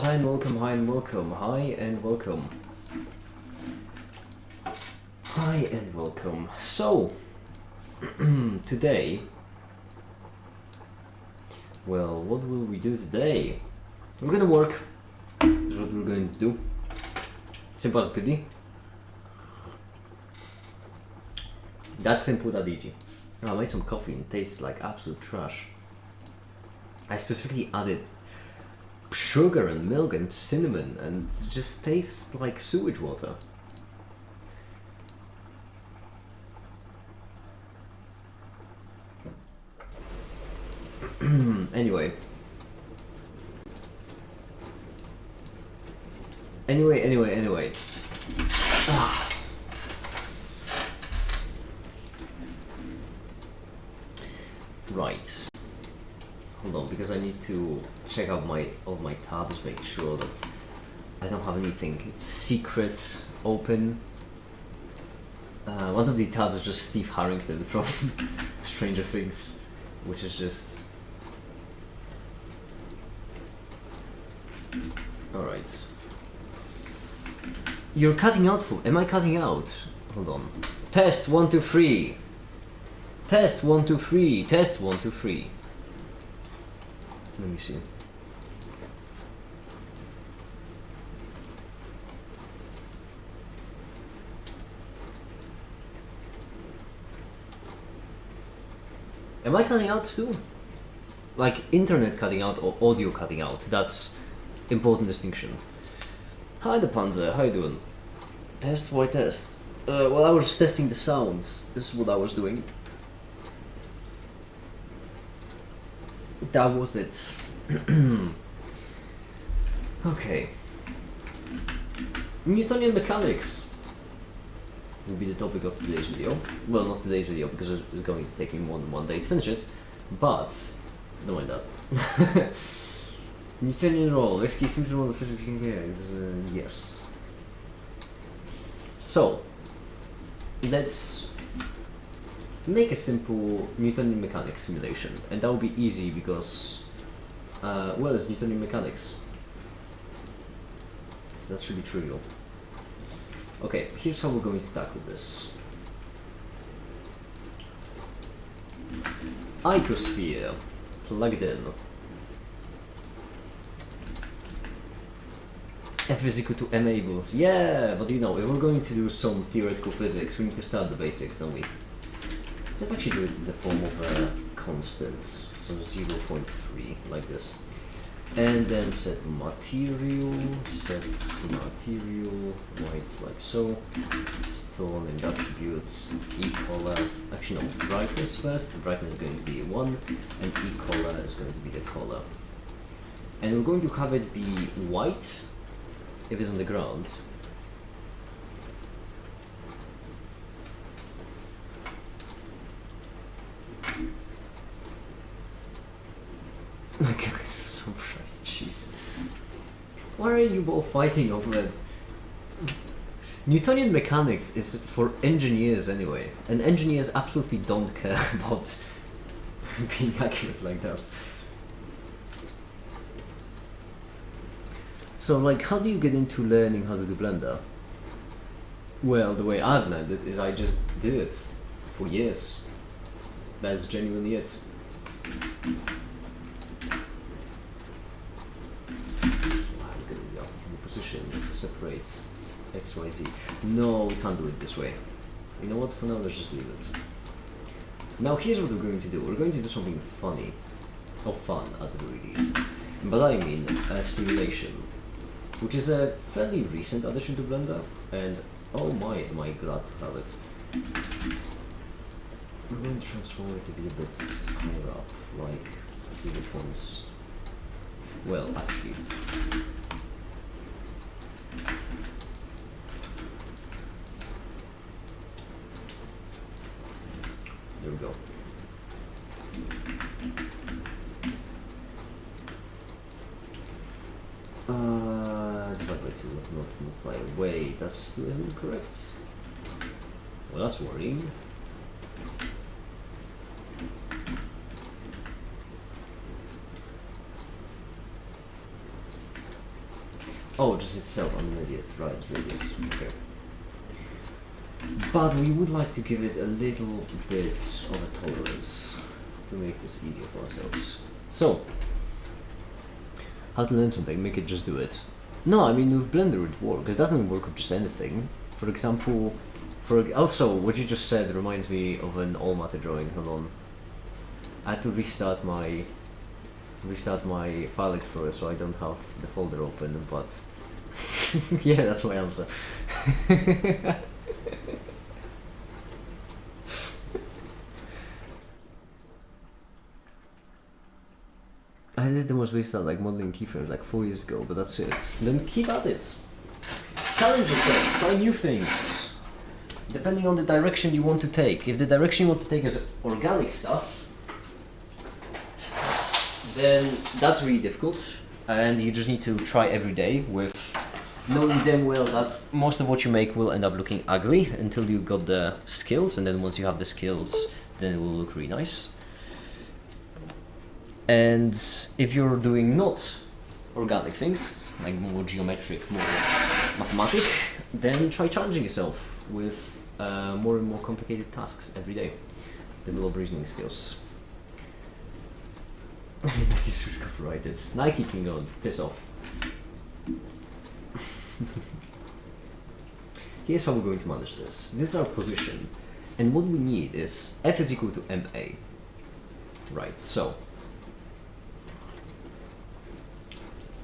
Hi and welcome, hi and welcome, hi and welcome. Hi and welcome. So, today, well, what will we do today? We're gonna work, is what we're going to do. Simple as it could be. That simple, that easy. I made some coffee and it tastes like absolute trash. I specifically added sugar and milk and cinnamon and it just tastes like sewage water. Anyway. Ah. Right. Hold on, because I need to check out all my tabs, make sure that I don't have anything secret open. One of the tabs is just Steve Harrington from Stranger Things, which is just... Alright. You're cutting out for... Am I cutting out? Hold on. Test 1, 2, 3. Test 1, 2, 3. Test 1, 2, 3. Let me see. Am I cutting out still? Like internet cutting out or audio cutting out? That's important distinction. Hi the Panzer, how you doing? Test, why test? Well, I was just testing the sound. This is what I was doing. That was it. Okay. Newtonian mechanics will be the topic of today's video. Well, not today's video because it's going to take me more than one day to finish it. But, don't mind that. Newtonian role, risky symptom of the physics yes. So, let's make a simple Newtonian mechanics simulation, and that will be easy because, well, it's Newtonian mechanics. So that should be trivial. Okay, here's how we're going to tackle this. Icosphere, plugged in. F is equal to ma equals. Yeah, but you know, if we're going to do some theoretical physics, we need to start the basics, don't we? Let's actually do it in the form of a constant, so 0.3, like this. And then set material, white, like so. Stone and attributes, e-color. Actually no, brightness first. The brightness is going to be 1, and e-color is going to be the color. And we're going to have it be white if it's on the ground. Okay, so bright, jeez. Why are you both fighting over it? Newtonian mechanics is for engineers anyway, and engineers absolutely don't care about being accurate like that. So, like, how do you get into learning how to do Blender? Well, the way I've learned it is I just did it for years. That's genuinely it. Position, separate X, Y, Z. No, we can't do it this way. You know what? For now, let's just leave it. Now, here's what we're going to do. We're going to do something funny, or fun at the very least. But I mean a simulation, which is a fairly recent addition to Blender, and oh my, am I glad to have it. We're going to transform it to be a bit higher up, like 0 points. Well, actually. There we go. Divide by 2, not multiply. Wait, that's still incorrect. Well, that's worrying. Oh, just itself, unmediate, right, radius, okay. But we would like to give it a little bit of a tolerance to make this easier for ourselves. So, how to learn something, make it just do it. No, I mean with Blender it works, it doesn't work with just anything. For example, also what you just said reminds me of an all matter drawing, hold on. I had to restart my file explorer so I don't have the folder open, but yeah, that's my answer. I did the most basic like modeling keyframes like 4 years ago, but that's it. Then keep at it. Challenge yourself, try new things. Depending on the direction you want to take. If the direction you want to take is organic stuff, then that's really difficult, and you just need to try every day with knowing damn well that most of what you make will end up looking ugly until you got the skills, and then once you have the skills, then it will look really nice. And if you're doing not organic things, like more geometric, more mathematic, then try challenging yourself with more and more complicated tasks every day. Develop reasoning skills. Nike should copyrighted. Nike can go piss off. Here's how we're going to manage this. This is our position, and what we need is f is equal to ma. Right, so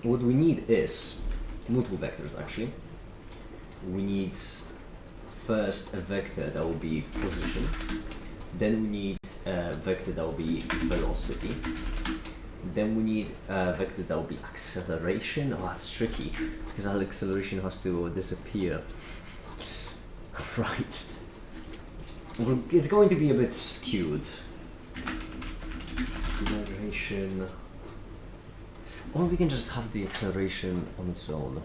what we need is multiple vectors actually. We need first a vector that will be position, then we need a vector that will be velocity, then we need a vector that will be acceleration. Oh, that's tricky because our acceleration has to disappear. Right. Well, it's going to be a bit skewed. Acceleration. Or we can just have the acceleration on its own.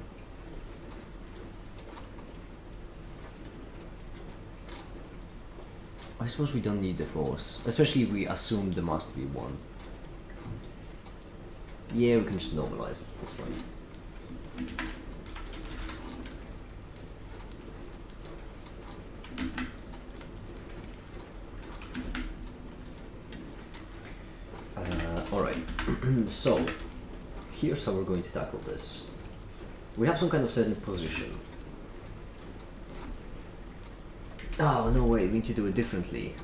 I suppose we don't need the force, especially if we assume there must be one. Yeah, we can just normalize this one. Alright, so here's how we're going to tackle this. We have some kind of certain position. Oh, no way, we need to do it differently.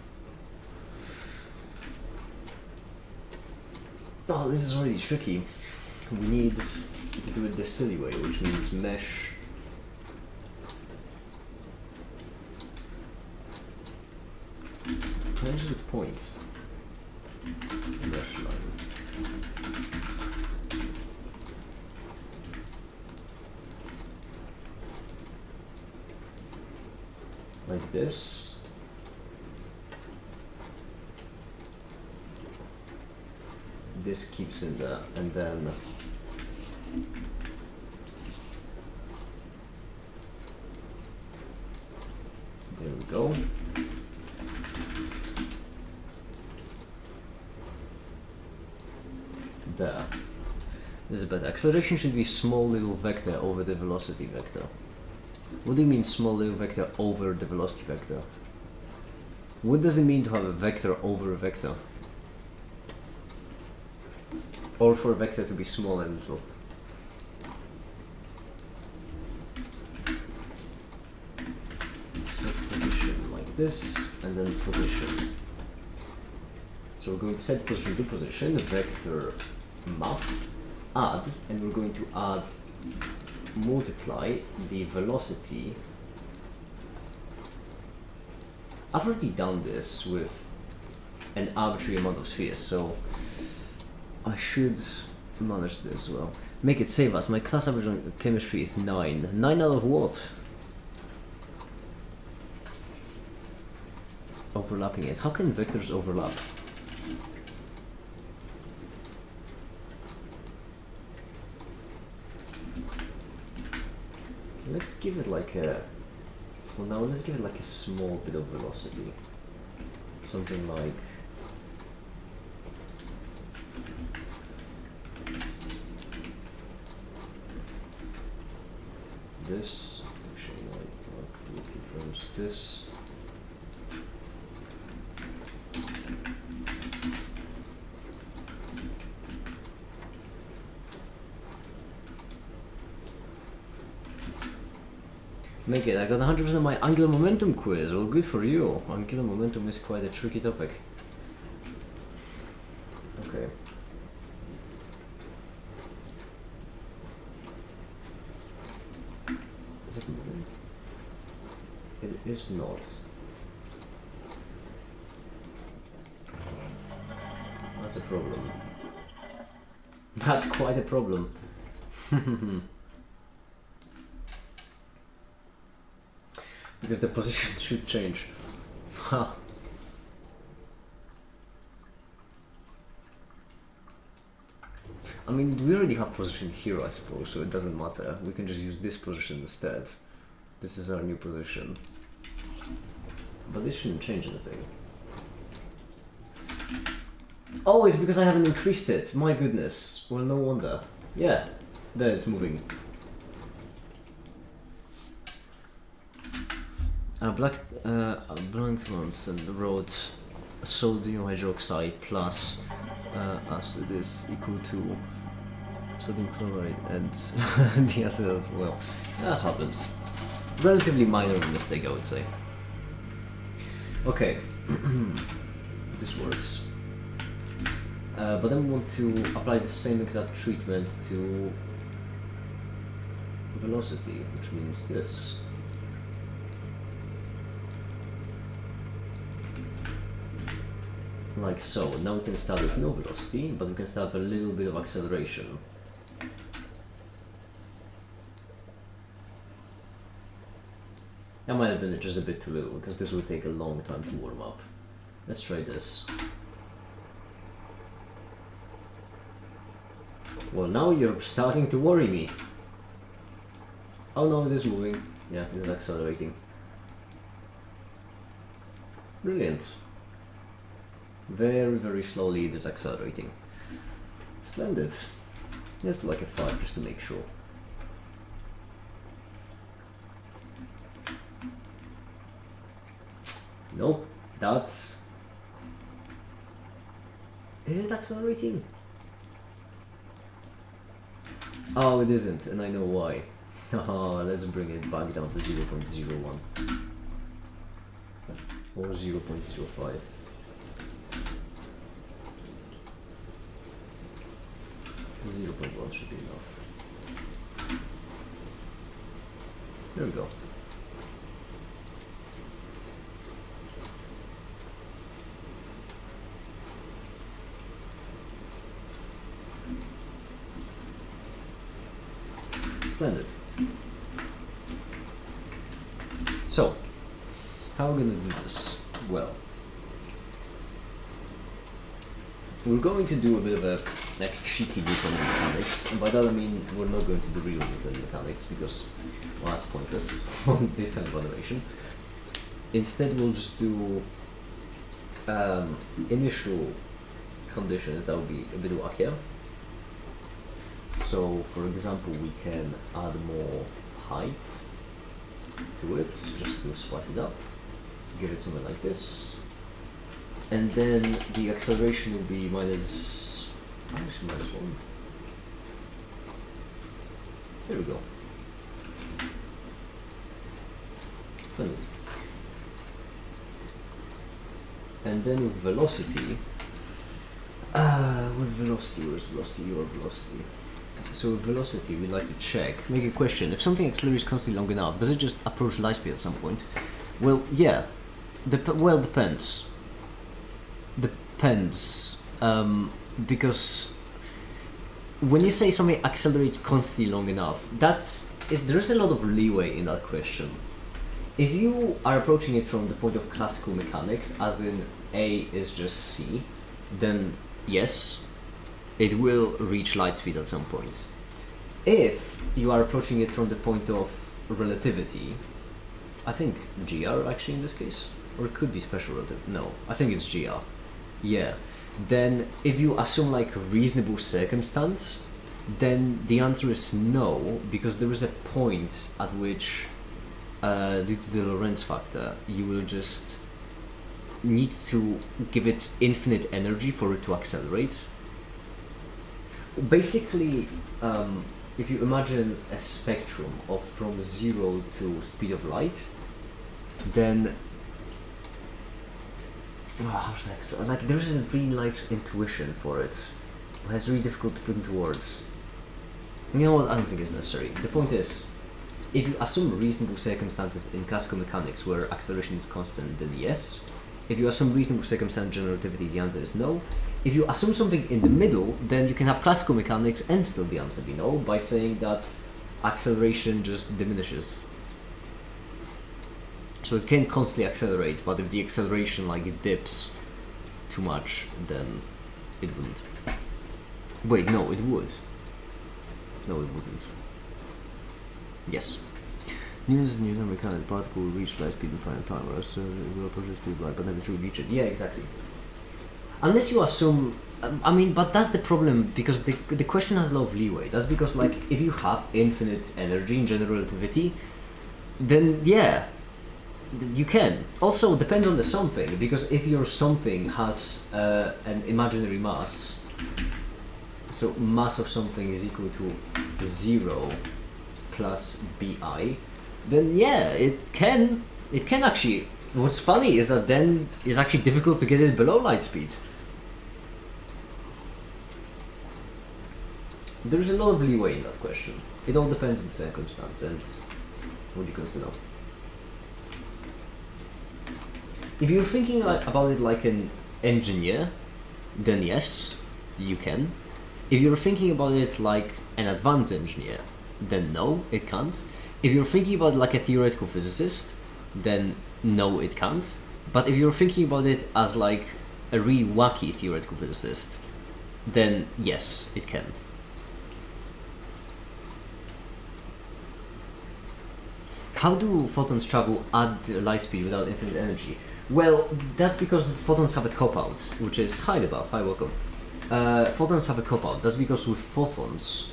Oh, this is already tricky. We need to do it the silly way, which means mesh. Can I just point? Mesh line. Like this. This keeps in there, and then there we go. There. This is better. Acceleration should be small little vector over the velocity vector. What do you mean small little vector over the velocity vector? What does it mean to have a vector over a vector? Or for a vector to be small and little? Set position like this, and then position. So we're going to set position to position, vector math, add, and we're going to add, multiply the velocity. I've already done this with an arbitrary amount of spheres, so I should manage this well. Make it save us. My class average on chemistry is 9. 9 out of what? Overlapping it. How can vectors overlap? Let's give it like a, for now, let's give it like a small bit of velocity. Something like, this. Actually, no, not keyframes. This. Make it. I got 100% of my angular momentum quiz. Well, good for you. Angular momentum is quite a tricky topic. Okay. Is it moving? It is not. That's a problem. That's quite a problem. Because the position should change. Huh. I mean, we already have position here, I suppose, so it doesn't matter. We can just use this position instead. This is our new position. But this shouldn't change anything. Oh, it's because I haven't increased it. My goodness. Well, no wonder. Yeah, there it's moving. Blanked ones and wrote sodium hydroxide plus acid is equal to sodium chloride and the acid as well. That happens. Relatively minor mistake, I would say. Okay, this works. But then we want to apply the same exact treatment to velocity, which means this. Like so. Now we can start with no velocity, but we can start with a little bit of acceleration. That might have been just a bit too little, because this will take a long time to warm up. Let's try this. Well, now you're starting to worry me. Oh no, it is moving. Yeah, it is accelerating. Brilliant. Very, very slowly it is accelerating. Splendid. Let's do like a 5 just to make sure. Nope, that's... Is it accelerating? Oh, it isn't, and I know why. Haha, let's bring it back down to 0.01. Or 0.05. Zero 0.1 should be enough. There we go. Splendid. So, how are we going to do this? Well, we're going to do a bit of a cheeky Newton mechanics, and by that I mean we're not going to do real Newton mechanics because, well, that's pointless on this kind of animation. Instead, we'll just do initial conditions that will be a bit wackier. So, for example, we can add more height to it, just to spice it up. Give it something like this. And then the acceleration will be minus... actually minus 1. There we go. Splendid. And then with velocity... where's velocity? Your velocity. So with velocity, we'd like to check, make a question. If something accelerates constantly long enough, does it just approach light speed at some point? Well, yeah. Depends. Depends. Because when you say something accelerates constantly long enough, there's a lot of leeway in that question. If you are approaching it from the point of classical mechanics, as in A is just C, then yes, it will reach light speed at some point. If you are approaching it from the point of relativity, I think GR actually in this case, or it could be special relativity. No, I think it's GR. Yeah. Then if you assume like a reasonable circumstance, then the answer is no, because there is a point at which, due to the Lorentz factor, you will just need to give it infinite energy for it to accelerate. Basically, if you imagine a spectrum of from 0 to speed of light, then how should I explain? Like, there isn't really nice intuition for it. It's really difficult to put into words. You know what? I don't think it's necessary. The point is, if you assume reasonable circumstances in classical mechanics where acceleration is constant, then yes. If you assume reasonable circumstances in general relativity, the answer is no. If you assume something in the middle, then you can have classical mechanics and still the answer be no, by saying that acceleration just diminishes. So it can constantly accelerate, but if the acceleration like dips too much, then it wouldn't. Wait, no, it would. No, it wouldn't. Yes. Newton's Newton mechanics, particle will reach light speed in finite time, whereas it will approach the speed of light, but never truly reach it. Yeah, exactly. Unless you assume, I mean, but that's the problem, because the question has a lot of leeway. That's because, like, if you have infinite energy in general relativity, then yeah, you can. Also, depends on the something, because if your something has an imaginary mass, so mass of something is equal to 0 plus bi, then yeah, it can actually. What's funny is that then it's actually difficult to get it below light speed. There's a lot of leeway in that question. It all depends on the circumstance and what you consider. If you're thinking about it like an engineer, then yes, you can. If you're thinking about it like an advanced engineer, then no, it can't. If you're thinking about it like a theoretical physicist, then no, it can't. But if you're thinking about it as like a really wacky theoretical physicist, then yes, it can. How do photons travel at light speed without infinite energy? Well, that's because photons have a cop-out, which is, hi Buff, hi, welcome. Photons have a cop-out. That's because with photons...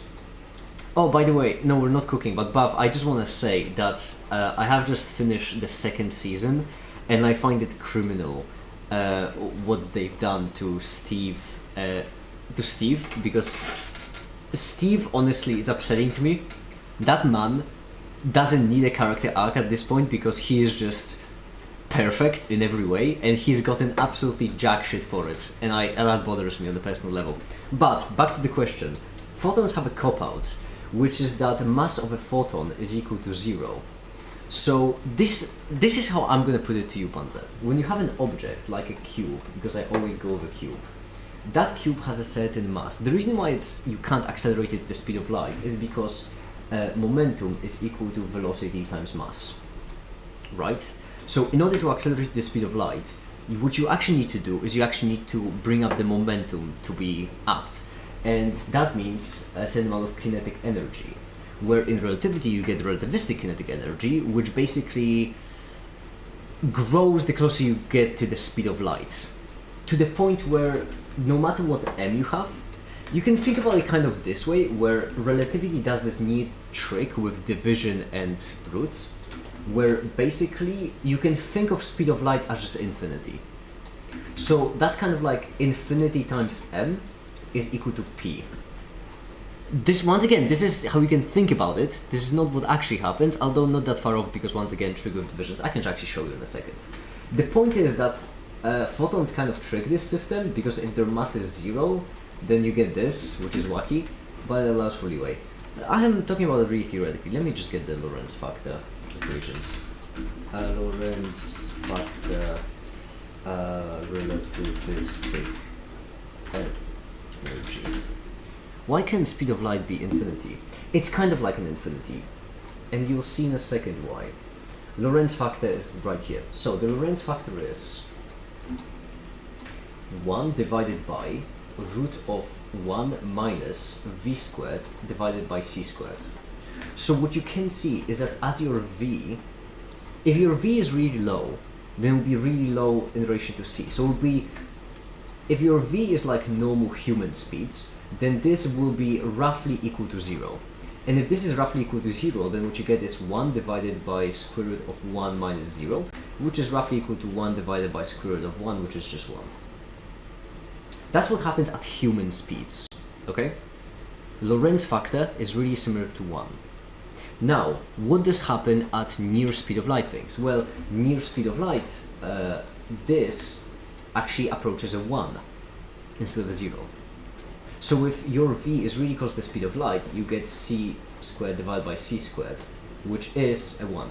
Oh, by the way, no, we're not cooking, but Buff, I just want to say that I have just finished the second season, and I find it criminal what they've done to Steve, because Steve honestly is upsetting to me. That man doesn't need a character arc at this point because he is just perfect in every way, and he's gotten absolutely jack shit for it, and that bothers me on a personal level. But back to the question, photons have a cop-out, which is that the mass of a photon is equal to 0. So this is how I'm gonna put it to you, Panzer. When you have an object like a cube, because I always go with a cube, that cube has a certain mass. The reason why you can't accelerate it at the speed of light is because momentum is equal to velocity times mass, right? So in order to accelerate the speed of light, what you actually need to do is you actually need to bring up the momentum to be upped, and that means a certain amount of kinetic energy, where in relativity you get relativistic kinetic energy, which basically grows the closer you get to the speed of light, to the point where no matter what m you have, you can think about it kind of this way, where relativity does this neat trick with division and roots, where basically you can think of speed of light as just infinity. So that's kind of like infinity times m is equal to p. This, once again, this is how you can think about it. This is not what actually happens, although not that far off, because once again, trick with divisions. I can actually show you in a second. The point is that photons kind of trick this system, because if their mass is 0, then you get this, which is wacky, but it allows for leeway. I am talking about it really theoretically. Let me just get the Lorentz factor equations. Lorentz factor relativistic energy. Why can speed of light be infinity? It's kind of like an infinity, and you'll see in a second why. Lorentz factor is right here. So the Lorentz factor is 1 divided by root of 1 minus v squared divided by c squared. So what you can see is that as your v, if your v is really low, then it will be really low in relation to c. So it will be, if your v is like normal human speeds, then this will be roughly equal to 0. And if this is roughly equal to 0, then what you get is 1 divided by square root of 1 minus 0, which is roughly equal to 1 divided by square root of 1, which is just 1. That's what happens at human speeds, okay? Lorentz factor is really similar to 1. Now, what does happen at near speed of light things? Well, near speed of light, this actually approaches a 1 instead of a 0. So if your v is really close to the speed of light, you get c squared divided by c squared, which is a 1.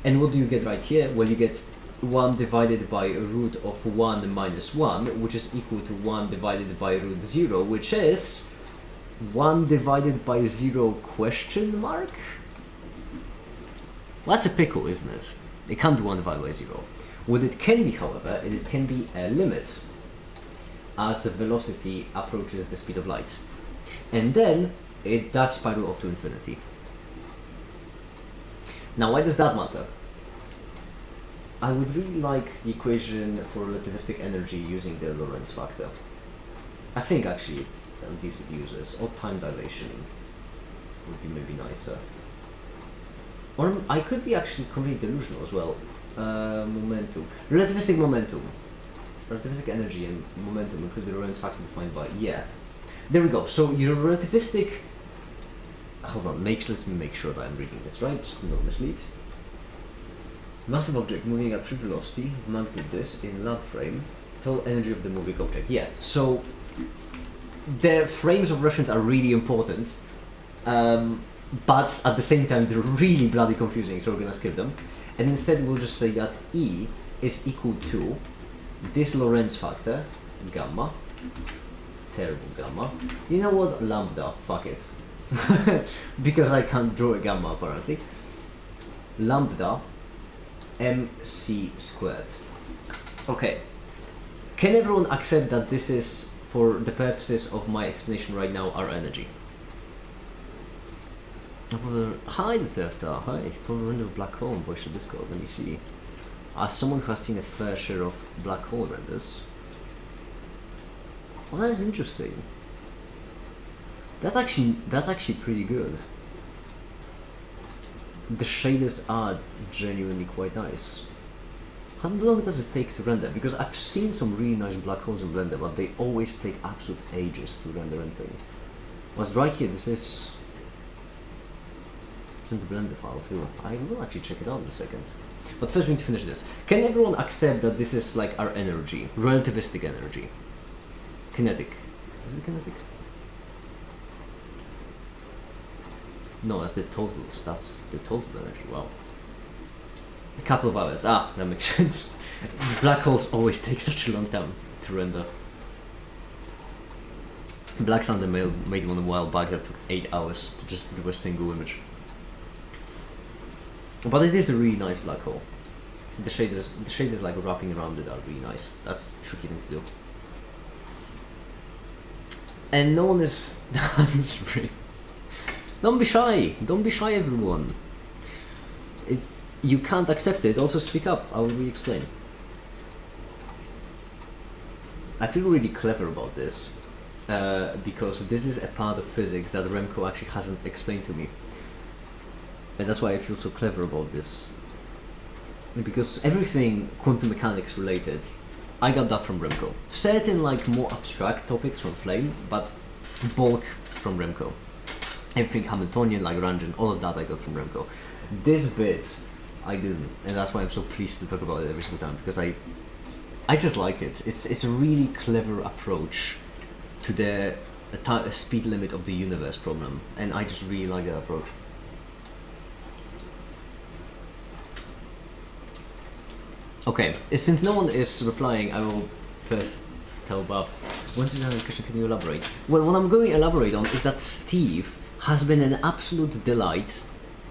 And what do you get right here? Well, you get 1 divided by root of 1 minus 1, which is equal to 1 divided by root 0, which is 1 divided by 0 question mark? Well, that's a pickle, isn't it? It can't be 1 divided by 0. What it can be, however, it can be a limit as the velocity approaches the speed of light. And then it does spiral off to infinity. Now, why does that matter? I would really like the equation for relativistic energy using the Lorentz factor. I think actually it's decent uses, or time dilation would be maybe nicer. Or I could be actually completely delusional as well. Momentum. Relativistic momentum. Relativistic energy and momentum include the Lorentz factor defined by, yeah. There we go. So your relativistic, hold on, let's make sure that I'm reading this right, just to not mislead. Massive object moving at free velocity, magnitude this in lab frame, total energy of the moving object. Yeah, so the frames of reference are really important, but at the same time they're really bloody confusing, so we're gonna skip them. And instead we'll just say that E is equal to this Lorentz factor, gamma, terrible gamma. You know what? Lambda, fuck it. Because I can't draw a gamma apparently. Lambda mc squared. Okay. Can everyone accept that this is, for the purposes of my explanation right now, our energy? Hi Detefta, hi, probably render of black hole in voice of Discord, let me see. As someone who has seen a fair share of black hole renders. Well, that is interesting. That's actually pretty good. The shaders are genuinely quite nice. How long does it take to render? Because I've seen some really nice black holes in Blender, but they always take absolute ages to render anything. What's right here, this is... it's in the Blender file too. I will actually check it out in a second. But first we need to finish this. Can everyone accept that this is like our energy? Relativistic energy. Kinetic. Is it kinetic? No, that's the totals. That's the total energy. Wow. A couple of hours. Ah, that makes sense. Black holes always take such a long time to render. Black Thunder made one a while back that took 8 hours to just do a single image. But it is a really nice black hole. The shaders like wrapping around it are really nice. That's a tricky thing to do. And no one is answering. Don't be shy. Don't be shy, everyone. If you can't accept it, also speak up. I will re-explain. I feel really clever about this because this is a part of physics that Remco actually hasn't explained to me. And that's why I feel so clever about this. Because everything quantum mechanics related, I got that from Remco. Certain like more abstract topics from Flame, but bulk from Remco. Everything Hamiltonian, Lagrangian, all of that I got from Remco. This bit, I didn't, and that's why I'm so pleased to talk about it every single time, because I just like it. It's a really clever approach to the speed limit of the universe problem, and I just really like that approach. Okay, since no one is replying, I will first tell Bav. Once you have a question, can you elaborate? Well, what I'm going to elaborate on is that Steve has been an absolute delight,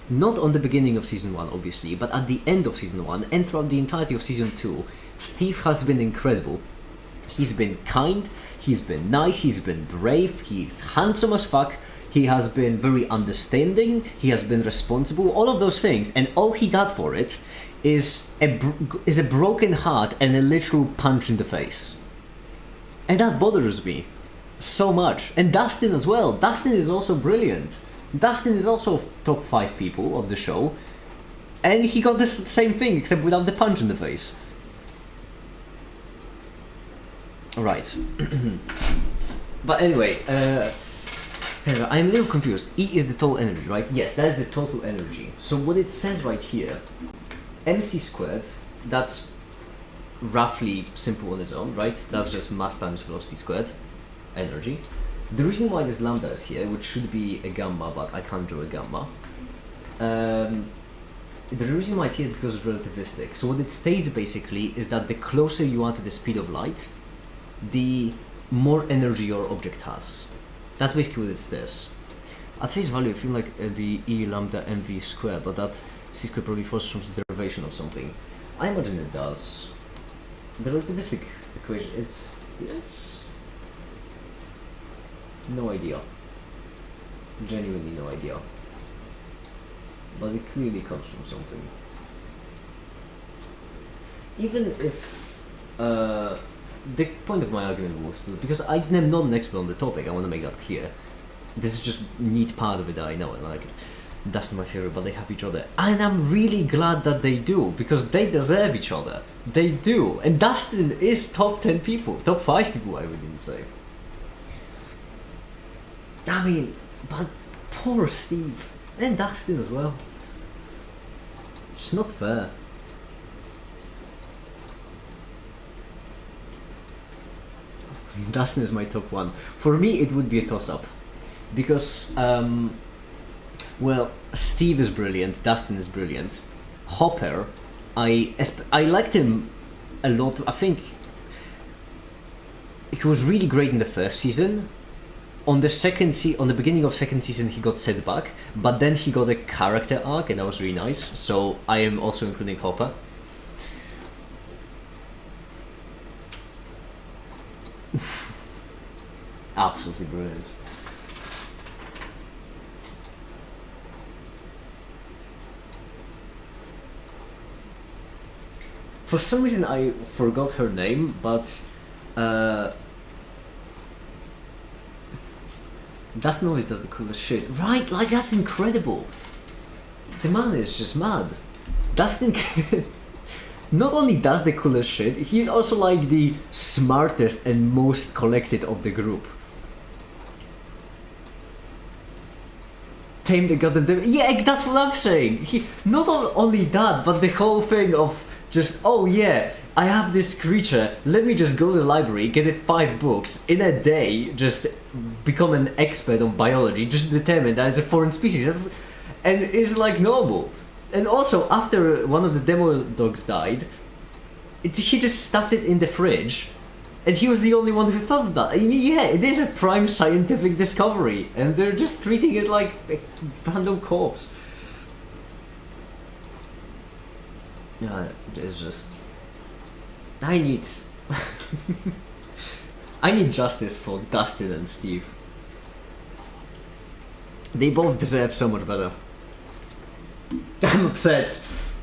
not on the beginning of Season 1, obviously, but at the end of Season 1, and throughout the entirety of Season 2, Steve has been incredible. He's been kind, he's been nice, he's been brave, he's handsome as fuck, he has been very understanding, he has been responsible, all of those things, and all he got for it is a broken heart and a literal punch in the face. And that bothers me so much. And Dustin as well. Dustin is also brilliant. Dustin is also top 5 people of the show. And he got the same thing, except without the punch in the face. Right. But anyway, I'm a little confused. E is the total energy, right? Yes, that is the total energy. So what it says right here, mc squared, that's roughly simple on its own, right? That's just mass times velocity squared, energy. The reason why this lambda is here, which should be a gamma, but I can't draw a gamma. The reason why it's here is because it's relativistic. So what it states basically is that the closer you are to the speed of light, the more energy your object has. That's basically what it says. At face value, I feel like it'd be E lambda mv squared, but that C squared probably follows some derivation of something. I imagine it does. The relativistic equation is this? No idea. Genuinely no idea. But it clearly comes from something. Even if the point of my argument was to, because I am not an expert on the topic, I want to make that clear. This is just a neat part of it that I know and I like it. That's not my favorite, but they have each other. And I'm really glad that they do, because they deserve each other. They do. And Dustin is top 10 people, top 5 people I would even say. I mean, but poor Steve. And Dustin as well. It's not fair. Dustin is my top 1. For me, it would be a toss-up. Because, well, Steve is brilliant, Dustin is brilliant. Hopper, I liked him a lot. I think he was really great in the first season. On the beginning of second season, he got set back, but then he got a character arc, and that was really nice. So I am also including Hopper. Absolutely brilliant. For some reason, I forgot her name, but Dustin always does the coolest shit. Right, like that's incredible. The man is just mad. Dustin not only does the coolest shit, he's also like the smartest and most collected of the group. Tame the goddamn... Yeah, that's what I'm saying. He not only that, but the whole thing of just, oh yeah, I have this creature, let me just go to the library, get it 5 books, in a day, just become an expert on biology, just determine that it's a foreign species. And it's like normal. And also, after one of the demo dogs died, he just stuffed it in the fridge, and he was the only one who thought of that. I mean, yeah, it is a prime scientific discovery, and they're just treating it like a random corpse. Yeah, it's just... I need justice for Dustin and Steve. They both deserve so much better. I'm upset.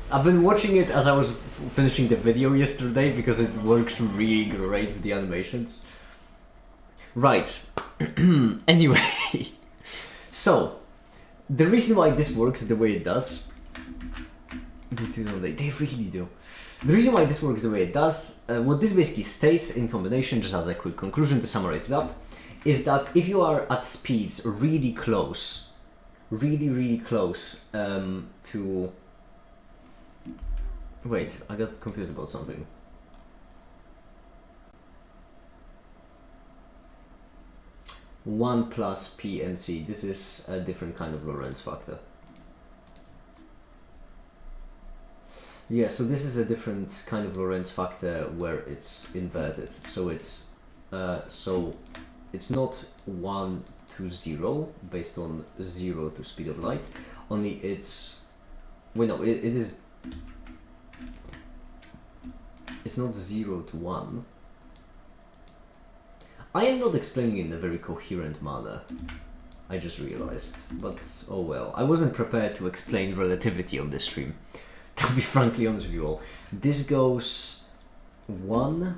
I've been watching it as I was finishing the video yesterday because it works really great with the animations. Right. Anyway. So, the reason why this works the way it does... They really do. The reason why this works the way it does, what this basically states in combination, just as a quick conclusion to summarize it up, is that if you are at speeds really close, really close to... Wait, I got confused about something. One plus P and C. This is a different kind of Lorentz factor. Yeah, so this is a different kind of Lorentz factor where it's inverted. So it's not 1 to 0 based on 0 to speed of light. Only it's it is. It's not 0 to 1. I am not explaining it in a very coherent manner. I just realized, but oh well. I wasn't prepared to explain relativity on this stream. To be frankly honest with you all. This goes 1,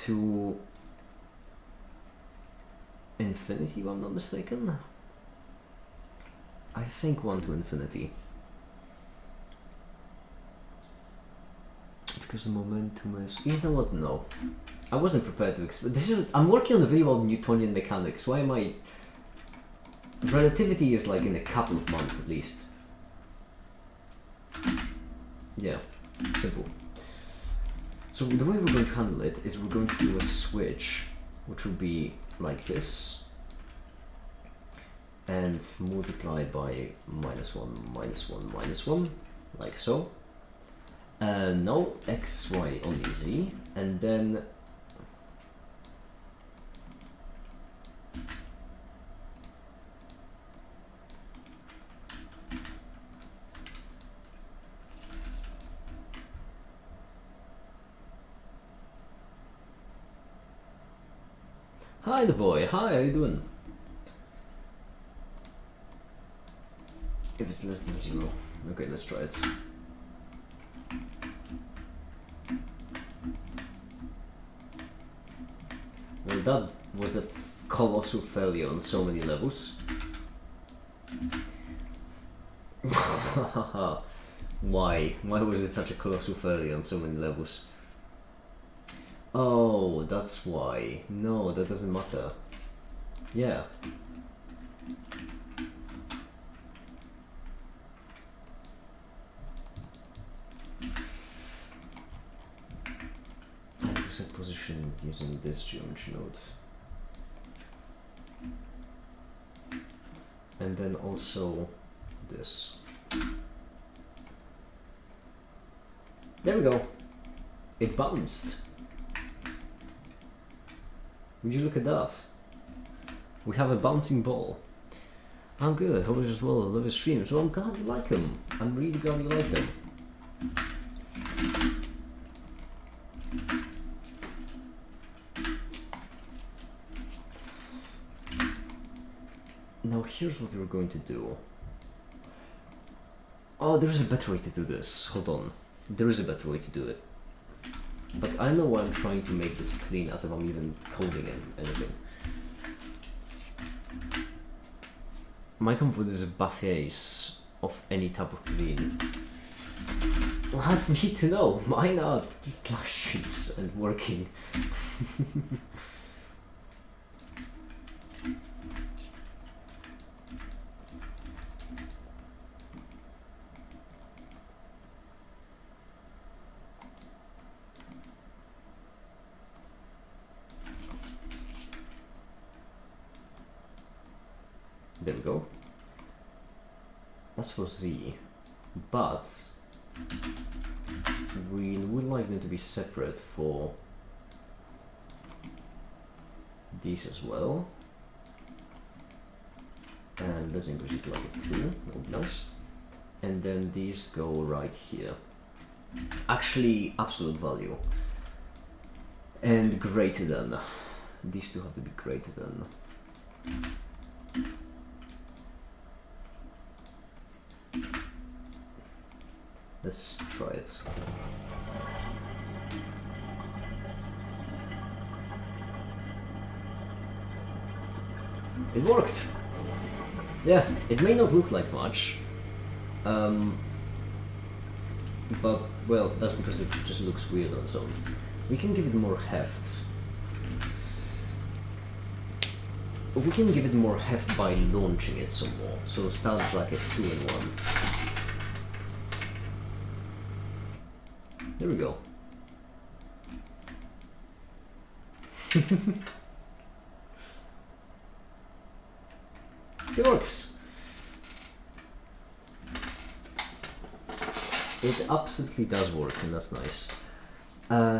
to infinity, if I'm not mistaken. I think 1 to infinity. Because the momentum is... You know what? No. I wasn't prepared to explain. I'm working on a video on Newtonian mechanics. Why am I... Relativity is like in a couple of months at least. Yeah. Simple. So the way we're going to handle it is we're going to do a switch, which will be like this, and multiplied by -1, like so. No, x, y, only z, and then hi, the boy. Hi, how you doing? If it's less than 0. Okay, let's try it. Well, that was a colossal failure on so many levels. Why? Why was it such a colossal failure on so many levels? Oh, that's why. No, that doesn't matter. Yeah. I have to set position using this geometry node. And then also this. There we go. It bounced. Would you look at that? We have a bouncing ball. I'm good. Hope as well. I love his streams. Well, I'm glad you like them. I'm really glad you like them. Now here's what we're going to do. Oh, there's a better way to do this. Hold on. There is a better way to do it. But I know why I'm trying to make this clean as if I'm even coding anything. My comfort is buffets of any type of cuisine. Well, that's neat to know. Mine are just live streams and working. There we go. That's for Z, but we would like them to be separate for these as well. And let's increase it to like a 2, that would be nice. And then these go right here. Actually, absolute value. And greater than. These two have to be greater than. Let's try it. It worked! Yeah, it may not look like much, but, well, that's because it just looks weird on its own. We can give it more heft. We can give it more heft by launching it some more, so start like a 2-in-1. There we go. It works. It absolutely does work, and that's nice.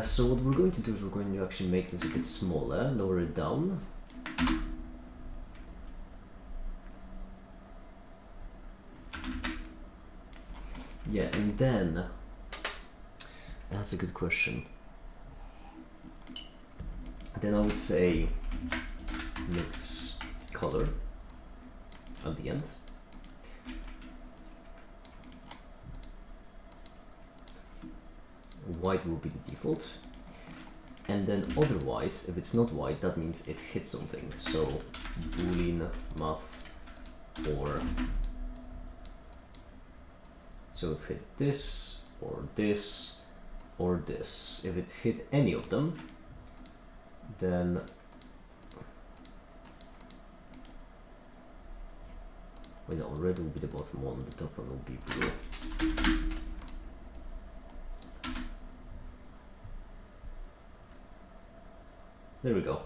So what we're going to do is we're going to actually make this a bit smaller, lower it down. Yeah, and then that's a good question. Then I would say mix color at the end. White will be the default. And then otherwise, if it's not white, that means it hit something. So boolean math or, so if it hit this or this or this. If it hit any of them, then wait, no, red will be the bottom one, the top one will be blue. There we go.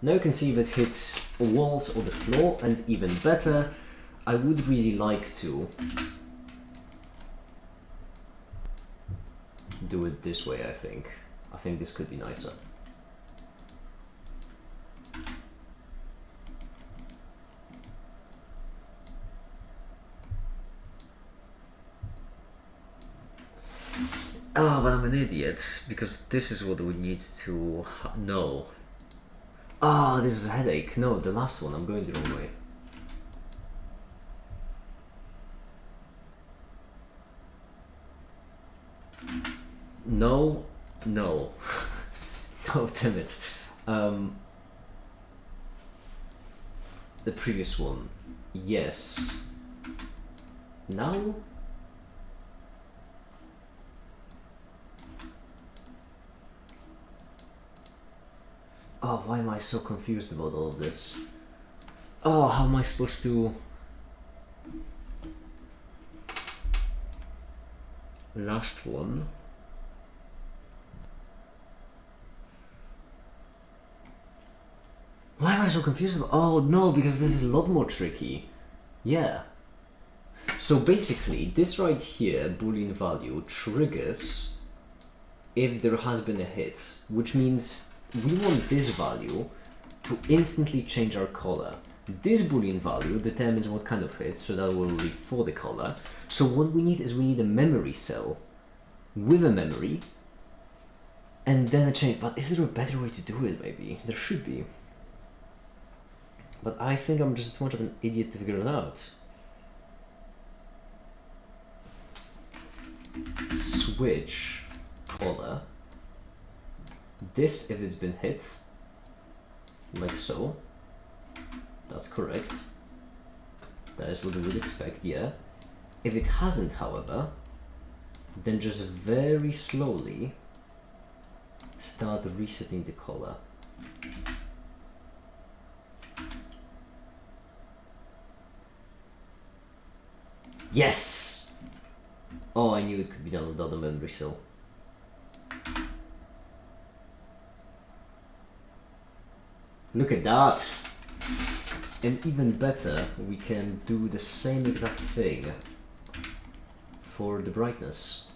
Now you can see if it hits walls or the floor, and even better, I would really like to do it this way, I think. I think this could be nicer. Oh, but I'm an idiot, because this is what we need to know. Oh, this is a headache. No, the last one, I'm going the wrong way. No, no. Oh, damn it. The previous one, yes. Now? Oh, why am I so confused about all of this? Oh, how am I supposed to... Last one. Why am I so confused about... Oh no, because this is a lot more tricky. Yeah. So basically, this right here, boolean value, triggers if there has been a hit, which means we want this value to instantly change our color. This boolean value determines what kind of hit, so that will be for the color. So what we need is we need a memory cell with a memory and then a change. But is there a better way to do it? Maybe there should be, but I think I'm just too much of an idiot to figure it out. Switch color, this if it's been hit, like so. That's correct. That is what we would expect, yeah. If it hasn't, however, then just very slowly start resetting the color. Yes! Oh, I knew it could be done without a memory cell. Look at that! And even better, we can do the same exact thing for the brightness.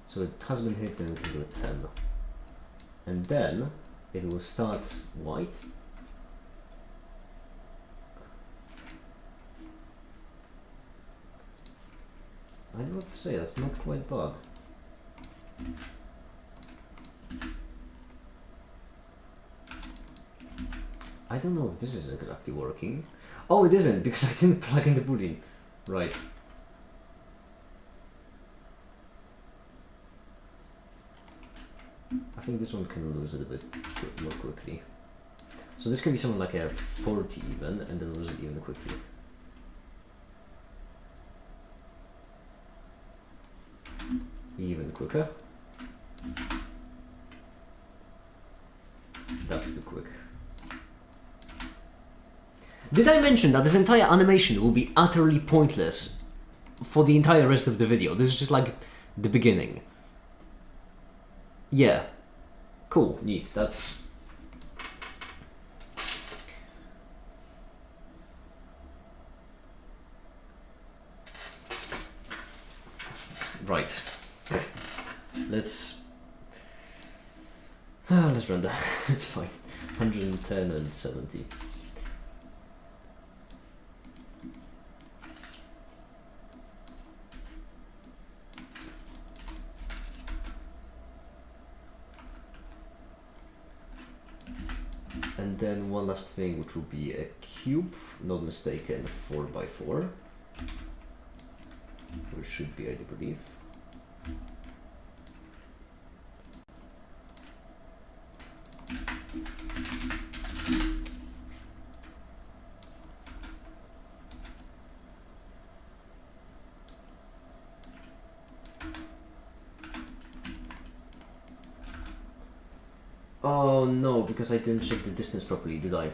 So it has been hit, then we can do a 10. And then it will start white. I don't know what to say, that's not quite bad. I don't know if this is exactly working. Oh, it isn't, because I didn't plug in the boolean. Right. I think this one can lose it a bit more quickly. So this can be something like a 40 even, and then lose it even quickly. Even quicker. That's too quick. Did I mention that this entire animation will be utterly pointless for the entire rest of the video? This is just like the beginning. Yeah. Cool, neat, that's... Right. Let's render. It's fine. 110 and 70. And then one last thing, which will be a cube, not mistaken, 4x4, which should be, I do believe. Oh no, because I didn't check the distance properly, did I?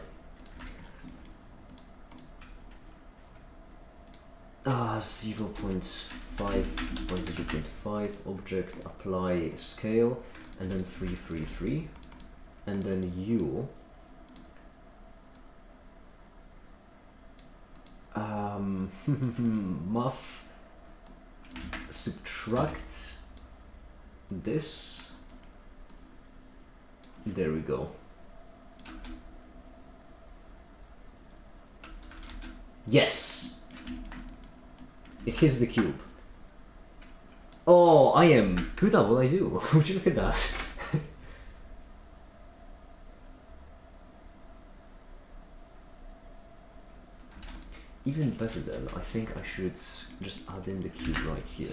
0.5 by 0.5, object, apply scale, and then 333, and then U. Math, subtract this. There we go. Yes! It hits the cube. Oh, I am good at what I do. Would you look at that? Even better then, I think I should just add in the cube right here.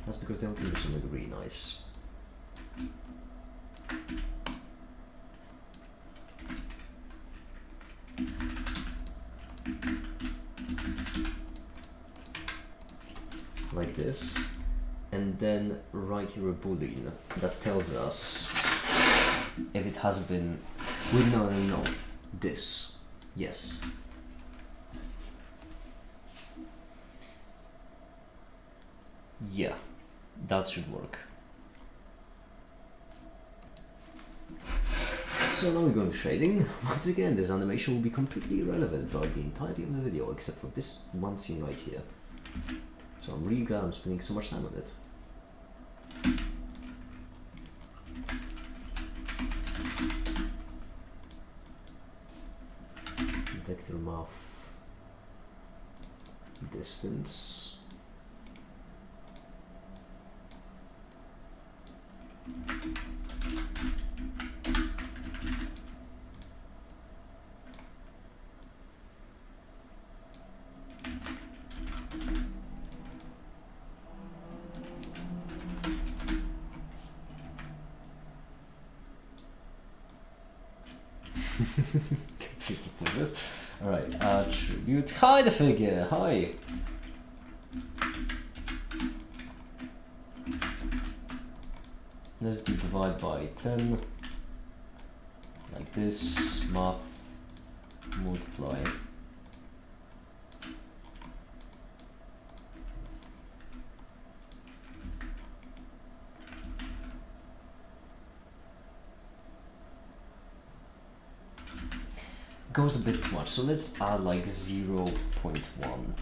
That's because then we can do something really nice. Like this. And then write here a boolean that tells us if it has been... Wait, no. This. Yes. Yeah, that should work. So now we go into shading. Once again, this animation will be completely irrelevant throughout the entirety of the video, except for this one scene right here. So I'm really glad I'm spending so much time on it. Vector math, distance. Alright, attribute. Hi, the figure. Hi. Let's do divide by 10. Like this. Math. Multiply. Goes a bit too much, so let's add like 0.1.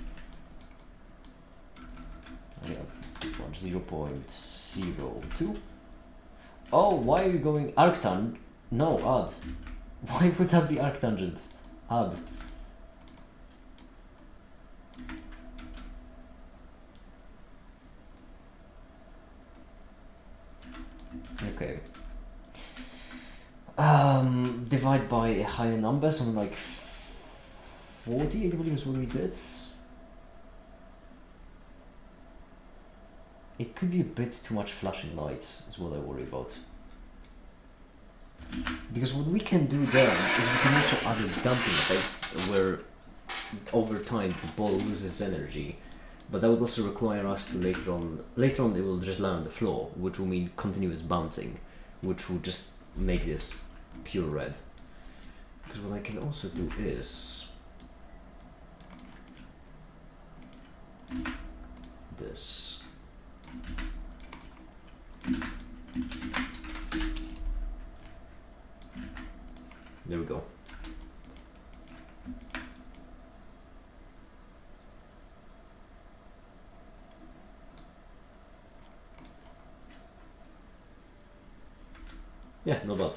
Yeah, 0.02. Oh, why are you going arctangent? No, add. Why would that be arctangent? Add. Okay. Divide by a higher number, something like 40, I believe is what we did. It could be a bit too much flashing lights, is what I worry about. Because what we can do then is we can also add a damping effect where over time the ball loses energy, but that would also require us to later on it will just land on the floor, which will mean continuous bouncing, which will just make this pure red. Because what I can also do is this. There we go. Yeah, not bad.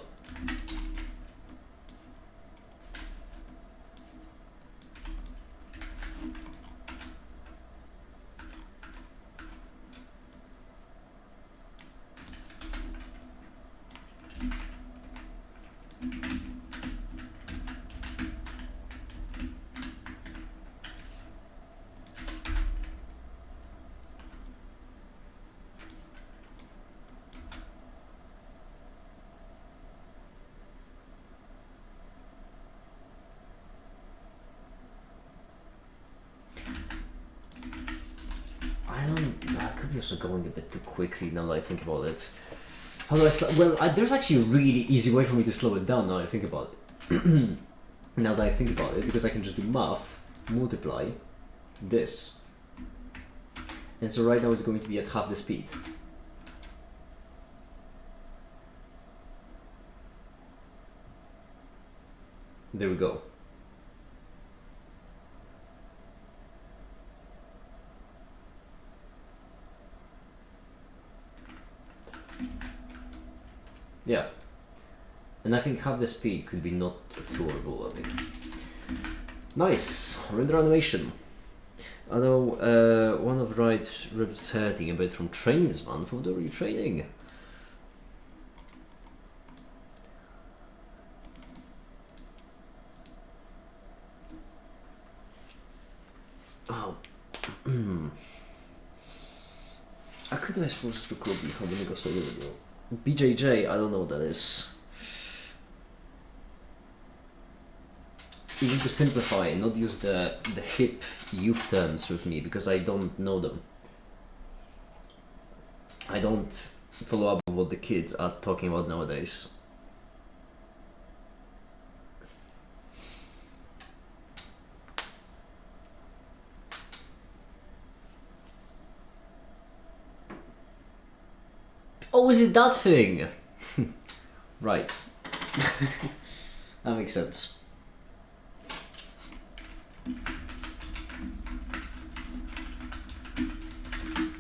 videos are going a bit too quickly now that I think about it. How do I slow? Well, there's actually a really easy way for me to slow it down now that I think about it. Now that I think about it, because I can just do math, multiply this. And so right now it's going to be at half the speed. There we go. Yeah. And I think half the speed could be not too horrible, I think. Nice! Render animation. Although, one of right ribs hurting a bit from training this month. What are you training? Oh. I could have supposed to record the harmonic solo video. BJJ, I don't know what that is. You need to simplify and not use the hip youth terms with me because I don't know them. I don't follow up with what the kids are talking about nowadays. Oh, is it that thing? Right. That makes sense.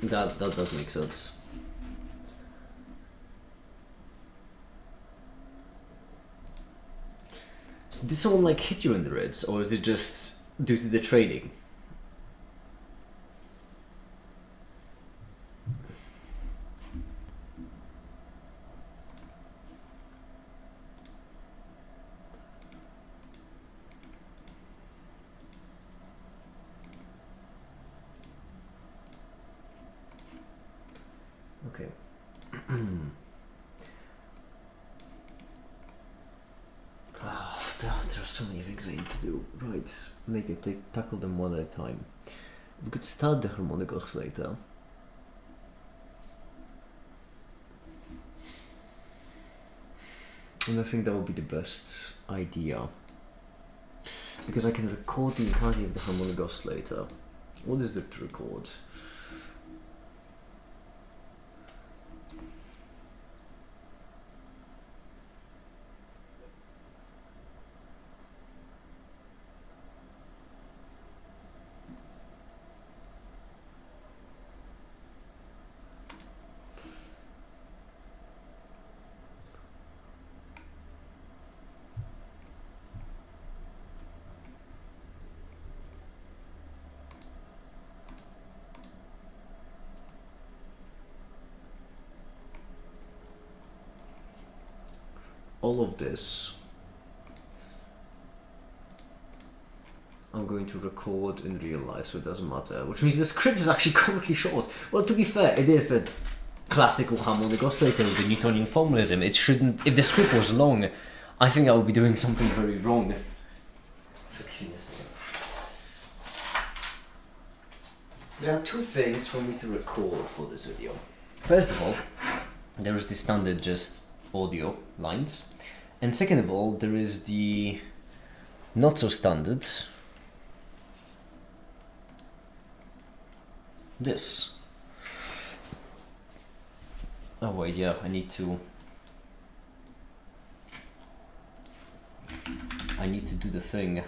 That does make sense. So did someone like hit you in the ribs, or is it just due to the training? Okay. There are so many things I need to do. Right, tackle them one at a time. We could start the harmonic oscillator. And I think that would be the best idea. Because I can record the entirety of the harmonic oscillator. What is it to record? All of this I'm going to record in real life, so it doesn't matter, which means the script is actually comically short. Well, to be fair, it is a classical harmonic oscillator with the Newtonian formalism. It shouldn't, if the script was long, I think I would be doing something very wrong. So give me a second. There are two things for me to record for this video. First of all, there is the standard just audio lines, and second of all, there is the not so standard this. Oh wait, yeah, I need to do the thing.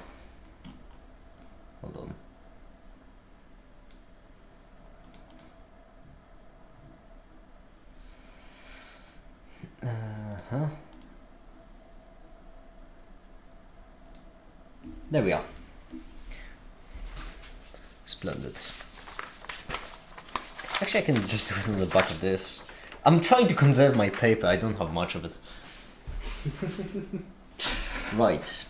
Hold on. There we are. Splendid. Actually, I can just do it on the back of this. I'm trying to conserve my paper, I don't have much of it. Right.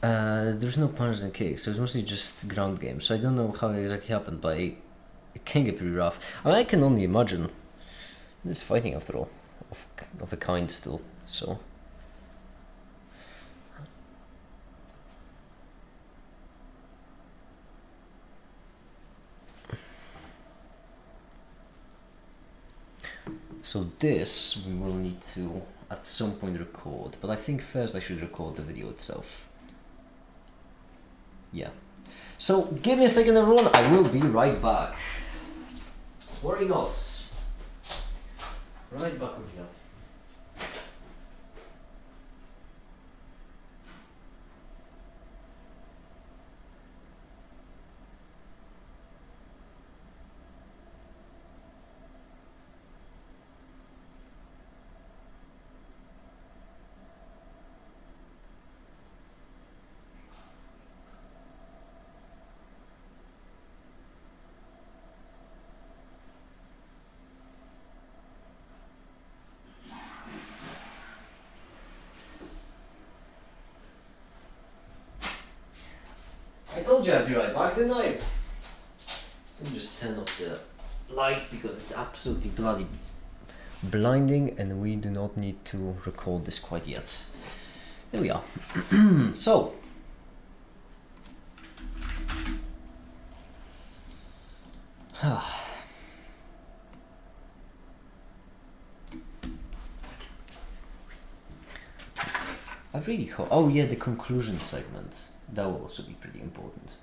There's no punches and kicks, so it's mostly just ground game. So I don't know how it exactly happened, but it can get pretty rough. I mean, I can only imagine. It's fighting after all, of a kind still, so. So this we will need to at some point record, but I think first I should record the video itself. Yeah. So give me a second everyone, I will be right back. Worry not. Right back with you. I told you I'd be right back, didn't I? Let me just turn off the light because it's absolutely bloody blinding and we do not need to record this quite yet. There we are. So, I really hope. Oh yeah, the conclusion segment. That will also be pretty important.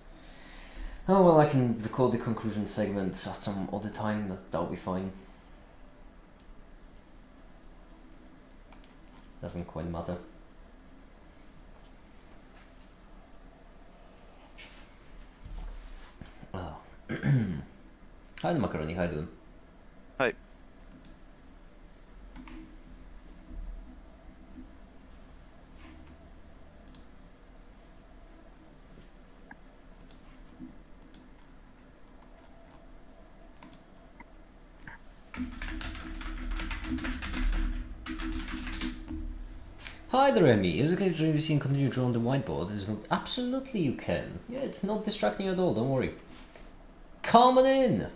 Oh well, I can record the conclusion segment at some other time. That'll be fine. Doesn't quite matter. Oh. Hi, the macaroni. How you doing? Hi. Hi there, Emmy. Is it okay to see and continue to draw on the whiteboard? It's not. Absolutely, you can. Yeah, it's not distracting at all. Don't worry. Come on in.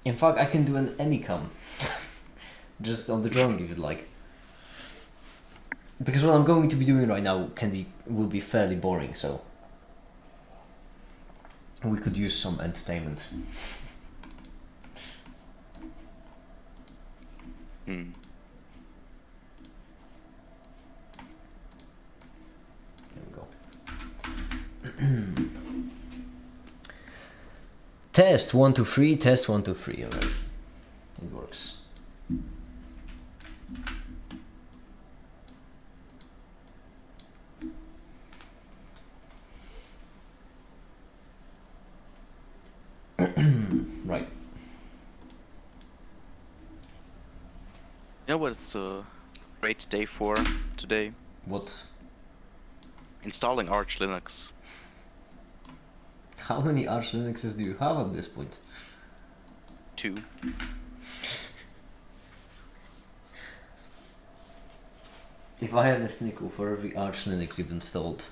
In fact, I can do an Emmy come. Just on the drawing if you'd like. Because what I'm going to be doing right now will be fairly boring, so we could use some entertainment. There we go. Test 1 2 3. Test 1 2 3. Alright, it works. Right. You know what it's a great day for today? What? Installing Arch Linux. How many Arch Linuxes do you have at this point? 2. If I had a nickel for every Arch Linux you've installed,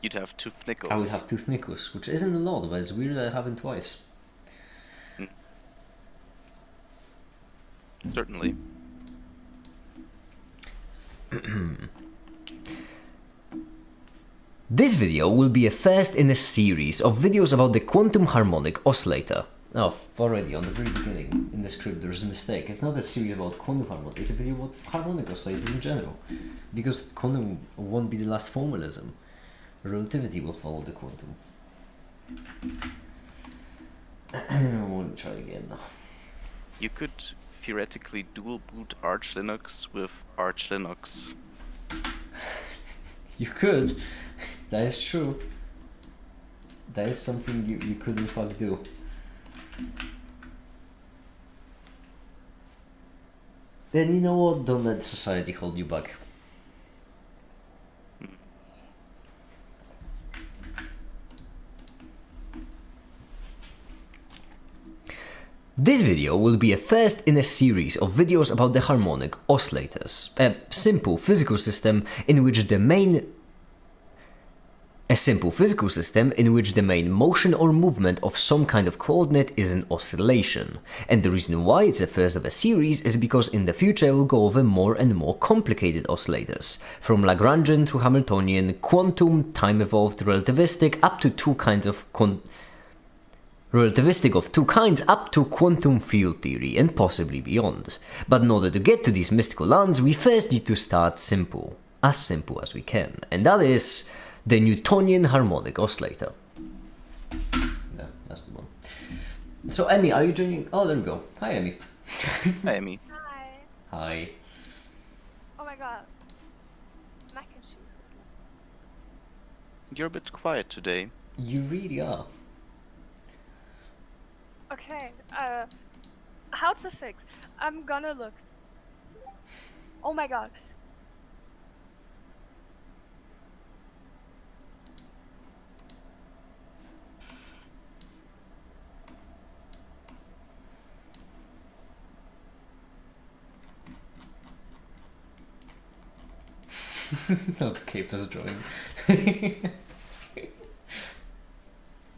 You'd have 2 nickels. I would have 2 nickels, which isn't a lot, but it's weird that I haven't twice. Certainly. This video will be a first in a series of videos about the quantum harmonic oscillator. Oh, already on the very beginning in the script there's a mistake. It's not a series about quantum harmonic, it's a video about harmonic oscillators in general. Because quantum won't be the last formalism. Relativity will follow the quantum. We'll try again now. You could theoretically dual boot Arch Linux with Arch Linux. You could. That is true. That is something you could in fact do. Then you know what? Don't let society hold you back. This video will be a first in a series of videos about the harmonic oscillators, a simple physical system in which the main A simple physical system in which the main motion or movement of some kind of coordinate is an oscillation. And the reason why it's the first of a series is because in the future we'll go over more and more complicated oscillators, from Lagrangian to Hamiltonian, quantum, time-evolved, relativistic, up to two kinds of relativistic of two kinds up to quantum field theory and possibly beyond. But in order to get to these mystical lands, we first need to start simple as we can, and that is the Newtonian harmonic oscillator. Yeah, that's the one. So Emmy, are you joining? Oh, there we go. Hi Emmy. Hi, Emmy. Hi. Hi. Oh my god. Mac and cheese is You're a bit quiet today. You really are. okay. How to fix? I'm gonna look. Oh my god. Not Capers drawing.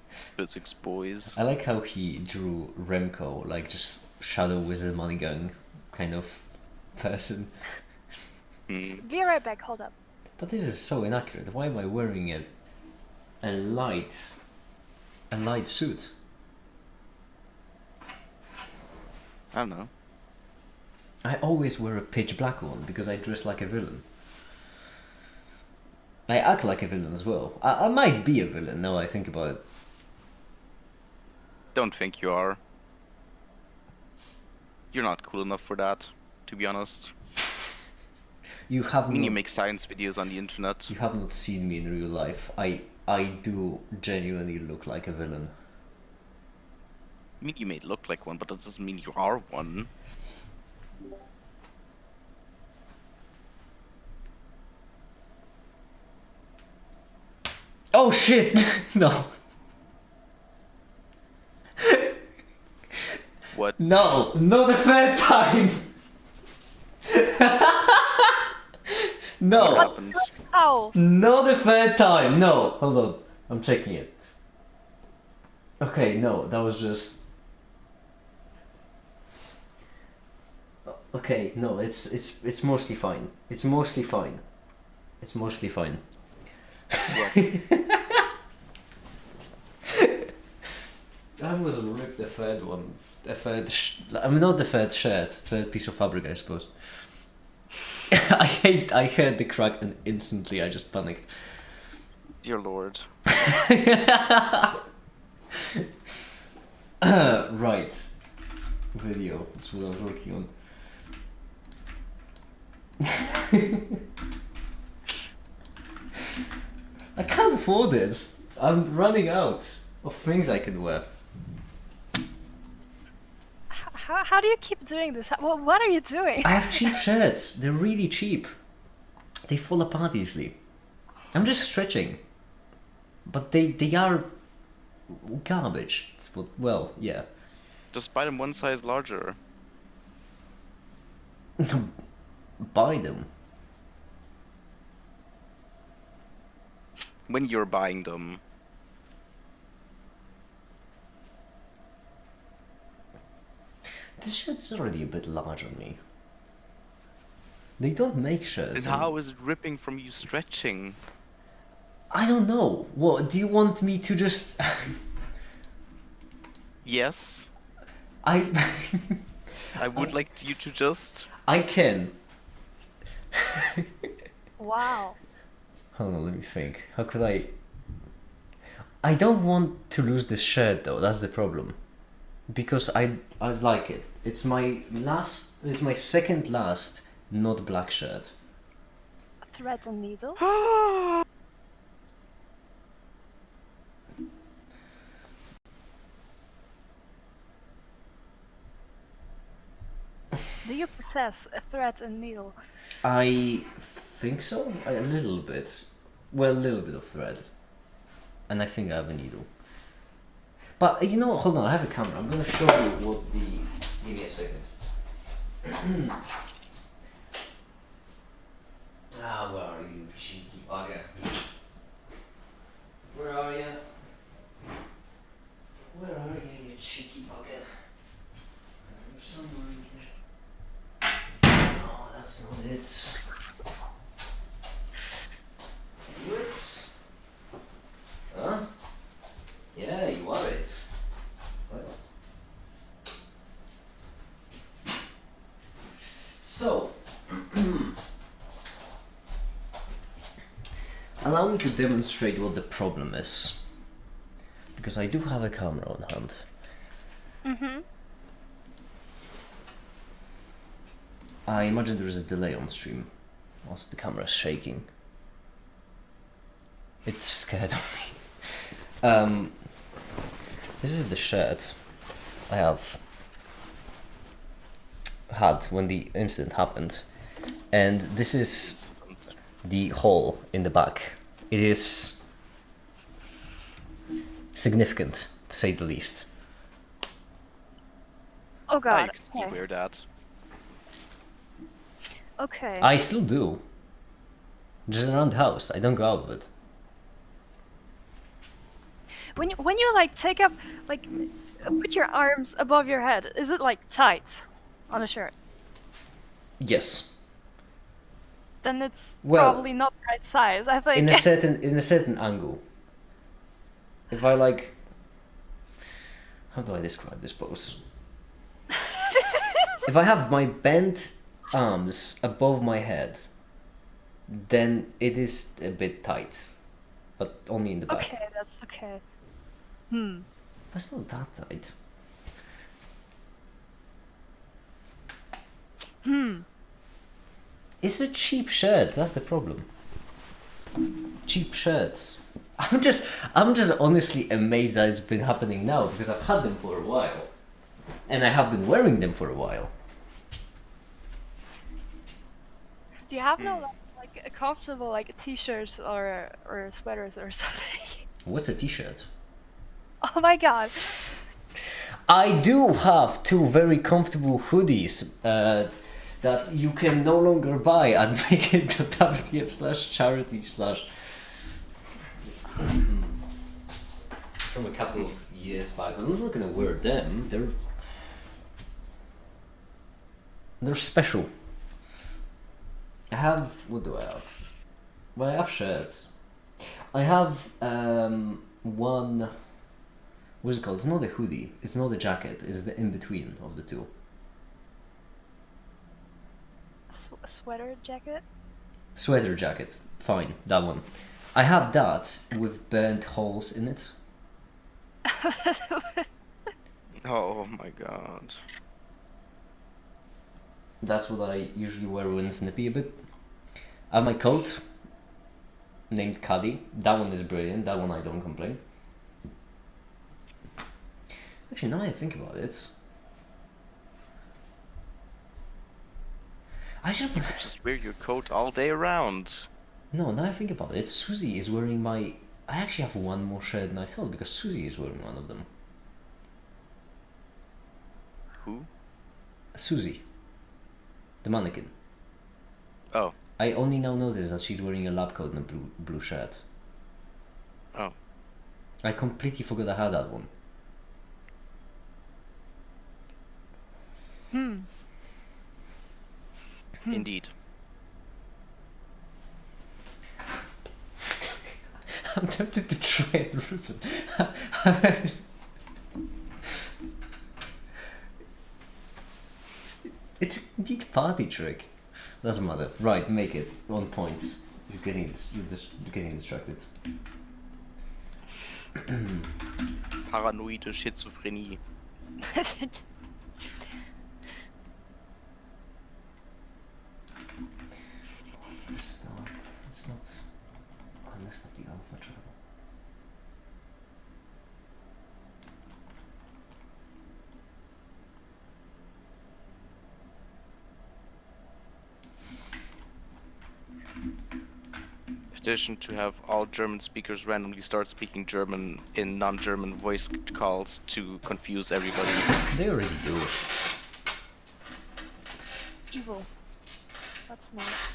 Physics boys. I like how he drew Remco, like just Shadow Wizard Money Gun kind of person. Be right back. Hold up. But this is so inaccurate. Why am I wearing a light suit? I don't know. I always wear a pitch black one because I dress like a villain. I act like a villain as well. I might be a villain now I think about it. Don't think you are. You're not cool enough for that, to be honest. You have I mean, you not, make science videos on the internet. you have not seen me in real life. I do genuinely look like a villain. I mean, you may look like one, but that doesn't mean you are one. Oh shit! No. What? No, not the third time. What No, happened? Ow. not the third time. No, hold on, I'm checking it. Okay, no, that was just. Okay, no, it's mostly fine. It's mostly fine. It's mostly fine. I almost ripped the third one. I mean, not the third shirt, third piece of fabric, I suppose. I heard the crack and instantly I just panicked. Dear Lord. Right. Video, that's what I was working on. I can't afford it. I'm running out of things I can wear. How do you keep doing this? What are you doing? I have cheap shirts. They're really cheap. They fall apart easily. I'm just stretching. But they are garbage. It's what, well, yeah. Just buy them one size larger. Buy them. When you're buying them. This shirt is already a bit large on me. They don't make shirts. And how is it ripping from you stretching? I don't know. What, do you want me to just... Yes, I I would like you to just... I can. Wow. Hold on, let me think. How could I... I don't want to lose this shirt though, that's the problem. Because I like it. It's my second last not black shirt. Threads and needles. Do you possess a thread and needle? I think so, a little bit. Well, a little bit of thread. And I think I have a needle. But you know what, hold on, I have a camera. I'm gonna show you what the... Give me a second. Where are you, cheeky bugger? Where are you? Where are you, you cheeky bugger? There's somewhere in here. No, that's not it. You it? Huh? Yeah, you are it. Well. So, allow me to demonstrate what the problem is. Because I do have a camera on hand. Mm-hmm. I imagine there is a delay on stream. Also, the camera is shaking. It's scared of me. This is the shirt I have had when the incident happened, and this is the hole in the back. It is significant, to say the least. Oh Ah, god. you can still Okay. wear that. Okay. I still do. Just around the house. I don't go out of it. When you like take up like put your arms above your head, is it like tight on a shirt? Yes. Then it's Well, probably not the right size. I think. In a certain angle. If I like, how do I describe this pose? If I have my bent arms above my head, then it is a bit tight, but only in the back. Okay, that's okay. Hmm. That's not that tight. It's a cheap shirt. That's the problem. Cheap shirts. I'm just honestly amazed that it's been happening now because I've had them for a while, and I have been wearing them for a while. Do you have no like a comfortable like t-shirts or sweaters or something? What's a t-shirt? Oh my god. I do have two very comfortable hoodies that you can no longer buy at make.wtf/charity/ from a couple of years back. I'm not gonna wear them. They're special. I have, what do I have? Well, I have shirts. I have one. What's it called? It's not a hoodie. It's not a jacket. It's the in between of the two. A sweater jacket? Sweater jacket. Fine, that one. I have that with burnt holes in it. Oh my god. That's what I usually wear when snippy a bit. I have my coat named Caddy. That one is brilliant. That one I don't complain. Actually, now I think about it, I should Just wear your coat all day around. No, now I think about it, Susie is wearing my... I actually have one more shirt than I thought because Susie is wearing one of them. Who? Susie. The mannequin. Oh. I only now noticed that she's wearing a lab coat and a blue shirt. Oh. I completely forgot I had that one. Indeed. I'm tempted to try and rip it. It's indeed a party trick. Doesn't matter. Right, make it. 1 point. You're getting distracted. Paranoide Schizophrenie. It's not. I messed up the alpha travel. Petition to have all German speakers randomly start speaking German in non-German voice calls to confuse everybody. They already do. Evil. That's nice.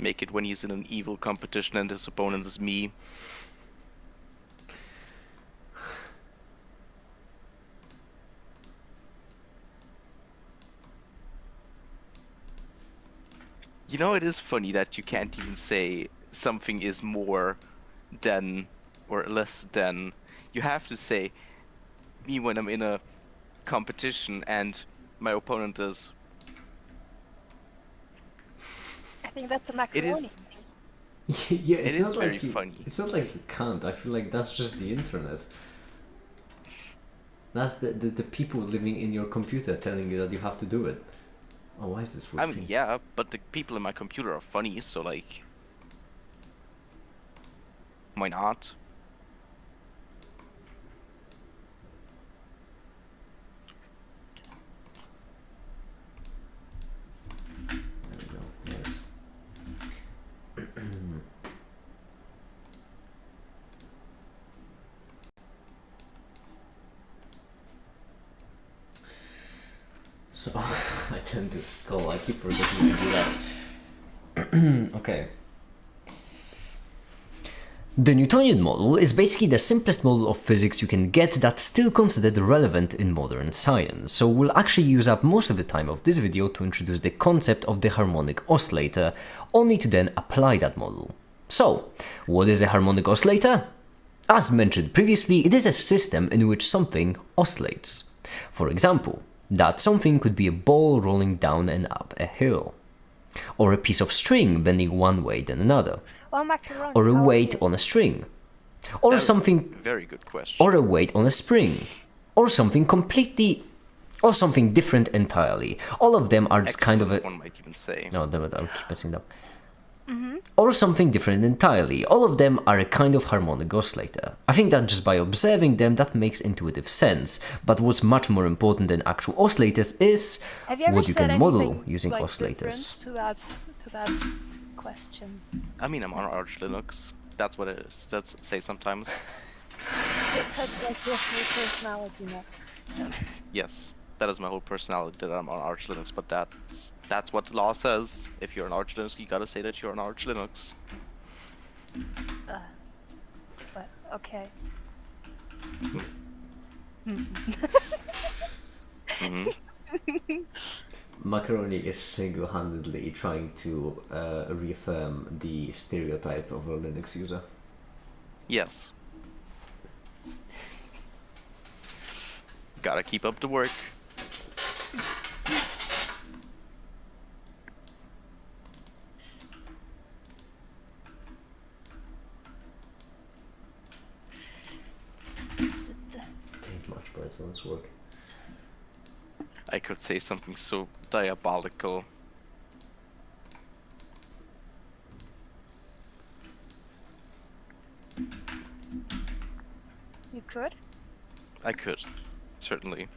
make it when he's in an evil competition and his opponent is me. You know, it is funny that you can't even say something is more than or less than. You have to say me when I'm in a competition and my opponent is. I think that's a It macaroni. is. Yeah, It it's is not very like you, funny. It's not like you can't. I feel like that's just the internet. That's the people living in your computer telling you that you have to do it. Oh, why is this full I mean, screen? yeah, but the people in my computer are funny, so like, why not? There we go. Nice. So I tend to scroll. I keep forgetting to do that. Okay. The Newtonian model is basically the simplest model of physics you can get that's still considered relevant in modern science, so we'll actually use up most of the time of this video to introduce the concept of the harmonic oscillator, only to then apply that model. So, what is a harmonic oscillator? As mentioned previously, it is a system in which something oscillates. For example, that something could be a ball rolling down and up a hill, or a piece of string bending one way then another, Well, macaroni. or a how weight is it? on a string, or That is a something, very good question. or a weight on a spring, or something completely, or something different entirely. All of them are just kind of a. Excellent, one might even say. No, damn it, I'll keep messing up. Or something different entirely. All of them are a kind of harmonic oscillator. I think that just by observing them, that makes intuitive sense. But what's much more important than actual oscillators is Have you ever what you said can model anything, using like, oscillators. different to that question? I mean, I'm on Arch Linux. That's what it is. That's say sometimes. That's like your whole personality now. Yes, that is my whole personality that I'm on Arch Linux. But that's what the law says. If you're on Arch Linux, you gotta say that you're on Arch Linux. But okay. Macaroni is single-handedly trying to reaffirm the stereotype of a Linux user. Yes. Gotta keep up the work. Ain't much, but it's honest work. I could say something so diabolical. You could? I could, certainly.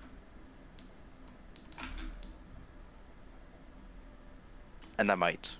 And I might.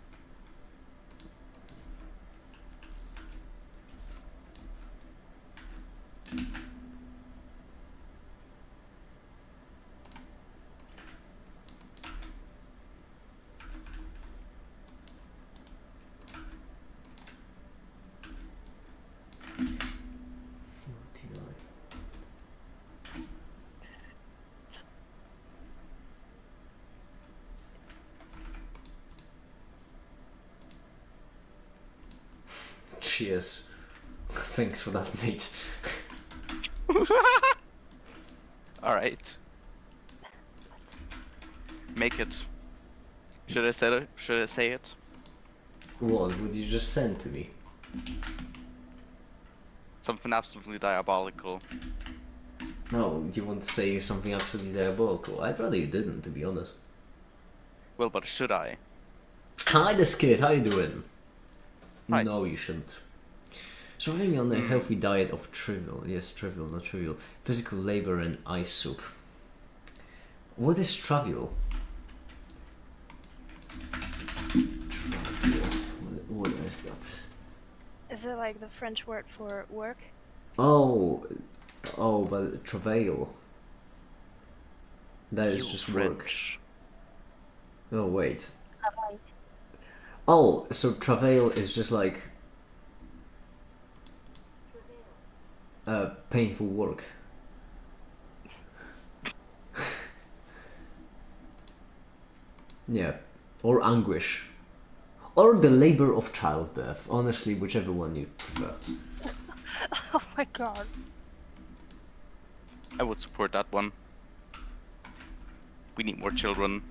Cheers. Thanks for that, mate. Alright. Make it. Should I say it? Should I say it? What would you just send to me? Something absolutely diabolical. No, do you want to say something absolutely diabolical? I'd rather you didn't, to be honest. Well, but should I? Hi, the skid. How you doing? Hi. No, you shouldn't. Surviving on a healthy diet of trivial, not trivial, physical labor and ice soup. What is trivial? Trivial. What is that? Is it like the French word for work? Oh, but travail. That is You just work. French. Oh wait. Oh, so travail is just like painful work. Yeah, or anguish, or the labor of childbirth. Honestly, whichever one you prefer. Oh my god. I would support that one. We need more children.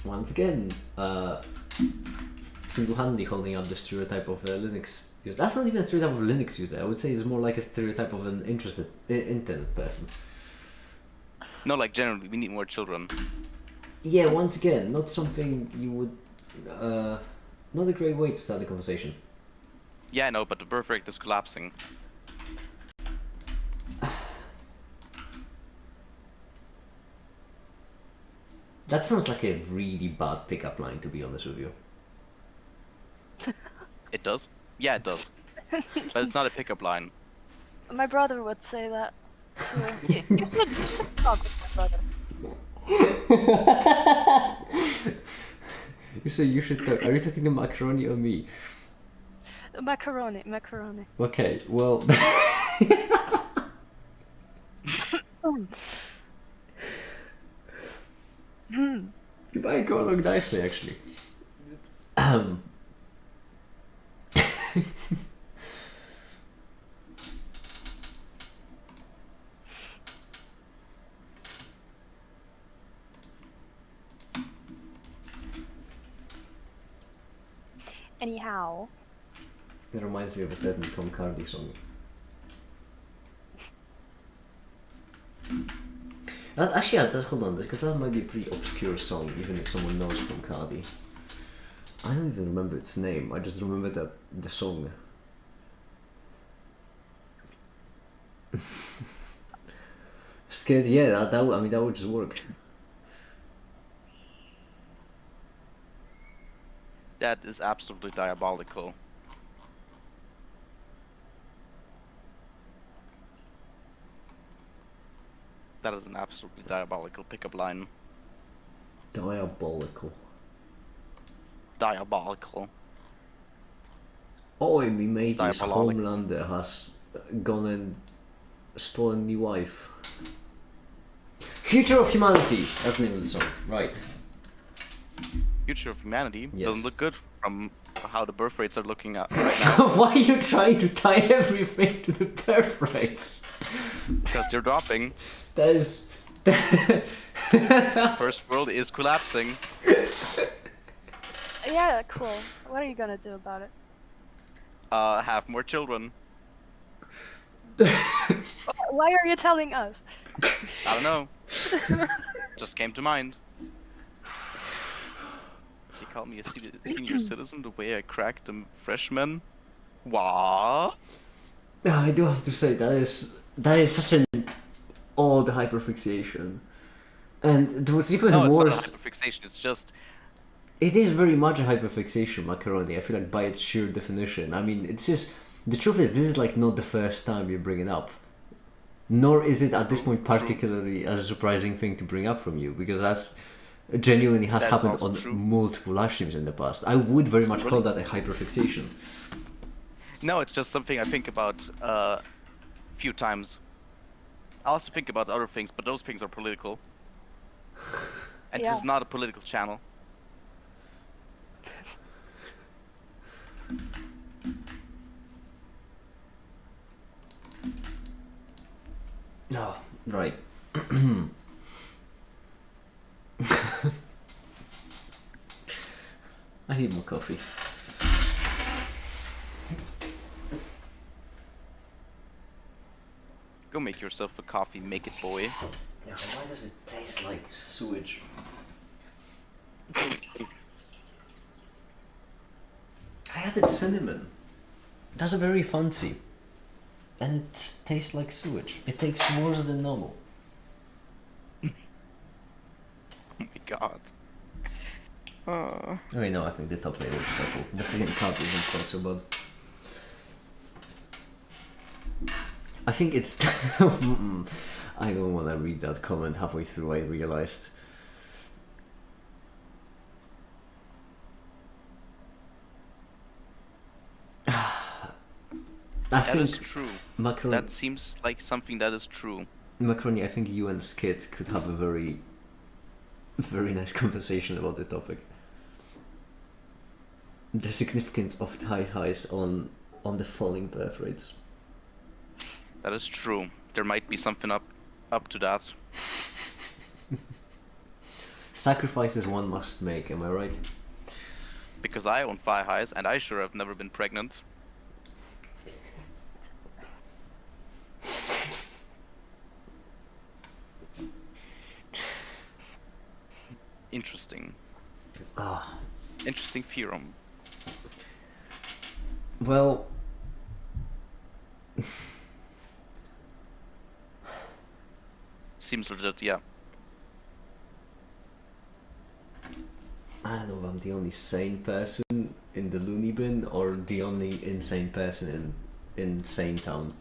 Once again, single-handedly holding up the stereotype of Linux user. That's not even a stereotype of a Linux user. I would say it's more like a stereotype of an interested internet person. No, like generally, we need more children. Yeah, once again, not something you would. Not a great way to start the conversation. Yeah, I know, but the birth rate is collapsing. That sounds like a really bad pickup line, to be honest with you. It does? Yeah, it does. But it's not a pickup line. My brother would say that too. You should talk with my brother. You say you should talk. Are you talking to macaroni or me? Macaroni. Okay, well. You might go along nicely, actually. Anyhow. It reminds me of a certain Tom Cardy song. Actually, hold on, because that might be a pretty obscure song, even if someone knows Tom Cardy. I don't even remember its name. I just remember that the song. Scared, yeah. That I mean, that would just work. That is absolutely diabolical. That is an absolutely diabolical pickup line. Diabolical. Diabolical. Oh, me mate's Diabolical. homelander has gone and stolen me wife. Future of Humanity. That's the name of the song. Right. Future of humanity Yes. doesn't look good from how the birth rates are looking at right now. Why are you trying to tie everything to the birth rates? Because they're dropping. That is. First world is collapsing. Yeah, cool. What are you gonna do about it? Have more children. Why are you telling us? I don't know. Just came to mind. He called me a senior citizen the way I cracked a freshman. What? I do have to say that is such an odd hyperfixation, and what's even No, it's not a worse. hyperfixation. It's just It is very much a hyperfixation, macaroni. I feel like by its sheer definition. I mean, it's just the truth is this is like not the first time you bring it up, nor is it at this point particularly as a surprising thing to bring up from you, because that's genuinely has That is happened also on true. multiple live streams in the past. I would very much call that a hyperfixation. no. It's just something I think about a few times. I also think about other things, but those things are political. And Yeah. this is not a political channel. No, right. I need more coffee. Go make yourself a coffee, make it, boy. Yeah, why does it taste like sewage? I added cinnamon. That's a very fancy. And it tastes like sewage. It tastes worse than normal. Oh my god. Okay, no, I think the top layer is purple. The second cut isn't quite so bad. I think it's. I don't want to read that comment halfway through. I realized. That is true. Macaroni. That seems like something that is true. Macaroni, I think you and Skit could have a very, very nice conversation about the topic. The significance of thigh highs on the falling birth rates. That is true. There might be something up to that. Sacrifices one must make, am I right? Because I own thigh highs, and I sure have never been pregnant. Interesting. Ah. Interesting theorem. Well, Seems legit, yeah. I don't know if I'm the only sane person in the loony bin or the only insane person in Sane Town.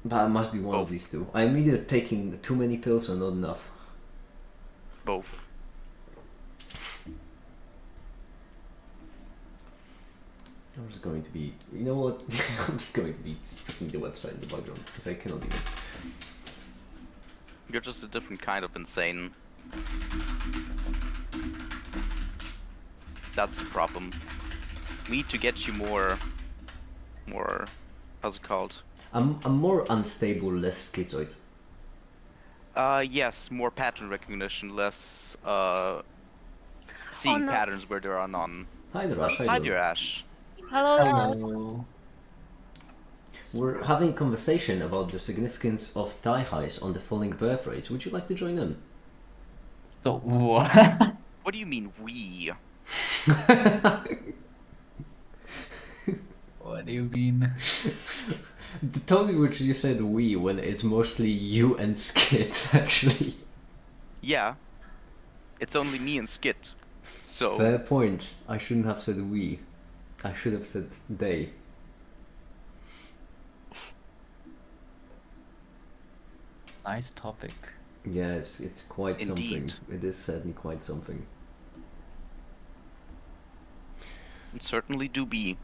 But it must be one of Both. these two. I'm either taking too many pills or not enough. Both. I'm just going to be, you know what? I'm just going to be speaking the website in the background because I cannot even. You're just a different kind of insane. That's the problem. We need to get you more, how's it called? I'm more unstable, less schizoid. Yes, more pattern recognition, less, seeing Oh, no. patterns where there are none. Hi there, Ash. Hi there, Ash. Hello. Hello. We're having a conversation about the significance of thigh highs on the falling birth rates. Would you like to join in? So what? What do you mean, we? What do you mean? Tell me what you said we when it's mostly you and Skit, actually. Yeah. It's only me and Skit. So, Fair point. I shouldn't have said we. I should have said they. Nice topic. Yes, it's quite Indeed. something. It is certainly quite something. it certainly do be.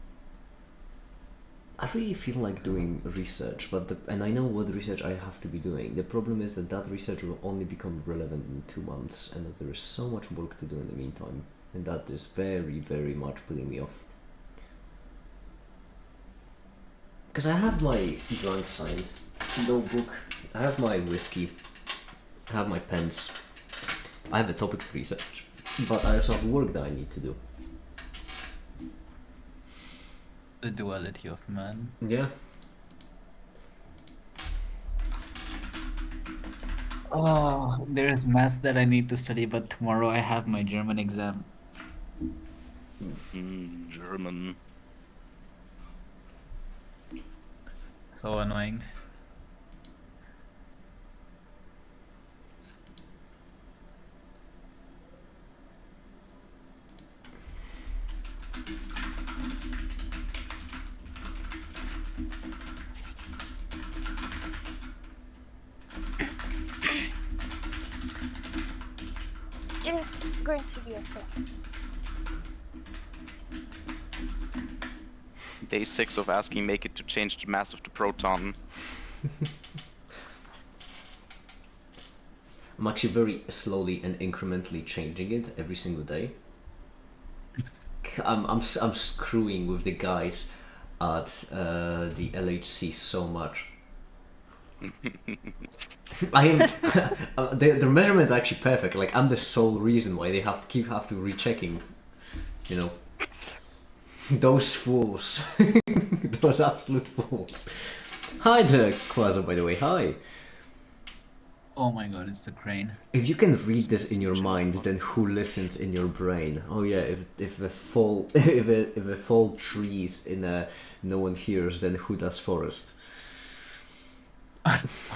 I really feel like doing research, and I know what research I have to be doing. The problem is that research will only become relevant in 2 months, and that there is so much work to do in the meantime, and that is very, very much putting me off. Because I have my drunk science notebook, I have my whiskey, I have my pens, I have a topic for research, but I also have work that I need to do. The duality of man. Yeah. Oh, there's maths that I need to study, but tomorrow I have my German exam. German. So annoying. It is going to be okay. Day 6 of asking make it to change the mass of the proton. I'm actually very slowly and incrementally changing it every single day. I'm screwing with the guys at the LHC so much. I am. Their measurements are actually perfect. Like I'm the sole reason why they have to rechecking. You know. Those fools. Those absolute fools. Hi there, Quasar, by the way. Hi. Oh my god, it's the crane. If you can read this in your mind, then who listens in your brain? Oh yeah, if a fall if a fall trees in a no one hears, then who does forest?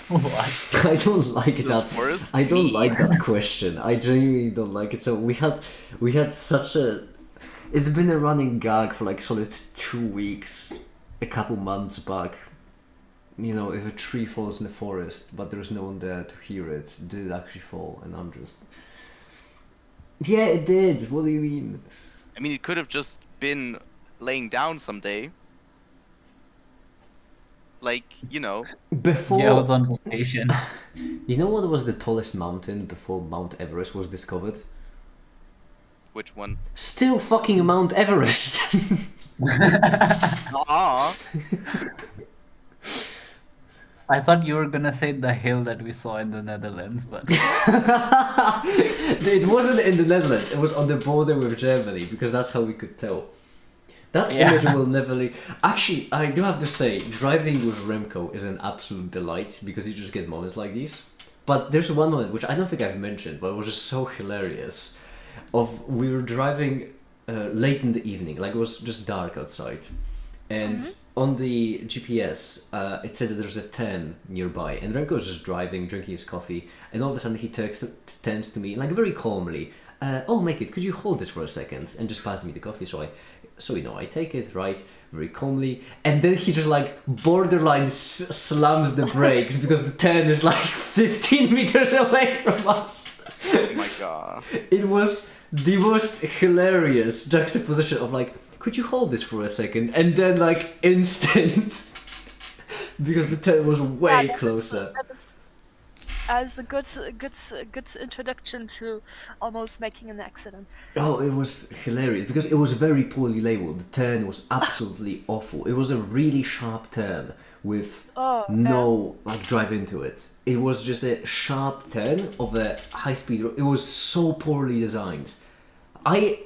What? I don't like Does that. forest? I don't Me. like that question. I genuinely don't like it. So we had such a. It's been a running gag for like solid 2 weeks, a couple months back. you know, if a tree falls in the forest, but there's no one there to hear it, did it actually fall? And I'm just, yeah, it did. What do you mean? I mean, it could have just been laying down someday. Like, you know, Before, Yeah, I was on vacation. you know what was the tallest mountain before Mount Everest was discovered? which one? Still fucking Mount Everest. Ah, I thought you were gonna say the hill that we saw in the Netherlands, but It wasn't in the Netherlands. It was on the border with Germany because that's how we could tell. That Yeah. image will never leave. Actually, I do have to say, driving with Remco is an absolute delight because you just get moments like these. But there's one moment which I don't think I've mentioned, but it was just so hilarious. We were driving late in the evening, like it was just dark outside, and on the GPS it said that there's a 10 nearby, and Remco was just driving, drinking his coffee, and all of a sudden he turns to me like very calmly, "Oh, make it, could you hold this for a second?" and just pass me the coffee. So you know, I take it, right, very calmly, and then he just like borderline slams the brakes because the 10 is like 15 meters away from us. oh my god. It was the most hilarious juxtaposition of like, could you hold this for a second, and then like instant, because the 10 was way closer. That is as a good introduction to almost making an accident. Oh, it was hilarious because it was very poorly labeled. The turn was absolutely awful. It was a really sharp turn with no like drive into it. It was just a sharp turn of a high speed road. It was so poorly designed. I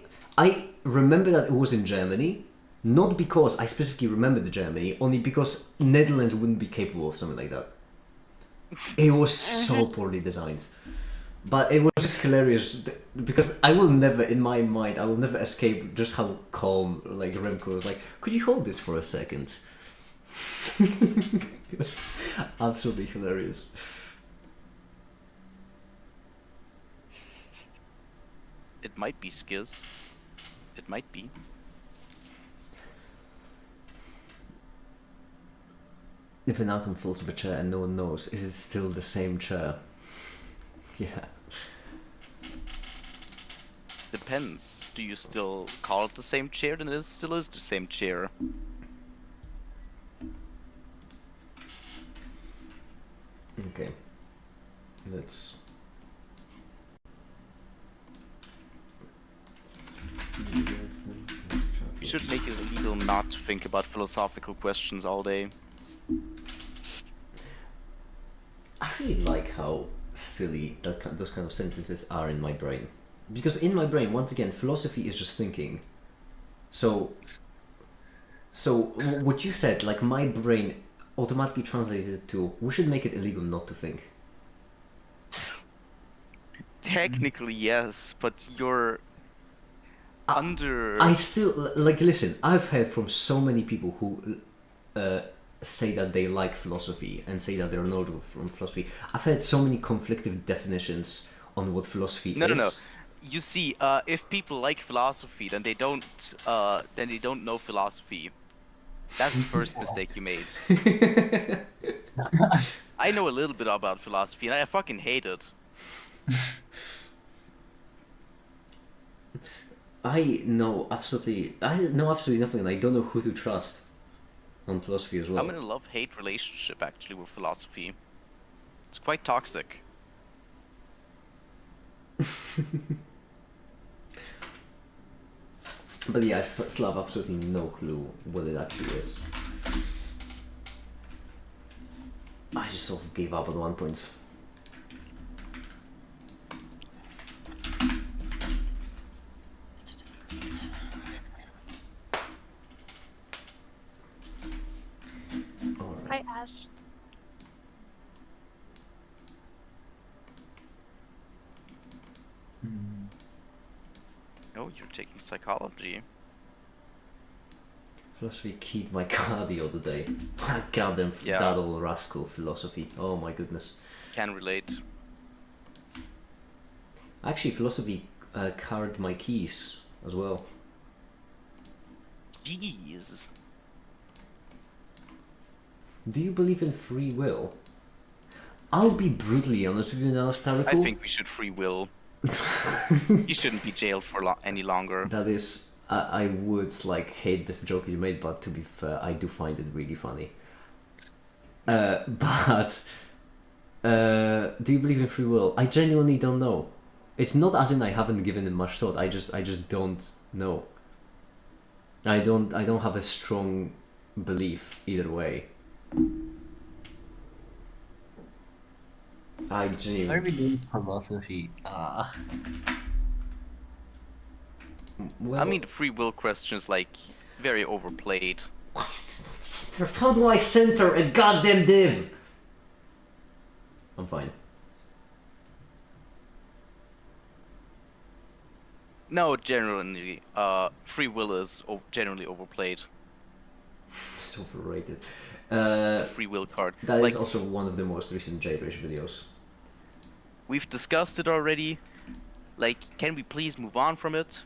remember that it was in Germany, not because I specifically remember the Germany, only because Netherlands wouldn't be capable of something like that. It was so poorly designed. But it was just hilarious because I will never, in my mind, I will never escape just how calm like Remco was like, could you hold this for a second? It was absolutely hilarious. It might be Skiz. It might be. If an atom falls off a chair and no one knows, is it still the same chair? Yeah. Depends. Do you still call it the same chair? Then it still is the same chair. Okay. Let's. We should make it illegal not to think about philosophical questions all day. I really like how silly those kind of sentences are in my brain. Because in my brain, once again, philosophy is just thinking. So what you said, like my brain automatically translated it to, we should make it illegal not to think. Technically, yes, but you're under. I still, like, listen, I've heard from so many people who say that they like philosophy and say that they're not from philosophy. I've heard so many conflicting definitions on what philosophy No, is. no. You see, if people like philosophy, then they don't know philosophy. That's the first mistake you made. I know a little bit about philosophy, and I fucking hate it. I know absolutely nothing, and I don't know who to trust on philosophy as well. I'm in a love-hate relationship actually with philosophy. It's quite toxic. But yeah, I still have absolutely no clue what it actually is. I just sort of gave up at one point. Hi, Ash. Oh, you're taking psychology. Philosophy keyed my car the other day. Goddamn, Yeah. that old rascal philosophy. Oh my goodness. Can relate. Actually, philosophy carded my keys as well. Jeez. Do you believe in free will? I'll be brutally honest with you now, I Starico. think we should free will. You shouldn't be jailed for any longer. That is, I would like hate the joke you made, but to be fair, I do find it really funny. But do you believe in free will? I genuinely don't know. It's not as in I haven't given it much thought. I just don't know. I don't have a strong belief either way. I Why are genuinely. we doing philosophy? Well, I mean, the free will question is like very overplayed. why is this not centered? How do I center a goddamn div? I'm fine. No, generally, free will is generally overplayed. It's overrated. The free will card. That Like, is also one of the most recent Jaybridge videos. we've discussed it already. Like, can we please move on from it?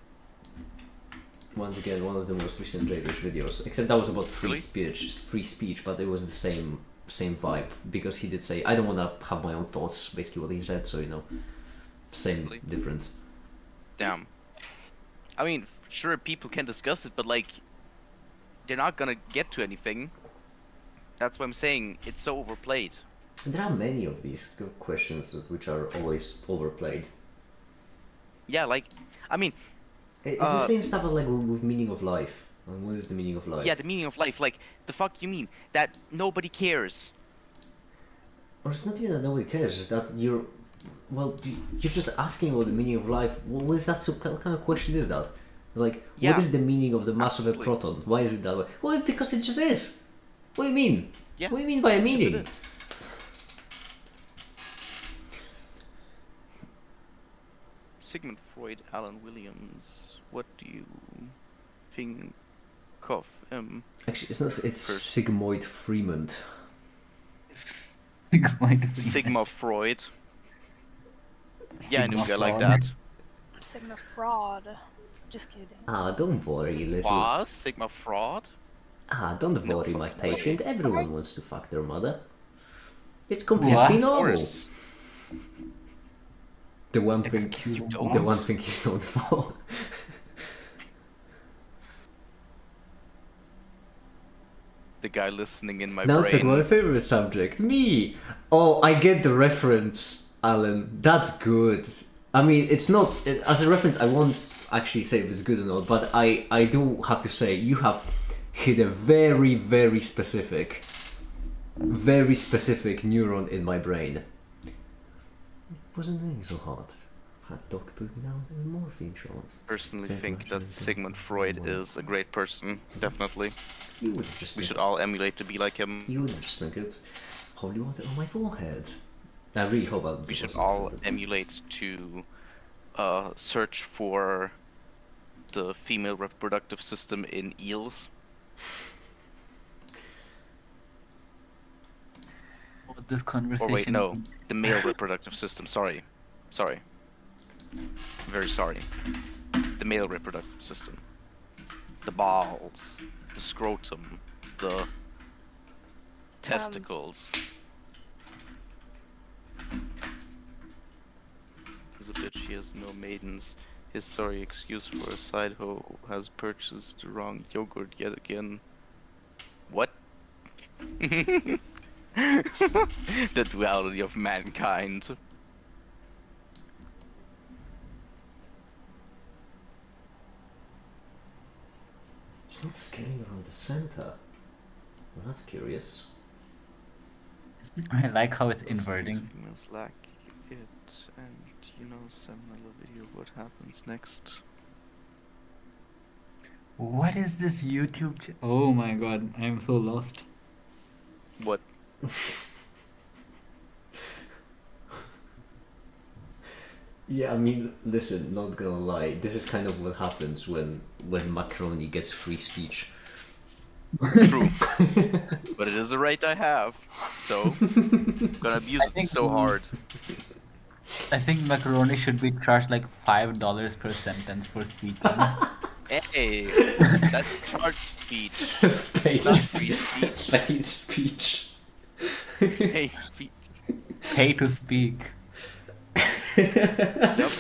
Once again, one of the most recent Jaybridge videos. Except that was about Really? free speech, but it was the same vibe because he did say, "I don't want to have my own thoughts." Basically, what he said. So you know, same Really? difference. Damn. I mean, sure, people can discuss it, but like, they're not gonna get to anything. That's what I'm saying. It's so overplayed. There are many of these questions which are always overplayed. Yeah, like, I mean, It's the same stuff like with meaning of life. And what is the meaning of life? yeah, the meaning of life. Like, the fuck you mean that nobody cares? Or it's not even that nobody cares. It's that you're just asking about the meaning of life. What is that? What kind of question is that? Like, Yeah, what is the meaning of the mass of a absolutely. proton? Why is it that way? Well, because it just is. What do you mean? Yeah, What do you mean by a yes, meaning? it is. Sigmund Freud, Alan Williams. What do you think of him? Actually, it's not. It's First. Sigmund Freeman. Sigma Freud. Yeah, I knew a guy like fraud. that. Sigma fraud. Just kidding. Ah, don't worry, little. Was Sigma Fraud? Ah, don't No worry, my fucking way. patient. Everyone wants to fuck their mother. It's What? completely Of normal. course. The one thing. Excuse me. don't. The one thing he's known for. The guy listening in my Now it's like brain. my favorite subject. Me! Oh, I get the reference, Alan. That's good. I mean, it's not... as a reference, I won't actually say if it's good or not, but I do have to say, you have hit a very, very specific neuron in my brain. It wasn't doing so hard. Had Doc put me down in a morphine shot. Personally Very think much that like Sigmund that. Freud is a great person. Definitely. You would just... We should all emulate to be like him. You would just drink it. Holy water on my forehead. I really hope I'll... We should all emulate to search for the female reproductive system in eels. This conversation. Or wait, no. The male reproductive system, sorry. Sorry. Very sorry. The male reproductive system. The balls, the scrotum, the testicles. He's a bitch, he has no maidens. His sorry excuse for a side hoe has purchased the wrong yogurt yet again. What? The duality of mankind. It's not scaling around the center. Well, that's curious. I like how it's Those inverting. females lack it, and you know, seminal video what happens next. What is this YouTube? Oh my god, I am so lost. What? Yeah, I mean, listen, not gonna lie, this is kind of what happens when Macaroni gets free speech. True. But it is the right I have, so I'm gonna abuse I it think so we- hard. I think macaroni should be charged like $5 per sentence for speaking. Hey, that's charged speech, Paid not free speech. Paid speech. Hey, speak. Pay to speak. Yep.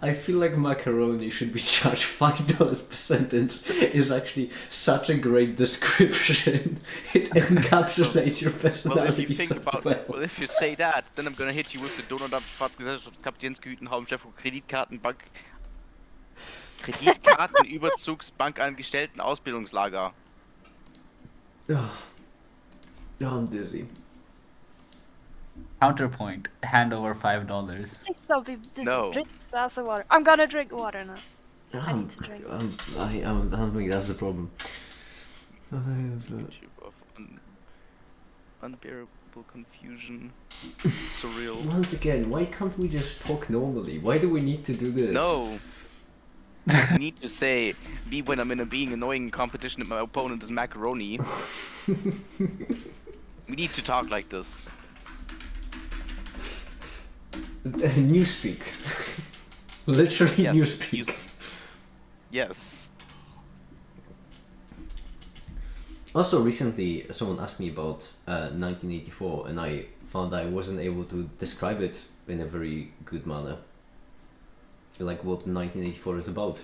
I feel like macaroni should be charged $5 per sentence. Is actually such a great description. It encapsulates your Well, personality if you think so about, well. well, if you say that, then I'm gonna hit you with the Donaudamt Staatsgesellschaftskapitänsgüten, Hauptchef Kreditkartenbank, Kreditkartenüberzugsbankangestellten Ausbildungslager. Oh, I'm dizzy. Counterpoint. Hand over $5. Please don't be this. No. Drink a glass of water. I'm gonna drink water now. I need to drink. I don't think that's the problem. YouTube of unbearable confusion. Surreal. Once again, why can't we just talk normally? Why do we need to do this? No. You need to say, me when I'm in a being annoying competition and my opponent is macaroni. We need to talk like this. Newspeak. Literally Yes. newspeak. Yes. Also, recently, someone asked me about 1984, and I found I wasn't able to describe it in a very good manner. Like what 1984 is about.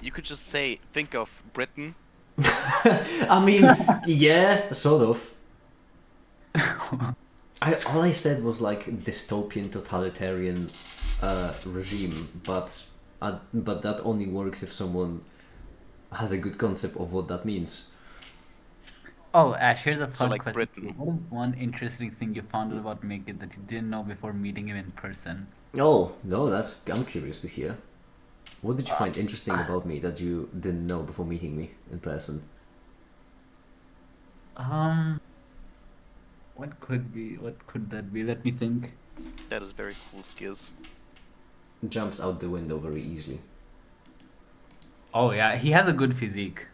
You could just say, think of Britain. I mean, yeah, sort of. All I said was like dystopian, totalitarian regime, but that only works if someone has a good concept of what that means. Oh, Ash, here's a fun like question. Britain. What is one interesting thing you found out about Mikit that you didn't know before meeting him in person? Oh no, I'm curious to hear. What did you find interesting about me that you didn't know before meeting me in person? What could that be? Let me think. That is very cool, Skiz. Jumps out the window very easily. Oh yeah, he has a good physique.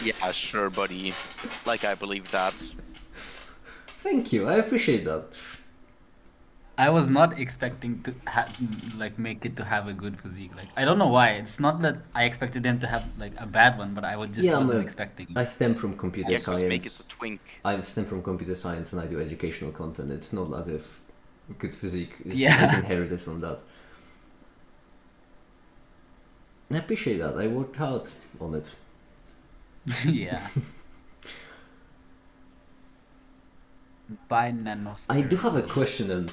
Yeah, sure, buddy. Like, I believe that. Thank you, I appreciate that. I was not expecting to make it to have a good physique. Like I don't know why. It's not that I expected him to have like a bad one, but I wasn't expecting it. I stem from computer Yeah, because make it science. a twink. I stem from computer science and I do educational content. It's not as if good physique is Yeah. like, inherited from that. I appreciate that. I worked hard on it. Yeah. By nanos. I do have a question then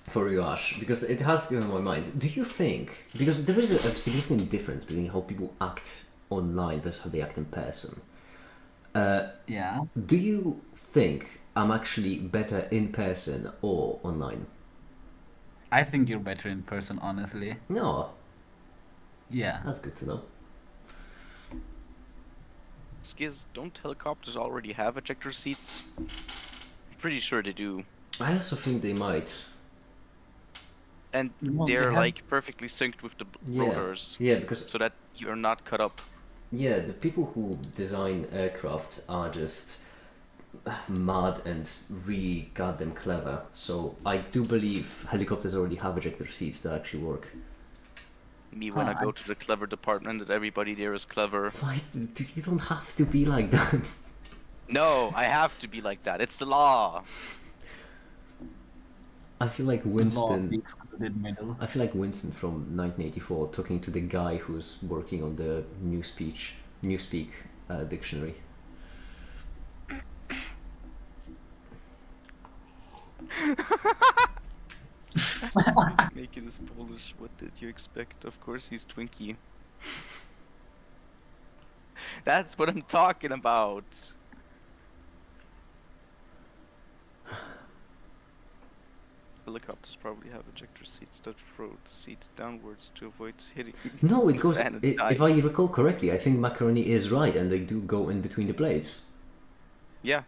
for you, Ash, because it has been on my mind. Do you think, because there is a significant difference between how people act online versus how they act in person. Yeah. Do you think I'm actually better in person or online? I think you're better in person, honestly. No, Yeah. that's good to know. Skiz, don't helicopters already have ejector seats? Pretty sure they do. I also think they might. And Well, they they're have- like perfectly synced with the Yeah. rotors, Yeah, because so that you're not cut up. yeah, the people who design aircraft are just mad and really goddamn clever. So I do believe helicopters already have ejector seats that actually work. Me when I Huh, go to the clever department and everybody there is clever. Why? Dude, you don't have to be like that. No, I have to be like that. It's the law. I feel like Law of Winston. the excluded middle. I feel like Winston from 1984 talking to the guy who's working on the Newspeak dictionary. Making is Polish. What did you expect? Of course he's Twinkie. That's what I'm talking about. Helicopters probably have ejector seats that throw the seat downwards to avoid hitting. No, it the goes. fan and If dying. I recall correctly, I think macaroni is right, and they do go in between the blades. Yeah,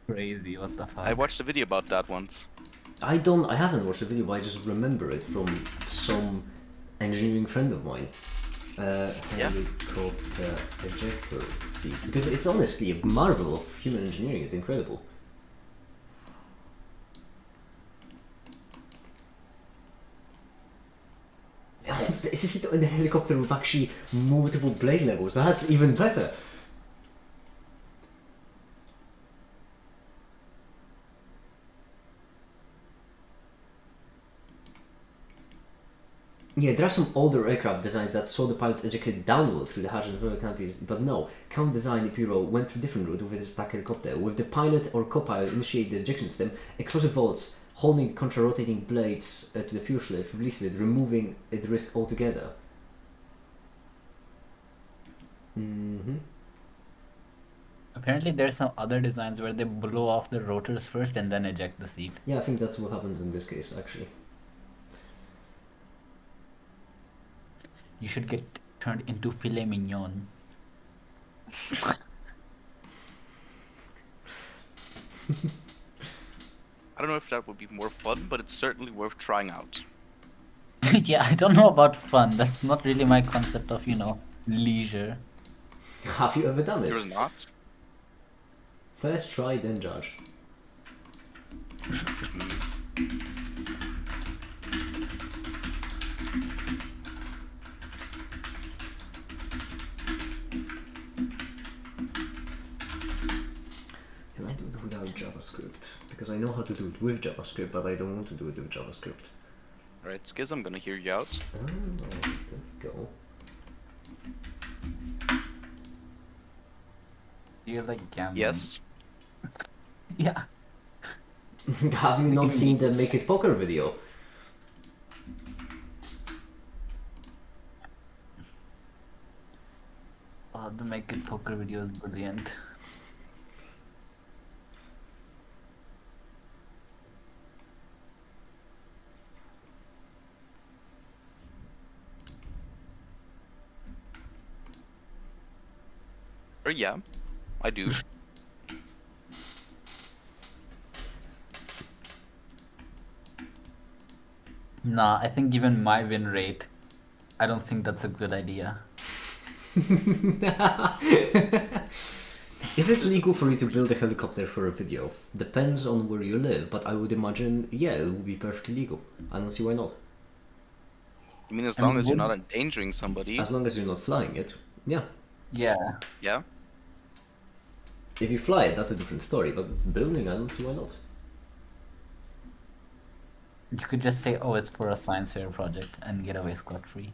Crazy, what the fuck? I watched a video about that once. I haven't watched the video, but I just remember it from some engineering friend of mine. Yeah. Helicopter ejector seats, because it's honestly a marvel of human engineering. It's incredible. This is in a helicopter with actually multiple blade levels. That's even better. Yeah, there are some older aircraft designs that saw the pilots ejected downward through the hatch and the canopies, but no, Count Design Imperial went through different route with his attack helicopter. With the pilot or co-pilot initiate the ejection system, explosive volts holding contra-rotating blades to the fuselage releases it, removing the risk altogether. Apparently, there's some other designs where they blow off the rotors first and then eject the seat. Yeah, I think that's what happens in this case, actually. You should get turned into filet mignon. I don't know if that would be more fun, but it's certainly worth trying out. Yeah, I don't know about fun. That's not really my concept of, leisure. Have you ever done it? Yours not? First try, then judge. Can I do it without JavaScript? Because I know how to do it with JavaScript, but I don't want to do it with JavaScript. Alright, Skiz, I'm gonna hear you out. Oh, there we go. Do you like gambling? Yes. Yeah. Have you not seen the Make It Poker video? Oh, the Make It Poker video is brilliant. Yeah, I do. Nah, I think given my win rate, I don't think that's a good idea. Is it legal for you to build a helicopter for a video? Depends on where you live, but I would imagine, yeah, it would be perfectly legal. I don't see why not. I mean, as long as you're not endangering somebody. As long as you're not flying it, yeah. Yeah. Yeah. If you fly it, that's a different story, but building, I don't see why not. You could just say, oh, it's for a science fair project and get away scot-free.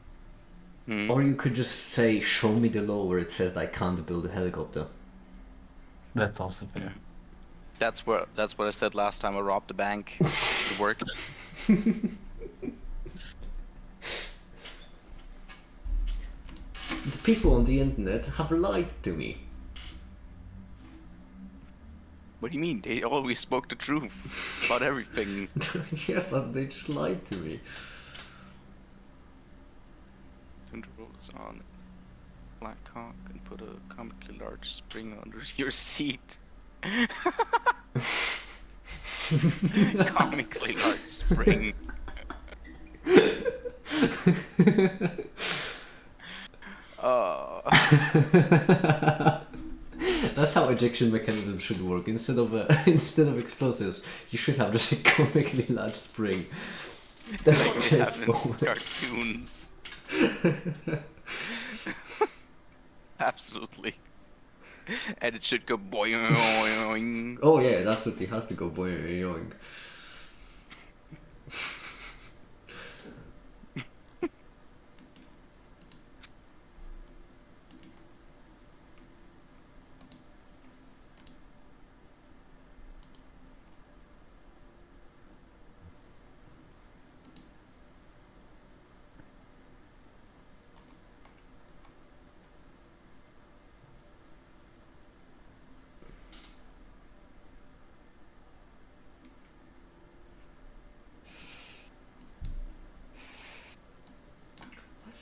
Or you could just say, show me the law where it says that I can't build a helicopter. That's also fair. That's what I said last time I robbed the bank. It worked. The people on the internet have lied to me. What do you mean? They always spoke the truth about everything. Yeah, but they just lied to me. Turn the rollers on. Black cock and put a comically large spring under your seat. Comically large spring. That's how ejection mechanism should work. Instead of explosives, you should have just a comically large spring. That's Like what they takes have in forward. cartoons. Absolutely. And it should go boing. Oh yeah, that's what it has to go boing.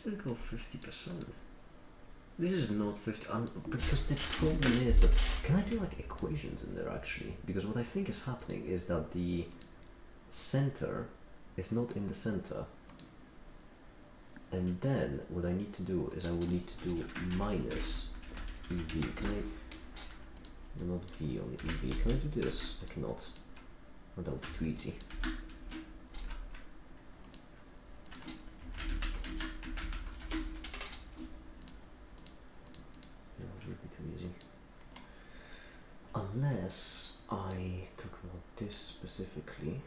Should go 50%. This is not 50, because the problem is that, can I do like equations in there actually? Because what I think is happening is that the center is not in the center. And then what I need to do is I would need to do minus EV. Can I, no, not V, only EV. Can I do this? I cannot. Oh, that would be too easy. Unless I talk about this specifically,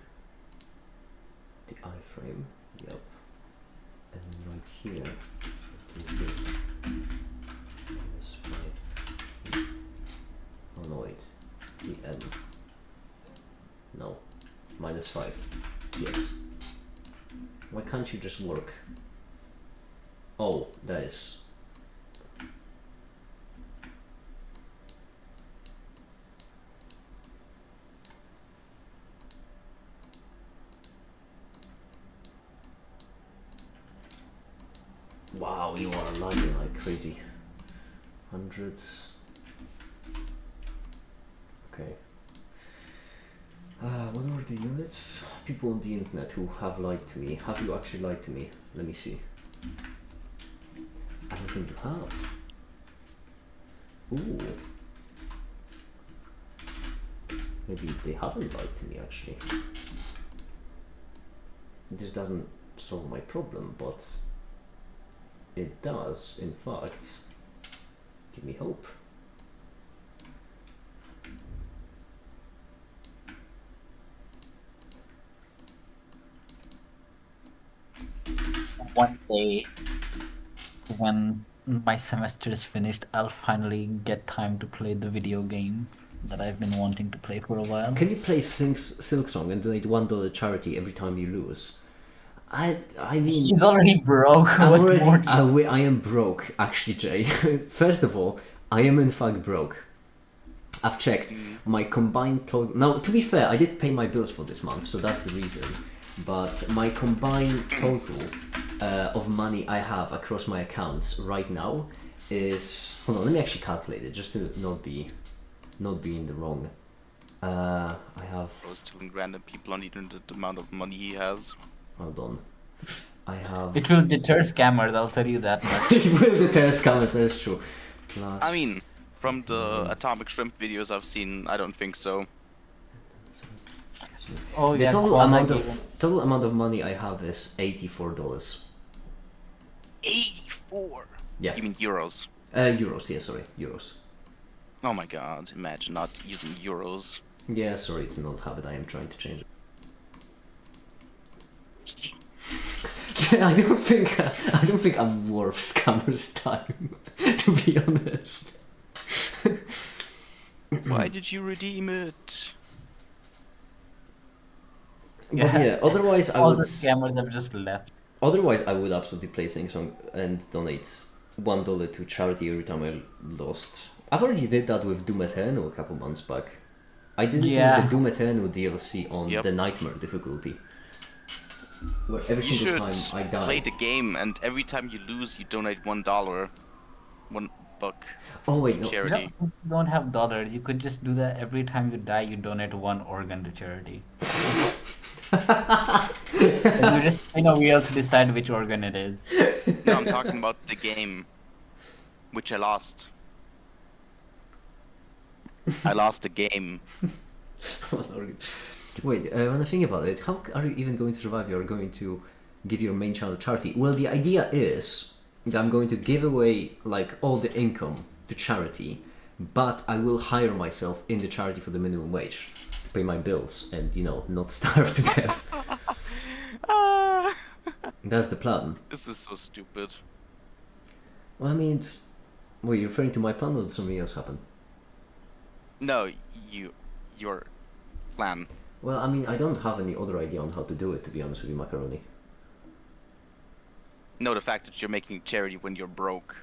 the iframe, yep, and here. -5. Oh no, wait. The n. No. -5. Yes. Why can't you just work? Oh, that is. Wow, you are lagging like crazy. Hundreds. Okay. What were the units? People on the internet who have lied to me. Have you actually lied to me? Let me see. I don't think you have. Ooh. Maybe they haven't lied to me actually. This doesn't solve my problem, but it does, in fact, give me hope. One day, when my semester is finished, I'll finally get time to play the video game that I've been wanting to play for a while. Can you play Silk Song and donate $1 charity every time you lose? I mean, He's already broke. I'm What already, more do you- I am broke, actually, Jay. First of all, I am in fact broke. I've checked my combined total. Now, to be fair, I did pay my bills for this month, so that's the reason. But my combined total of money I have across my accounts right now is. Hold on, let me actually calculate it just to not be in the wrong. I have. I was telling random people on the internet the amount of money he has. Hold on. I have. It will deter scammers, I'll tell you that much. It will deter scammers, that's true. Plus. I mean, from the atomic shrimp videos I've seen, I don't think so. Oh The yeah, total Kwana amount gave total amount of money I have is $84. 84. Yeah. You mean euros? Euros. Yeah, sorry, euros. Oh my god! Imagine not using euros. Yeah, sorry, it's an old habit. I am trying to change it. I don't think I'm worth scammers' time. To be honest. Why did you redeem it? But yeah, otherwise I all would. the scammers have just left. Otherwise, I would absolutely play Sing Song and donate $1 to charity every time I lost. I've already did that with Doom Eternal a couple months back. I did it Yeah. with the Doom Eternal DLC on Yep. the Nightmare difficulty. Where every You single should time I died. play the game, and every time you lose, you donate $1, $1. Oh wait, no. Charity. No, since you don't have dollars, you could just do that every time you die, you donate one organ to charity. And you just spin a wheel to decide which organ it is. No, I'm talking about the game, which I lost. I lost the game. Wait, when I think about it, how are you even going to survive? You're going to give your main channel charity. Well, the idea is that I'm going to give away like all the income to charity, but I will hire myself in the charity for the minimum wage to pay my bills and, you know, not starve to death. That's the plan. This is so stupid. Well, I mean, it's... Were you referring to my plan or did something else happen? No, your plan. Well, I mean, I don't have any other idea on how to do it, to be honest with you, Macaroni. No, the fact that you're making charity when you're broke.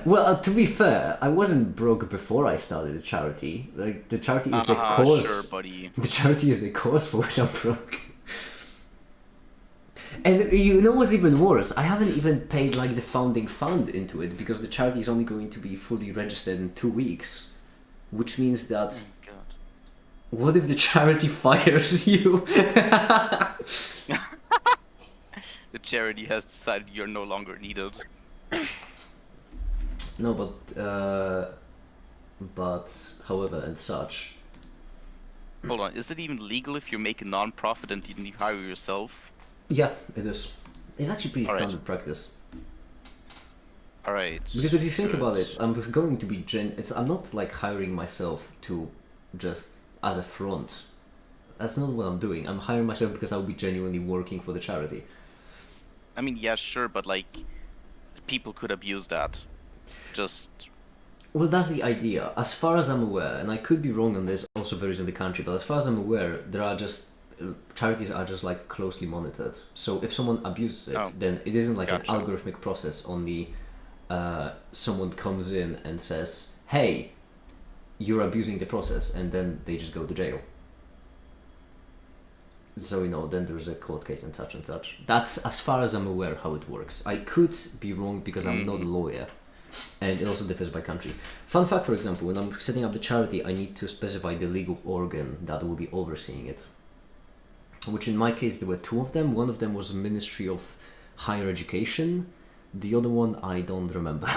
Well, to be fair, I wasn't broke before I started the charity. Like, the charity is the cause. Sure, buddy. The charity is the cause for which I'm broke. And you know what's even worse? I haven't even paid like the founding fund into it because the charity is only going to be fully registered in 2 weeks, which means that. Oh, God. What if the charity fires you? The charity has decided you're no longer needed. No, but however, and such. Hold on, is it even legal if you make a non-profit and then you hire yourself? Yeah, it is. It's actually pretty Alright. standard practice. Alright. Because if you think about good. it, I'm going to be I'm not like hiring myself to just as a front. That's not what I'm doing. I'm hiring myself because I'll be genuinely working for the charity. I mean, yeah, sure, but like, people could abuse that. Just Well, that's the idea. As far as I'm aware, and I could be wrong on this, also varies in the country, but as far as I'm aware, there are just charities are just like closely monitored. So if someone abuses it, Oh, then it isn't like gotcha. an algorithmic process. Only someone comes in and says, "Hey, you're abusing the process," and then they just go to jail. So then there's a court case and such and such. That's as far as I'm aware how it works. I could be wrong because I'm not a lawyer. And it also differs by country. Fun fact, for example, when I'm setting up the charity, I need to specify the legal organ that will be overseeing it. Which in my case, there were two of them. One of them was Ministry of Higher Education. The other one, I don't remember.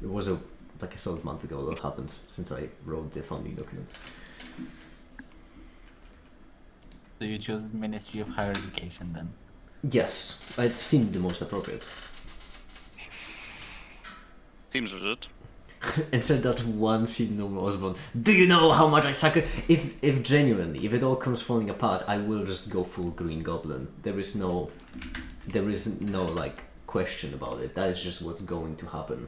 It was like a solid month ago that happened since I wrote the founding document. So you chose Ministry of Higher Education then? Yes, it seemed the most appropriate. seems legit. And said that one scene no was born. Do you know how much I sacrifice? If genuinely, if it all comes falling apart, I will just go full Green Goblin. There is no like question about it. That is just what's going to happen.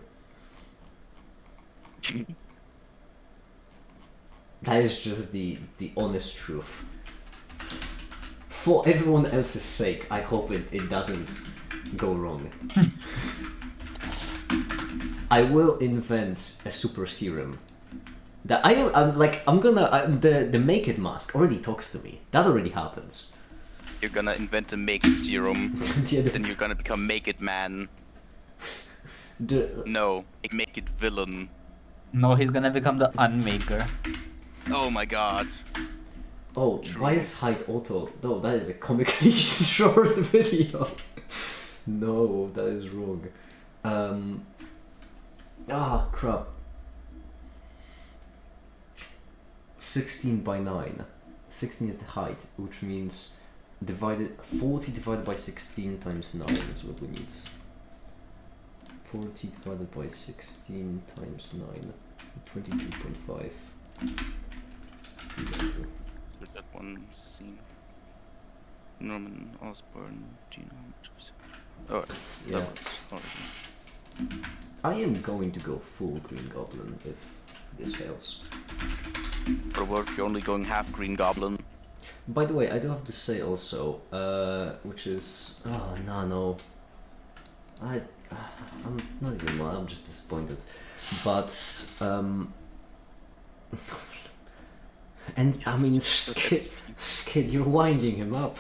That is just the honest truth. For everyone else's sake, I hope it doesn't go wrong. I will invent a super serum. That the make it mask already talks to me. That already happens. You're gonna invent a make it serum, Yeah, then you're gonna become make it man. No, make it villain. No, he's gonna become the unmaker. Oh my god. Oh, True. why is height auto? No, that is a comically short video. No, that is wrong. Crap. 16 by 9. 16 is the height, which means 40 divided by 16 times 9 is what we need. 40 divided by 16 times 9. 22.5. That one scene. Norman Osborn, do you know how much was it? Oh, Yeah. that was already. I am going to go full Green Goblin if this fails. But what if you're only going half Green Goblin? By the way, I do have to say also, which is no. I'm not even mad. I'm just disappointed, but and I mean, Skid, you're winding him up.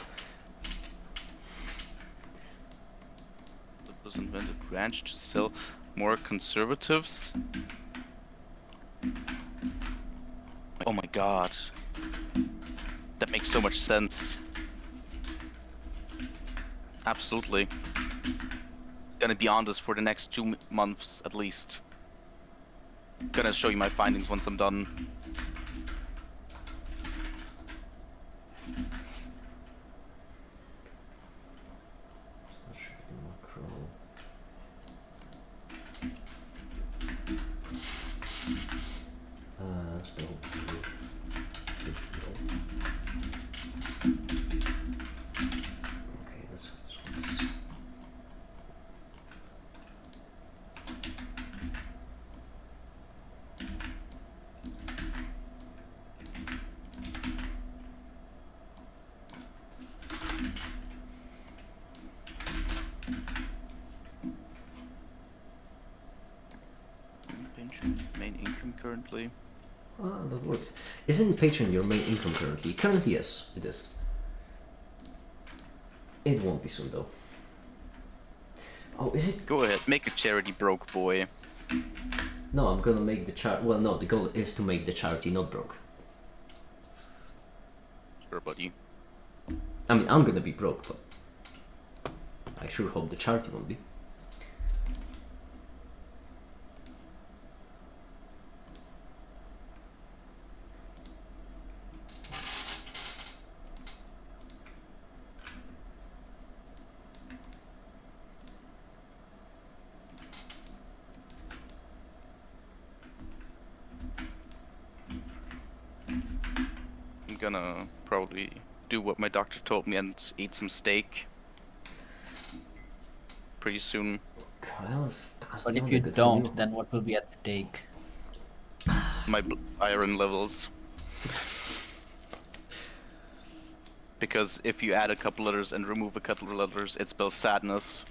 It was invented branch to sell more conservatives. Oh my god. That makes so much sense. Absolutely. Gonna be on this for the next 2 months at least. Gonna show you my findings once I'm done. Okay, this one's. Pension, main income currently. Ah, that works. Isn't Patreon your main income currently? Currently, yes, it is. It won't be soon though. Oh, is it? Go ahead, make a charity, broke boy. No, I'm gonna make the charity. Well, no, the goal is to make the charity not broke. Sure, buddy. I mean, I'm gonna be broke, but I sure hope the charity won't be. I'm gonna probably do what my doctor told me and eat some steak. pretty soon. Well, that's But the if only you good don't, for you. then what will be at stake? My iron levels. Because if you add a couple letters and remove a couple of letters, it spells sadness.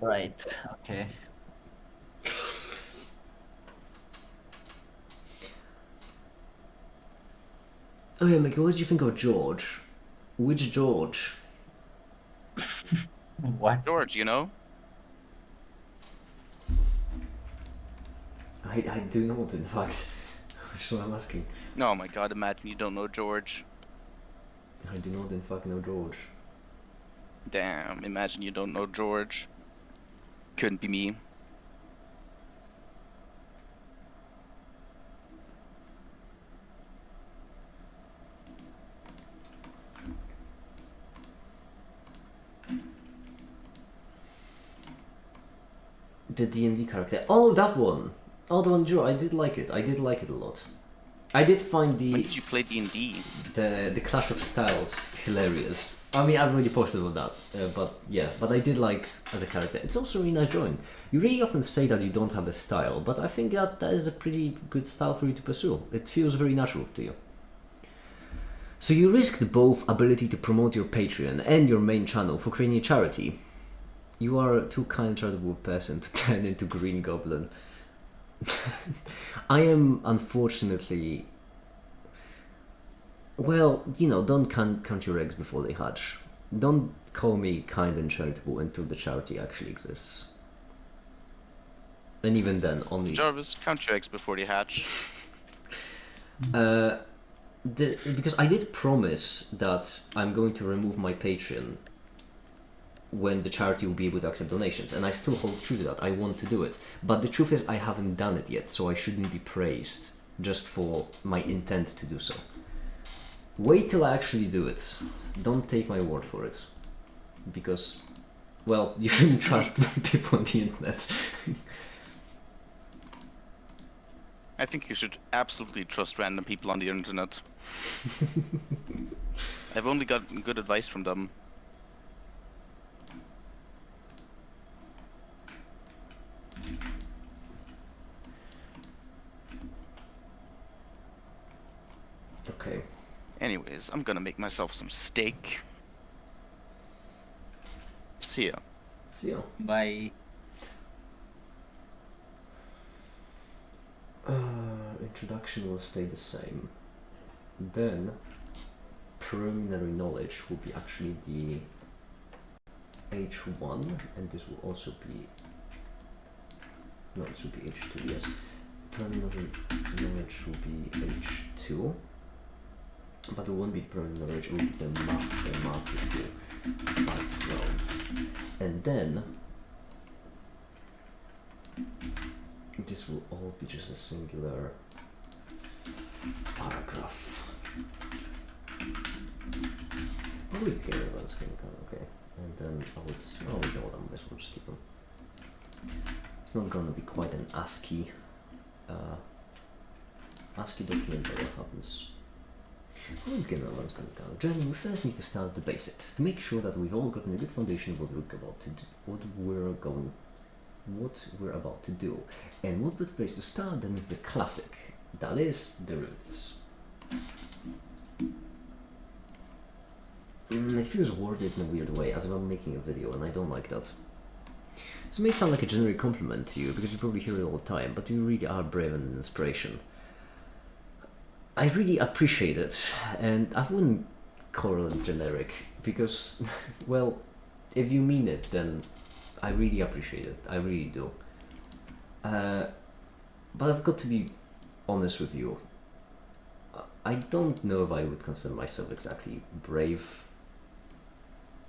Right. Okay. Okay, Mickey, what did you think of George? Which George? What? George, you know? I do not, in fact. That's what I'm asking. Oh my god, imagine you don't know George. I do not, in fact, know George. Damn, imagine you don't know George. Couldn't be me. The D&D character. Oh, that one! Oh, the one Joe. I did like it. I did like it a lot. I did find When the did you play D&D? the Clash of Styles hilarious. I mean, I've already posted about that, but yeah. But I did like as a character. It's also a really nice drawing. You really often say that you don't have a style, but I think that is a pretty good style for you to pursue. It feels very natural to you. So you risked both ability to promote your Patreon and your main channel for creating a charity. You are a too kind charitable person to turn into Green Goblin. I am unfortunately... Well, you know, don't count your eggs before they hatch. Don't call me kind and charitable until the charity actually exists. And even then, only... Jarvis, count your eggs before they hatch. Because I did promise that I'm going to remove my Patreon when the charity will be able to accept donations, and I still hold true to that. I want to do it, but the truth is I haven't done it yet, so I shouldn't be praised just for my intent to do so. Wait till I actually do it. Don't take my word for it, because, well, you shouldn't trust people on the internet. I think you should absolutely trust random people on the internet. I've only got good advice from them. Okay. Anyways, I'm gonna make myself some steak. See ya. See ya. Bye. Introduction will stay the same. Then preliminary knowledge will be actually the H1, and this will also be... No, this will be H2, yes. Preliminary knowledge will be H2. But it won't be preliminary knowledge, it will be the map will be background. And then this will all be just a singular paragraph. Probably okay, that's gonna come okay. And then I would, oh, we know what I'm we'll just keep them. It's not gonna be quite an ASCII document, but what happens? Well, again, what's going to go. Journey, we first need to start the basics to make sure that we've all gotten a good foundation of what we're about to do, and what better place to start than with the classic, that is derivatives. It feels worded in a weird way, as if I'm making a video, and I don't like that. This may sound like a generic compliment to you, because you probably hear it all the time, but you really are brave and an inspiration. I really appreciate it, and I wouldn't call it generic, because, well, if you mean it, then I really appreciate it. I really do. But I've got to be honest with you. I don't know if I would consider myself exactly brave.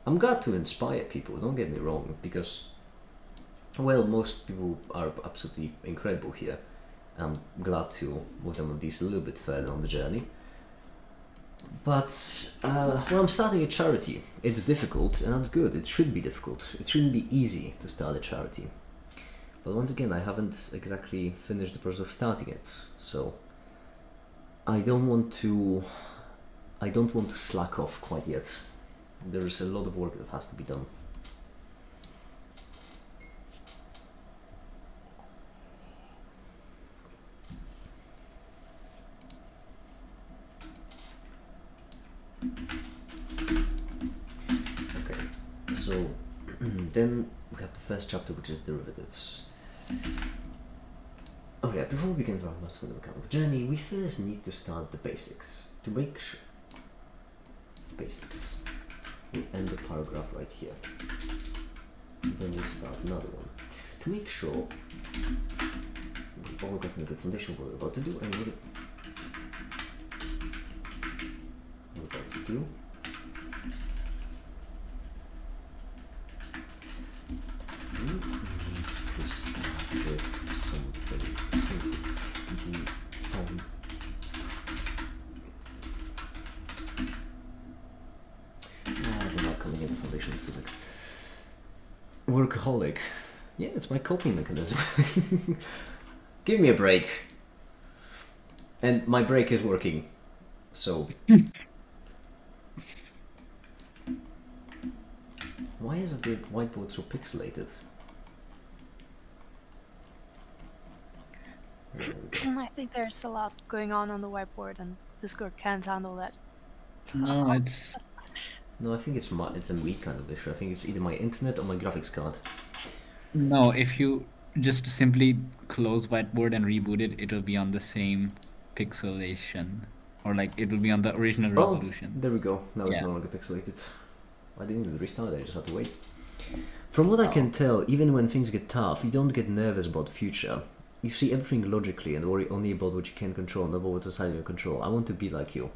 I'm glad to inspire people, don't get me wrong, because, well, most people are absolutely incredible here. I'm glad to move them at least a little bit further on the journey. But, well, I'm starting a charity. It's difficult, and that's good. It should be difficult. It shouldn't be easy to start a charity. But once again, I haven't exactly finished the process of starting it, so I don't want to I don't want to slack off quite yet. There's a lot of work that has to be done. Okay, so then we have the first chapter, which is derivatives. Oh yeah, before we begin our mathematical account journey, we first need to start the basics. To make sure basics. We end the paragraph right here. Then we start another one. To make sure we've all gotten a good foundation of what we're about to do and what we're about to do. We need to start with something simple. The found. I don't like calling it a foundation, I feel like workaholic. Yeah, it's my coping mechanism. Give me a break. And my break is working. So why is the whiteboard so pixelated? There we go. I think there's a lot going on the whiteboard, and Discord can't handle that. No, it's No, I think it's a me kind of issue. I think it's either my internet or my graphics card. no. If you just simply close whiteboard and reboot it, it'll be on the same pixelation, or like it will be on the original resolution. Oh, there we go. Now it's Yeah. no longer pixelated. I didn't even restart it, I just had to wait. From what I can tell, even when things get tough, you don't get nervous about the future. You see everything logically and worry only about what you can control, not about what's outside your control. I want to be like you.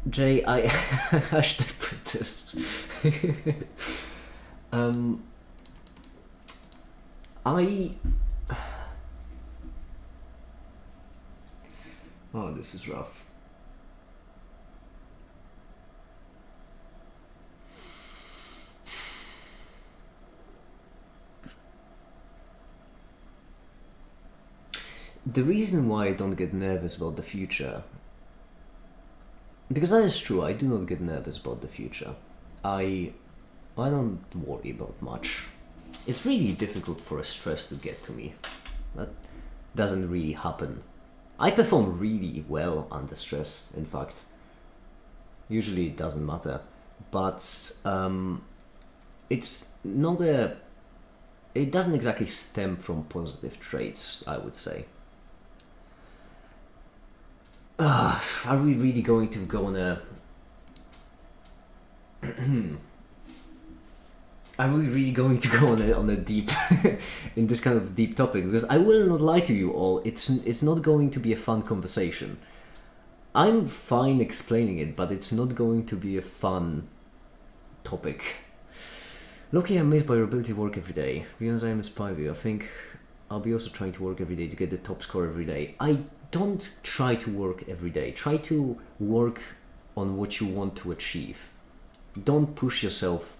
Jay, how should I put this? Oh, this is rough. The reason why I don't get nervous about the future, because that is true, I do not get nervous about the future. I don't worry about much. It's really difficult for a stress to get to me. That doesn't really happen. I perform really well under stress, in fact. Usually it doesn't matter. But it's not a... It doesn't exactly stem from positive traits, I would say. Are we really going to go on a... Are we really going to go on a deep... in this kind of deep topic? Because I will not lie to you all, it's not going to be a fun conversation. I'm fine explaining it, but it's not going to be a fun topic. Luckily, I'm amazed by your ability to work every day. Because I am inspired by you, I think I'll be also trying to work every day to get the top score every day. I don't try to work every day. Try to work on what you want to achieve. Don't push yourself.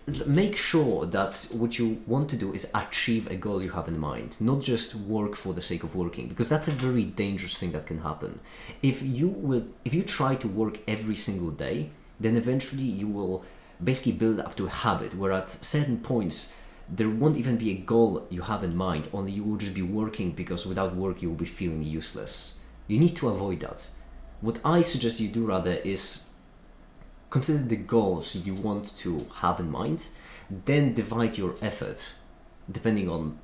Make sure that what you want to do is achieve a goal you have in mind, not just work for the sake of working, because that's a very dangerous thing that can happen. If you try to work every single day, then eventually you will basically build up to a habit where at certain points there won't even be a goal you have in mind, only you will just be working because without work you will be feeling useless. You need to avoid that. What I suggest you do rather is consider the goals you want to have in mind, then divide your effort depending on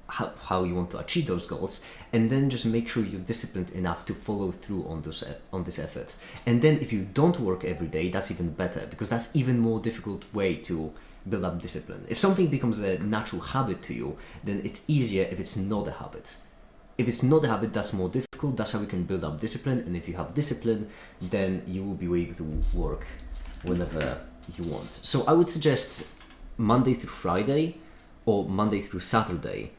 how you want to achieve those goals, and then just make sure you're disciplined enough to follow through on this effort. And then if you don't work every day, that's even better, because that's even more difficult way to build up discipline. If something becomes a natural habit to you, then it's easier if it's not a habit. If it's not a habit, that's more difficult. That's how we can build up discipline, and if you have discipline, then you will be able to work whenever you want. So I would suggest Monday through Friday or Monday through Saturday,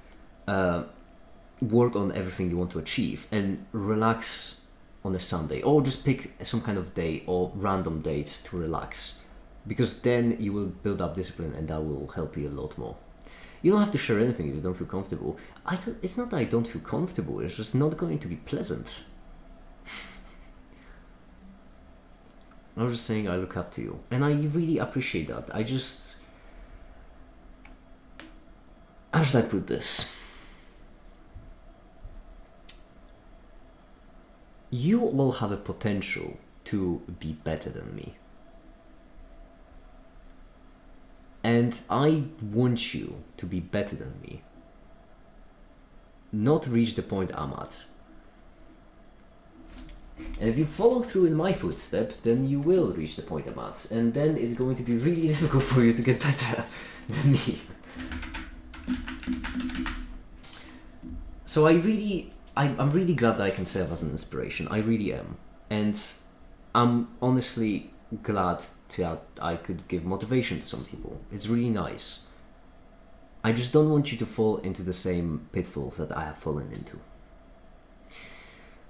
work on everything you want to achieve and relax on a Sunday, or just pick some kind of day or random dates to relax, because then you will build up discipline and that will help you a lot more. You don't have to share anything if you don't feel comfortable. It's not that I don't feel comfortable, it's just not going to be pleasant. I was just saying I look up to you, and I really appreciate that. How should I put this? You all have a potential to be better than me. And I want you to be better than me. Not reach the point I'm at. And if you follow through in my footsteps, then you will reach the point I'm at. And then it's going to be really difficult for you to get better than me. So I'm really glad that I can serve as an inspiration. I really am. And I'm honestly glad that I could give motivation to some people. It's really nice. I just don't want you to fall into the same pitfalls that I have fallen into.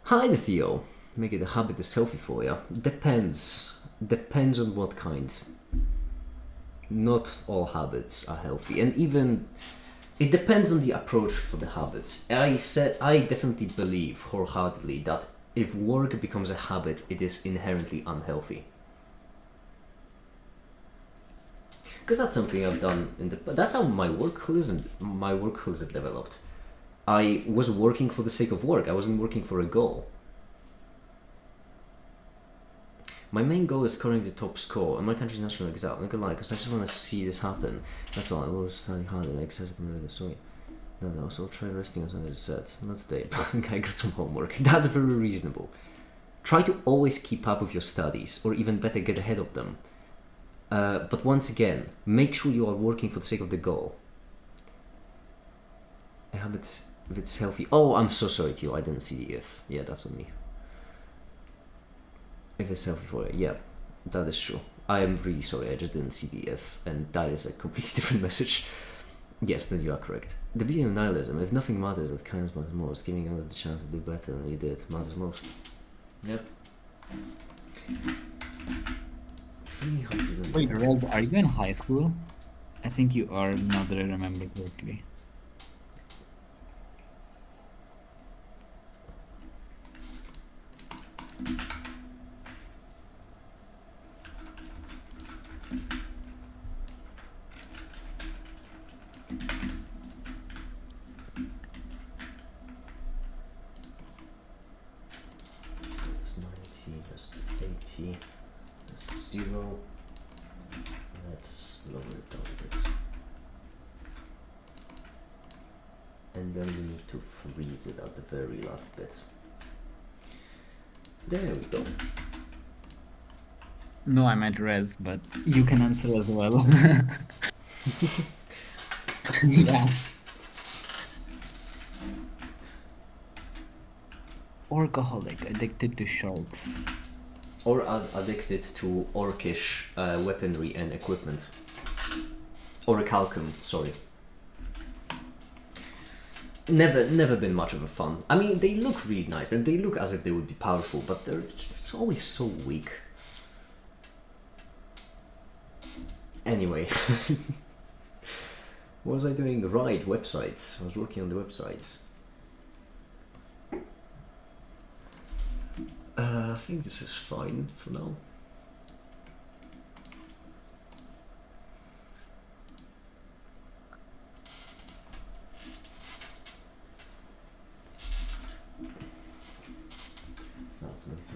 Hi, Theo. Make it a habit to selfie for you. Depends on what kind. Not all habits are healthy, and even it depends on the approach for the habit. I definitely believe wholeheartedly that if work becomes a habit, it is inherently unhealthy. Because that's something I've done that's how my workaholism developed. I was working for the sake of work. I wasn't working for a goal. My main goal is scoring the top score on my country's national exam. I'm not gonna lie, because I just want to see this happen. That's all. I will study hard and exercise. Sorry. No. So I'll try resting on Sunday. Set. Not today, but I got some homework. That's very reasonable. Try to always keep up with your studies, or even better, get ahead of them. But once again, make sure you are working for the sake of the goal. A habit, if it's healthy. Oh, I'm so sorry, Theo. I didn't see the if. Yeah, that's on me. If it's healthy for it, yeah, that is true. I am really sorry, I just didn't see the if, and that is a completely different message. Yes, then you are correct. The beauty of nihilism, if nothing matters, that kindness matters most. Giving others the chance to do better than you did matters most. Yep. 300. Wait, Rez, are you in high school? I think you are, now that I remember correctly. That's 90, that's 80, that's 0. Let's lower it down a bit. And then we need to freeze it at the very last bit. There we go. No, I meant Rez, but you can answer as well. Yeah. Orcaholic, addicted to sharks. Or addicted to orcish weaponry and equipment. Orichalcum, sorry. Never been much of a fun. I mean, they look really nice and they look as if they would be powerful, but they're just always so weak. Anyway, what was I doing? Right, websites. I was working on the websites. I think this is fine for now. Sounds nice.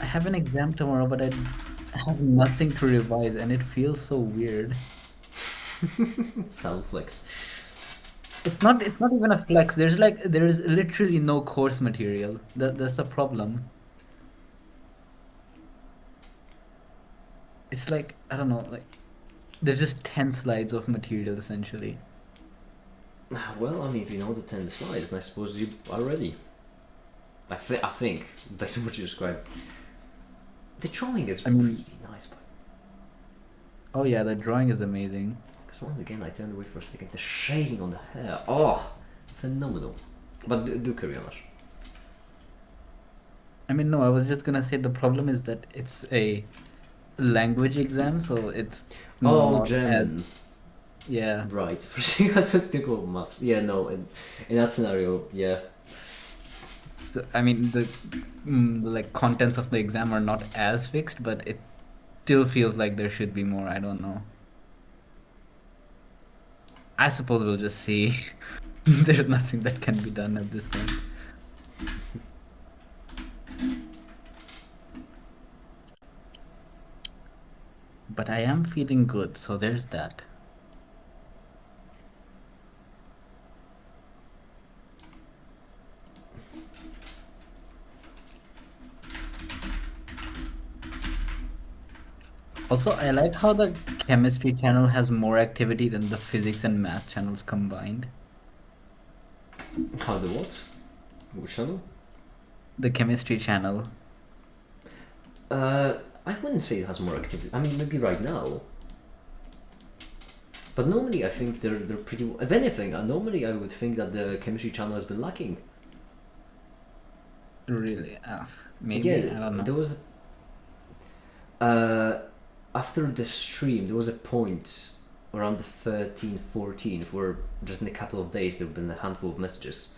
I have an exam tomorrow, but I have nothing to revise, and it feels so weird. Sound flex. It's not even a flex. There is literally no course material. That's the problem. It's like, I don't know, like there's just 10 slides of material essentially. Well, I mean, if you know the 10 slides, then I suppose you are ready. I think, based on what you described. The drawing is really nice, but... Oh yeah, the drawing is amazing. Because once again, I turned away for a second. The shading on the hair, oh, phenomenal. But do carry on, Ash. I mean, no, I was just gonna say the problem is that it's a language exam, so it's Oh, not as, German. yeah. Right. For a second, I don't think of maths. Yeah, no. In that scenario, yeah. So, I mean, the like contents of the exam are not as fixed, but it still feels like there should be more. I don't know. I suppose we'll just see. There's nothing that can be done at this point. But I am feeling good, so there's that. Also, I like how the chemistry channel has more activity than the physics and math channels combined. How the what? Which channel? The chemistry channel. I wouldn't say it has more activity. I mean, maybe right now. But normally, I think they're pretty. If anything, normally I would think that the chemistry channel has been lacking. Really? Maybe? Yeah, I don't know. there was. After the stream, there was a point around the 13th, 14th, where just in a couple of days there have been a handful of messages.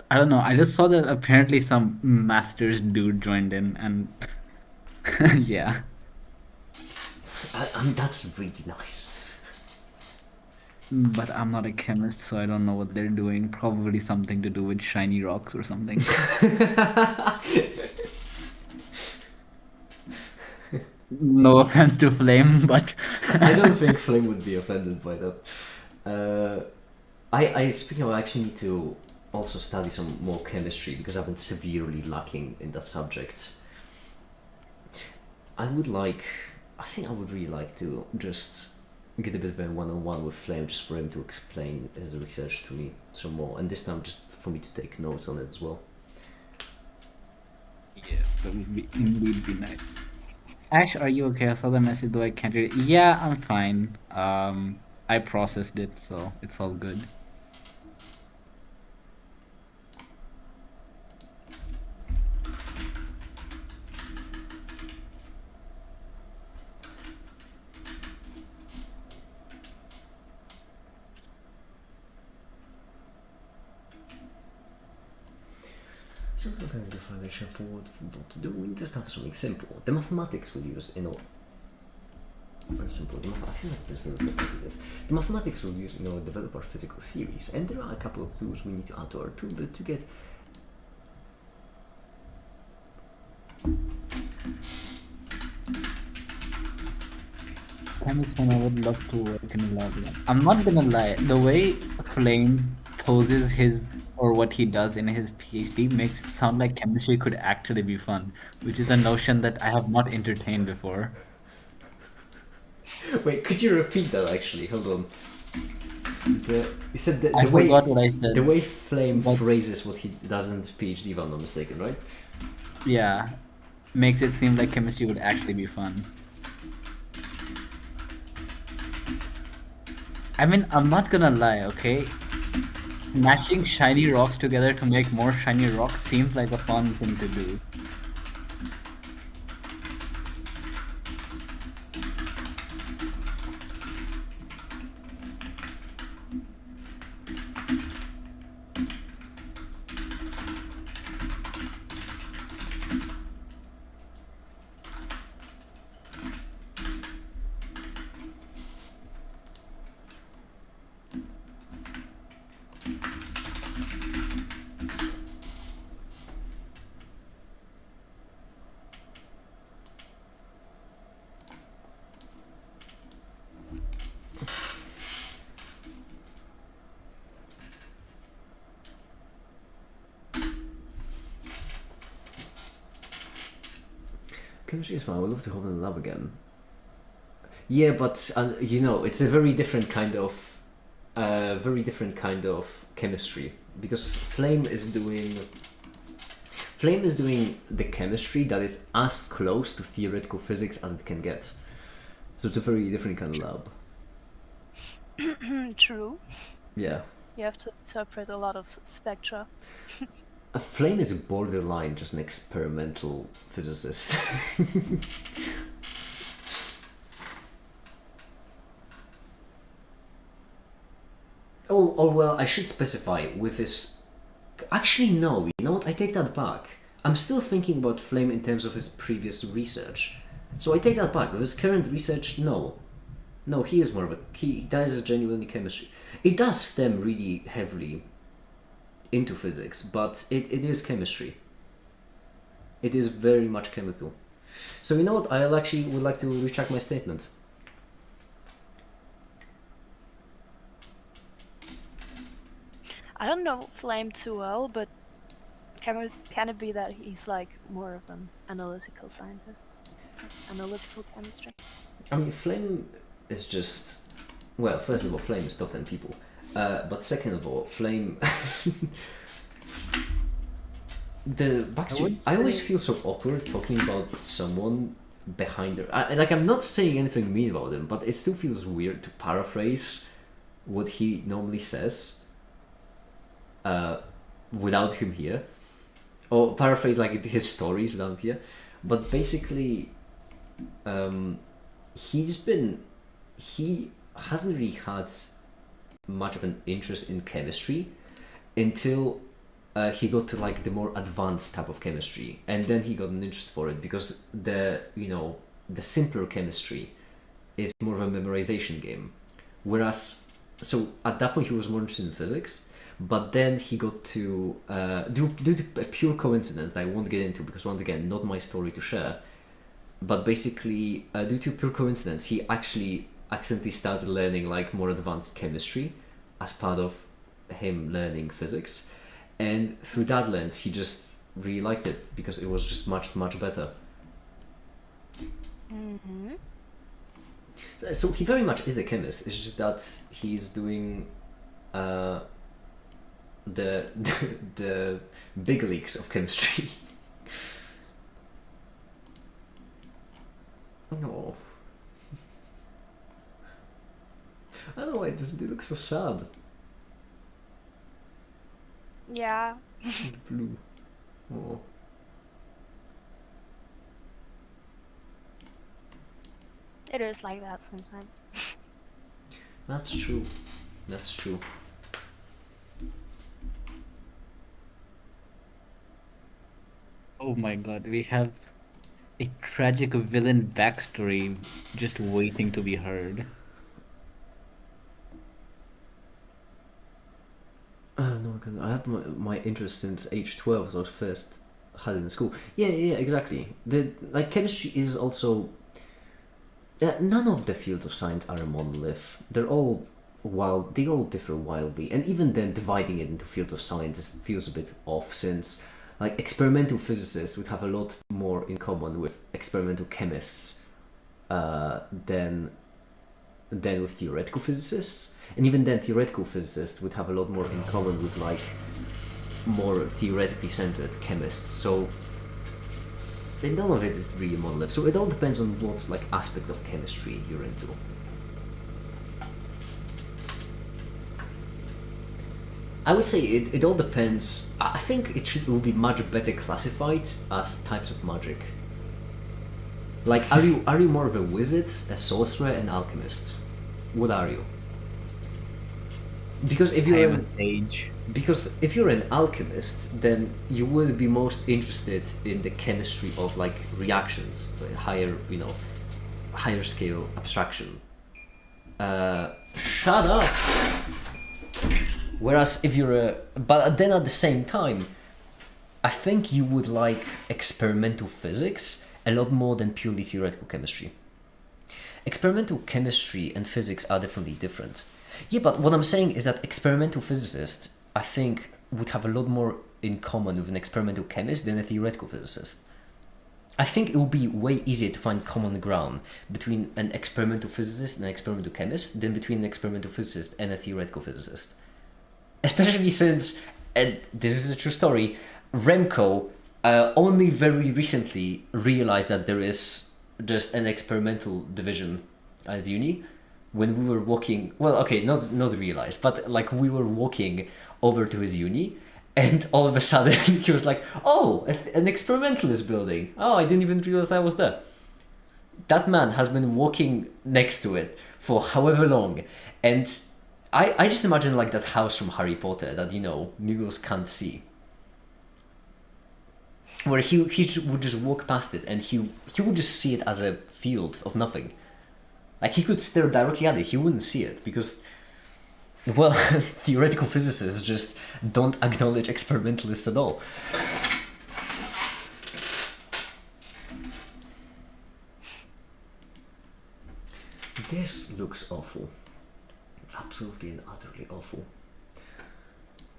I don't know. I just saw that apparently some masters dude joined in, and yeah. I mean, that's really nice. But I'm not a chemist, so I don't know what they're doing. Probably something to do with shiny rocks or something. No offense to Flame, but I don't think Flame would be offended by that. I speaking of, I actually need to also study some more chemistry because I've been severely lacking in that subject. I think I would really like to just get a bit of a one-on-one with Flame, just for him to explain his research to me some more, and this time just for me to take notes on it as well. yeah, that would indeed be nice. Ash, are you okay? I saw the message, though I can't read it. Yeah, I'm fine. I processed it, so it's all good. So preparing the foundation for what to do, we need to start with something simple. The mathematics we'll use in our very simple. I feel like this is very repetitive. The mathematics we'll use in our develop our physical theories, and there are a couple of tools we need to add to our toolkit to get. Chemistry, I would love to work in a lab. I'm not gonna lie, the way Flame poses his or what he does in his PhD makes it sound like chemistry could actually be fun, which is a notion that I have not entertained before. Wait, could you repeat that actually? Hold on. You said the I way forgot what I said. the way Flame What- phrases what he does in his PhD, if I'm not mistaken, right? Yeah, makes it seem like chemistry would actually be fun. I mean, I'm not gonna lie, okay? Mashing shiny rocks together to make more shiny rocks seems like a fun thing to do. Chemistry is fun. I would love to hold in love again. Yeah, but you know, it's a very different kind of chemistry because Flame is doing the chemistry that is as close to theoretical physics as it can get. So it's a very different kind of lab. True. Yeah. You have to interpret a lot of spectra. A Flame is borderline just an experimental physicist. Oh, well, I should specify with his... Actually, no, you know what? I take that back. I'm still thinking about Flame in terms of his previous research. So I take that back. With his current research, no. No, he is more of a... That is genuinely chemistry. It does stem really heavily into physics, but it is chemistry. It is very much chemical. So you know what? I actually would like to retract my statement. I don't know Flame too well, but can it be that he's like more of an analytical scientist? Analytical chemistry? I mean, Flame is just... Well, first of all, Flame is top 10 people. But second of all, Flame... the backstory... I always feel so awkward talking about someone behind her. I'm not saying anything mean about him, but it still feels weird to paraphrase what he normally says without him here. Or paraphrase like his stories without him here. But basically, he hasn't really had much of an interest in chemistry until he got to like the more advanced type of chemistry, and then he got an interest for it because the simpler chemistry is more of a memorization game, whereas so at that point he was more interested in physics, but then he got to due to a pure coincidence that I won't get into because once again not my story to share, but basically due to pure coincidence he actually accidentally started learning like more advanced chemistry as part of him learning physics, and through that lens he just really liked it because it was just much better. Mm-hmm. So he very much is a chemist. It's just that he's doing the big leagues of chemistry. No. I don't know why they look so sad. Yeah. Blue. Oh. It is like that sometimes. That's true. That's true. Oh my god, we have a tragic villain backstory just waiting to be heard. No, I have my interest since age 12, as I was first had it in school. Yeah, exactly. Chemistry is also... none of the fields of science are a monolith. They're all wild. They all differ wildly, and even then, dividing it into fields of science feels a bit off, since like experimental physicists would have a lot more in common with experimental chemists than with theoretical physicists, and even then, theoretical physicists would have a lot more in common with like more theoretically centered chemists. So none of it is really a monolith. So it all depends on what like aspect of chemistry you're into. I would say it all depends. I think it will be much better classified as types of magic. Like, are you more of a wizard, a sorcerer, an alchemist? What are you? Because if I you're am a sage. Because if you're an alchemist, then you would be most interested in the chemistry of like reactions, higher scale abstraction. Shut up. Whereas if but then at the same time, I think you would like experimental physics a lot more than purely theoretical chemistry. Experimental chemistry and physics are definitely different. Yeah, but what I'm saying is that experimental physicists, I think, would have a lot more in common with an experimental chemist than a theoretical physicist. I think it would be way easier to find common ground between an experimental physicist and an experimental chemist than between an experimental physicist and a theoretical physicist. Especially since, and this is a true story, Remco only very recently realized that there is just an experimental division at uni. When we were walking, well, okay, not realized, but like we were walking over to his uni, And all of a sudden, he was like, "Oh, an experimentalist building. Oh, I didn't even realize I was there." That man has been walking next to it for however long, and I just imagine like that house from Harry Potter that muggles can't see, where he would just walk past it and he would just see it as a field of nothing. Like he could stare directly at it, he wouldn't see it because, well, theoretical physicists just don't acknowledge experimentalists at all. This looks awful. Absolutely and utterly awful.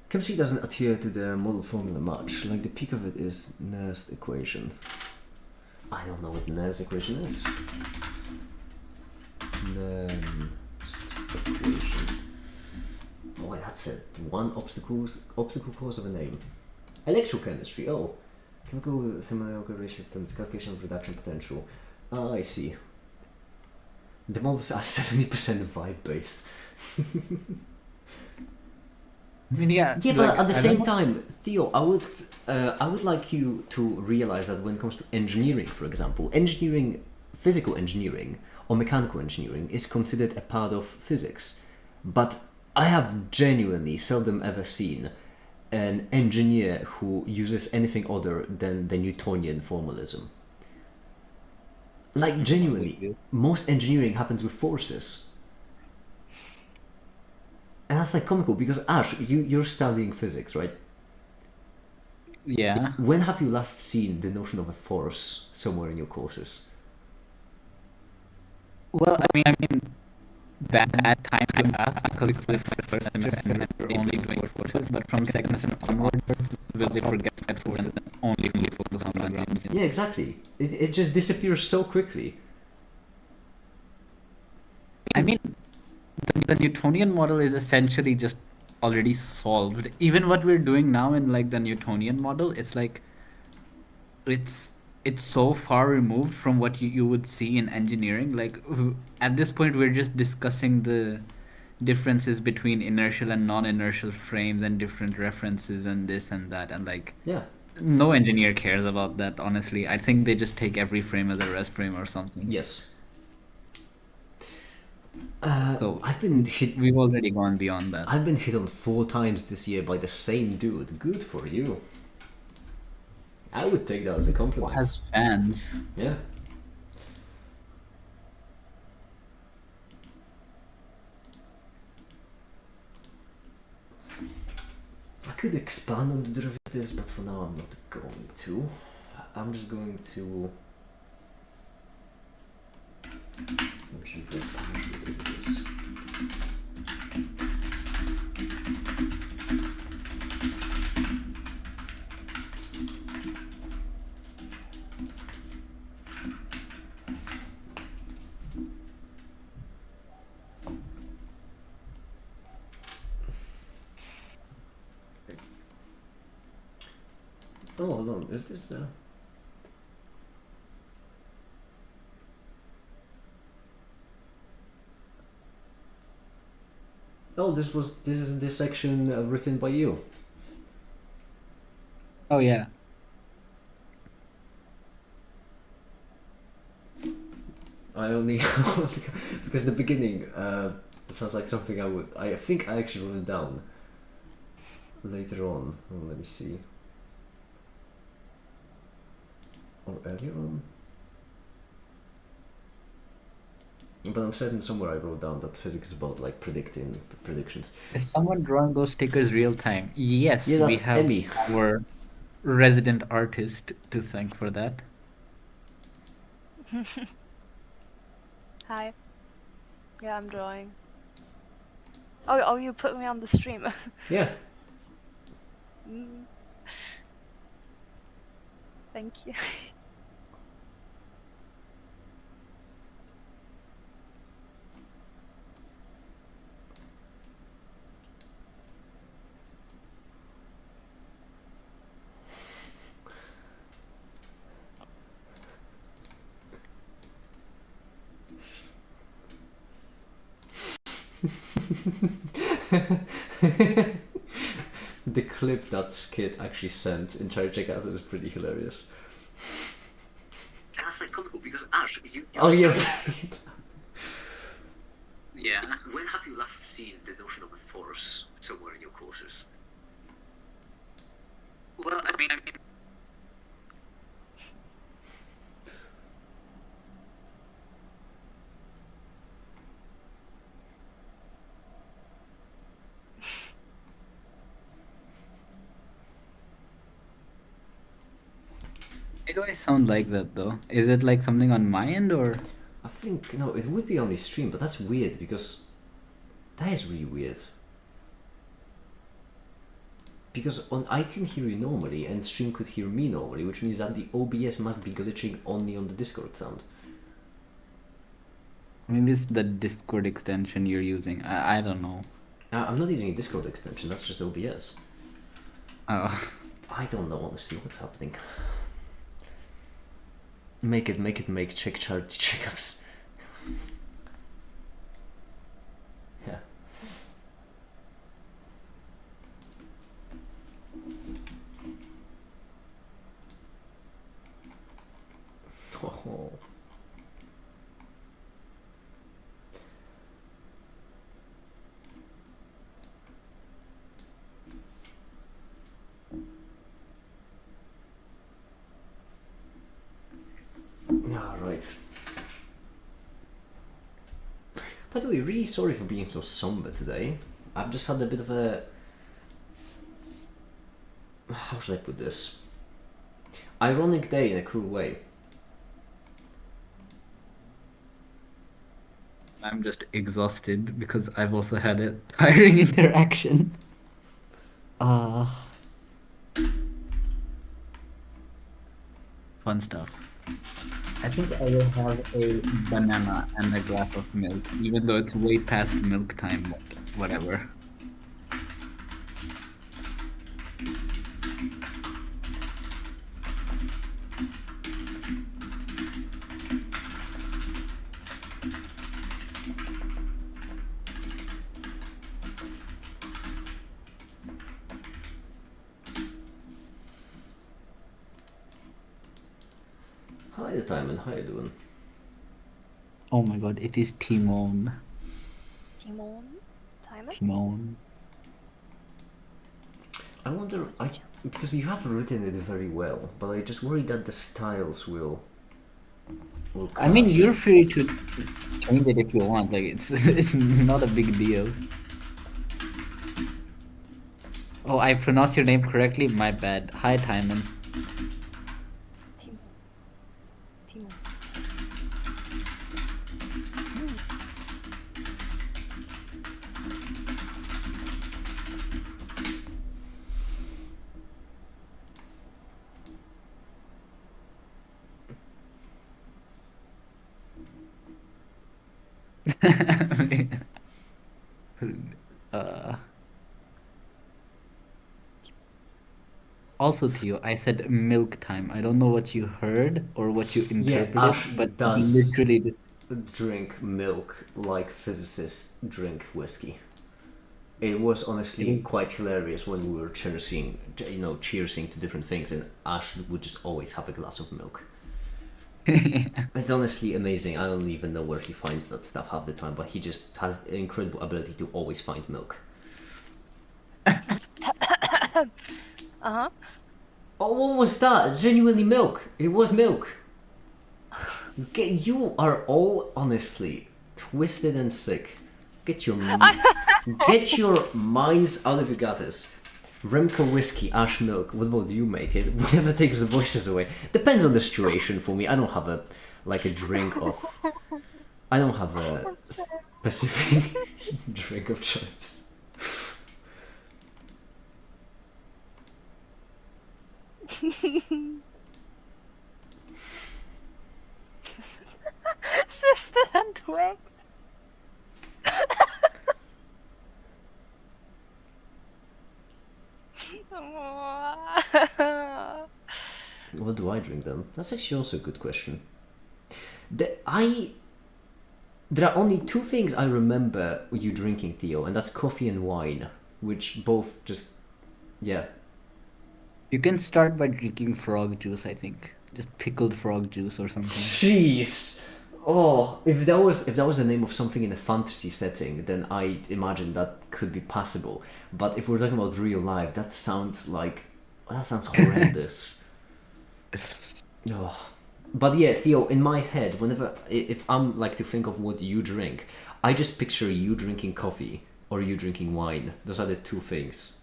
Chemistry doesn't adhere to the model formula much. Like the peak of it is Nernst equation. I don't know what Nernst equation is. Nernst equation. Oh, that's it. One obstacle course of a name. Electrochemistry. Oh, chemical thermodynamic ratio terms, calculation of reduction potential. Ah, I see. The models are 70% vibe based. I mean, yeah. Yeah, like, but at the I same don't know. time, Theo, I would like you to realize that when it comes to engineering, for example, physical engineering or mechanical engineering is considered a part of physics. But I have genuinely seldom ever seen an engineer who uses anything other than the Newtonian formalism. Like genuinely, most engineering happens with forces. And that's like comical because Ash, you're studying physics, right? Yeah. When have you last seen the notion of a force somewhere in your courses? Well, I mean, that time you asked because it's my first semester and we're only doing forces, but from second semester onwards, will they forget that forces and only focus on Lagrangian? Yeah, exactly. It just disappears so quickly. I mean, the Newtonian model is essentially just already solved. Even what we're doing now in like the Newtonian model, it's like it's so far removed from what you would see in engineering. Like at this point, we're just discussing the differences between inertial and non-inertial frames and different references and this and that, and like Yeah. no engineer cares about that, honestly. I think they just take every frame as a rest frame or something. Yes. So I've been hit. we've already gone beyond that. I've been hit on 4 times this year by the same dude. Good for you. I would take that as a compliment. Has fans. Yeah. I could expand on the derivatives, but for now I'm not going to. I'm just going to. Derivatives. Oh, hold on. Is this the? Oh, this is the section written by you. Oh yeah. I only because the beginning sounds like something I think I actually wrote it down later on. Oh, let me see. Or earlier on. But I'm certain somewhere I wrote down that physics is about like predicting predictions. Is someone drawing those stickers real time? Yes, Yeah, we that's have Emmy. our resident artist to thank for that. Hi. Yeah, I'm drawing. Oh, you put me on the stream. Yeah. Mm. Thank you. The clip that Skid actually sent in Checkup is pretty hilarious. And that's like comical because Ash, you Oh, yeah. Yeah. when have you last seen the notion of the Force somewhere in your courses? Well, I mean, Why do I sound like that though? Is it like something on my end or? I think, no, it would be on the stream, but that's weird because that is really weird. Because I can hear you normally and stream could hear me normally, which means that the OBS must be glitching only on the Discord sound. Maybe it's the Discord extension you're using. I don't know. I'm not using a Discord extension, that's just OBS. Oh. I don't know honestly what's happening. Make charity checkups. Yeah. Oh. Right. By the way, really sorry for being so somber today. I've just had a bit of a... How should I put this? Ironic day in a cruel way. I'm just exhausted because I've also had a tiring interaction. Fun stuff. I think I will have a banana and a glass of milk, even though it's way past milk time, but whatever. Hi Timon, how you doing? Oh my god, it is Timon. Timon? Timon? Timon. I wonder, because you have written it very well, but I just worry that the styles will I mean, clash. you're free to change it if you want. Like, it's not a big deal. Oh, I pronounced your name correctly? My bad. Hi, Timon. Timon. Timon. uh, Also, Theo, I said milk time. I don't know what you heard or what you interpreted, Ash but does literally just... drink milk like physicists drink whiskey. It was honestly quite hilarious when we were cheersing to different things, and Ash would just always have a glass of milk. It's honestly amazing. I don't even know where he finds that stuff half the time, but he just has an incredible ability to always find milk. Uh-huh. Oh, what was that? Genuinely milk. It was milk. You are all honestly twisted and sick. Get your minds out of your gutters. Remco whiskey, Ash milk. What about you make it? Whatever takes the voices away. Depends on the situation for me. I don't have a drink of. I don't have a specific drink of choice. Sister and twin. What do I drink then? That's actually also a good question. There are only two things I remember you drinking, Theo, and that's coffee and wine, which both just Yeah. You can start by drinking frog juice, I think. Just pickled frog juice or something. Jeez. Oh, if that was the name of something in a fantasy setting, then I imagine that could be possible. But if we're talking about real life, that sounds horrendous. Oh. But yeah, Theo, in my head, whenever if I'm like to think of what you drink, I just picture you drinking coffee or you drinking wine. Those are the two things.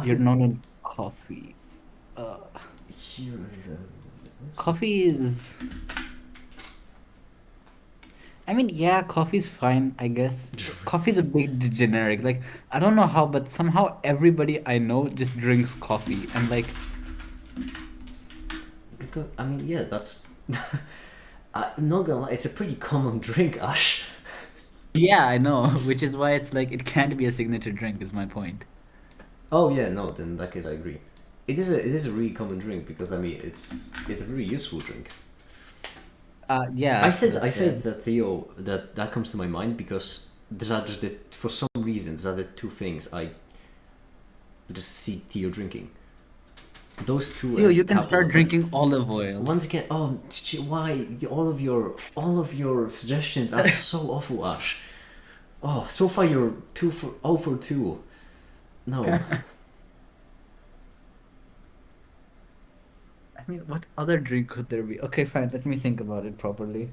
You're not in coffee. Coffee is. I mean, yeah, coffee's fine, I guess. Coffee's a bit generic. Like, I don't know how, but somehow everybody I know just drinks coffee. And, like, Because I mean, yeah, that's. I'm not gonna lie, it's a pretty common drink, Ash. yeah, I know. Which is why it's like, it can't be a signature drink, is my point. Oh yeah, no, then in that case I agree. It is a really common drink because I mean it's a very useful drink. Yeah. I said that's fair. that Theo that comes to my mind because these are just the for some reason these are the two things I just see Theo drinking. Those two. Yo, you can tap all start the time. drinking olive oil. Once again, why all of your suggestions are so awful, Ash. Oh, so far you're 0 for 2. No. I mean, what other drink could there be? Okay, fine, let me think about it properly.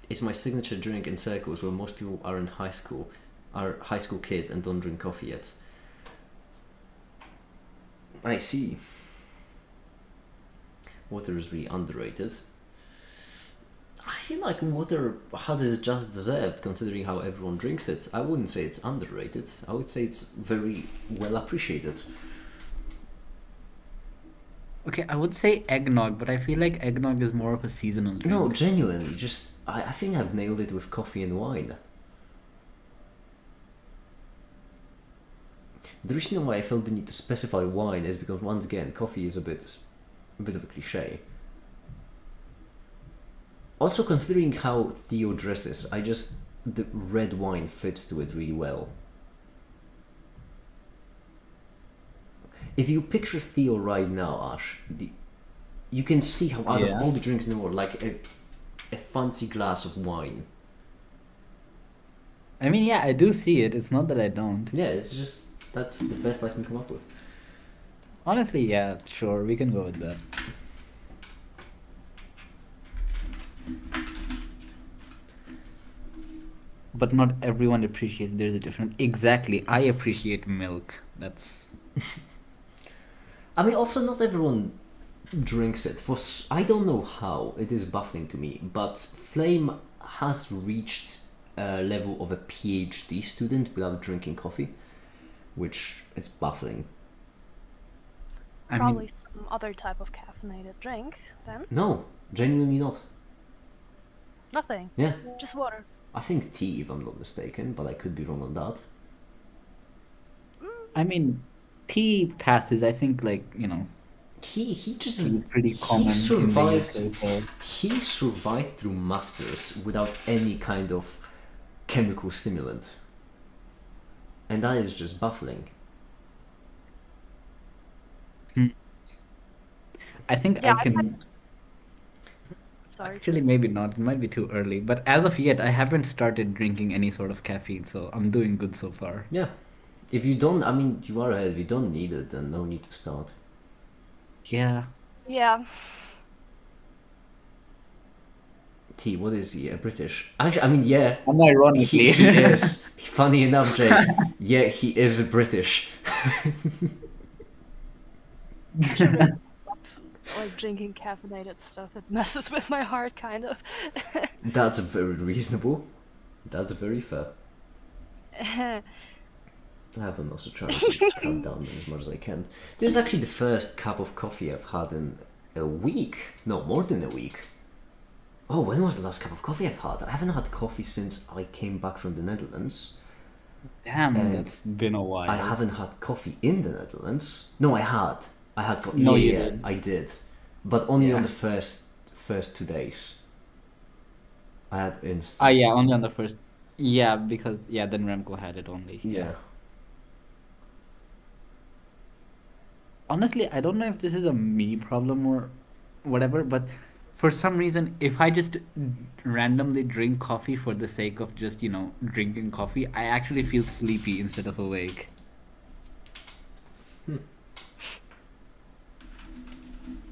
It's my signature drink in circles where most people are in high school, are high school kids and don't drink coffee yet. I see. Water is really underrated. I feel like water has its just deserved considering how everyone drinks it. I wouldn't say it's underrated. I would say it's very well appreciated. Okay, I would say eggnog, but I feel like eggnog is more of a seasonal drink. No, genuinely, just I think I've nailed it with coffee and wine. The reason why I felt the need to specify wine is because once again, coffee is a bit of a cliche. Also, considering how Theo dresses, the red wine fits to it really well. If you picture Theo right now, Ash, you can see how out Yeah. of all the drinks in the world, like a fancy glass of wine. I mean, yeah, I do see it. It's not that I don't. Yeah, it's just that's the best I can come up with. Honestly, yeah, sure, we can go with that. But not everyone appreciates there's a difference. Exactly, I appreciate milk. That's. I mean, also not everyone drinks it. I don't know how, it is baffling to me, but Flame has reached a level of a PhD student without drinking coffee, which is baffling. I Probably mean, some other type of caffeinated drink, then. No, genuinely not. Nothing. Yeah, Just water. I think tea, if I'm not mistaken, but I could be wrong on that. I mean, tea passes. I think, like, He just tea is pretty common he in the survived. UK, so. He survived through masters without any kind of chemical stimulant, and that is just baffling. I think Yeah, I can. Sorry. Actually, maybe not. It might be too early. But as of yet, I haven't started drinking any sort of caffeine, so I'm doing good so far. Yeah, if you don't, I mean, you are ahead. If you don't need it, then no need to start. Yeah. Yeah. T, what is he? A British? Actually, I mean, yeah. Unironically. He is. Funny enough, Jay. Yeah, he is British. Like drinking caffeinated stuff, it messes with my heart, kind of. That's very reasonable. That's very fair. I have been also trying to calm down as much as I can. This is actually the first cup of coffee I've had in a week. No, more than a week. Oh, when was the last cup of coffee I've had? I haven't had coffee since I came back from the Netherlands. Damn, And that's been a while. I haven't had coffee in the Netherlands. No, I had. I had coffee. No, yeah, you yeah, did. I did. But only on Yeah. the first 2 days. I had instant. Ah, yeah, only on the first. Yeah, because then Remco had it only. Yeah. Honestly, I don't know if this is a me problem or whatever, but for some reason, if I just randomly drink coffee for the sake of just, drinking coffee, I actually feel sleepy instead of awake.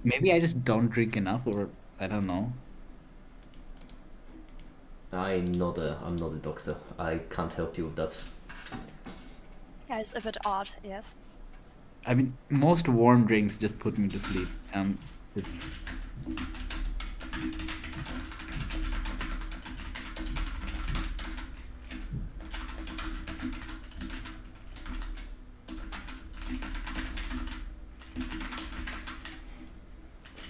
Maybe I just don't drink enough, or I don't know. I'm not a doctor. I can't help you with that. Yeah, it's a bit odd, yes. I mean, most warm drinks just put me to sleep. It's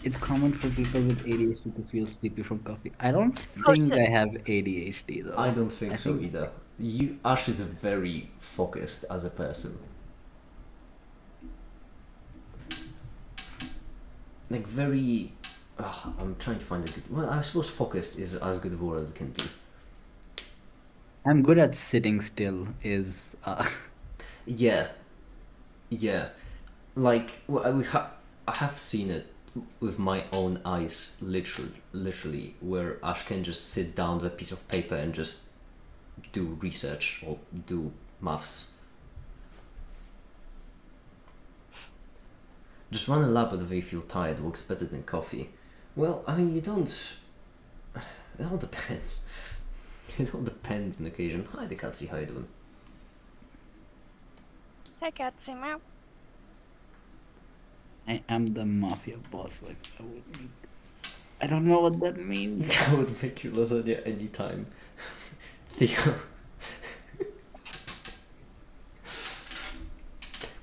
it's common for people with ADHD to feel sleepy from coffee. I don't Oh, think shit. I have ADHD though. I don't think so either. Ash is very focused as a person. Like very. I'm trying to find a good. Well, I suppose focused is as good a word as it can be. I'm good at sitting still. Yeah, yeah. Like I have seen it with my own eyes, literally, where Ash can just sit down with a piece of paper and just do research or do maths. Just run a lab whenever you feel tired works better than coffee. Well, I mean, you don't. It all depends. It all depends on occasion. Hi, the Katsi, how you doing? Hey, Gatsy, meow. I am the mafia boss. Like I don't know what that means. I would make you lasagna anytime. Theo.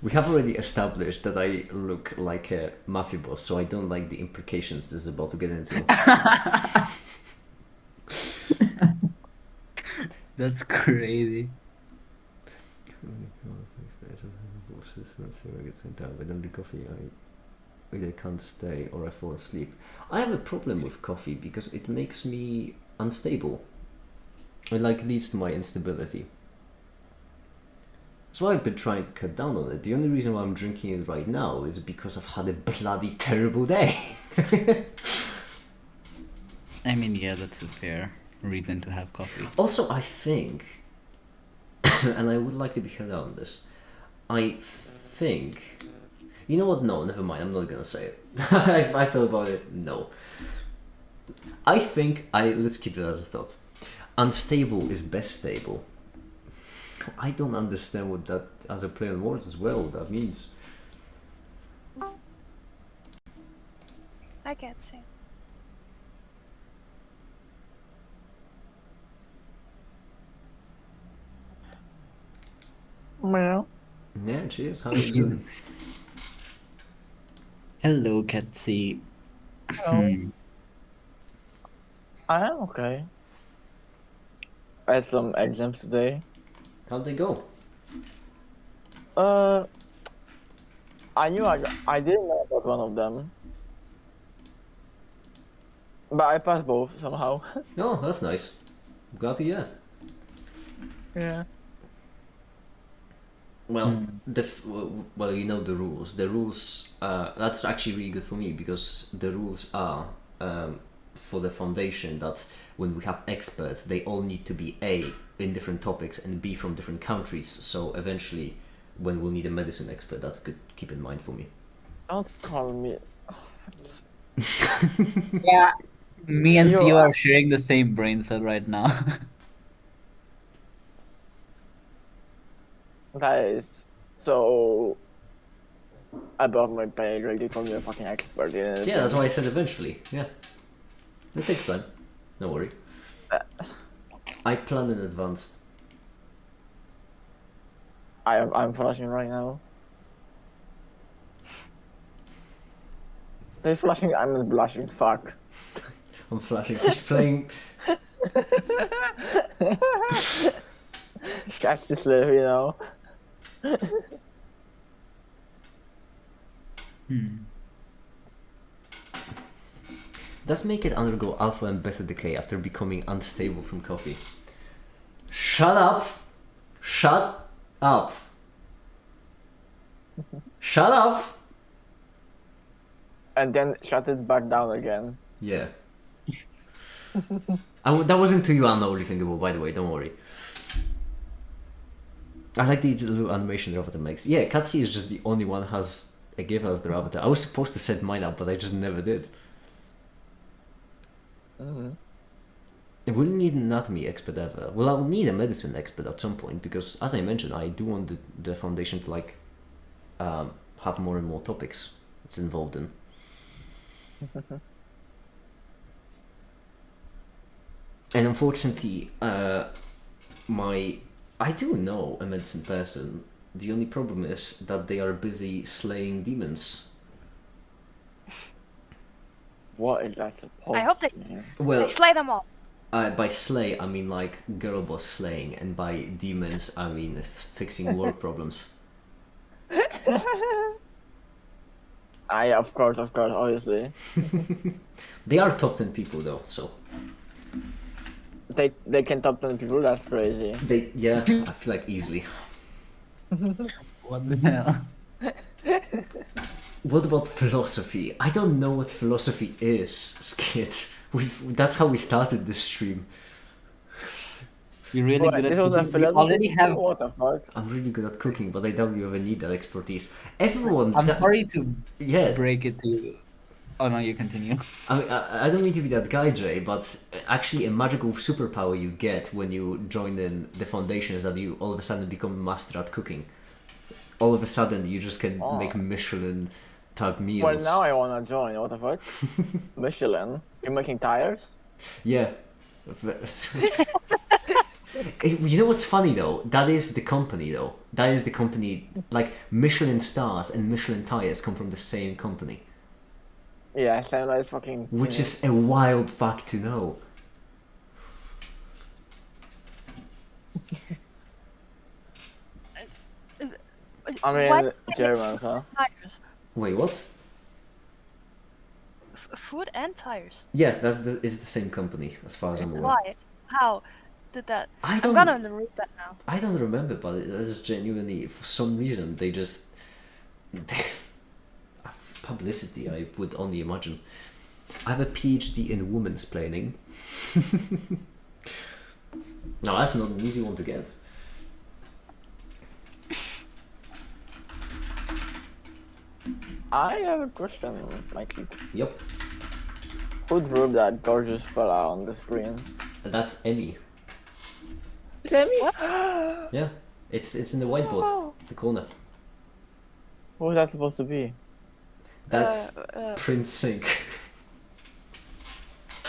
We have already established that I look like a mafia boss, so I don't like the implications this is about to get into. That's crazy. I don't drink coffee. I either can't stay or I fall asleep. I have a problem with coffee because it makes me unstable. It leads to my instability. That's why I've been trying to cut down on it. The only reason why I'm drinking it right now is because I've had a bloody terrible day. I mean, yeah, that's a fair reason to have coffee. Also, I think, and I would like to be heard out on this, I think, you know what, no, never mind, I'm not gonna say it. I thought about it, no. I think, let's keep it as a thought. Unstable is best stable. I don't understand what that, as a play on words as well, that means. Hi, Gatsy. Meow. Yeah, cheers, how are you doing? Hello, Katsy. Hello. I am okay. I had some exams today. How'd they go? I knew I didn't know about one of them, but I passed both somehow. Oh, that's nice. Glad to hear. Yeah. Well, well, you know the rules. The rules, that's actually really good for me because the rules are for the foundation that when we have experts, they all need to be A, in different topics, and B, from different countries. So eventually, when we'll need a medicine expert, that's good. Keep in mind for me. Don't call me. Yeah, me and You Theo are- are sharing the same brain cell right now. That is so above my pay grade. They call me a fucking expert in it. Yeah, that's why I said eventually. Yeah, it takes time. Don't worry. I plan in advance. I'm flashing right now. They flashing. I'm not blushing. Fuck. I'm flashing. He's playing. Catch this live, you know. Does make it undergo alpha and beta decay after becoming unstable from coffee. Shut up! Shut up! Shut up! And then shut it back down again. Yeah. That wasn't to you, Anna, only thinkable, by the way, don't worry. I like the little animation the avatar makes. Yeah, Katsi is just the only one who has a GIF as their avatar. I was supposed to set mine up, but I just never did. We'll need an anatomy expert ever. Well, I'll need a medicine expert at some point, because, as I mentioned, I do want the foundation to, like, have more and more topics it's involved in. And unfortunately, I do know a medicine person. The only problem is that they are busy slaying demons. What is that supposed I hope they, to mean? Well, they slay them all. by slay, I mean like girl boss slaying, and by demons, I mean fixing world problems. Of course, obviously. They are top 10 people though, so They can top 10 people, that's crazy. yeah, I feel like easily. What the hell? What about philosophy? I don't know what philosophy is, Skid. That's how we started this stream. You're really What, good at this was a cooking. We philosophy? already have. What the fuck? I'm really good at cooking, but I doubt you ever need that expertise. Everyone. I'm sorry to Yeah. break it to you. Oh no, you continue. I mean, I don't mean to be that guy, Jay, but actually a magical superpower you get when you join in the foundation is that you all of a sudden become a master at cooking. All of a sudden, you just can make Michelin type meals. Well, now I wanna join, what the fuck? Michelin? You're making tires? Yeah. You know what's funny though? That is the company though. That is the company. Like Michelin stars and Michelin tires come from the same company, Yeah, sound like fucking... which is a wild fact to know. I Why mean, do they make Germans, food huh? and tires? Wait, what? Food and tires. Yeah, it's the same company as far as I'm aware. Why? How did that? I I'm don't. gonna read that now. I don't remember, but it is genuinely, for some reason, they just... Publicity, I would only imagine. I have a PhD in women's planning. No, that's not an easy one to get. I have a question, Mikey. Yep, Who drew that gorgeous fella on the screen? that's Emmy. Is that me? Yeah, it's in the whiteboard, the corner. What was that supposed to be? That's Prince Sink.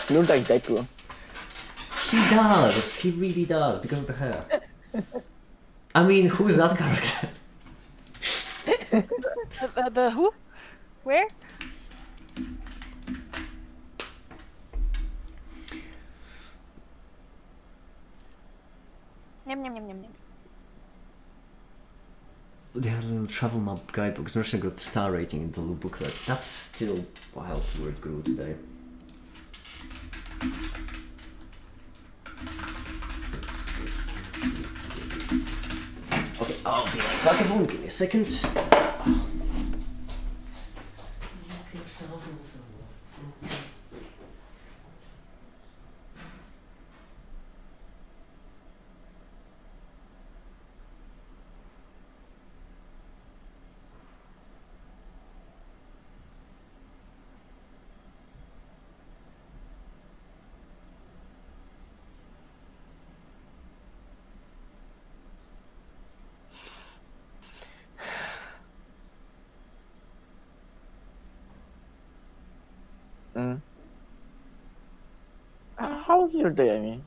He looks like Deku. He does, he really does, because of the hair. I mean, who's that character? The who? Where? Yum yum yum yum yum. They had a little travel map guidebook. Nursing got star rating in the little booklet. That's still wild where it grew today. Okay, I'll be right back, everyone. Give me a second. How was your day, I mean?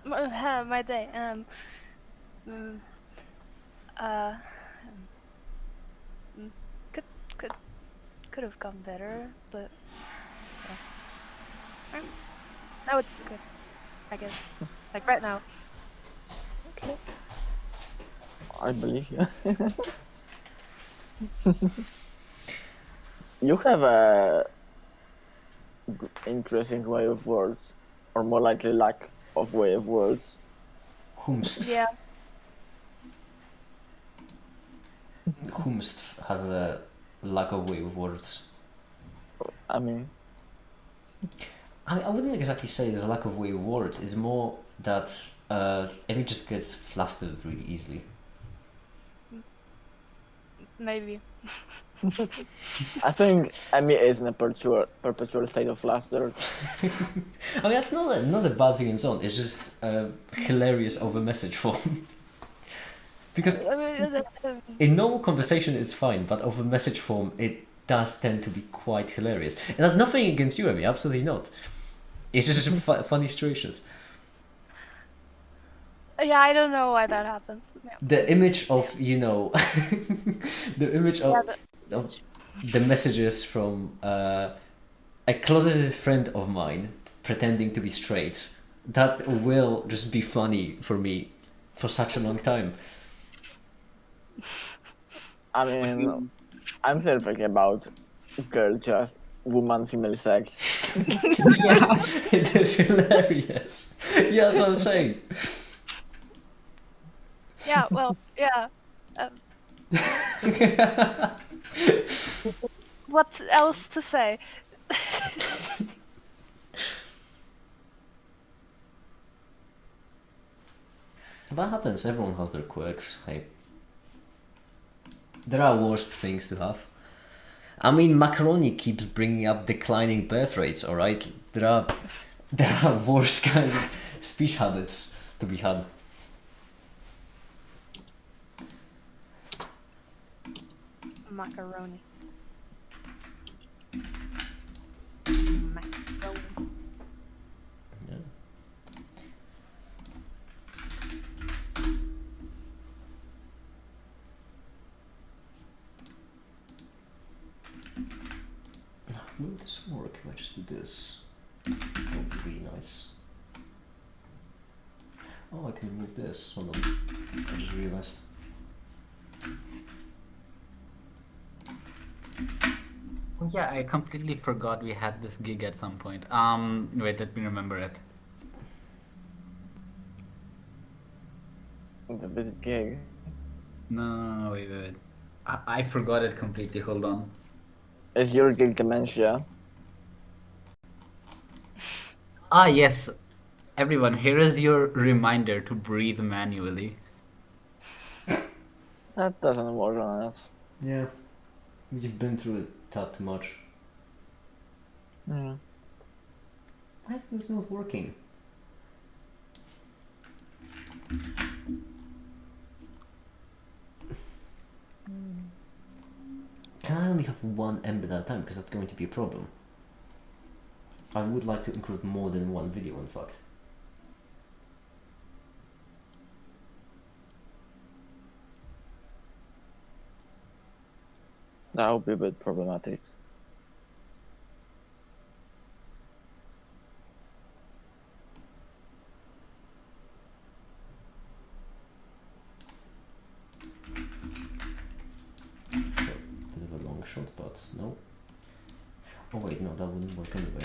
My day. Mm, uh, could have gone better, but yeah. Now it's good, I guess. Like right now. Okay. I believe you. You have a interesting way of words, or more likely lack of way of words. Whomst. Yeah. Whomst has a lack of way of words. I mean, I wouldn't exactly say there's a lack of way of words. It's more that Emmy just gets flustered really easily. Maybe. I think Emmy is in a perpetual state of laughter. I mean, that's not a bad thing and so on. It's just hilarious over message form. Because in normal conversation it's fine, but over message form it does tend to be quite hilarious. And that's nothing against you, Emmy. Absolutely not. It's just funny situations. Yeah, I don't know why that happens. Yeah. The image of the image of, of the messages from a closeted friend of mine pretending to be straight, that will just be funny for me for such a long time. I mean, I'm still thinking about girl just woman female sex. Yeah. It is hilarious. Yeah, that's what I'm saying. Yeah, well, yeah. What else to say? That happens. Everyone has their quirks. Hey, there are worst things to have. I mean, macaroni keeps bringing up declining birth rates. All right, there are worse kinds of speech habits to be had. Macaroni. Macaroni. Yeah. Will this work if I just do this? That would be really nice. Oh, I can remove this. Hold on. I just realized. Oh yeah, I completely forgot we had this gig at some point. Wait, let me remember it. The visit gig. No, wait. I forgot it completely. Hold on. Is your gig dementia? Ah, yes. Everyone, here is your reminder to breathe manually. That doesn't work on us. Yeah. You've been through it that much. Yeah. Why is this not working? Can I only have one embed at a time? Because that's going to be a problem. I would like to include more than one video, in fact. That would be a bit problematic. Bit of a long shot, but no. Oh wait, no, that wouldn't work anyway.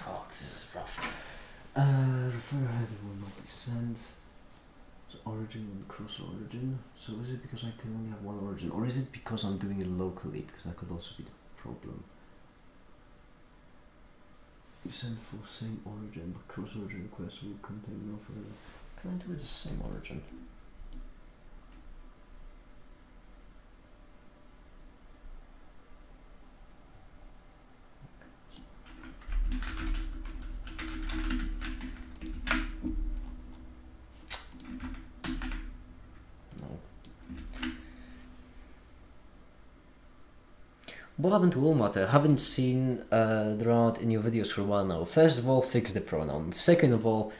Oh, this is rough. Refer header will not be sent. So origin and cross origin. So is it because I can only have one origin? Or is it because I'm doing it locally? Because that could also be the problem. Send for same origin, but cross origin request will contain no further. Can I do it the same origin? No. What happened to Ulmate? I haven't seen around in your videos for a while now. First of all, fix the pronoun. Second of all,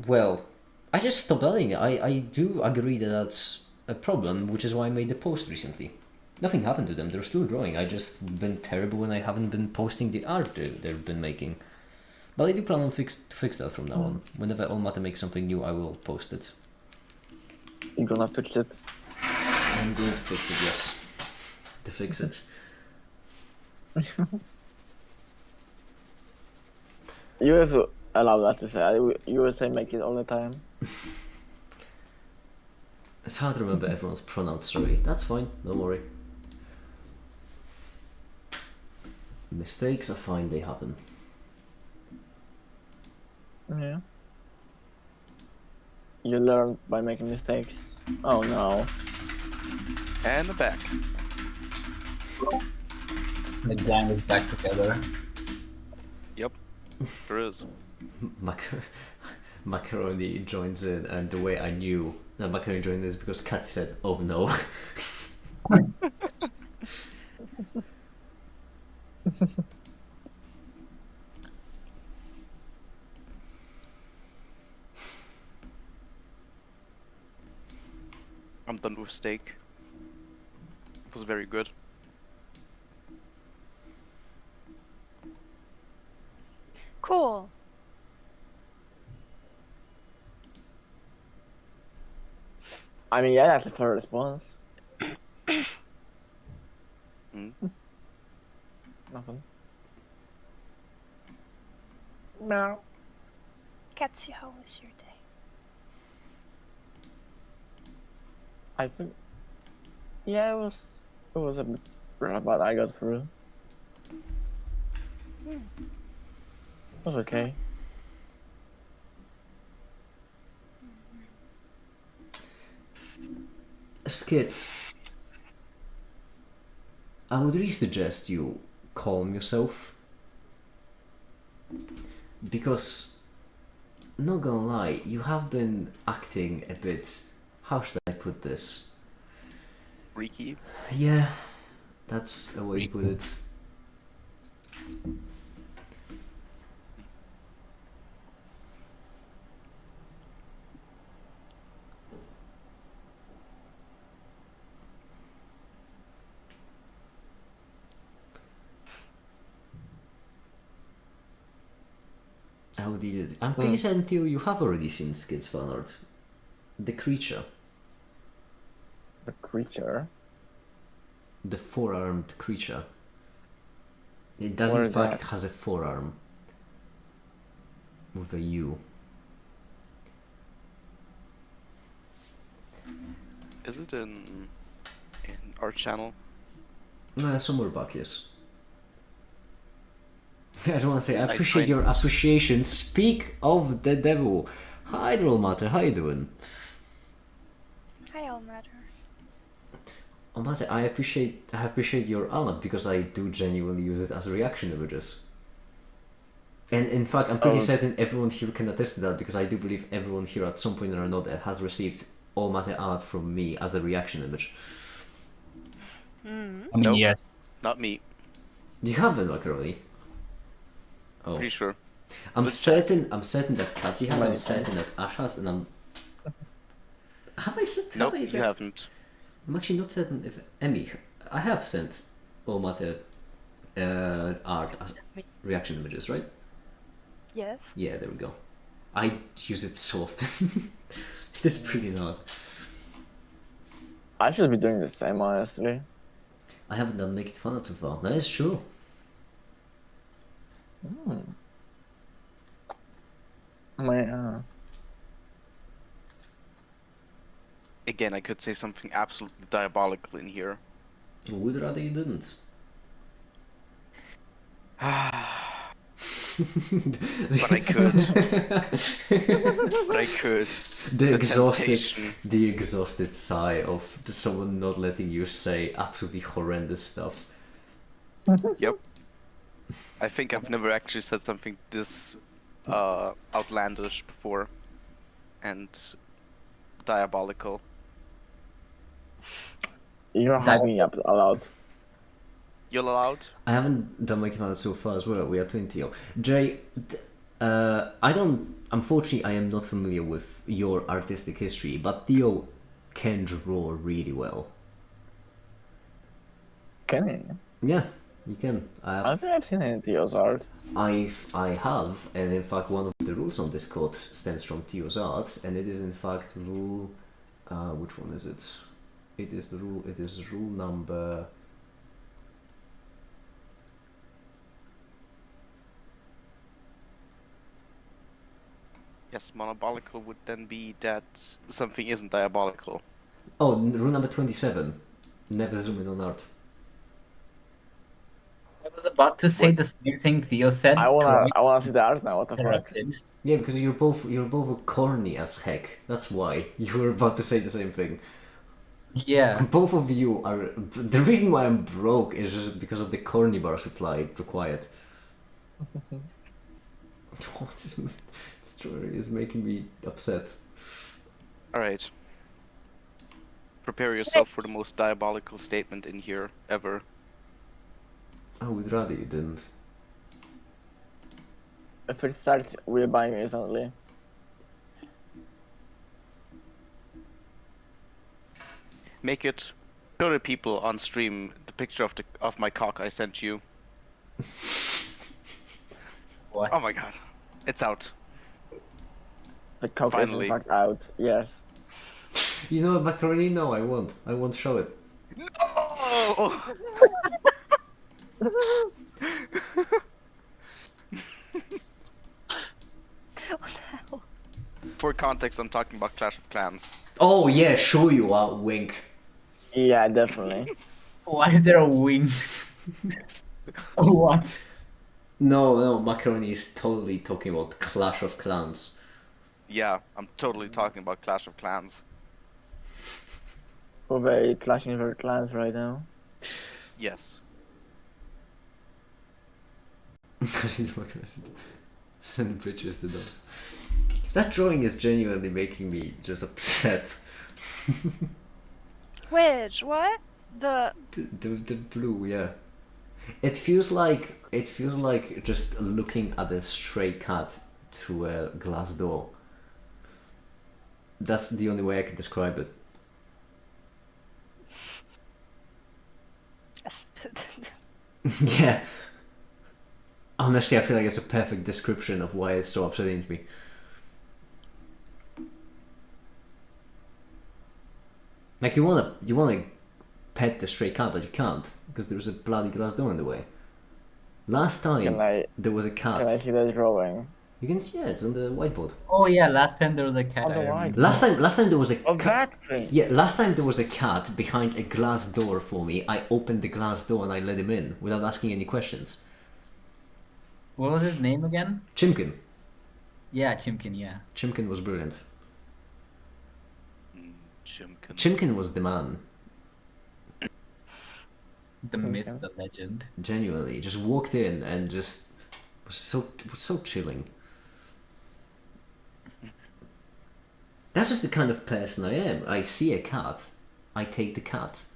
well, I just stopped adding it. I do agree that that's a problem, which is why I made the post recently. Nothing happened to them. They're still growing. I just been terrible and I haven't been posting the art they've been making. But I do plan on to fix that from now on. Whenever Olmata makes something new, I will post it. You're gonna fix it. I'm going to fix it, yes. To fix it. You also allow that to say. You will say make it all the time. It's hard to remember everyone's pronouns, sorry. That's fine, don't worry. Mistakes are fine, they happen. Yeah. You learn by making mistakes. Oh no. And the back. The gang is back together. Yep. There is. Macaroni joins in, and the way I knew that Macaroni joined is because Kat said, "Oh no." I'm done with steak. It was very good. Cool. I mean, yeah, that's a fair response. Mm. Nothing. No. Katsu, how was your day? I think. Yeah, it was a bit rough, but I got through. It was okay. Skit. I would really suggest you calm yourself. Because, not gonna lie, you have been acting a bit. How should I put this? Freaky. Yeah, that's a way to put it. How did it? I'm pretty certain Theo, you have already seen Skid's fan art. The creature. The creature. The four-armed creature. It does What in is fact that? has a forearm. With a U. Is it in our channel? No, somewhere back, yes. I don't want to say, I I appreciate find your it- appreciation. Speak of the devil. Hi, Drollmatter, how you doing? Hi, Almatter. Almatter, I appreciate your Alnab because I do genuinely use it as reaction images. And in fact, I'm pretty Oh. certain everyone here can attest to that because I do believe everyone here at some point or another has received all matter art from me as a reaction image. I mean, Nope. yes. Not me. You haven't, Macaroni. Oh, Pretty sure. I'm but- certain that Katsi has. I'm Wait, certain that Ash has, and I'm. Have I sent? Nope, have I, you haven't. I'm actually not certain if Emmy. I have sent all matter art as reaction images, right? Yes. Yeah, there we go. I use it so often. It is pretty odd. I should be doing the same, honestly. I haven't done Make It Fun so far. That is true. Again, I could say something absolutely diabolical in here. Would rather you didn't. But I could. But I could. The temptation. exhausted sigh of someone not letting you say absolutely horrendous stuff. Yep. I think I've never actually said something this outlandish before. And diabolical. You're hyping me up a lot. You're allowed? I haven't done my command so far as well. We are 20. Jay, I don't. Unfortunately, I am not familiar with your artistic history, but Theo can draw really well. Can he? Yeah, you can. I don't think I've seen any Theo's art. I have, and in fact, one of the rules on Discord stems from Theo's art, and it is in fact rule. Which one is it? It is the rule. It is rule number. Yes, monobolical would then be that something isn't diabolical. Oh, rule number 27. Never zoom in on art. I was about to say the same thing Theo said. I wanna see the art now. What the fuck? Corrected. Yeah, because you're both corny as heck. That's why you were about to say the same thing. Yeah. Both of you are. The reason why I'm broke is just because of the corny bar supply required. What is this story is making me upset. Alright. Prepare yourself for the most diabolical statement in here ever. I would rather you didn't. If it starts, we'll buy me instantly. Make it. Show the people on stream the picture of my cock I sent you. What? Oh my god. It's out. The cock is Finally. in fact out. Yes. You know what, macaroni? No, I won't. I won't show it. No! What the hell? For context, I'm talking about Clash of Clans. Oh yeah, sure you are. Wink. Yeah, definitely. Why is there a wing? What? No, macaroni is totally talking about Clash of Clans. Yeah, I'm totally talking about Clash of Clans. We're very clashing their clans right now. Yes. Send bitches to them. That drawing is genuinely making me just upset. Which? What? The. The blue, yeah. It feels like just looking at a stray cat through a glass door. That's the only way I can describe it. Yes. Yeah. Honestly, I feel like it's a perfect description of why it's so upsetting to me. Like you wanna pet the stray cat, but you can't because there's a bloody glass door in the way. Last time there was a cat. Can I see the drawing? You can see it's on the whiteboard. Oh yeah, last time there was a cat. On the I remember. white. Last time there was a Oh, cat. that thing. Yeah, last time there was a cat behind a glass door for me. I opened the glass door and I let him in without asking any questions. What was his name again? Chimkin. Yeah, Chimkin, yeah. Chimkin was brilliant. Chimkin. Chimkin was the man. The myth, the legend. Genuinely, just walked in and just was so chilling. That's just the kind of person I am. I see a cat, I take the cat.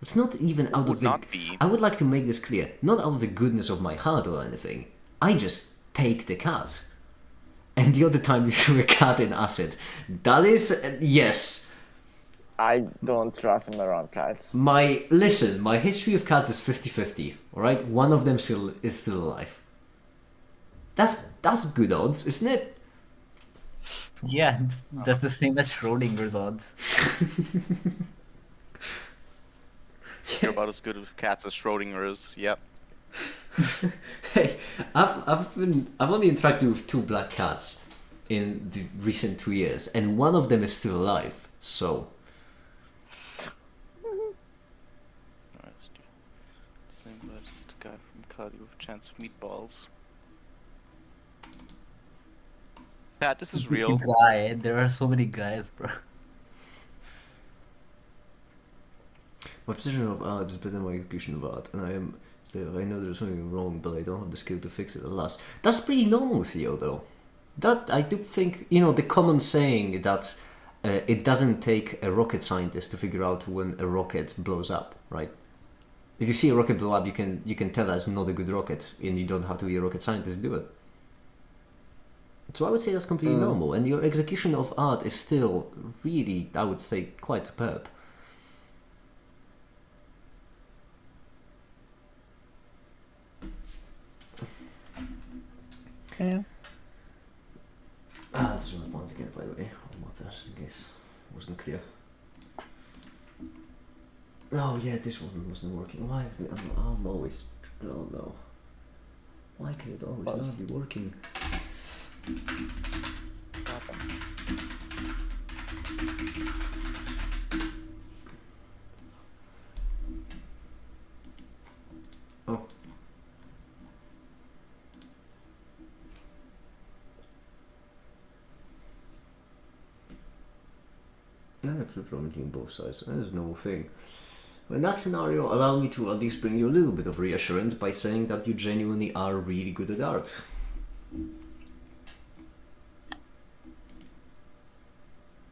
It's not even out Would of the. not be. I would like to make this clear. Not out of the goodness of my heart or anything. I just take the cat. And the other time you threw a cat in acid. That is yes. I don't trust him around cats. My history of cats is 50-50. All right, one of them is still alive. That's good odds, isn't it? Yeah, that's the same as Schrodinger's odds. You're about as good with cats as Schrodinger is. Yep. Hey, I've only interacted with 2 black cats in the recent 2 years, and one of them is still alive. So Same, but just a guy from Cloudy with a chance of meatballs. Pat, this is real. Guy, there are so many guys, bro. My position of art is better than my execution of art, and I know there's something wrong, but I don't have the skill to fix it. Alas, that's pretty normal, Theo. Though, that I do think the common saying that it doesn't take a rocket scientist to figure out when a rocket blows up, right? If you see a rocket blow up, you can tell that's not a good rocket, and you don't have to be a rocket scientist to do it. So I would say that's completely normal, and your execution of art is still really, I would say, quite superb. Yeah. This one once again, by the way, just in case it wasn't clear. Oh yeah, this one wasn't working. Why is it? I'm always. Oh no. Why can it always not be working? Oh. I have flip on both sides. There's no thing. In that scenario, allow me to at least bring you a little bit of reassurance by saying that you genuinely are really good at art.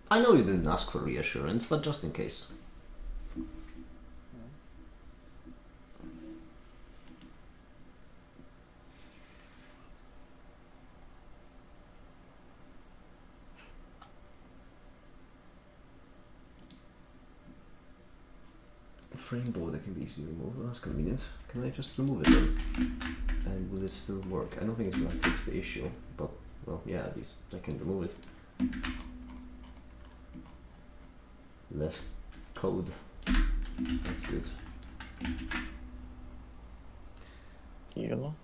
I know you didn't ask for reassurance, but just in case. Frame border can be easily removed. That's convenient. Can I just remove it then? And will it still work? I don't think it's gonna fix the issue, but well, yeah, at least I can remove it. Less code. That's good. Yellow.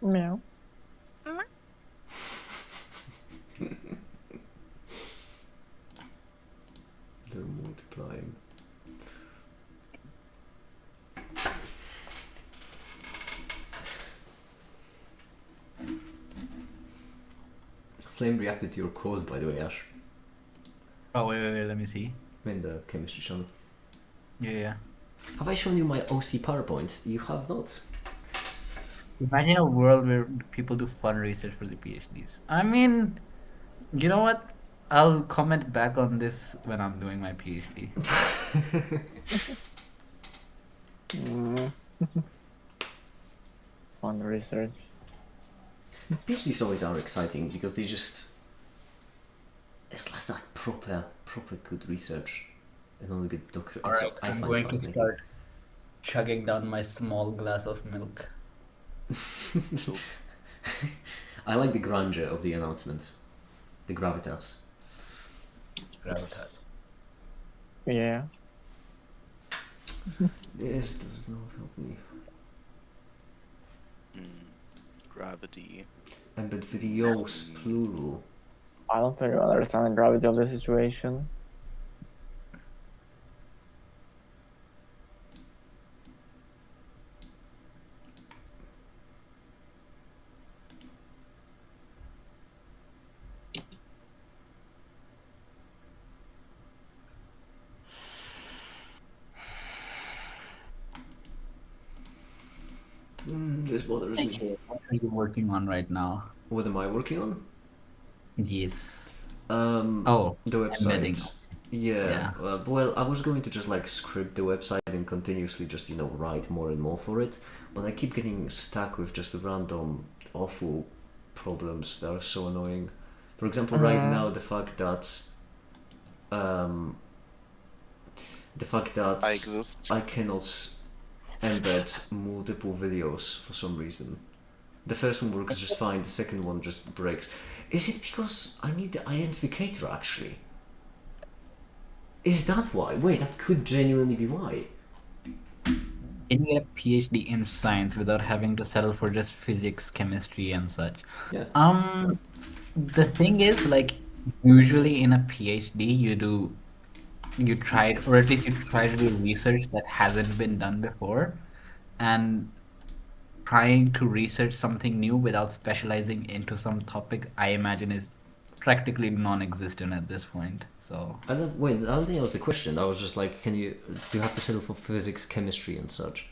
Meow. They're multiplying. Flame reacted to your code, by the way, Ash. Oh, wait, let me see. In the chemistry channel. Yeah. Have I shown you my OC PowerPoint? You have not. Imagine a world where people do fun research for the PhDs. I mean, you know what? I'll comment back on this when I'm doing my PhD. Fun research. PhDs always are exciting because they just... It's less like proper good research and only good doctorate. Alright, I'm going to start chugging down my small glass of milk. I like the grandeur of the announcement. The gravitas. Gravitas. Yeah. This does not help me. Gravity. Embed videos, plural. I don't think you understand the gravity of the situation. This bothers me. What are you working on right now? What am I working on? Yes. The website. Embedding. Yeah. Well, I was going to just like script the website and continuously just write more and more for it, but I keep getting stuck with just random awful problems that are so annoying. For example, right now the fact that I exist. I cannot embed multiple videos for some reason. The first one works just fine, the second one just breaks. Is it because I need the identificator actually? Is that why? Wait, that could genuinely be why. can you get a PhD in science without having to settle for just physics, chemistry, and such? Yeah. The thing is, like, usually in a PhD, you tried, or at least you try to do research that hasn't been done before, and trying to research something new without specializing into some topic, I imagine is practically non-existent at this point. So, I don't think that was the question. I was just like, do you have to settle for physics, chemistry, and such?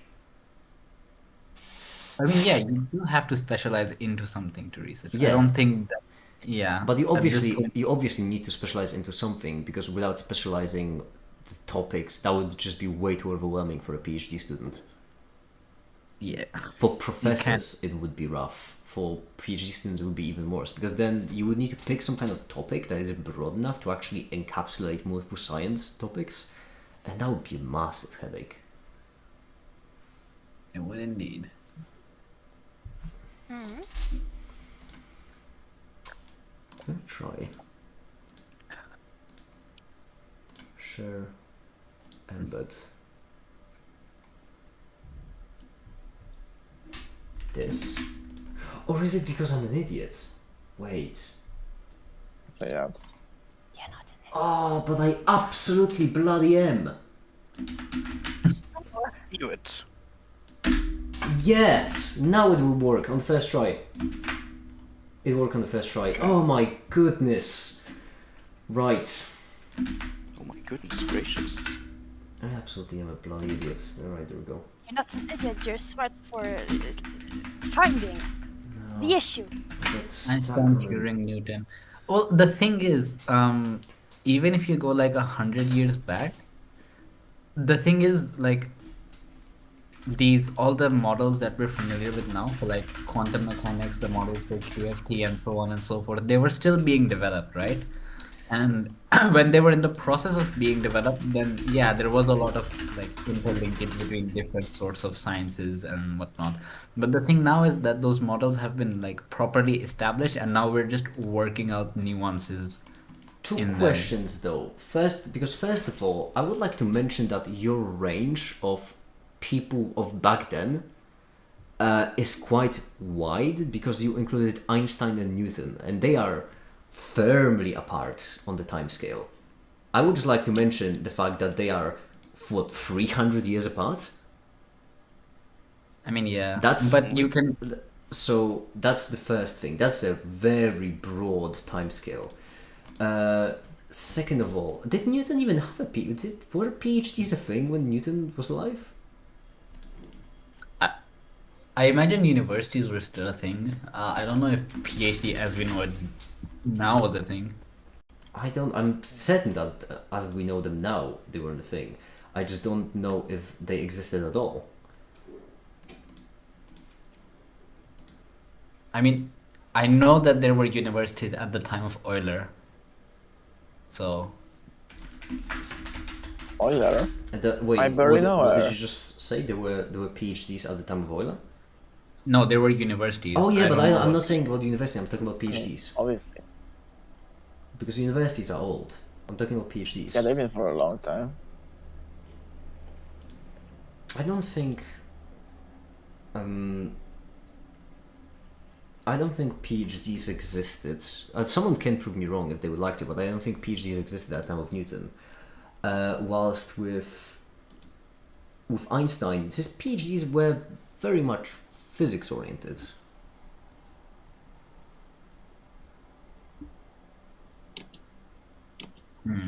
I mean, yeah, you do have to specialize into something to research. I Yeah. don't think that, yeah, But at this point, you obviously need to specialize into something, because without specializing the topics, that would just be way too overwhelming for a PhD student. yeah, For you can't. professors, it would be rough. For PhD students, it would be even worse, because then you would need to pick some kind of topic that is broad enough to actually encapsulate multiple science topics, and that would be a massive headache. It would indeed. Mhm. Let me try. Share. Embed. This. Or is it because I'm an idiot? Wait. So yeah. You're not an Oh, but I absolutely bloody am. Do it. Yes! Now it will work on the first try. It worked on the first try. Oh my goodness. Right. Oh my goodness gracious. I absolutely am a bloody idiot. Alright, there we go. You're not an idiot. You're smart for finding the issue. Let's Einstein, tackle- Turing, Newton. Well, the thing is, even if you go like 100 years back, the thing is like all the models that we're familiar with now, so like quantum mechanics, the models for QFT and so on and so forth, they were still being developed, right? And when they were in the process of being developed, then yeah, there was a lot of like interlinkage between different sorts of sciences and whatnot. But the thing now is that those models have been like properly established, and now we're just working out nuances. Two in them. questions though. First of all, I would like to mention that your range of people of back then is quite wide, because you included Einstein and Newton, and they are firmly apart on the time scale. I would just like to mention the fact that they are, what, 300 years apart? I mean, yeah, That's- but you can. So that's the first thing. That's a very broad time scale. Second of all, did Newton even have a PhD? Were PhDs a thing when Newton was alive? I imagine universities were still a thing. I don't know if PhD as we know it now was a thing. I'm certain that as we know them now, they weren't a thing. I just don't know if they existed at all. I mean, I know that there were universities at the time of Euler. So, Euler. Wait, I barely know what her. did you just say? There were PhDs at the time of Euler? no, there were universities. Oh yeah, but don't know I'm what- not saying about university. I'm talking about PhDs, Obviously. because universities are old. I'm talking about PhDs. Yeah, they've been for a long time. I don't think. I don't think PhDs existed. Someone can prove me wrong if they would like to, but I don't think PhDs existed at the time of Newton. Whilst with Einstein, his PhDs were very much physics oriented.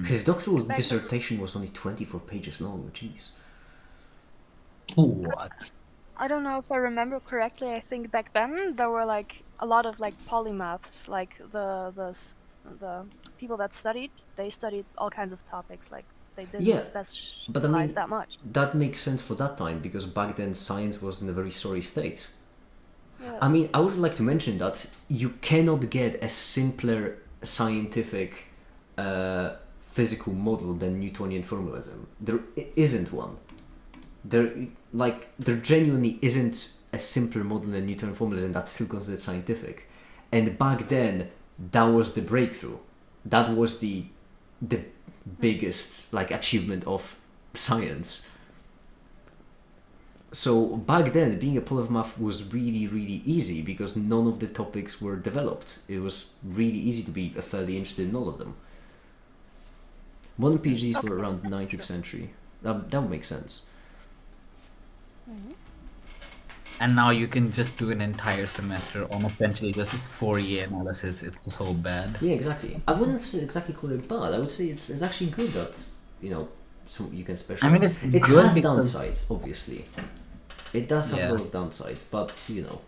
His doctoral dissertation was only 24 pages long. Jeez. What? I don't know if I remember correctly. I think back then there were like a lot of like polymaths, like the people that studied. They studied all kinds of topics. Like they didn't Yeah, specialize but I mean, that much. that makes sense for that time, because back then science was in a very sorry state. Yeah. I mean, I would like to mention that you cannot get a simpler scientific physical model than Newtonian formalism. There isn't one. There genuinely isn't a simpler model than Newtonian formalism that's still considered scientific. And back then, that was the breakthrough. That was the biggest achievement of science. So back then, being a polymath was really, really easy because none of the topics were developed. It was really easy to be fairly interested in all of them. Modern PhDs were Okay, around that's 19th true. century. That would make sense. And now you can just do an entire semester on essentially just 4-year analysis. It's so bad. Yeah, exactly. I wouldn't exactly call it bad. I would say it's actually good that, you know, so you can specialize. I mean, it's it good has because- downsides, obviously. It does have Yeah. a lot of downsides, but you know.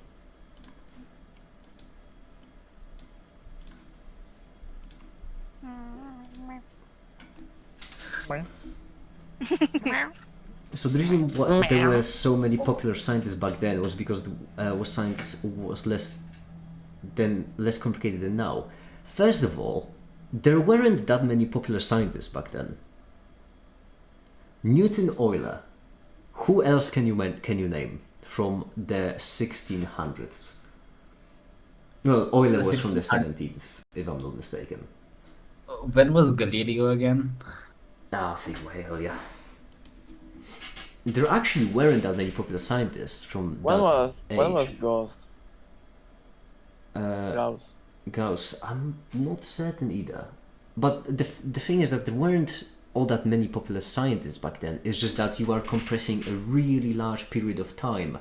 So the reason why there were so many popular scientists back then was because science was less complicated than now. First of all, there weren't that many popular scientists back then. Newton, Euler. Who else can you name from the 1600s? Well, Euler was from the 17th, if I'm not mistaken. When was Galileo again? I think way earlier. There actually weren't that many popular scientists from When that was age. when was Ghost? Uh, Gauss. Gauss, I'm not certain either. But the thing is that there weren't all that many popular scientists back then. It's just that you are compressing a really large period of time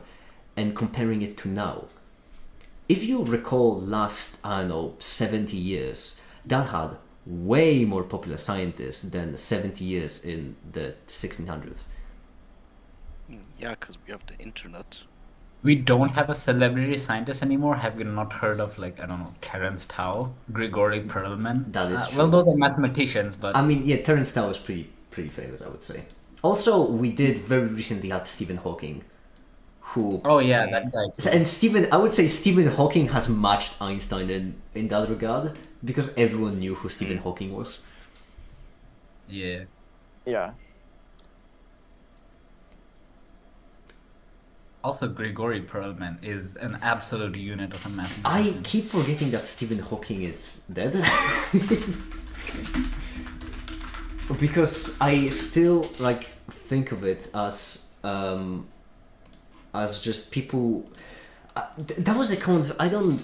and comparing it to now. If you recall last, I don't know, 70 years, that had way more popular scientists than 70 years in the 1600s. Yeah, because we have the internet. We don't have a celebrity scientist anymore. Have you not heard of, like, I don't know, Terence Tao, Grigory Perelman? That is Well, true. those are mathematicians, but I mean, yeah, Terence Tao is pretty famous, I would say. Also, we did very recently had Stephen Hawking, who oh yeah, that guy too. and I would say Stephen Hawking has matched Einstein in that regard because everyone knew who Stephen Hawking was. Yeah. Yeah. Also, Grigory Perelman is an absolute unit of a I mathematician. keep forgetting that Stephen Hawking is dead. Because I still like think of it as just people. That was a comment. I don't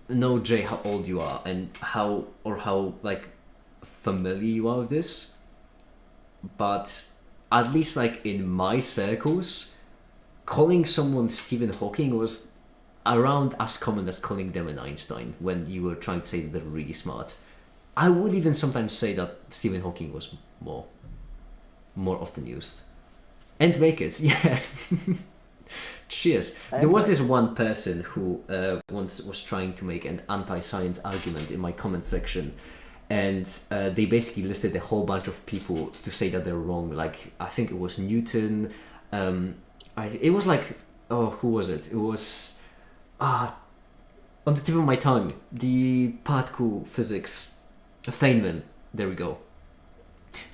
know, Jay, how old you are and how like familiar you are with this, but at least like in my circles, calling someone Stephen Hawking was around as common as calling them an Einstein when you were trying to say that they're really smart. I would even sometimes say that Stephen Hawking was more often used. And make it, yeah. Cheers. There was this one person who once was trying to make an anti-science argument in my comment section, and they basically listed a whole bunch of people to say that they're wrong. Like, I think it was Newton. It was like, oh, who was it? It was on the tip of my tongue. The particle physics, Feynman. There we go.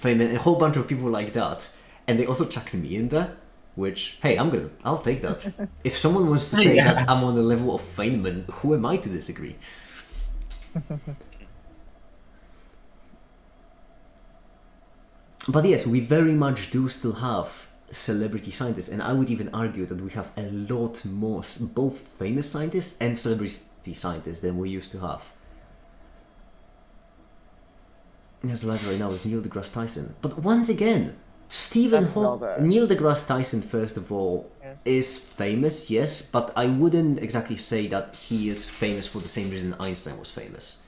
Feynman. A whole bunch of people like that, and they also chucked me in there. Which, hey, I'll take that. If someone wants to say that I'm on the level of Feynman, who am I to disagree? But yes, we very much do still have celebrity scientists, and I would even argue that we have a lot more, both famous scientists and celebrity scientists than we used to have. There's a live right now is Neil deGrasse Tyson. But once again, Neil deGrasse Tyson, first of all, is famous, yes, but I wouldn't exactly say that he is famous for the same reason Einstein was famous.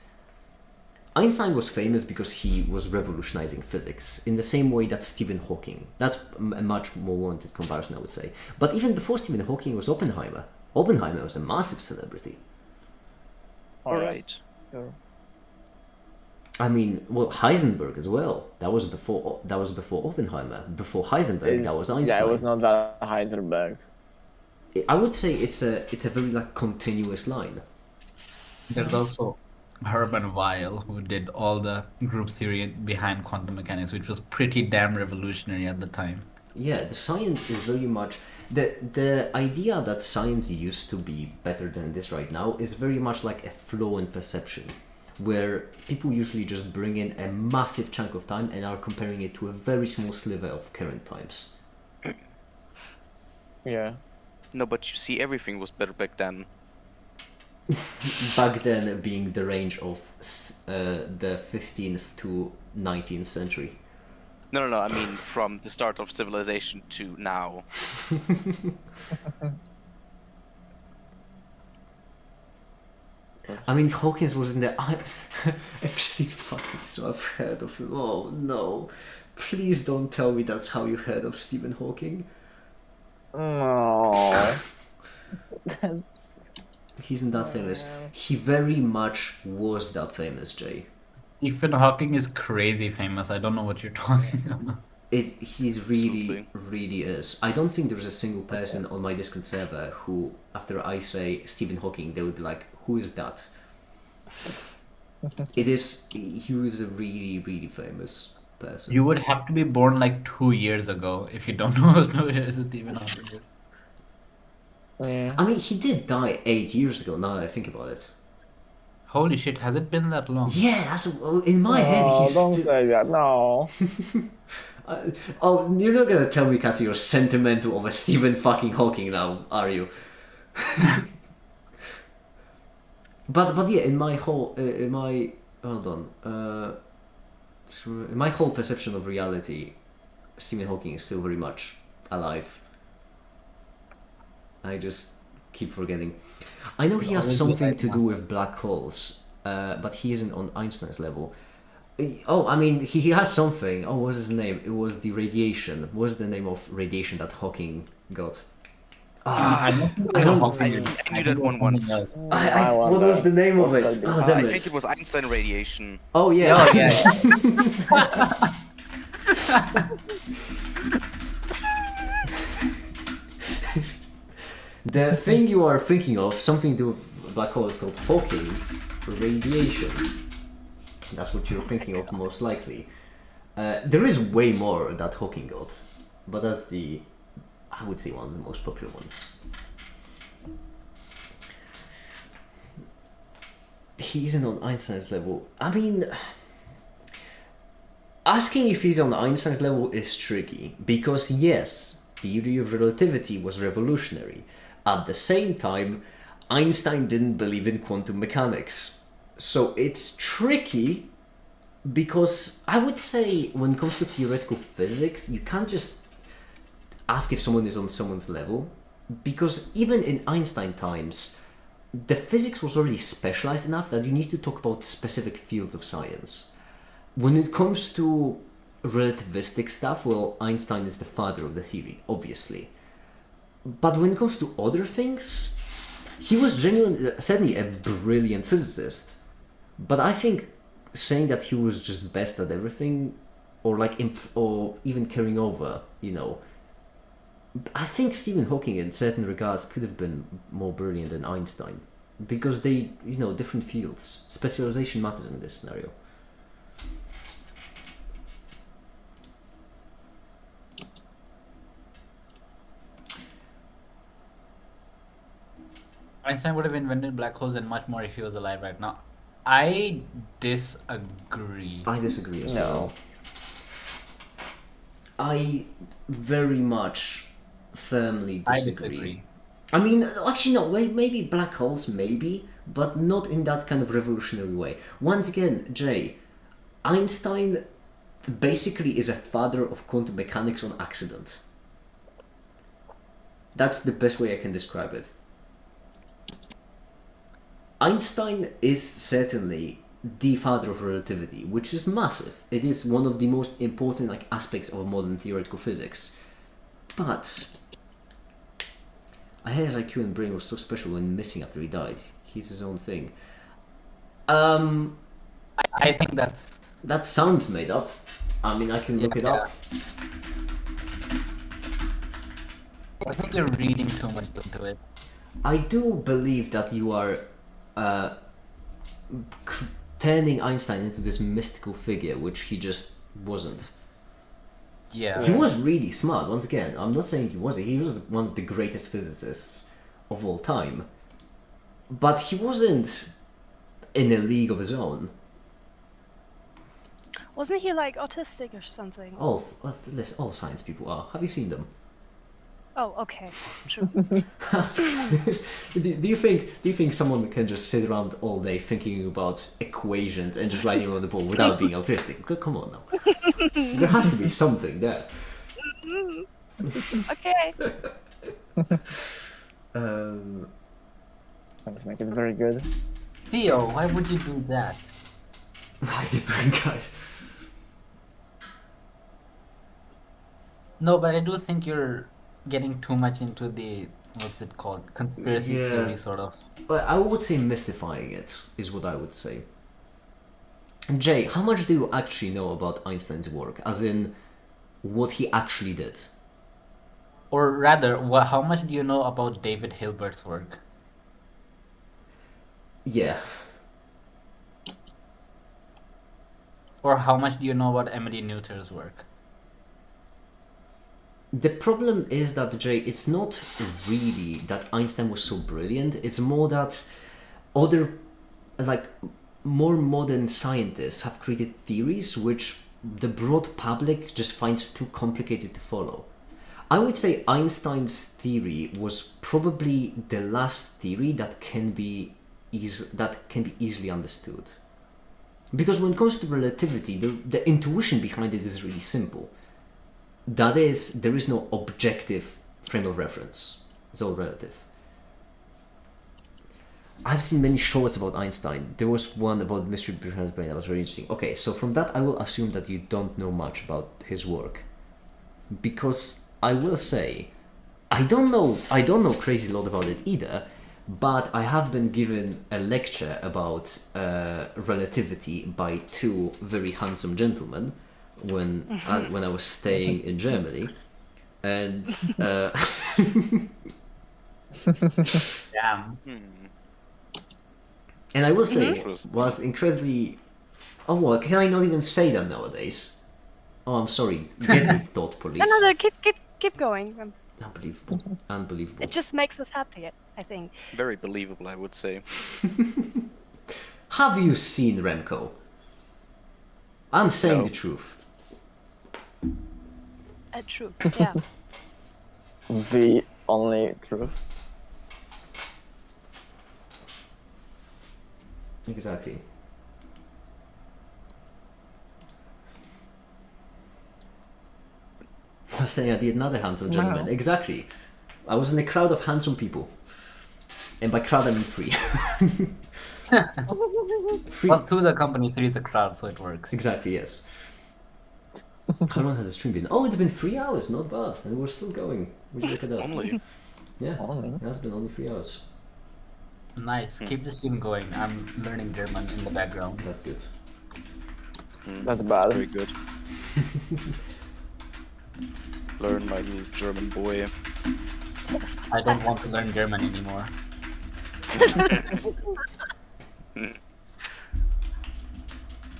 Einstein was famous because he was revolutionizing physics in the same way that Stephen Hawking. That's a much more warranted comparison, I would say. But even before Stephen Hawking was Oppenheimer. Oppenheimer was a massive celebrity. Alright. Sure. I mean, well, Heisenberg as well. That was before Oppenheimer. Before Heisenberg, that was Einstein. Yeah, it was not that Heisenberg. I would say it's a very like continuous line. There's also Hermann Weyl, who did all the group theory behind quantum mechanics, which was pretty damn revolutionary at the time. Yeah, the science is very much the idea that science used to be better than this right now is very much like a flaw in perception, where people usually just bring in a massive chunk of time and are comparing it to a very small sliver of current times. Yeah. No, but you see, everything was better back then. Back then being the range of the 15th to 19th century. No, I mean from the start of civilization to now. I mean, Hawkins was in the Epstein fucking, so I've heard of him. Oh no. Please don't tell me that's how you heard of Stephen Hawking. No. That's... He isn't that famous. He very much was that famous, Jay. Stephen Hawking is crazy famous. I don't know what you're talking about. He really, Absolutely. really is. I don't think there's a single person on my Discord server who, after I say Stephen Hawking, they would be like, who is that? He was a really, really famous person. You would have to be born like 2 years ago if you don't know who Stephen Hawking is. Yeah. I mean, he did die 8 years ago, now that I think about it. Holy shit, has it been that long? Yeah, that's in my head. No, He's don't still. say that. No. Oh, you're not gonna tell me, Cassie, you're sentimental of a Stephen fucking Hawking now, are you? but yeah, in my whole in my perception of reality, Stephen Hawking is still very much alive. I just keep forgetting. I know he has Always something like to do with black holes, but he isn't on Einstein's level. Oh, I mean, he has something. Oh, what was his name? It was the radiation. What was the name of radiation that Hawking got? I don't think I it was don't- Hawking. I knew think that it was one once. something else. I what wonder was the name of what it? could be. Oh, I damn think it. it was Einstein radiation. Oh, yeah. Oh, yeah. The thing you are thinking of, something to do with black hole, is called Hawking's radiation. That's what you're thinking of most likely. There is way more that Hawking got, but that's I would say, one of the most popular ones. He isn't on Einstein's level. I mean, asking if he's on Einstein's level is tricky, because yes, theory of relativity was revolutionary. At the same time, Einstein didn't believe in quantum mechanics. So it's tricky, because I would say when it comes to theoretical physics, you can't just ask if someone is on someone's level, because even in Einstein times, the physics was already specialized enough that you need to talk about specific fields of science. When it comes to relativistic stuff, well, Einstein is the father of the theory, obviously. But when it comes to other things, he was certainly a brilliant physicist. But I think saying that he was just best at everything, or or even carrying over, I think Stephen Hawking in certain regards could have been more brilliant than Einstein, because they, different fields. Specialization matters in this scenario. Einstein would have invented black holes and much more if he was alive right now. I disagree. I disagree as No. well. I very much firmly I disagree. disagree. I mean, actually, no, maybe black holes, maybe, but not in that kind of revolutionary way. Once again, Jay, Einstein basically is a father of quantum mechanics on accident. That's the best way I can describe it. Einstein is certainly the father of relativity, which is massive. It is one of the most important aspects of modern theoretical physics. But I heard his IQ and brain was so special and missing after he died. He's his own thing. I think That sounds made up. I mean, I can look it up. I think you're reading too much into it. I do believe that you are turning Einstein into this mystical figure, which he just wasn't. Yeah. He was really smart, once again. I'm not saying he wasn't. He was one of the greatest physicists of all time. But he wasn't in a league of his own. Wasn't he like autistic or something? All science people are. Have you seen them? Oh, okay. True. Do you think someone can just sit around all day thinking about equations and just writing on the board without being autistic? Come on now. There has to be something there. Okay. Let's make it very good. Theo, why would you do that? I did bring guys. No, but I do think you're getting too much into the, what's it called, conspiracy Yeah. theory sort of. But I would say mystifying it is what I would say. Jay, how much do you actually know about Einstein's work? As in, what he actually did? Or rather, how much do you know about David Hilbert's work? Yeah. Or how much do you know about Emily Noether's work? The problem is that, Jay, it's not really that Einstein was so brilliant. It's more that other, like, more modern scientists have created theories which the broad public just finds too complicated to follow. I would say Einstein's theory was probably the last theory that can be easily understood. Because when it comes to relativity, the intuition behind it is really simple. That is, there is no objective frame of reference. It's all relative. I've seen many shows about Einstein. There was one about the mystery behind his brain that was very interesting. Okay, so from that I will assume that you don't know much about his work. Because I will say, I don't know crazy lot about it either, but I have been given a lecture about relativity by two very handsome gentlemen when I was staying in Germany, and Damn. and I will say Interesting. was incredibly. Oh, well, can I not even say that nowadays? Oh, I'm sorry. Get me, thought police. No, keep going. Unbelievable. It just makes us happy, I think. Very believable, I would say. Have you seen Remco? I'm saying No. the truth. True. Yeah. The only truth. Exactly. I was staring at another handsome gentleman. Wow. Exactly. I was in a crowd of handsome people. And by crowd I mean free. Free. Well, two's a company, three's a crowd, so it works. Exactly, yes. How long has the stream been? Oh, it's been 3 hours, not bad. And we're still going. Would you look at that? Only. Yeah, Only. it has been only 3 hours. Nice. Keep the stream going. I'm learning German in the background. That's good. That's bad. Very good. Learn, my little German boy. I don't want to learn German anymore.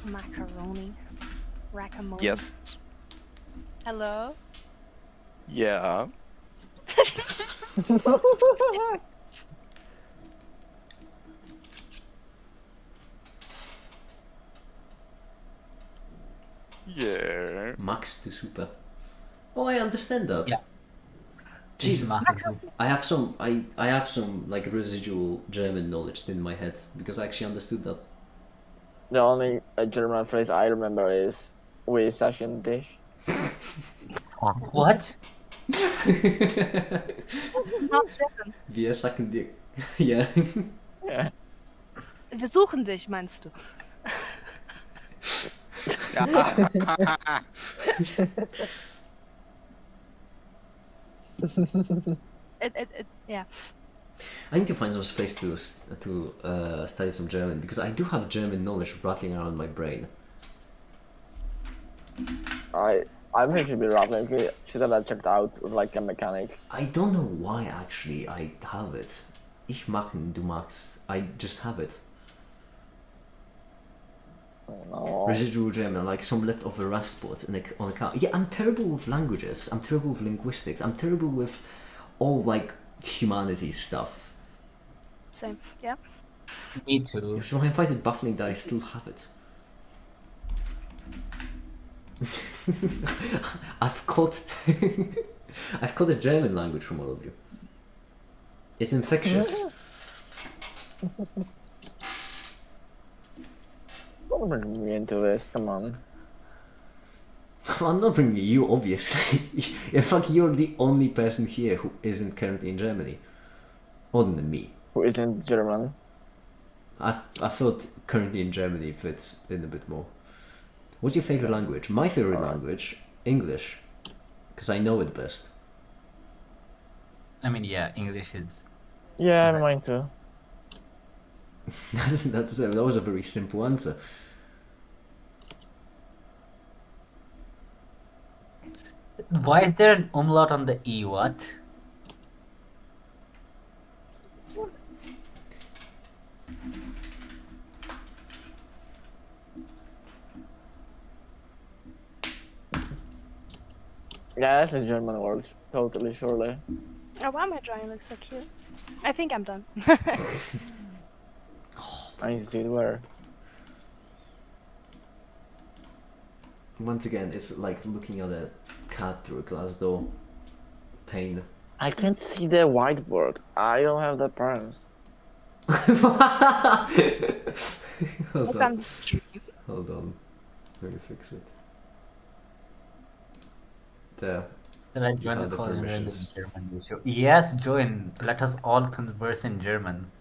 Macaroni. Racamole. Yes. Hello? Yeah. Yeah. Max to super. Oh, I understand that. Yeah. Jeez, Massive. I have some like residual German knowledge in my head because I actually understood that. The only German phrase I remember is "We session dish." What? Not German. Wir sucken dick. Yeah. Yeah. Wir suchen dich, meinst du? Yeah. I need to find some space to study some German because I do have German knowledge rattling around my brain. I'm going to be rather good. Should have checked out with like a mechanic. I don't know why actually I have it. Ich machen, du magst. I just have it. No. Residual German, like some leftover Rastbots on a car. Yeah, I'm terrible with languages. I'm terrible with linguistics. I'm terrible with all like humanities stuff. Same. Yeah. Me too. So I find it baffling that I still have it. I've caught I've caught the German language from all of you. It's infectious. Don't bring me into this, come on. I'm not bringing you, obviously. In fact, you're the only person here who isn't currently in Germany. Other than me. Who isn't German? I thought currently in Germany fits in a bit more. What's your favorite language? My favorite language, English. Because I know it best. I mean, yeah, English is. Yeah, mine too. That was a very simple answer. Why is there an umlaut on the E? What? Yeah, that's a German word. Totally, surely. Oh, why am I drawing? Looks so cute. I think I'm done. I see where. Once again, it's like looking at a cat through a glass door. Pain. I can't see the whiteboard. I don't have the parents. Hold Look on. on the stream. Hold on. Let me fix it. There. Did I join have the the call in permissions. German? Yes, join. Let us all converse in German.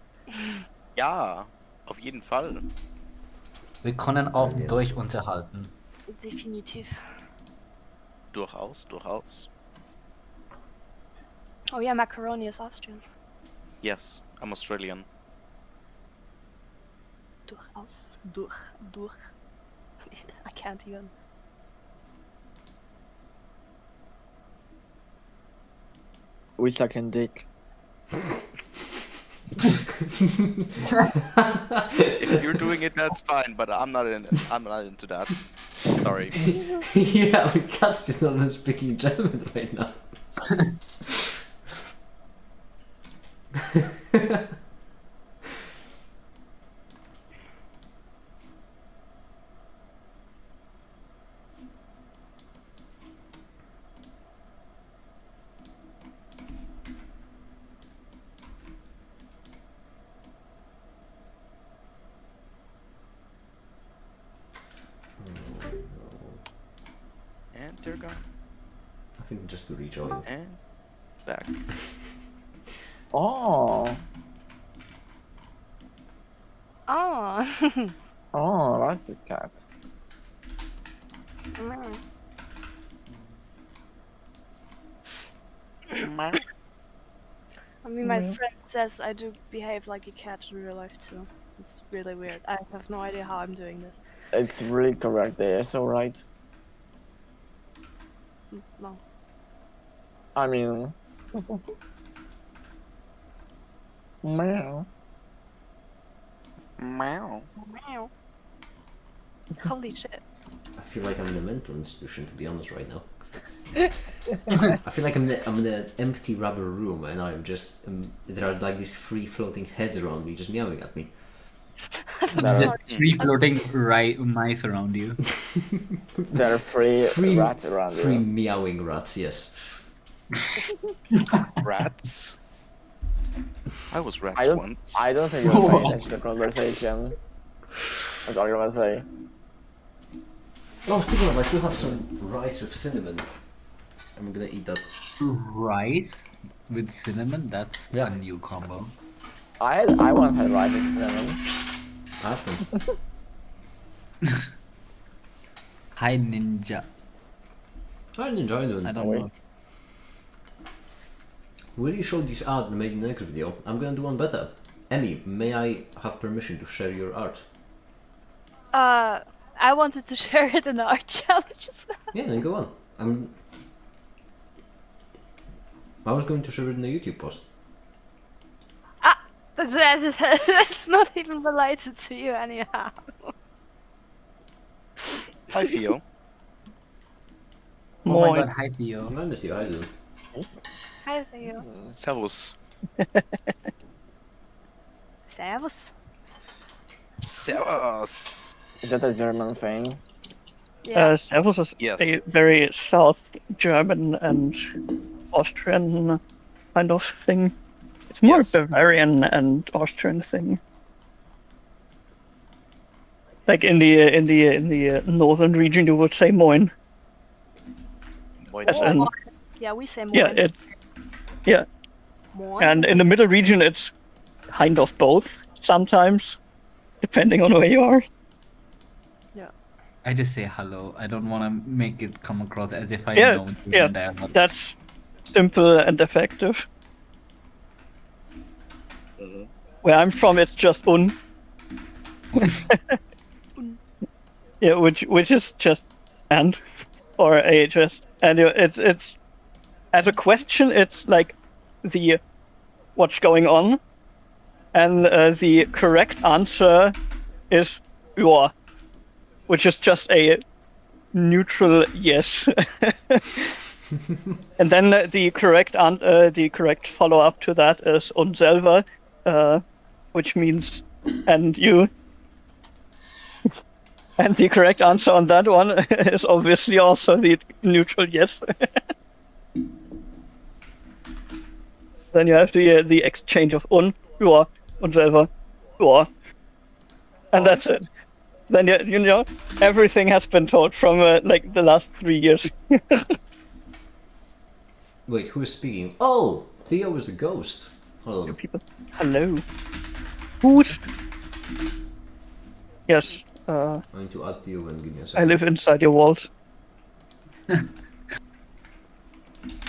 Ja, auf jeden Fall. Wir können auf Ja. Deutsch unterhalten. Definitiv. Durchaus, durchaus. Oh yeah, macaroni is Austrian. Yes, I'm Australian. Durchaus. Durch. I can't even. We suck in dick. If you're doing it, that's fine, but I'm not into that. Sorry. Yeah, because just not even speaking German right now. And they're gone. I think just to rejoin. And back. Oh, Oh. oh, that's the cat. I mean, my friend says I do behave like a cat in real life too. It's really weird. I have no idea how I'm doing this. It's really correct there, so right. No. I mean... Meow. Meow. Meow. Holy shit. I feel like I'm in a mental institution, to be honest, right now. I feel like I'm in an empty rubber room, and I'm just there are like these free floating heads around me, just meowing at me. Just three floating mice around you. There are free rats around Free you. meowing rats, yes. Rats? I was rats I once. don't think you're paying attention to the conversation. That's all I'm gonna say. Oh, speaking of, I still have some rice with cinnamon. I'm gonna eat that. Rice with cinnamon? That's Yeah. a new combo. I once had rice with cinnamon. I have them. Hi Ninja. I enjoy doing I it. don't Wait. know. Will you show this art and make the next video? I'm gonna do one better. Emmy, may I have permission to share your art? I wanted to share it in the art challenges. Yeah, then go on. I was going to share it in a YouTube post. That's not even related to you anyhow. Hi, Theo. Oh my god, hi Theo. I miss you, I do. Hi Theo. Servus. Servus. Servus. Is that a German thing? Yeah. Servus is Yes. a very South German and Austrian kind of thing. It's more Yes. Bavarian and Austrian thing. Like in the northern region, you would say Moin. Why As not? in, Yeah, we say yeah, moin. Moin. and in the middle region, it's kind of both sometimes, depending on where you are. I just say hello. I don't want to make it come across as if I Yeah, know the yeah, dialogue. that's simple and effective. Mhm. Where I'm from, it's just un. Yeah, which is just and or ahs, and it's as a question, it's like the what's going on, and the correct answer is ja, which is just a neutral yes. And then the correct follow up to that is und selber, which means and you. And the correct answer on that one is obviously also the neutral yes. Then you have the exchange of ja, und selber, ja. And that's it. Then you know everything has been told from like the last 3 years. Wait, who is speaking? Oh, Theo is a ghost. Hold on. People, hello. Who's? Yes. I need to add Theo and give me a I second. live inside your walls.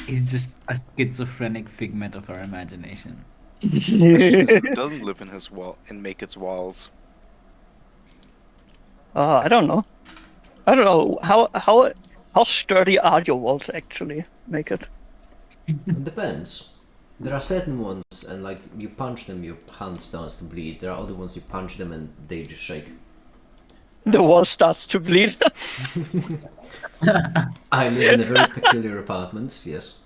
He's just a schizophrenic figment of our imagination. It doesn't live in his wall and make its walls. I don't know. How sturdy are your walls actually? Make it. It depends. There are certain ones, and like you punch them, your hand starts to bleed. There are other ones you punch them and they just shake. The wall starts to bleed. I live in a very peculiar apartment. Yes.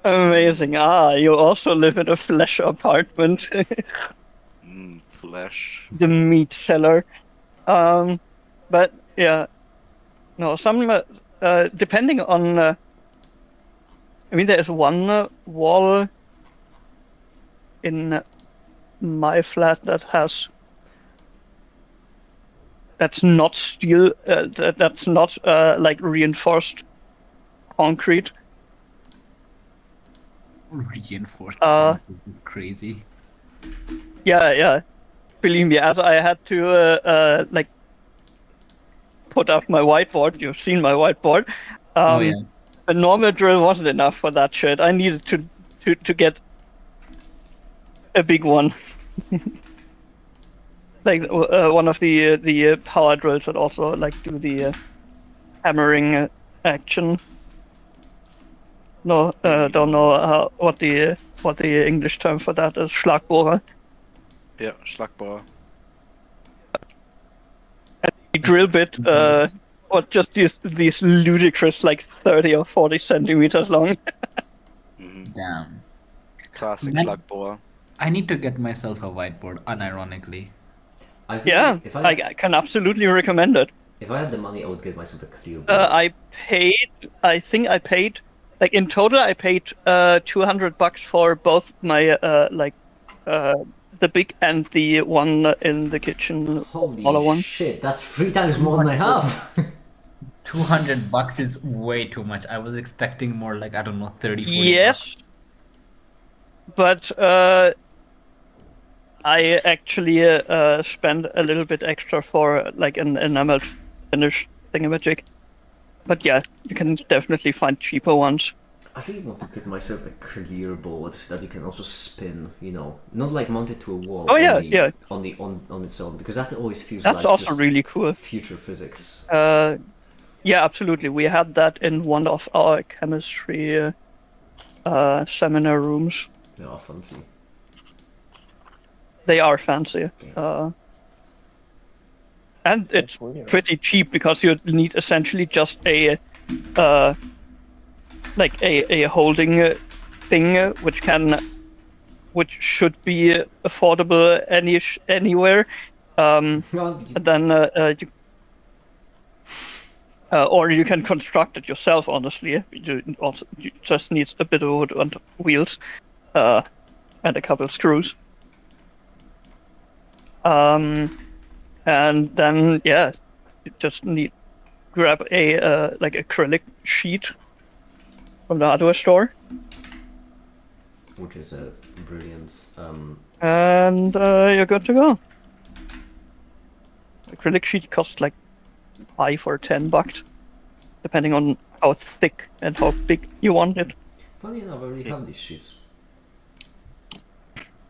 Amazing. You also live in a flesh apartment. Flesh. The meat seller. But yeah, no. Some depending on. I mean, there's one wall in my flat that's not steel. That's not like reinforced concrete. Reinforced Uh, concrete is crazy. Yeah. Believe me, as I had to like put up my whiteboard. You've seen my whiteboard. Oh yeah. A normal drill wasn't enough for that shit. I needed to get a big one. Like one of the power drills that also like do the hammering action. No, don't know what the English term for that is. Schlagbohrer. Yeah, Schlagbohrer. The drill bit, or just these ludicrous like 30 or 40 centimeters long. Damn. Classic Man. Schlagbohrer. I need to get myself a whiteboard, unironically. I think Yeah, If I can absolutely recommend it. if I had the money, I would get myself a clear board. I think I paid, like in total, I paid $200 for both my the big and the one in the kitchen, smaller Holy one. shit, that's 3 times more than I have. $200 is way too much. I was expecting more like, I don't know, 30, 40 Yes, but I actually spent a little bit extra for like an enameled finish thingamajig. But yeah, you can definitely find cheaper ones. I really want to get myself a clear board that you can also spin, you know, not like mounted to a wall. Oh, yeah, only yeah. On its own, because that always feels That's like also just really cool. future physics. Yeah, absolutely. We had that in one of our chemistry seminar rooms. They are fancy. They are fancy. And it's That's weird. pretty cheap because you need essentially just a holding thing which should be affordable anywhere. Well, And then you Or you can construct it yourself. Honestly, you just need a bit of wood and wheels, and a couple screws. And then yeah, you just need grab a like acrylic sheet from the hardware store, Which is a brilliant. and you're good to go. Acrylic sheet costs like $5 or $10, depending on how thick and how big you want it. Funny enough, I already have these sheets.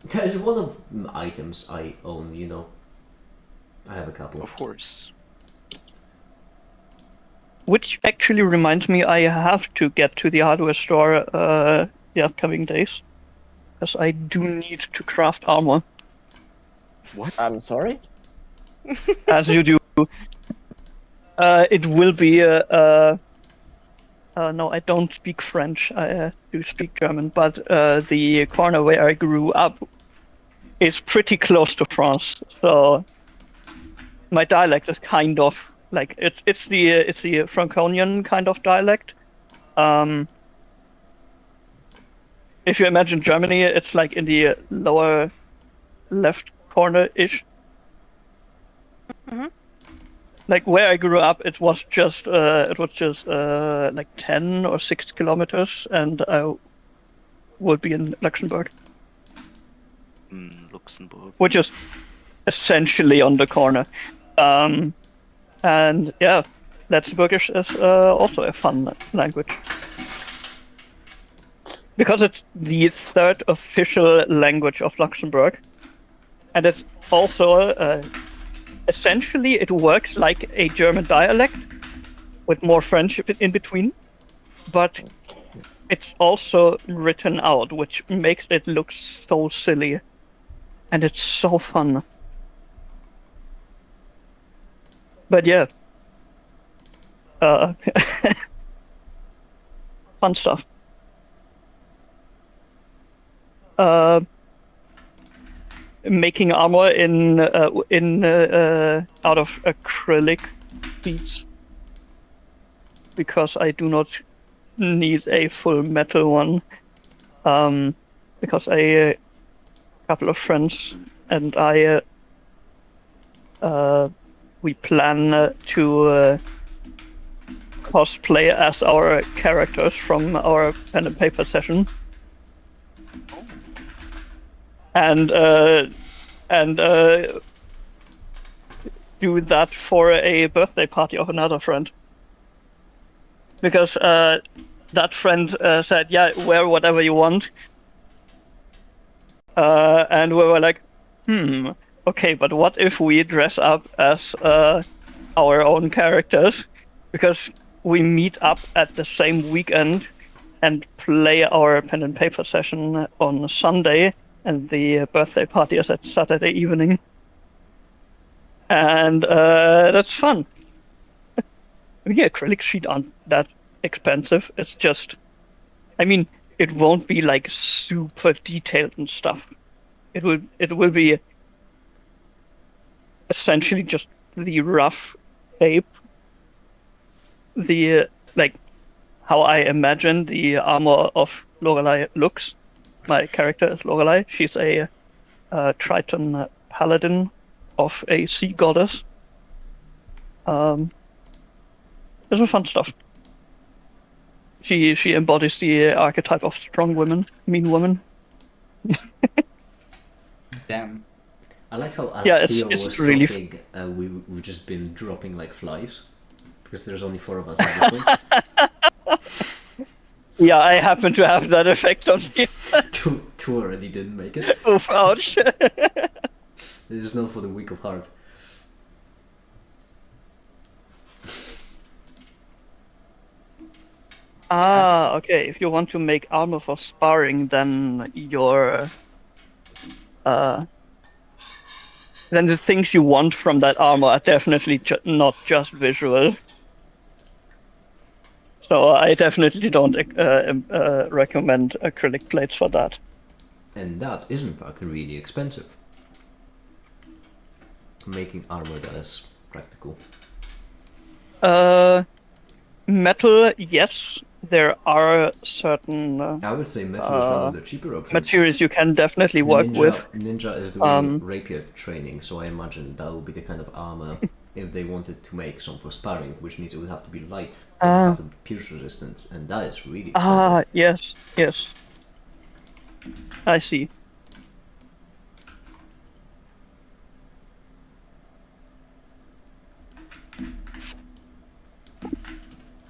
That is one of the items I own, you know. I have a couple. Of course. Which actually reminds me, I have to get to the hardware store the upcoming days, because I do need to craft armor, I'm sorry? as you do. It will be no, I don't speak French. I do speak German, but the corner where I grew up is pretty close to France, so my dialect is kind of like it's the Franconian kind of dialect. If you imagine Germany, it's like in the lower left corner-ish. Like where I grew up, it was just like 10 or 6 kilometers, and I would be in Luxembourg, Luxembourg. which is essentially on the corner. And yeah, Luxembourgish is also a fun language, because it's the third official language of Luxembourg, and it's also essentially it works like a German dialect with more French in between, but it's also written out, which makes it look so silly, and it's so fun. But yeah, fun stuff. Making armor in out of acrylic sheets, because I do not need a full metal one. Because a couple of friends and I we plan to cosplay as our characters from our pen and paper session. And do that for a birthday party of another friend. Because that friend said, yeah, wear whatever you want. And we were like, okay, but what if we dress up as our own characters? Because we meet up at the same weekend and play our pen and paper session on Sunday, and the birthday party is at Saturday evening. And that's fun. The acrylic sheet aren't that expensive. It's just, I mean, it won't be like super detailed and stuff. It will be essentially just the rough shape, the like how I imagine the armor of Lorelei looks. My character is Lorelei. She's a Triton paladin of a sea goddess. This is fun stuff. She embodies the archetype of strong woman, mean woman. Damn. I like how as Yeah, Theo it's was really talking, we've just been dropping like flies, because there's only 4 of us at this point. Yeah, I happen to have that effect on me. two already didn't make it. Oof, ouch. This is not for the weak of heart. Ah, okay. If you want to make armor for sparring, then then the things you want from that armor are definitely not just visual. So I definitely don't recommend acrylic plates for that. And that is in fact really expensive. Making armor that is practical. metal, yes, there are certain I would say metal is one of the cheaper options. materials you can definitely work with. Ninja is doing rapier training, so I imagine that would be the kind of armor if they wanted to make some for sparring, which means it would have to be light, it would have to be pierce resistant, and that is really expensive. Yes, yes. I see.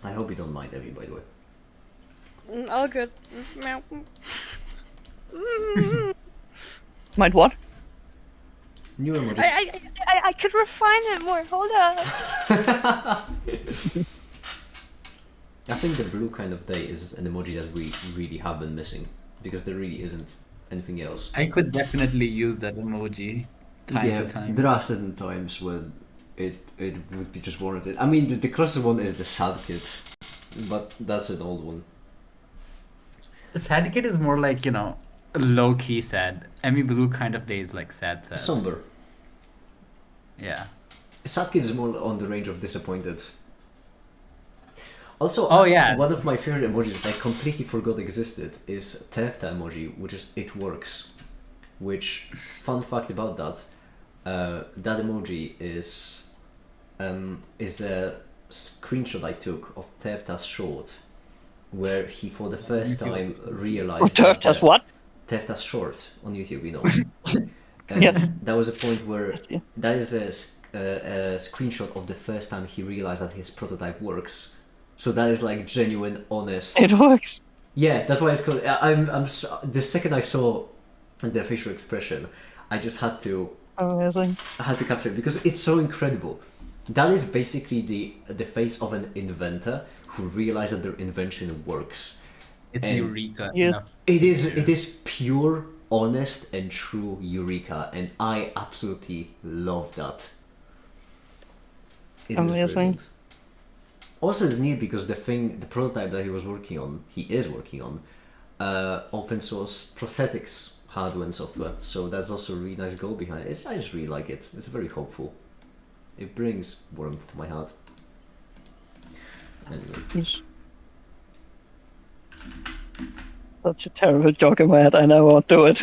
I hope you don't mind, Evie, by the way. All good. Mind what? New emojis. I could refine it more. Hold up. I think the blue kind of day is an emoji that we really have been missing, because there really isn't anything else. I could definitely use that emoji time to time. There are certain times when it would be just warranted. I mean, the closest one is the sad kid, but that's an old one. Sad kid is more like, low key sad. Emmy Blue kind of day is like sad. Somber. Yeah. Sad kid is more on the range of disappointed. Also, Oh, yeah. one of my favorite emojis that I completely forgot existed is Tefta emoji, which is it works. Which, fun fact about that, that emoji is a screenshot I took of Tefta's short, where he for the first time realized Tefta's what? Tefta's short on YouTube, Yeah. That was a point where that is a screenshot of the first time he realized that his prototype works. So that is like genuine, honest. It works. Yeah, that's why it's called. The second I saw the facial expression, I just had to. Amazing. I had to capture it because it's so incredible. That is basically the face of an inventor who realized that their invention works. It's And Eureka. Yes. enough. It is pure, honest, and true Eureka, and I absolutely love that. It is Amazing. brilliant. Also, it's neat because the prototype that he is working on, open source prosthetics hardware and software. So that's also a really nice goal behind it. I just really like it. It's very hopeful. It brings warmth to my heart. Anyway. Yes. That's a terrible joke in my head. I never won't do it.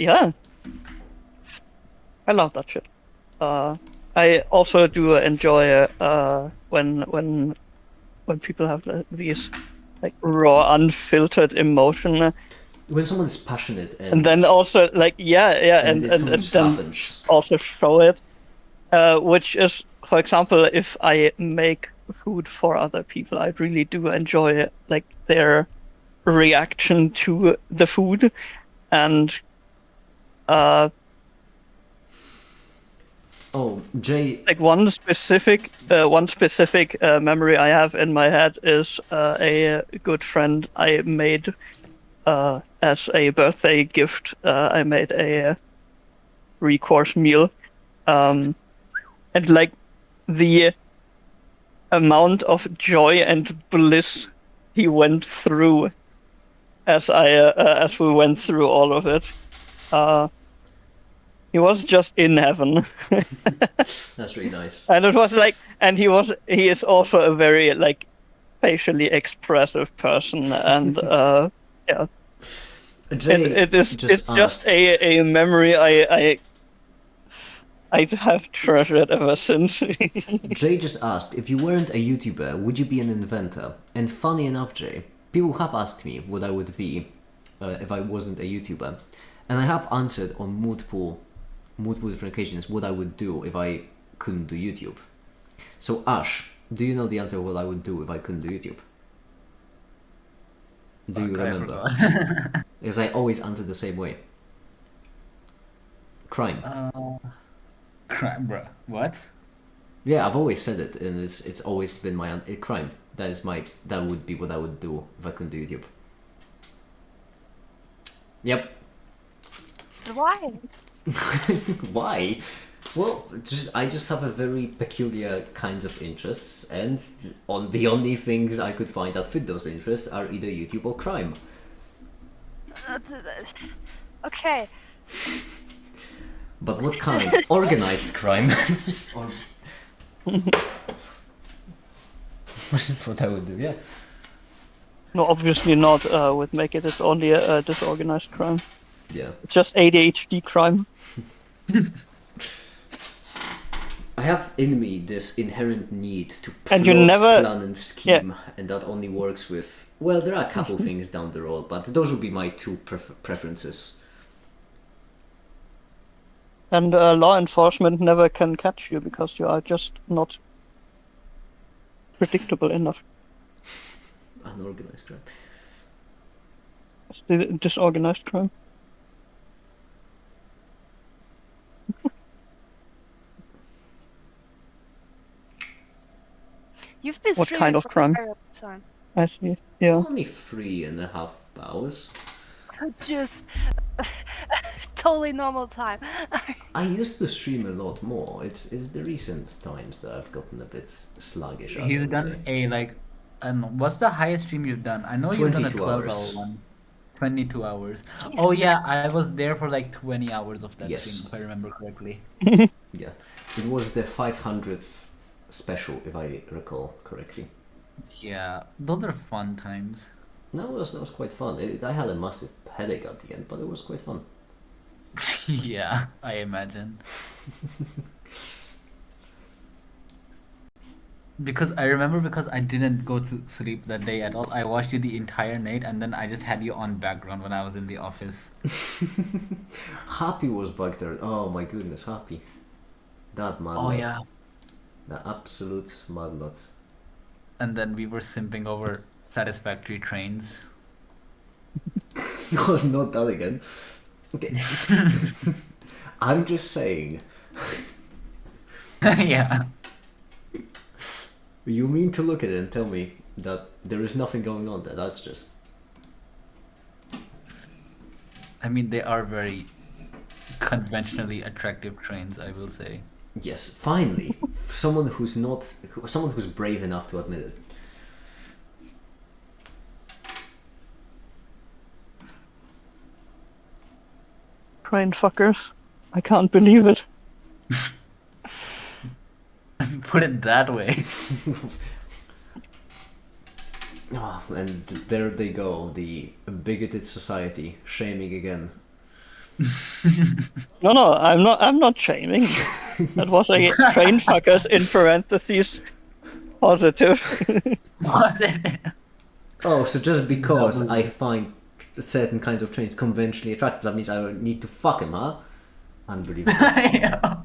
Yeah, I love that shit. I also do enjoy when people have these like raw, unfiltered emotion, When someone is passionate and then also like and it just then happens. also show it. Which is, for example, if I make food for other people, I really do enjoy like their reaction to the food, and Oh, Jay. like one specific memory I have in my head is a good friend I made as a birthday gift. I made a 3-course meal, and like the amount of joy and bliss he went through as we went through all of it. He was just in heaven. That's really nice. And it was like, and he is also a very like facially expressive person, and yeah, Jay it's just asked- a memory I have treasured ever since. Jay just asked, if you weren't a YouTuber, would you be an inventor? And funny enough, Jay, people have asked me what I would be if I wasn't a YouTuber, and I have answered on multiple different occasions what I would do if I couldn't do YouTube. So Ash, do you know the answer what I would do if I couldn't do YouTube? Do you Fuck, I remember? forgot. Because I always answer the same way. Crime. Crap, bro. What? Yeah, I've always said it, and it's always been my crime. That would be what I would do if I couldn't do YouTube. Yep. Why? Why? Well, I just have a very peculiar kinds of interests, and on the only things I could find that fit those interests are either YouTube or crime. Okay. But what kind? Organized crime? Or What I would do, yeah. No, obviously not. With Make It, it's only a disorganized crime. Yeah. It's just ADHD crime. I have in me this inherent need to plot, And you never- plan, and scheme, and that only works with. Well, there are a couple things down the road, but those would be my two preferences. And law enforcement never can catch you because you are just not predictable enough. Unorganized crime. It's the disorganized crime. You've been What streaming kind of for a crime? very long time. I see. Yeah. Only 3.5 hours. Just totally normal time. I used to stream a lot more. It's the recent times that I've gotten a bit sluggish. I He's would done say. a like, what's the highest stream you've done? I know you've done a 22 12-hour hours. one. 22 hours. Oh yeah, I was there for like 20 hours of that Yes. stream, if I remember correctly. Yeah, it was the 500th special, if I recall correctly. Yeah, those are fun times. No, that was quite fun. I had a massive headache at the end, but it was quite fun. Yeah, I imagine. Because I remember because I didn't go to sleep that day at all. I watched you the entire night and then I just had you on background when I was in the office. Happy was back there. Oh my goodness, Happy. That mad Oh lad. yeah. The absolute mad lad. And then we were simping over satisfactory trains. No, not that again. Okay. I'm just saying. Yeah. You mean to look at it and tell me that there is nothing going on there? That's just. I mean, they are very conventionally attractive trains, I will say. Yes, finally, someone who's brave enough to admit it. Train fuckers. I can't believe it. Put it that way. Oh, and there they go, the bigoted society, shaming again. No, I'm not shaming. That was a train fuckers in parentheses positive. Oh, so just because I find certain kinds of trains conventionally attractive, that means I need to fuck him, huh? Unbelievable. Yeah.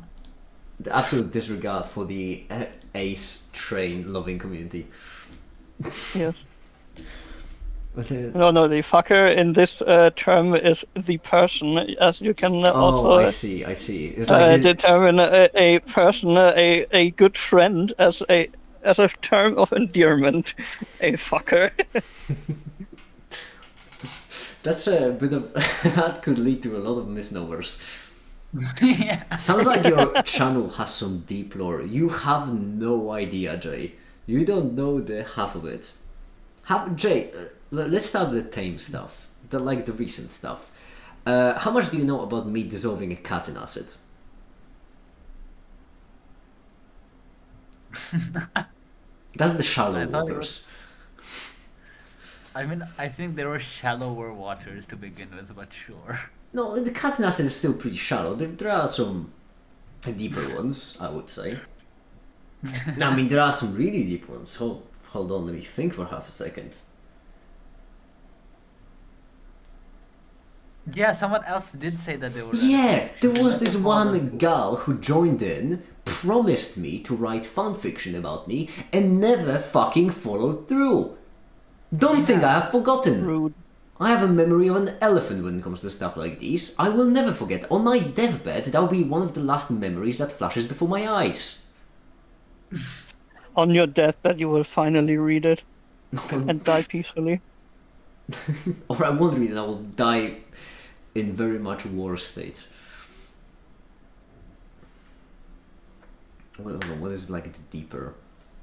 The absolute disregard for the ace train loving community. Yes. But, No, the fucker in this term is the person, as you can oh, also I see. It's like determine a person, a good friend, as a term of endearment. A fucker. that's a bit of that could lead to a lot of misnomers. Yeah. Sounds like your channel has some deep lore. You have no idea, Jay. You don't know the half of it. Jay, let's start with the tame stuff, the recent stuff. How much do you know about me dissolving a cat in acid? That's the shallow I thought it waters. I mean, I think there were shallower waters to begin with, but sure. No, the cat in acid is still pretty shallow. There are some deeper ones, I would say. No, I mean, there are some really deep ones. Hold on, let me think for half a second. Yeah, someone else did say that they were. Yeah, there was this one gal who joined in, promised me to write fanfiction about me, and never fucking followed through. Don't think I have forgotten. Rude. I have a memory of an elephant when it comes to stuff like this. I will never forget. On my deathbed, that will be one of the last memories that flashes before my eyes. On your deathbed, you will finally read it and die peacefully. Or I won't read it, I will die in very much worse state. I don't know, what is like the deeper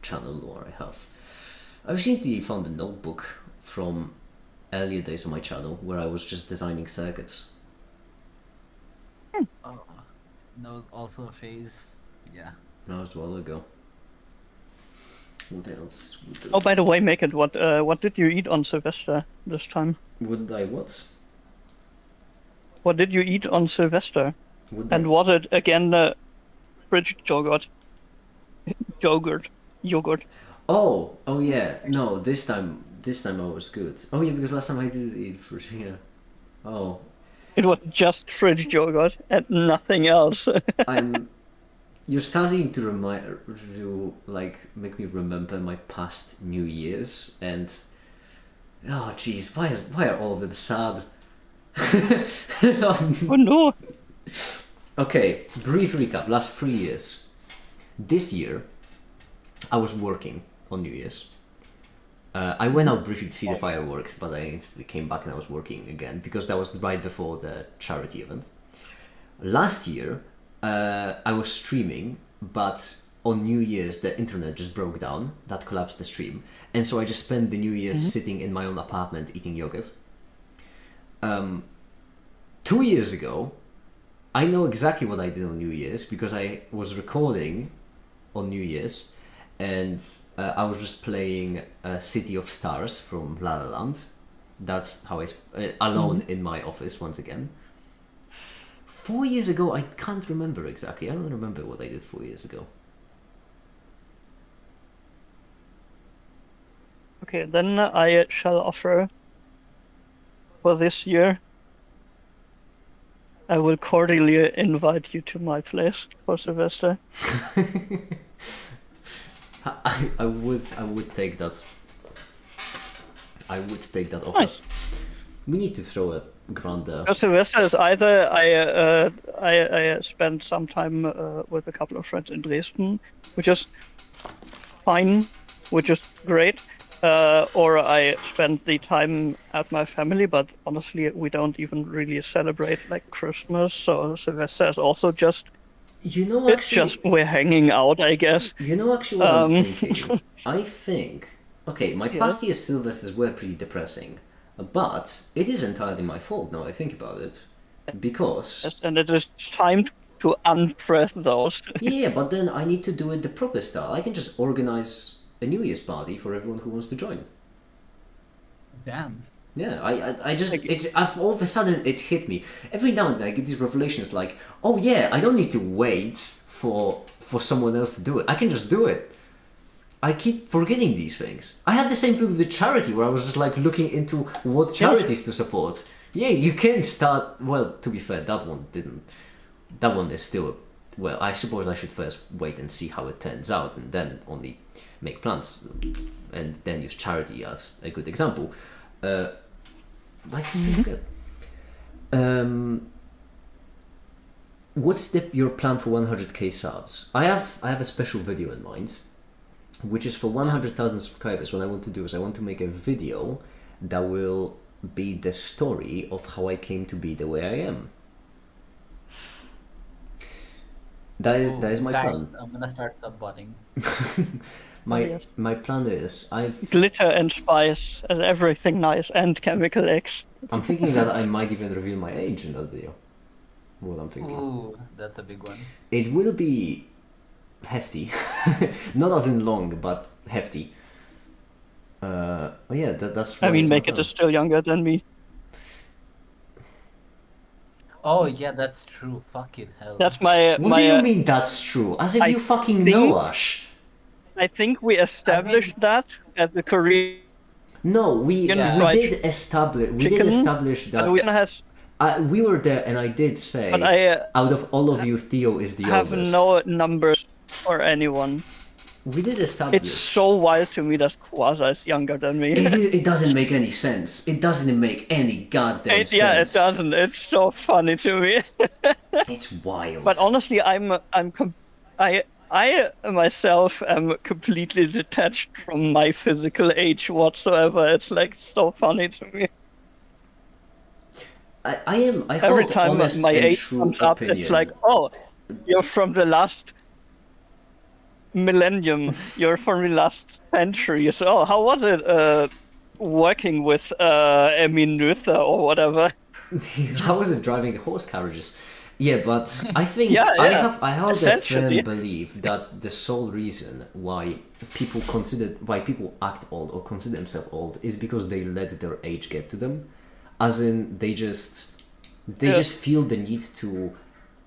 channel lore I have? I recently found a notebook from earlier days of my channel where I was just designing circuits. Oh, that was also a phase. Yeah. That was a while ago. What else? Oh, by the way, make it. What did you eat on Sylvester this time? Would I what? What did you eat on Sylvester? Would And I? was it again fridge yogurt? Yogurt. Oh yeah. No, this time I was good. Oh yeah, because last time I did eat fruit. Yeah. Oh, It was just fridge yogurt and nothing else. You're starting to make me remember my past New Year's, and oh jeez, why are all of them sad? Oh no! Okay, brief recap. Last 3 years. This year, I was working on New Year's. I went out briefly to see the fireworks, but I instantly came back and I was working again because that was right before the charity event. Last year, I was streaming, but on New Year's the internet just broke down. That collapsed the stream, and so I just spent the New Year's sitting in my own apartment eating yogurt. 2 years ago, I know exactly what I did on New Year's because I was recording on New Year's, and I was just playing City of Stars from La La Land. That's how alone in my office once again. 4 years ago, I can't remember exactly. I don't remember what I did 4 years ago. Okay, then I shall offer for this year. I will cordially invite you to my place for Sylvester. I would take that. I would take that offer. Nice. We need to throw a grand. For Sylvester is either I spent some time with a couple of friends in Dresden, which is fine, which is great, or I spent the time at my family. But honestly, we don't even really celebrate like Christmas, so Sylvester is also just. You know, It's actually, just we're hanging out, I guess. you know, actually, what I'm thinking. I think. Okay, my past year's Sylvesters were pretty depressing, but it is entirely my fault now I think about it, because. Yes, and it is time to unpress those. Yeah, but then I need to do it the proper style. I can just organize a New Year's party for everyone who wants to join. Damn. Yeah, I just all of a sudden it hit me. Every now and then I get these revelations like, oh yeah, I don't need to wait for someone else to do it. I can just do it. I keep forgetting these things. I had the same thing with the charity where I was just like looking into what charities to support. Yeah, you can start. Well, to be fair, that one didn't. That one is still. Well, I suppose I should first wait and see how it turns out, and then only make plans, and then use charity as a good example. I can forget. What's your plan for 100k subs? I have a special video in mind, which is for 100,000 subscribers. What I want to do is I want to make a video that will be the story of how I came to be the way I am. That is my guys, plan. I'm gonna start subbotting. My plan is Glitter and spice and everything nice and chemical X. I'm thinking that I might even reveal my age in that video. What I'm thinking. Ooh, that's a big one. It will be hefty, not as in long, but hefty. Yeah, that's. I mean, my make it plan. is still younger than me. Oh yeah, that's true. Fucking hell. That's my. What do you mean that's true? As if I you fucking think- know Ash. I think we established that at the Korean. No, we Yeah. did establish that. We have, We were there, and I did say, but I out of all of you, Theo is the have oldest. no numbers for anyone. We did establish. It's so wild to me that Quasar is younger than me. It doesn't make any sense. It doesn't make any goddamn sense. Yeah, it doesn't. It's so funny to me. It's wild. But honestly, I myself am completely detached from my physical age whatsoever. It's like so funny to me. I Every hold time honest my and age true comes up, opinion. it's like, oh, you're from the last millennium. You're from the last century. So, oh, how was it working with Emin Noether or whatever? How was it driving the horse carriages? Yeah, but I think Yeah, I yeah. have a Essentially. firm belief that the sole reason why people act old or consider themselves old is because they let their age get to them, as in they just feel the need to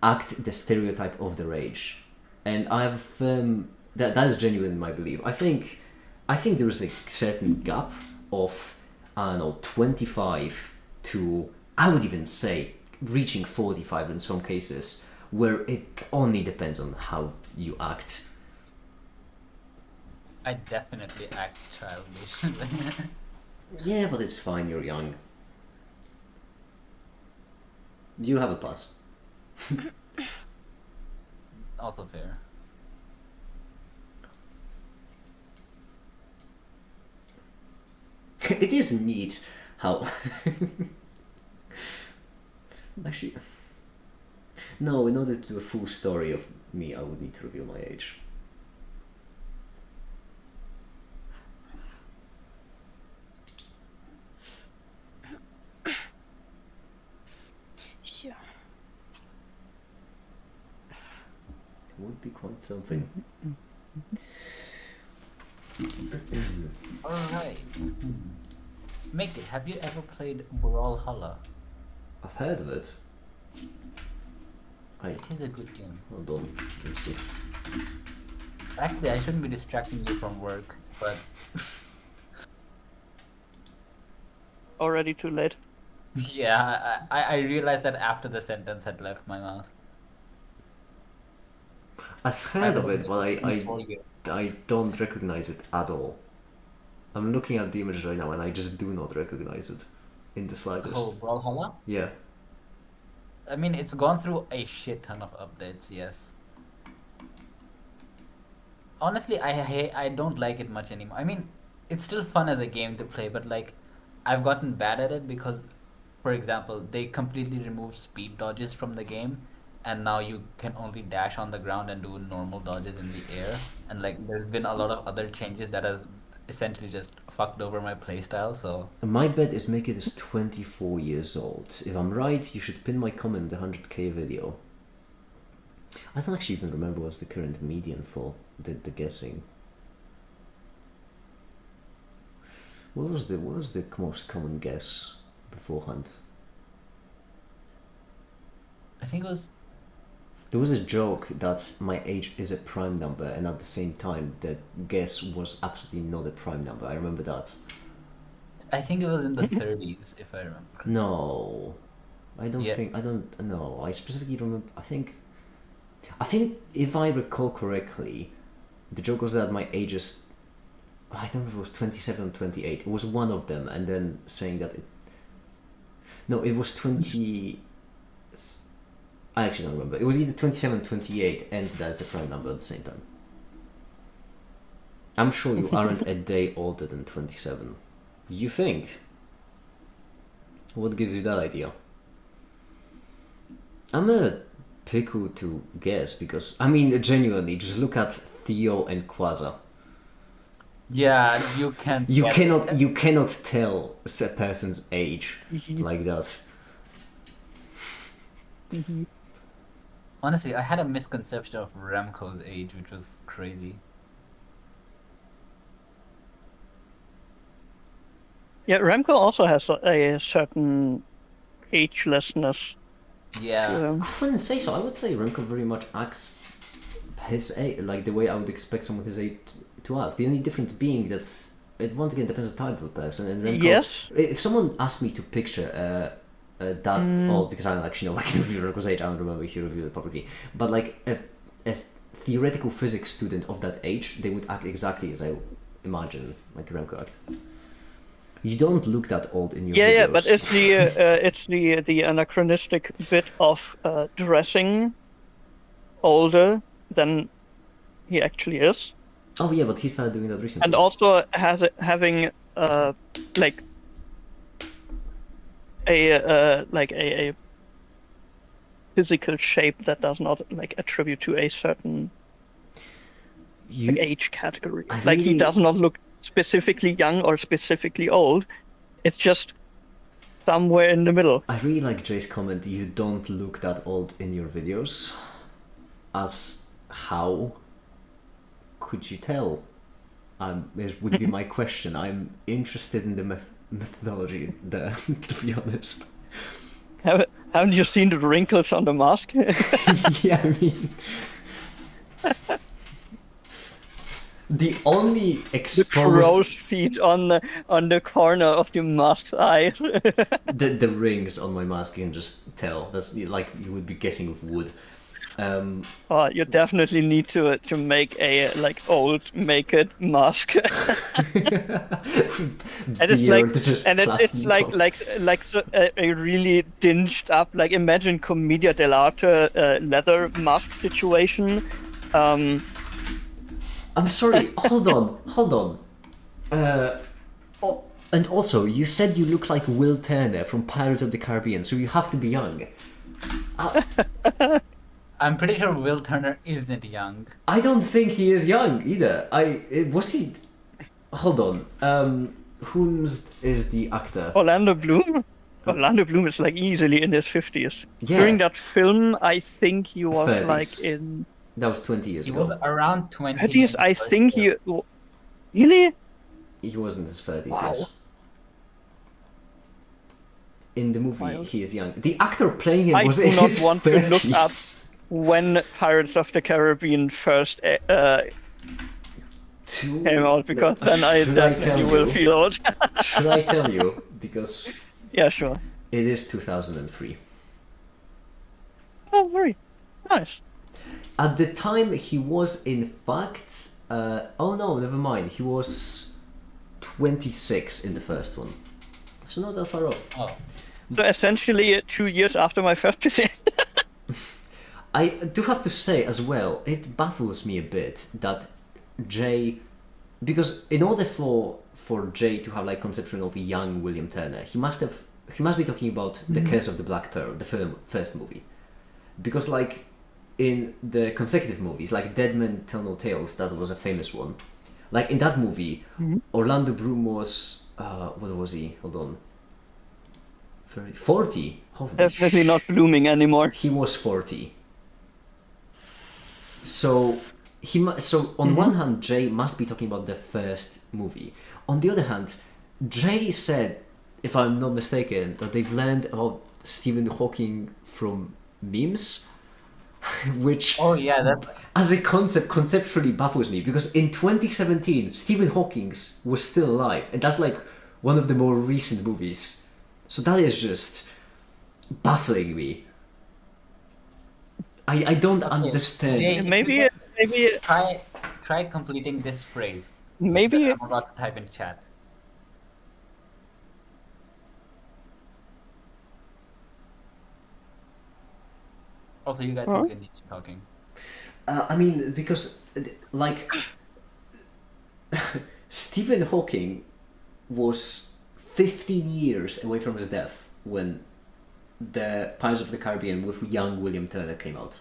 act the stereotype of their age, and I have a firm that is genuine my belief. I think there is a certain gap of, I don't know, 25 to, I would even say, reaching 45 in some cases, where it only depends on how you act. I definitely act childish. Yeah, but it's fine, you're young. You have a pass. Also fair. It is neat how. Actually. No, in order to do a full story of me, I would need to reveal my age. Sure. It would be quite something. Alright. Make it. Have you ever played Brawlhalla? I've heard of it. It is a good game. Hold on, let me see. Actually, I shouldn't be distracting you from work, but Already too late. yeah, I realized that after the sentence had left my mouth. I've heard of it, but For you. I don't recognize it at all. I'm looking at the image right now and I just do not recognize it in the slightest. Oh, Brawlhalla? Yeah. I mean, it's gone through a shit ton of updates, yes. Honestly, I don't like it much anymore. I mean, it's still fun as a game to play, but like, I've gotten bad at it because, for example, they completely removed speed dodges from the game, and now you can only dash on the ground and do normal dodges in the air. And like, there's been a lot of other changes that has essentially just fucked over my playstyle. So My bet is Make It is 24 years old. If I'm right, you should pin my comment the 100k video. I don't actually even remember what's the current median for the guessing. What was the most common guess beforehand? I think it was. There was a joke that my age is a prime number, and at the same time, the guess was absolutely not a prime number. I remember that. I think it was in the 30s, if I remember. No, I don't Yeah. think. I don't. No, I specifically remember. I think if I recall correctly, the joke was that my age is. I don't know if it was 27 or 28. It was one of them, and then saying that it. No, it was 20. I actually don't remember. It was either 27 or 28, and that's a prime number at the same time. I'm sure you aren't a day older than 27. You think? What gives you that idea? I'm a pickle to guess because, I mean, genuinely, just look at Theo and Quasar. Yeah, you can't. You get cannot it. you cannot tell a person's age like that. Honestly, I had a misconception of Remco's age, which was crazy. Yeah, Remco also has a certain agelessness. Yeah. I wouldn't say so. I would say Remco very much acts his age, like the way I would expect someone his age to act. The only difference being that it once again depends on the type of person. And Remco, Yes. if someone asked me to picture that old, because I don't actually know if I can review Remco's age, I don't remember if he reviewed it properly, but like a theoretical physics student of that age, they would act exactly as I imagine like Remco act. You don't look that old in your videos. Yeah, but it's the anachronistic bit of dressing older than he actually is, Oh yeah, but he started doing that recently. and also having like a physical shape that does not like attribute to a certain you, age category. I Like he really- does not look specifically young or specifically old. It's just somewhere in the middle. I really like Jay's comment, you don't look that old in your videos. As how could you tell? It would be my question. I'm interested in the methodology there, to be honest. Haven't you seen the wrinkles on the mask? Yeah, I mean... The only The exposed... crow's feet on the corner of the mask's eye. the rings on my mask, you can just tell. That's like you would be guessing with wood. Oh, you definitely need to make a like old naked mask. And it's like, and it's like so, a really dinged up, like imagine Commedia dell'arte leather mask situation. I'm sorry, hold on. And also, you said you look like Will Turner from Pirates of the Caribbean, so you have to be young. I'm pretty sure Will Turner isn't young. I don't think he is young either. Was he? Hold on. Whom is the actor? Orlando Bloom. Orlando Bloom is like easily in his 50s. Yeah. During that film, I think he was 30s. like in. That was 20 years He ago. was around 20. 30s, I think he. Really? He was in his 30s, Wow. yes. In the movie, Wild. he is young. The actor playing him I was do in not his want 30s. to look up when Pirates of the Caribbean first came out, because then I Should I definitely tell will you? feel old. Should I tell you? Because Yeah, sure. it is 2003. Oh, very nice. At the time, he was in fact... oh no, never mind. He was 26 in the first one. So not that far off. Oh. So essentially, 2 years after my first PC. I do have to say as well, it baffles me a bit that Jay... Because in order for Jay to have like conception of a young William Turner, he must be talking about The Curse of the Black Pearl, the first movie. Because like in the consecutive movies, like Dead Men Tell No Tales, that was a famous one. Like in that movie, Orlando Bloom was what was he? Hold on. 40. Holy Definitely not blooming anymore. He was 40. So on one hand, Jay must be talking about the first movie. On the other hand, Jay said, if I'm not mistaken, that they've learned about Stephen Hawking from memes, which Oh yeah, that's as a concept conceptually baffles me, because in 2017 Stephen Hawking was still alive, and that's like one of the more recent movies. So that is just baffling me. I don't understand. Jay, Maybe try completing this phrase. Maybe that I'm about to type in chat. Also, you guys can continue talking. I mean, because like Stephen Hawking was 15 years away from his death when the Pirates of the Caribbean with young William Turner came out.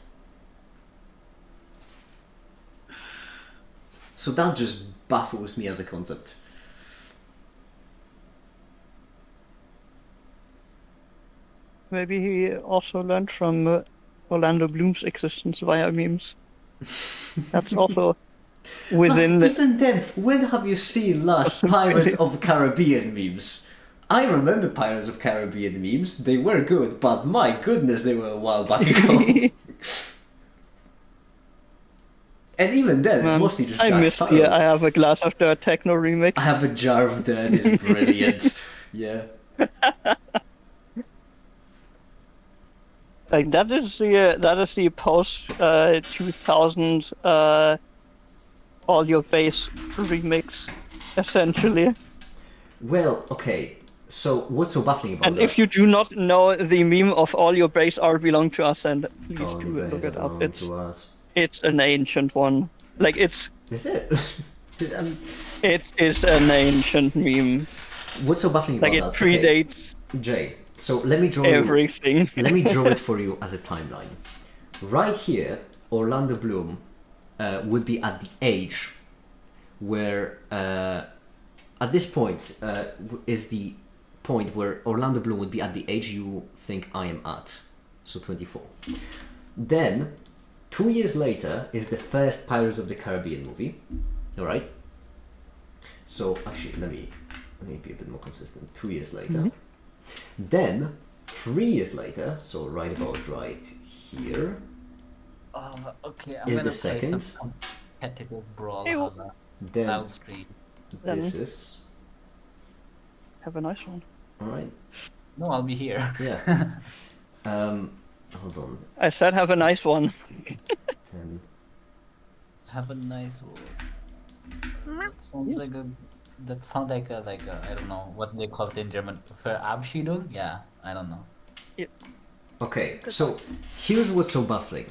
So that just baffles me as a concept. maybe he also learned from Orlando Bloom's existence via memes. That's also within. But even then, when have you seen last Pirates of Caribbean memes? I remember Pirates of Caribbean memes. They were good, but my goodness, they were a while back ago. And even then, it's mostly just I Jack missed Sparrow. the I have a glass of the techno remix. I have a jar of that. It's brilliant. Yeah. Like that is the post 2000 all your bass remix, essentially. Well, okay. So what's so baffling about And that? if you do not know the meme of all your bass are belong to us, then please Oh, do the look bass it up. belong to us. It's an ancient one. Like it's Is it? it is an ancient meme. What's so baffling about Like it that? predates Okay, Jay, so let me draw everything. Let me draw it for you as a timeline. Right here, Orlando Bloom would be at the age where, at this point, is the point where Orlando Bloom would be at the age you think I am at, so 24. Then, 2 years later is the first Pirates of the Caribbean movie. All right. So actually, let me be a bit more consistent. 2 years later. Then, 3 years later, so right about right here. Okay, I'm Is gonna the play second. some competitive brawl. Ew. Then Downstream. this is Have a nice one. all right. No, I'll be here. Yeah. Hold on. I said have a nice one. 10. Have a nice one. That sounds like a. That sounds like a I don't know what they call it in German. Verabschiedung? Yeah, I don't know. Okay, so here's what's so baffling,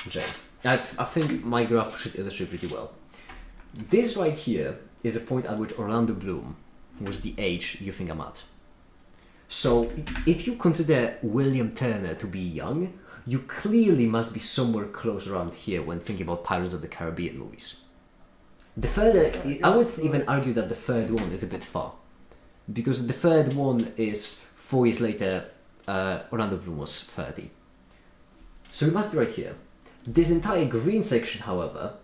Jay. I think my graph should illustrate pretty well. This right here is a point at which Orlando Bloom was the age you think I'm at. So if you consider William Turner to be young, you clearly must be somewhere close around here when thinking about Pirates of the Caribbean movies. The third, I would even argue that the third one is a bit far, because the third one is 4 years later. Orlando Bloom was 30. So it must be right here. This entire green section, however,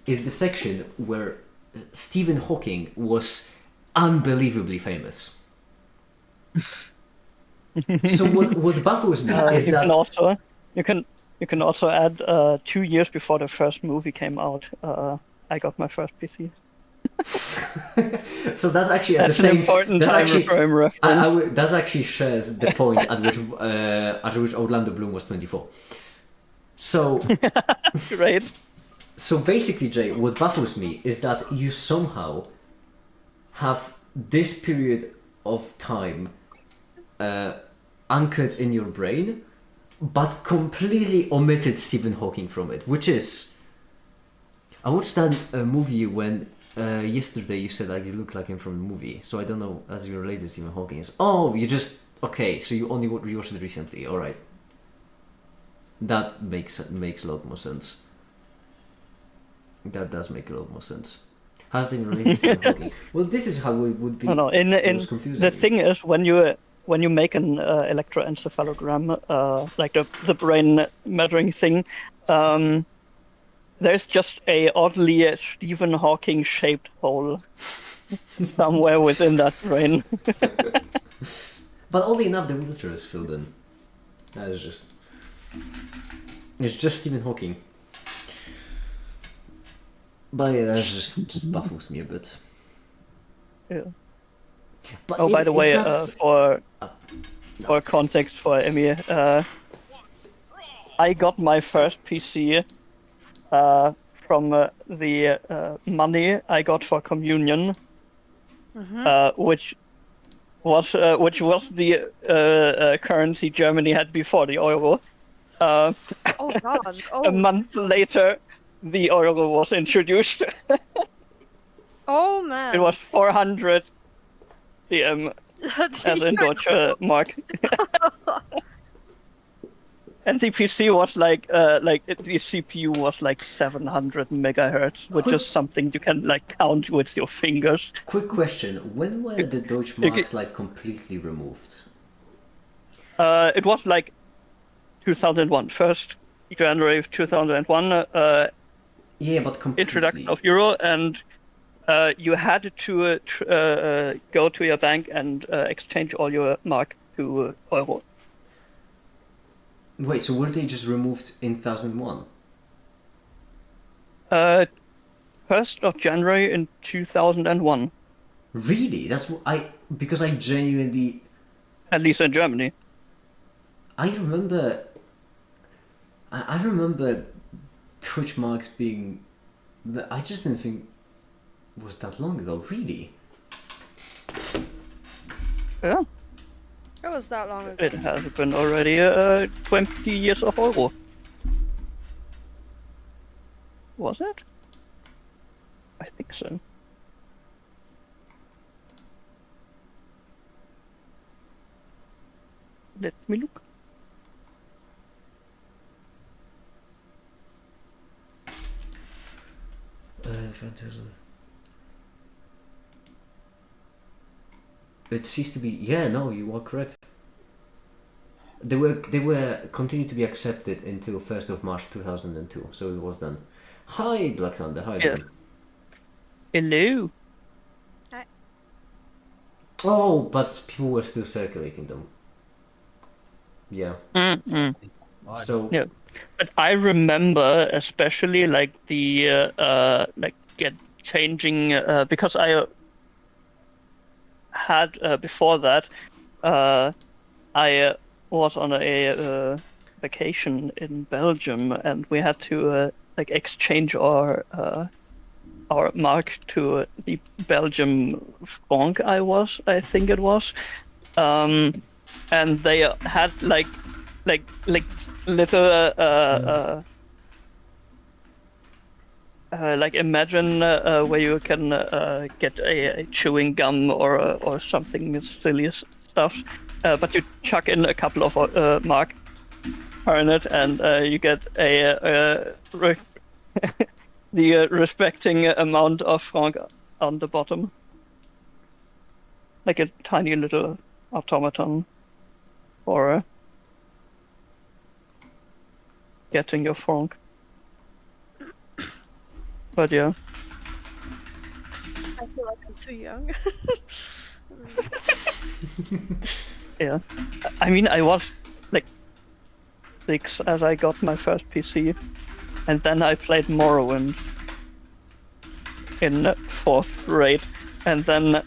is the section where Stephen Hawking was unbelievably famous. So what baffles me is You that can also you can also add 2 years before the first movie came out. I got my first PC. so that's actually at That's the an same. important That's time actually frame reference. that actually shares the point at which Orlando Bloom was 24. So Great. So basically, Jay, what baffles me is that you somehow have this period of time anchored in your brain, but completely omitted Stephen Hawking from it, which is... I watched that movie when yesterday you said like you look like him from the movie, so I don't know as you're related to Stephen Hawking. Oh, you just... Okay, so you only rewatched it recently, alright. That makes a lot more sense. That does make a lot more sense. Has been related to Stephen Hawking. Well, this is how it would be. No. It was confusing. The thing is when you make an electroencephalogram, like the brain measuring thing, there's just a oddly Stephen Hawking shaped hole somewhere within that brain. But oddly enough, the wheelchair is filled in. That is just... It's just Stephen Hawking. But yeah, that just baffles me a bit. Yeah. But Oh, by the way, does... for context for Emmy, I got my first PC from the money I got for communion, which was the currency Germany had before the euro. Oh god. Oh. A month later, the euro was introduced. Oh man. It was 400 DM as in Deutsche Mark. And the PC was like the CPU was like 700 megahertz, which is something you can like count with your fingers. Quick question: when were the Deutsche Marks like completely removed? It was like 2001, 1st January of 2001. Yeah, but completely. Introduction of euro, and you had to go to your bank and exchange all your mark to euro. Wait, so were they just removed in 2001? 1st of January in 2001. Really? That's what because I genuinely... At least in Germany. I remember Deutsche Marks being... I just didn't think it was that long ago, really. Yeah. It was that long ago. It has been already 20 years of euro. Was it? I think so. Let me look. It ceased to be. Yeah, no, you are correct. They were continued to be accepted until 1st of March 2002. So it was done. Hi, Black Thunder. Hi, Yeah. dude. Hello. Oh, but people were still circulating them. Yeah. So Yeah. But I remember especially like the like changing because I had before that I was on a vacation in Belgium and we had to like exchange our mark to the Belgium franc I think it was, and they had like little like imagine where you can get a chewing gum or something silly stuff, but you chuck in a couple of mark in it, and you get the respecting amount of franc on the bottom, like a tiny little automaton for getting your franc. But yeah. I feel like I'm too young. Yeah, I mean, I was like 6 as I got my first PC, and then I played Morrowind in 4th grade, and then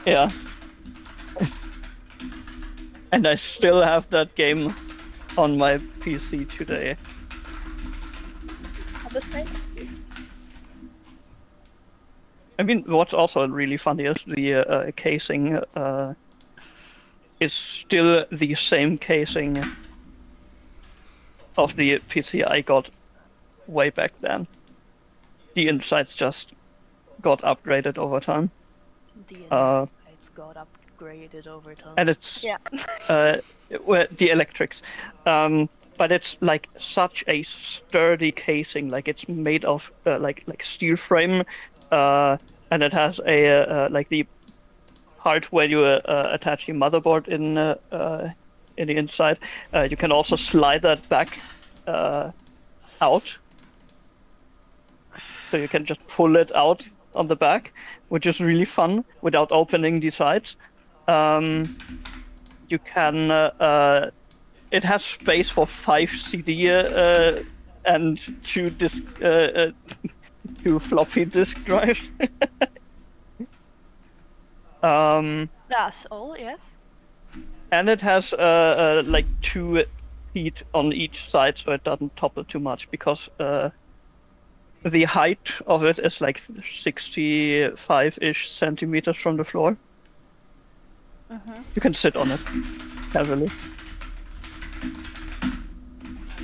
yeah, and I still have that game on my PC today. The same as you. I mean, what's also really funny is the casing is still the same casing of the PC I got way back then. The insides just got upgraded over time. The insides got upgraded over time. And it's Yeah. well, the electrics, but it's like such a sturdy casing. Like it's made of like steel frame, and it has a like the part where you attach your motherboard in the inside. You can also slide that back out, so you can just pull it out on the back, which is really fun without opening the sides. You can it has space for 5 CD and 2 disk 2 floppy disk drives. That's all, yes. And it has like 2 feet on each side, so it doesn't topple too much, because the height of it is like 65-ish centimeters from the floor. You can sit on it casually.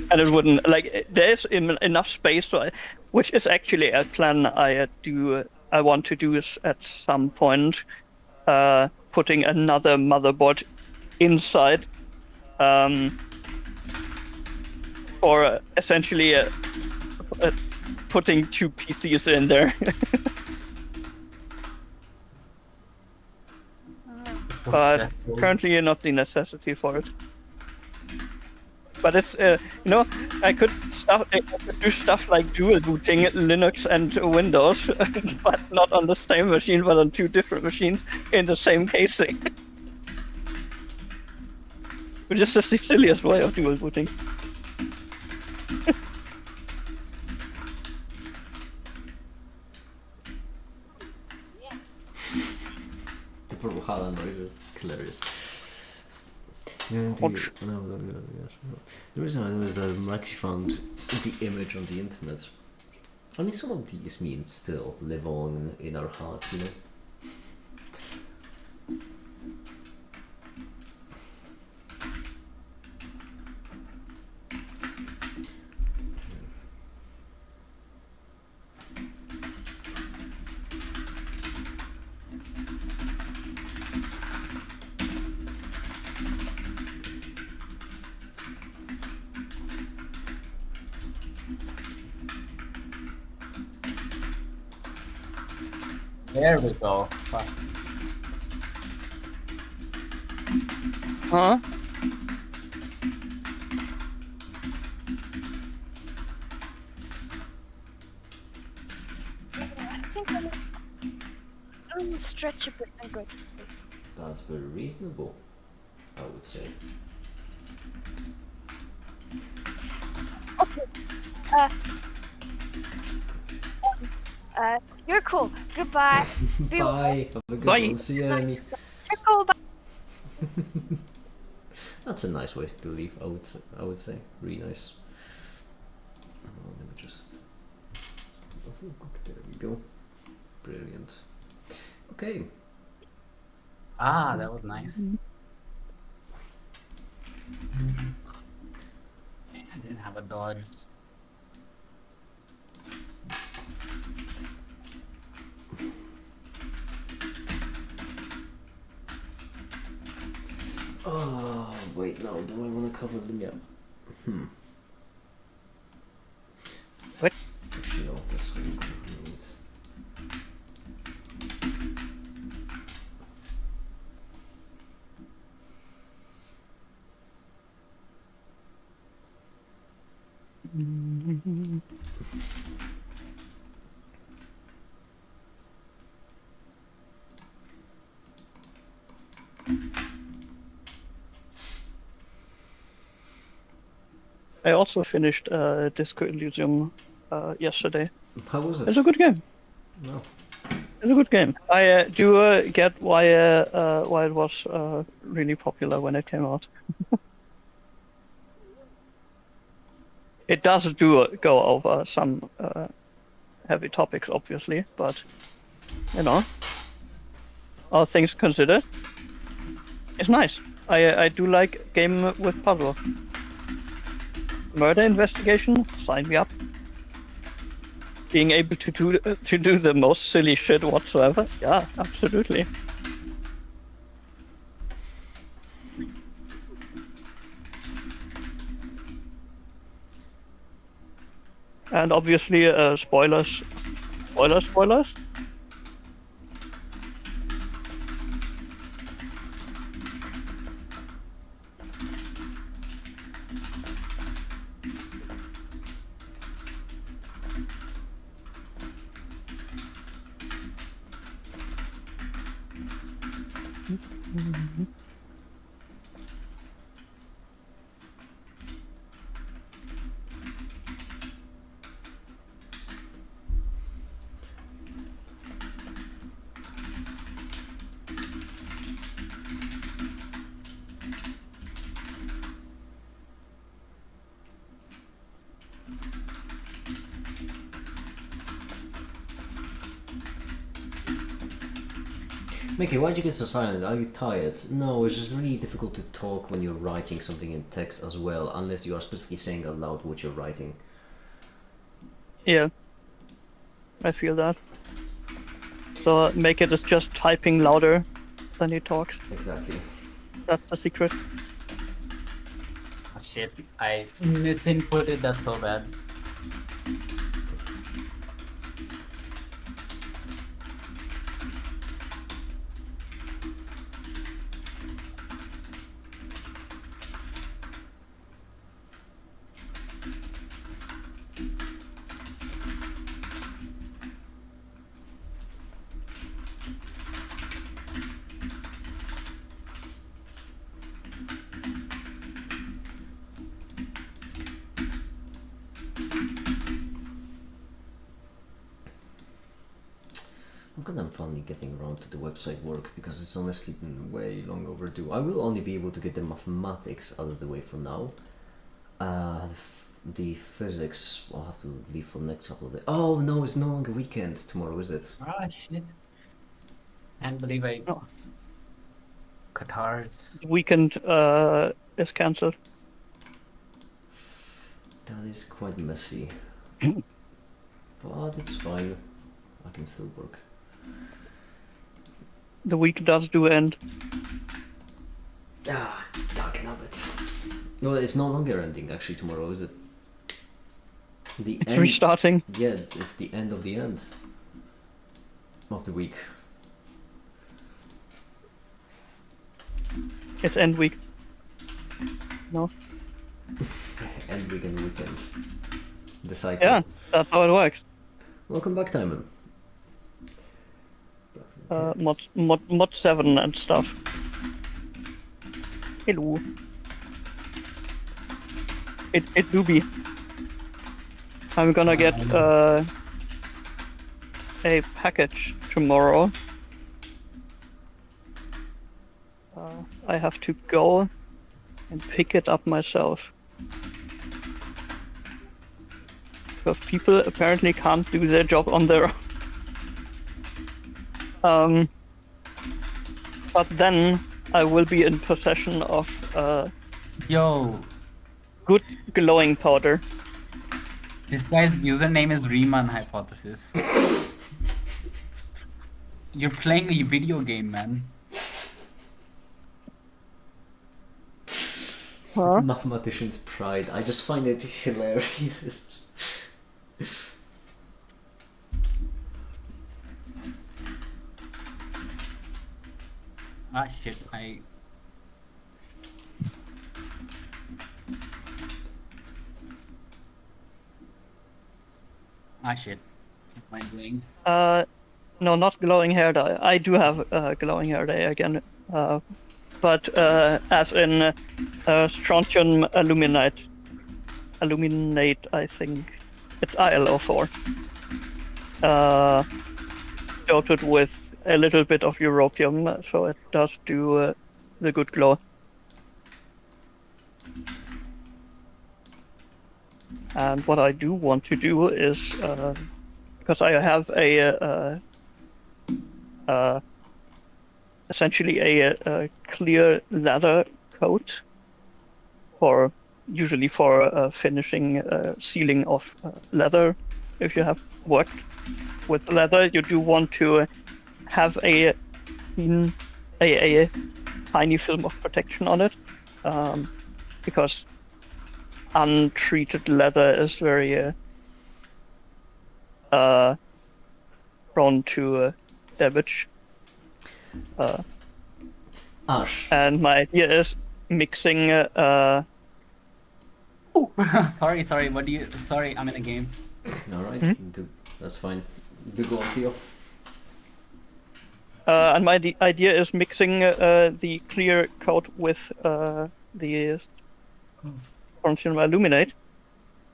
And it wouldn't, like, there's enough space, so which is actually a plan I want to do is at some point, putting another motherboard inside, or essentially putting 2 PCs in there. But currently not the necessity for it. But it's I could do stuff like dual booting Linux and Windows, but not on the same machine, but on 2 different machines in the same casing. Which is just the silliest way of dual booting. the Brawlhalla noises, hilarious. The reason I know is that Maxi found the image on the internet. I mean, some of these memes still live on in our hearts, you know. There we go. Huh? I think I'm gonna stretch a bit and go to sleep. That's very reasonable, I would say. Okay. You're cool. Goodbye. Be well. Bye. Have a good Bye. one. See you, Emmy. You're cool. Bye. That's a nice way to leave. I would say. Really nice. Oh, let me just. There we go. Brilliant. Okay. Ah, that was nice. I didn't have a dodge. Oh, wait, no, do I want to cover them yet? What? Actually, no, that's what we need. I also finished Disco Elysium yesterday. How was It's it? a good game. No. It's a good game. I do get why it was really popular when it came out. It does go over some heavy topics, obviously, but you know, all things considered, it's nice. I do like game with puzzle. Murder investigation, sign me up. Being able to do the most silly shit whatsoever, yeah, absolutely. And obviously, spoilers. Mickey, why'd you get so silent? Are you tired? No, it's just really difficult to talk when you're writing something in text as well, unless you are specifically saying out loud what you're writing. Yeah, I feel that. So make it as just typing louder than he talks. Exactly. That's the secret. Oh, shit, I misinputted that so bad. I'm glad I'm finally getting around to the website work because it's honestly been way long overdue. I will only be able to get the mathematics out of the way for now. The physics I'll have to leave for the next couple of days. Oh no, it's no longer weekend tomorrow, is it? Ah, shit. Can't believe I. No. Qatar's. Weekend is cancelled. That is quite messy. But it's fine. I can still work. The week does do end. Ah, dark it. No, it's no longer ending actually tomorrow, is it? The It's end. restarting. Yeah, it's the end of the week. It's end week. No. And weekend. The cycle. Yeah, that's how it works. Welcome back, Timon. Mod 7 and stuff. Hello. It do be. I'm gonna get a package tomorrow. I have to go and pick it up myself. Because people apparently can't do their job on their own. But then I will be in possession of Yo, good glowing powder. this guy's username is Riemann Hypothesis. You're playing a video game, man. Huh? Mathematician's pride. I just find it hilarious. Ah shit, shit. Am I doing? No, not glowing hair dye. I do have glowing hair dye again, but as in strontium aluminate. Aluminate, I think. It's ILO4. Doped with a little bit of europium, so it does do the good glow. And what I do want to do is, because I have essentially a clear leather coat, usually for finishing sealing of leather. If you have worked with leather, you do want to have a tiny film of protection on it, because untreated leather is very prone to damage. Ash. And my idea is mixing. Sorry. What do you? Sorry, I'm in a game. All right. That's fine. Do go on, Theo. And my idea is mixing the clear coat with the strontium aluminate,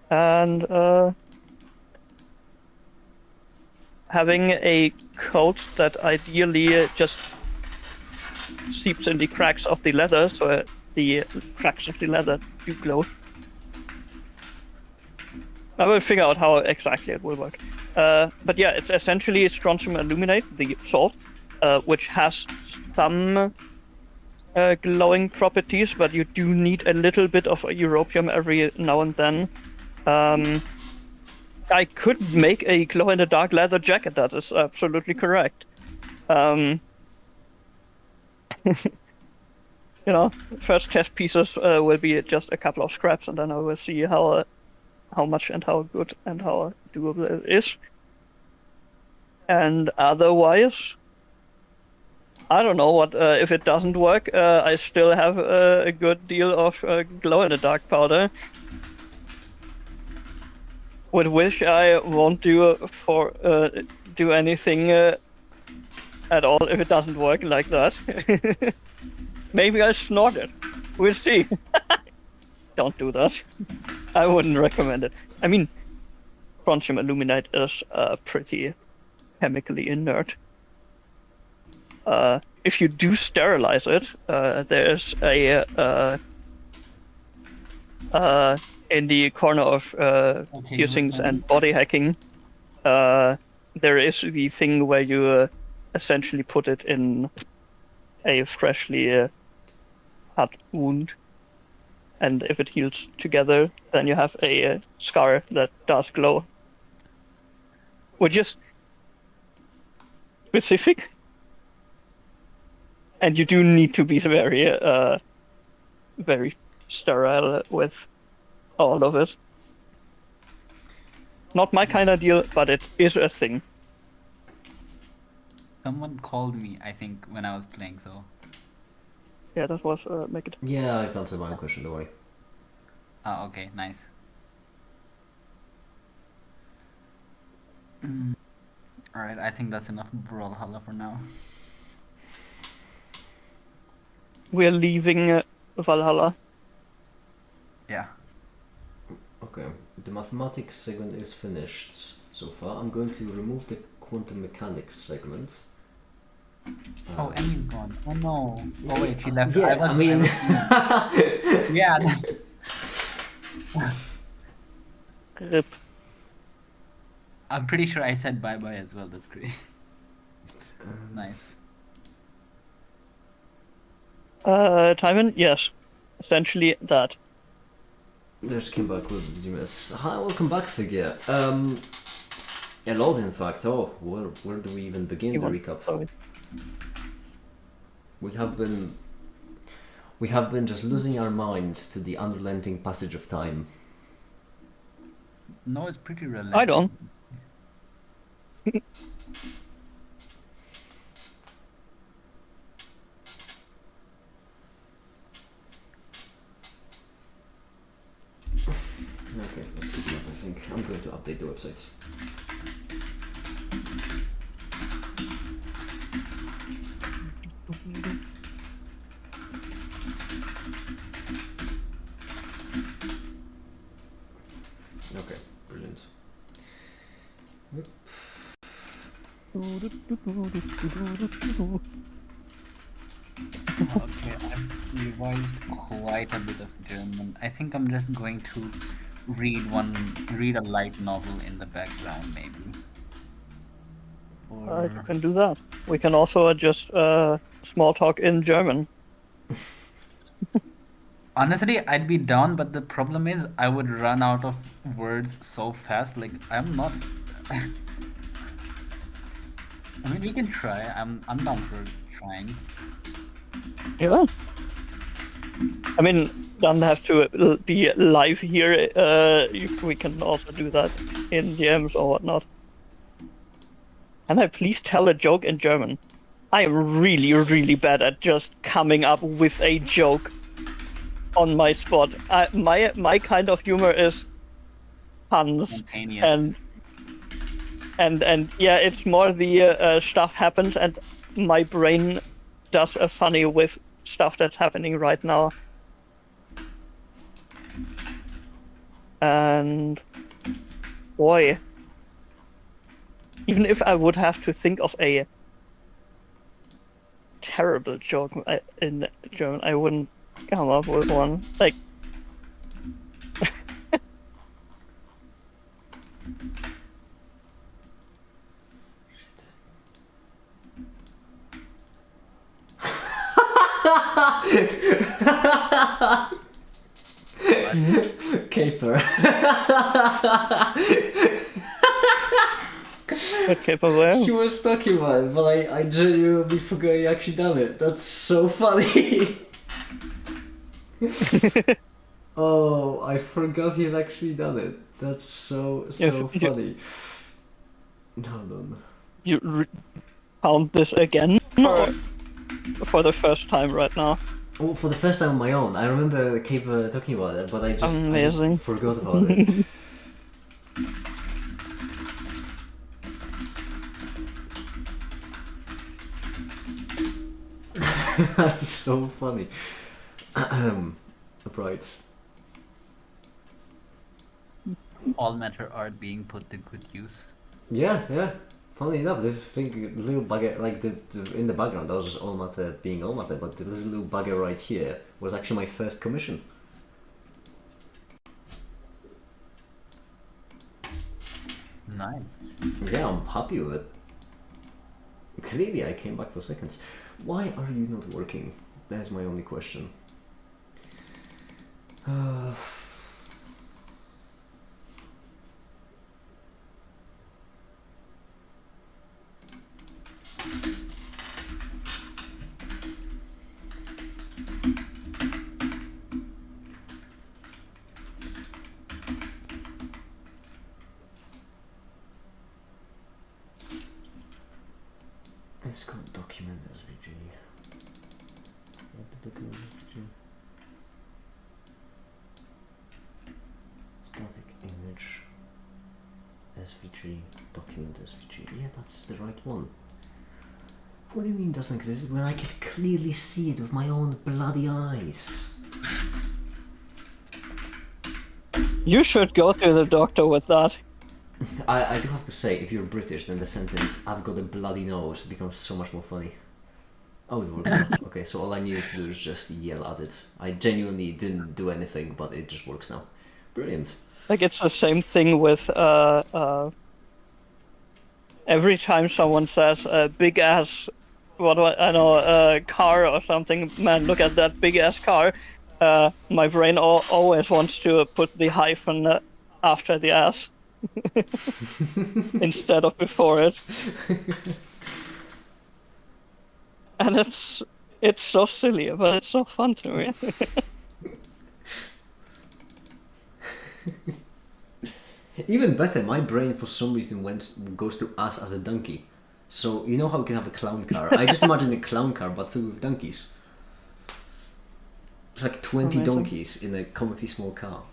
and having a coat that ideally just seeps in the cracks of the leather, so the cracks of the leather do glow. I will figure out how exactly it will work. But yeah, it's essentially strontium aluminate, the salt, which has some glowing properties, but you do need a little bit of europium every now and then. I could make a glow-in-the-dark leather jacket, that is absolutely correct. First test pieces will be just a couple of scraps, and then I will see how much and how good and how doable it is. And otherwise, I don't know what. If it doesn't work, I still have a good deal of glow-in-the-dark powder, with which I won't do anything at all if it doesn't work like that. Maybe I snort it. We'll see. Don't do that. I wouldn't recommend it. I mean, strontium aluminate is pretty chemically inert. If you do sterilize it, there's a in the corner of piercings and body hacking, there is the thing where you essentially put it in a freshly cut wound, and if it heals together, then you have a scar that does glow, which is specific, and you do need to be very sterile with all of it. Not my kind of deal, but it is a thing. Someone called me, I think, when I was playing, so. Yeah, that was make it. Yeah, I've answered my question, don't worry. Oh, okay, nice. Alright, I think that's enough Brawlhalla for now. We're leaving Valhalla. Yeah. Okay, the mathematics segment is finished so far. I'm going to remove the quantum mechanics segment. Oh, Emmy's gone. Oh no. Oh wait, she left. Yeah, I mean, yeah. That's... Rip. I'm pretty sure I said bye bye as well. That's great. Nice. Timon? Yes. Essentially that. there's came back with the GMS. Hi, welcome back, Figure. A lot, in fact. Oh, where do we even begin the recap? Sorry. We have been just losing our minds to the unrelenting passage of time. No, it's pretty relevant. I don't. Okay, let's keep it up, I think. I'm going to update the website. Okay, brilliant. Yep. Okay, I've revised quite a bit of German. I think I'm just going to read a light novel in the background, maybe. Or You can do that. We can also adjust small talk in German. honestly, I'd be down, but the problem is I would run out of words so fast. Like I'm not. I mean, we can try. I'm down for trying. Yeah. I mean, doesn't have to be live here. We can also do that in DMs or whatnot. Can I please tell a joke in German? I am really, really bad at just coming up with a joke on my spot. My kind of humor is puns Spontaneous. and yeah, it's more the stuff happens and my brain does a funny with stuff that's happening right now. And boy, even if I would have to think of a terrible joke in German, I wouldn't come up with one. Like, Caper. okay, but where? He was talking about it, but I genuinely forgot he actually done it. That's so funny. Oh, I forgot he's actually done it. That's so funny. Hold on. You found this again or for the first time right now? Oh, for the first time on my own. I remember Caper talking about it, but I just Amazing. forgot about it. That's so funny. Right. All matter art being put to good use. Yeah. Funny enough, this thing, little bugger, like the in the background, that was just all matter being all matter, but the little bugger right here was actually my first commission. Nice. Yeah, I'm happy with it. Clearly, I came back for seconds. Why are you not working? That's my only question. It's called document SVG. What the document SVG? SVG, document SVG. Yeah, that's the right one. What do you mean doesn't exist when I can clearly see it with my own bloody eyes? You should go to the doctor with that. I do have to say, if you're British, then the sentence "I've got a bloody nose" becomes so much more funny. Oh, it works now. Okay, so all I needed to do is just yell at it. I genuinely didn't do anything, but it just works now. Brilliant. Like it's the same thing with every time someone says a big ass, car or something. Man, look at that big ass car. My brain always wants to put the hyphen after the ass instead of before it. And it's so silly, but it's so fun to me. Even better, my brain for some reason goes to us as a donkey. So you know how we can have a clown car? I just imagine a clown car but filled with donkeys. It's like 20 Amazing. donkeys in a comically small car.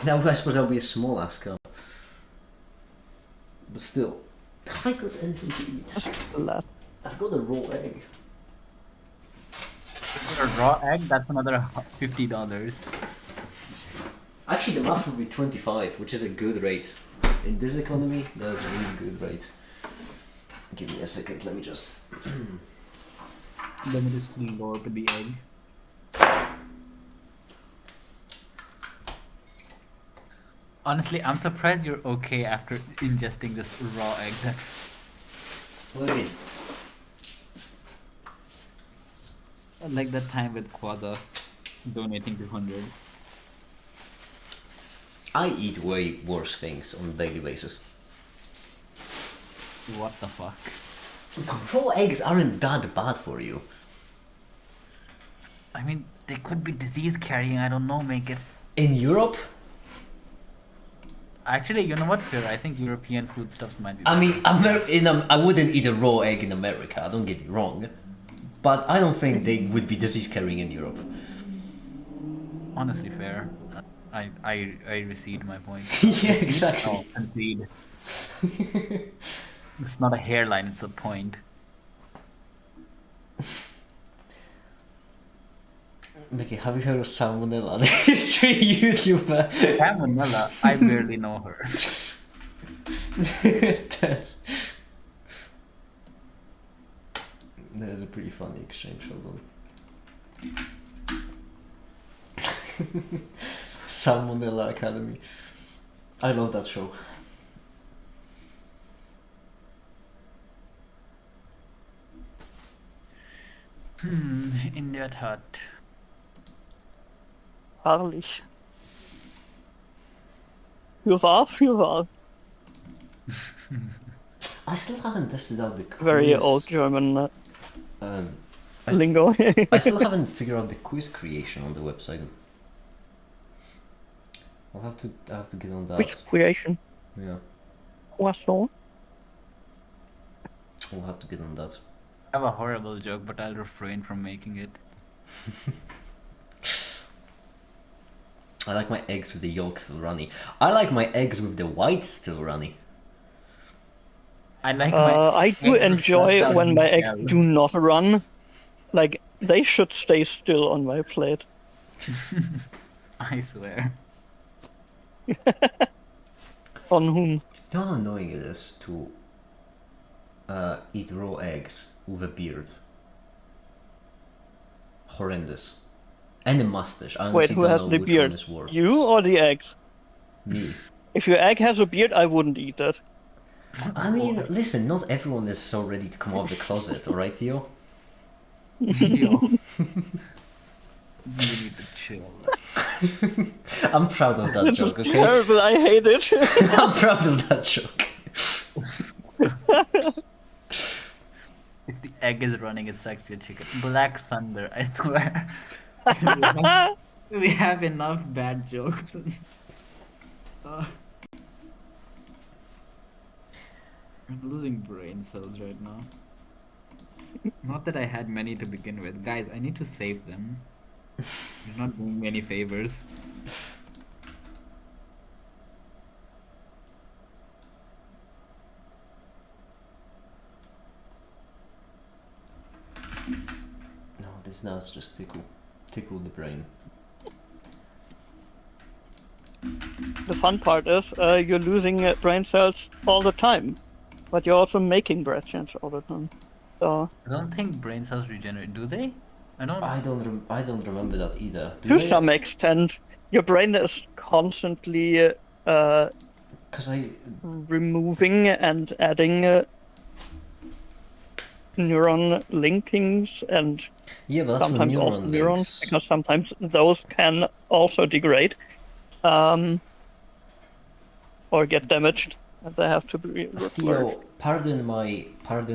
Now I suppose that'll be a small ass car. But still, have I got anything to eat? I've got a raw egg. For a raw egg, that's another $50. Actually, the math would be 25, which is a good rate. In this economy, that's a really good rate. Give me a second, let me just... Let me just lower to the egg. Honestly, I'm surprised you're okay after ingesting this raw egg. That's What do you mean? like that time with Quaza donating 200. I eat way worse things on a daily basis. What the fuck? Raw eggs aren't that bad for you. I mean, they could be disease carrying. I don't know. Make it. In Europe? Actually, you know what? Fair. I think European foodstuffs might be. I better. mean, I wouldn't eat a raw egg in America, don't get me wrong. But I don't think they would be disease carrying in Europe. Honestly, fair. I recede my point. Yeah, exactly. No, concede. It's not a hairline, it's a point. Mickey, have you heard of Salmonella, the history YouTuber? Salmonella, I barely know her. There's a pretty funny exchange, hold on. Salmonella Academy. I love that show. In der Tat. Herrlich. Fürwahr. I still haven't tested out the quiz. Very old German I lingo. I still haven't figured out the quiz creation on the website. I have to get on that. Which creation? Yeah, Croissant? I'll have to get on that. I have a horrible joke, but I'll refrain from making it. I like my eggs with the yolk still runny. I like my eggs with the white still runny. I like my. I do eggs enjoy flushed out when in my the eggs shell. do not run. Like, they should stay still on my plate. I swear. On whom? You know how annoying it is to eat raw eggs with a beard? Horrendous. And a mustache. I Wait, honestly who don't has know the which beard? one is worse. You or the eggs? Me. If your egg has a beard, I wouldn't eat it. I mean, listen, not everyone is so ready to come out of the closet, alright, Theo? Yo. You need to chill. I'm proud of that This is joke, okay? terrible, I hate it. I'm proud of that joke. If the egg is running, it's actually a chicken. Black Thunder, I swear. We have enough bad jokes. I'm losing brain cells right now. Not that I had many to begin with. Guys, I need to save them. You're not doing me any favors. now it's just tickle the brain. The fun part is you're losing brain cells all the time, but you're also making brain cells all the time. So I don't think brain cells regenerate, do they? I don't. I don't remember that either. to some extent, your brain is constantly Because I removing and adding neuron linkings and yeah, but that's for sometimes also neuron neurons, links. because sometimes those can also degrade or get damaged, and they have to be repaired. Theo, pardon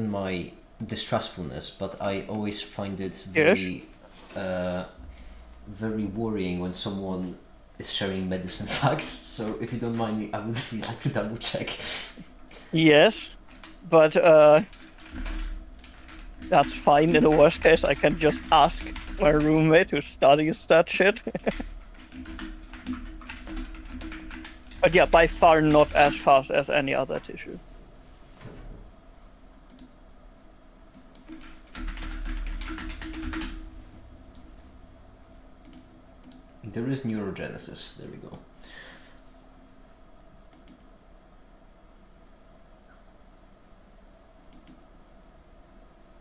my distrustfulness, but I always find it very very worrying when someone is sharing medicine facts. So if you don't mind me, I would really like to double check. Yes, but that's fine. In the worst case, I can just ask my roommate who studies that shit. But yeah, by far not as fast as any other tissue. There is neurogenesis. There we go.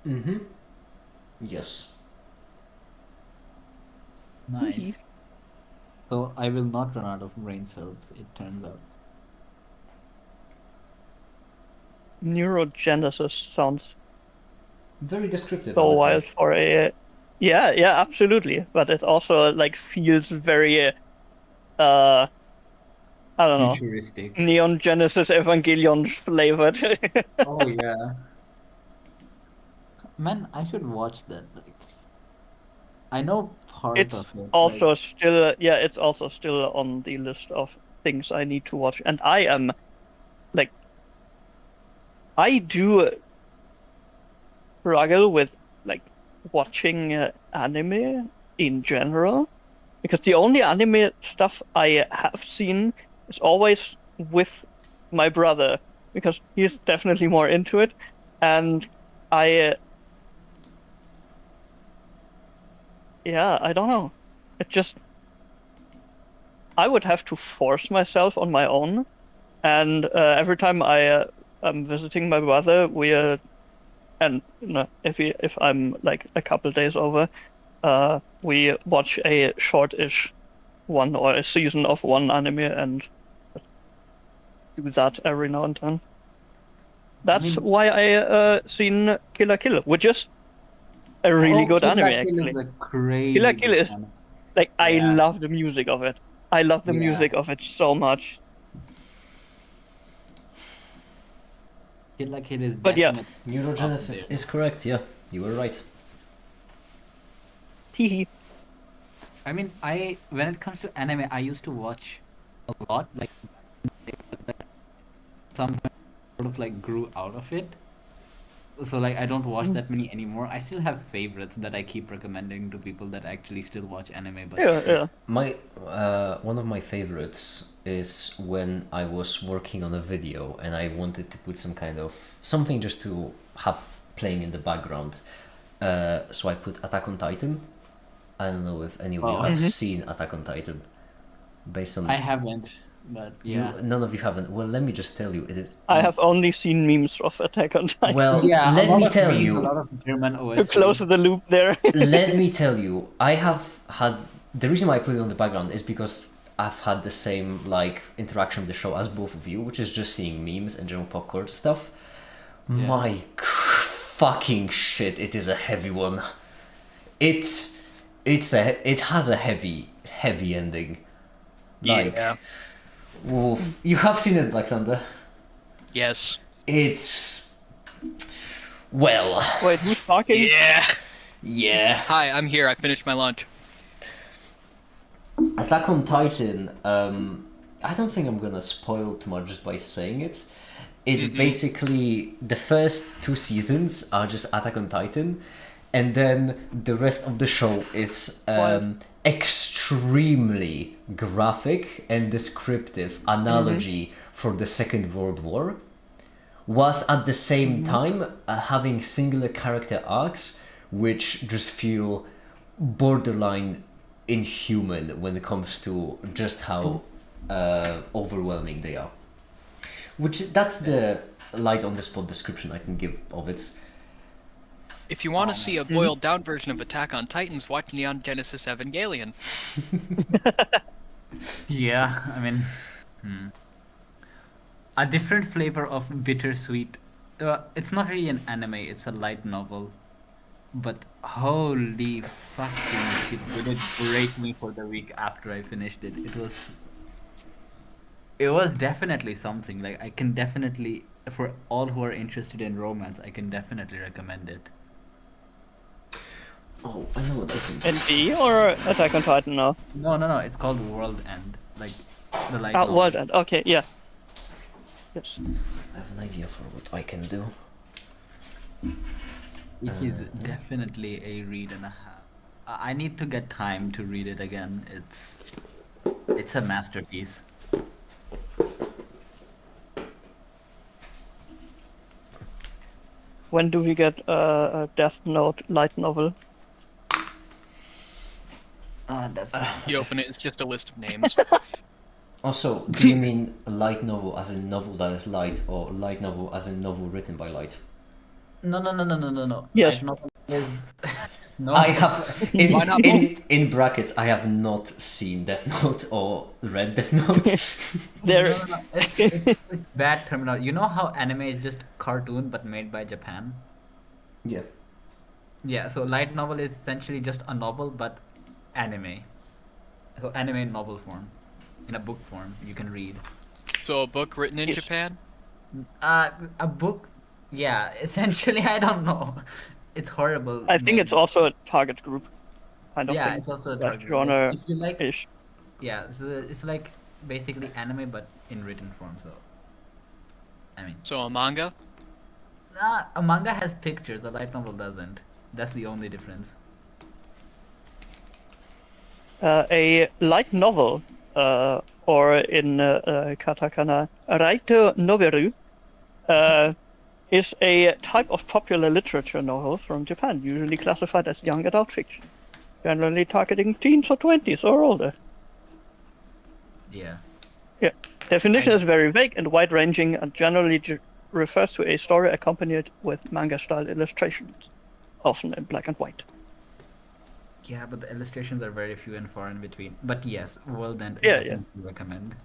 Mm-hmm. Yes. Nice. So I will not run out of brain cells, it turns out. Neurogenesis sounds Very descriptive. so I would wild say. for a. Yeah, absolutely. But it also like feels very I don't know, Futuristic. Neon Genesis Evangelion flavored. Oh yeah. Man, I should watch that. Like, I know part It's of it. also like, still it's also still on the list of things I need to watch, and I am like I do struggle with like watching anime in general, because the only anime stuff I have seen is always with my brother, because he's definitely more into it, and I I don't know. It just I would have to force myself on my own, and every time I am visiting my brother, we and if I'm like a couple days over, we watch a short-ish one or a season of one anime and do that every now and then. That's why I seen Kill la Kill, which is a really good Kill la anime Kill actually. is a crazy Kill la Kill good is anime. like I Yeah. love the music of it. I love the Yeah. music of it so much. Kill la Kill is But yeah. definitely Neurogenesis up there. is correct. Yeah, you were right. Teehee. I mean, when it comes to anime, I used to watch a lot. Like, some sort of like grew out of it. So like, I don't watch that many anymore. I still have favorites that I keep recommending to people that actually still watch anime. But Yeah. My one of my favorites is when I was working on a video and I wanted to put some kind of something just to have playing in the background. So I put Attack on Titan. I don't know if any of you have seen Attack on Titan. Based on I haven't. But yeah. none of you haven't. Well, let me just tell you, it is. I have only seen memes of Attack on Titan. Well, Yeah, let a lot me of tell memes, you. a lot of German To OSTs. close the loop there. Let me tell you, I have had the reason why I put it on the background is because I've had the same like interaction with the show as both of you, which is just seeing memes and general popcorn stuff. Yeah. My fucking shit, it is a heavy one. It has a heavy ending. Like, Yeah. ooh, you have seen it, Black Thunder. Yes. It's well, Wait, who's talking? yeah. Hi, I'm here. I finished my lunch. Attack on Titan, I don't think I'm gonna spoil too much just by saying it. It basically, the first 2 seasons are just Attack on Titan, and then the rest of the show is extremely graphic and descriptive analogy for the Second World War, whilst at the same time having singular character arcs which just feel borderline inhuman when it comes to just how overwhelming they are. That's the light on the spot description I can give of it. If you want to see a boiled down version of Attack on Titans, watch Neon Genesis Evangelion. Yeah, I mean, a different flavor of bittersweet. It's not really an anime; it's a light novel. But holy fucking shit, did it break me for the week after I finished it. It was definitely something. Like, I can definitely, for all who are interested in romance, I can definitely recommend it. Oh, I know what I can. NB or Attack on Titan now? No, it's called World End. Like, the light Ah, novel. World End. Okay, yeah. Yes. I have an idea for what I can do. It is definitely a read and a half. I need to get time to read it again. It's a masterpiece. When do we get a Death Note light novel? That's You open it, it's just a list of names. Also, do you mean a light novel as a novel that is light, or light novel as a novel written by light? No. Yes. Light novel is no. I have Why not both? in brackets. I have not seen Death Note or read Death Note. There. No. It's bad terminology. You know how anime is just cartoon but made by Japan? Yeah. Yeah, so light novel is essentially just a novel but anime. So anime in novel form. In a book form, you can read. So a book written in Yes. Japan? A book, yeah, essentially, I don't know. It's horrible. I think it's also a target group. Kind of Yeah, thing. it's also a That target. genre If you like, ish. yeah, it's like basically anime but in written form. So, I mean, So a manga? a manga has pictures. A light novel doesn't. That's the only difference. A light novel, or in katakana, raito noveru, is a type of popular literature novel from Japan, usually classified as young adult fiction, generally targeting teens or 20s or older. Yeah. Yeah. Definition is very vague and wide-ranging and generally refers to a story accompanied with manga-style illustrations, often in black and white. Yeah, but the illustrations are very few and far in between. But yes, World End, Yeah, definitely recommend.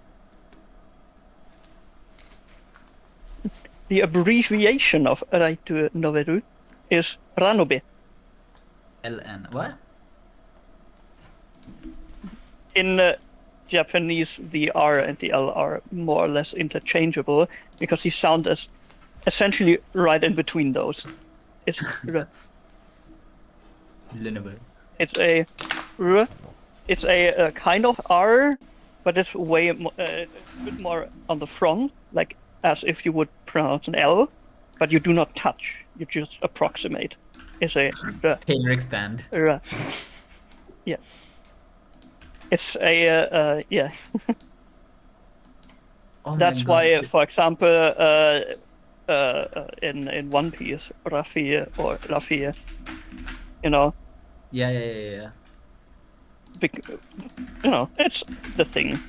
The abbreviation of Raito Noveru is Ranobe. LN, what? In Japanese, the R and the L are more or less interchangeable because the sound is essentially right in between those. It's Linable. it's a R, it's a kind of R, but it's way a bit more on the front, like as if you would pronounce an L, but you do not touch. You just approximate. It's a R. Taylor expand. Yeah. It's a yeah. Oh my That's God. why, for example, in One Piece, Raffi or Raffi, you know, Yeah. you know, it's the thing.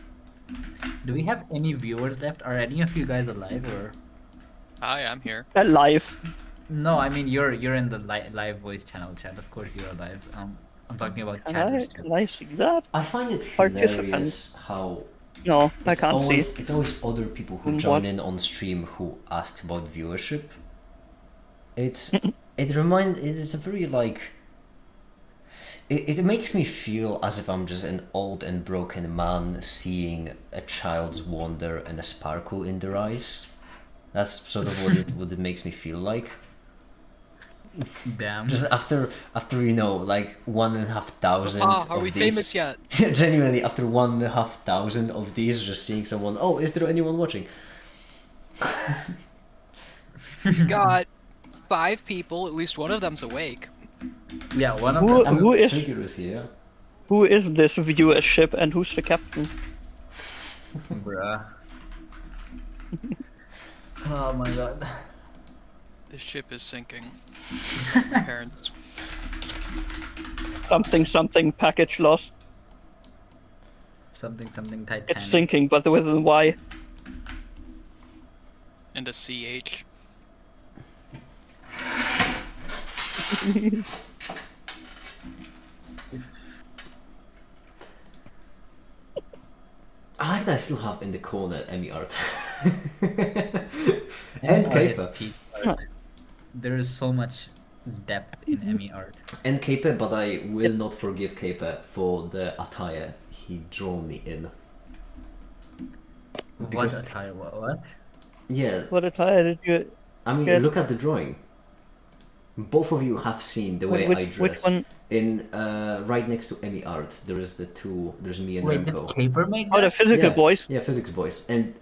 Do we have any viewers left? Are any of you guys alive or? Hi, I'm here. Alive. No, I mean you're in the live voice channel chat. Of course you're alive. I'm talking about chat. Can I see that? I find it Participants. hilarious how No, I it's can't always see. it's always other people who What? join in on stream who ask about viewership. It is a very like it makes me feel as if I'm just an old and broken man seeing a child's wonder and a sparkle in their eyes. That's sort of what it makes me feel like. Damn. Just after like 1,500 Are of we these. famous yet? Genuinely, after 1,500 of these, just seeing someone. Oh, is there anyone watching? Got 5 people, at least one of them's awake. Yeah, one of Who- them. who is- Figures here? Who is this viewership and who's the captain? Bruh. Oh my God. The ship is sinking. Parents. something package lost. Something Titanic. It's sinking, but with a Y. And a CH. I like that I still have in the corner Emmy art. Emmy And art is Caper. peak art. There is so much depth in Emmy art. And Caper, but I will not forgive Caper for the attire he drew me in. Because- What attire? What? Yeah, What attire did you? I mean, Yeah. look at the drawing. Both of you have seen the way I dress. Which one? In right next to Emmy art, there is the two. There's me and Wait, did Remco. Caper make Oh, the that? physical Yeah. boys. Yeah, physics boys. And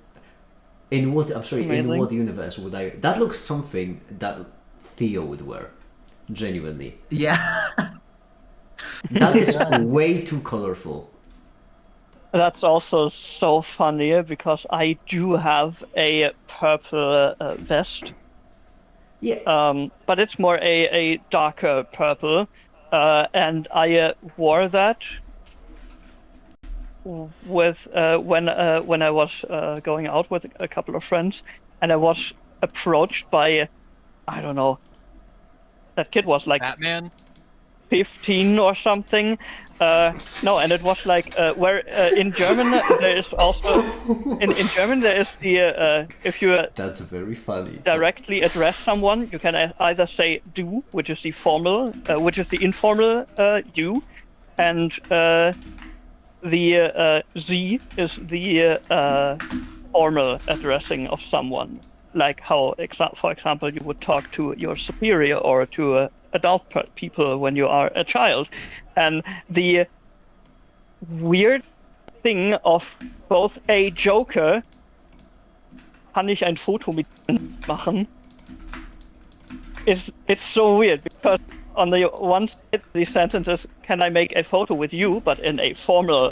in what? I'm sorry. In Amazing. what universe would I? That looks something that Theo would wear. Genuinely, Yeah. that is Yes. way too colorful. That's also so funny because I do have a purple vest. Yeah. But it's more a darker purple, and I wore that with when I was going out with a couple of friends, and I was approached by, I don't know, that kid was like Batman? 15 or something. No, and it was like where in German there is also in German there is the if you That's very funny. directly address someone, you can either say du, which is the formal, which is the informal you, and the sie is the formal addressing of someone, like how, for example, you would talk to your superior or to adult people when you are a child. And the weird thing of both a Joker, kann ich ein Foto mit machen? It's so weird because on the one side the sentence is, can I make a photo with you, but in a formal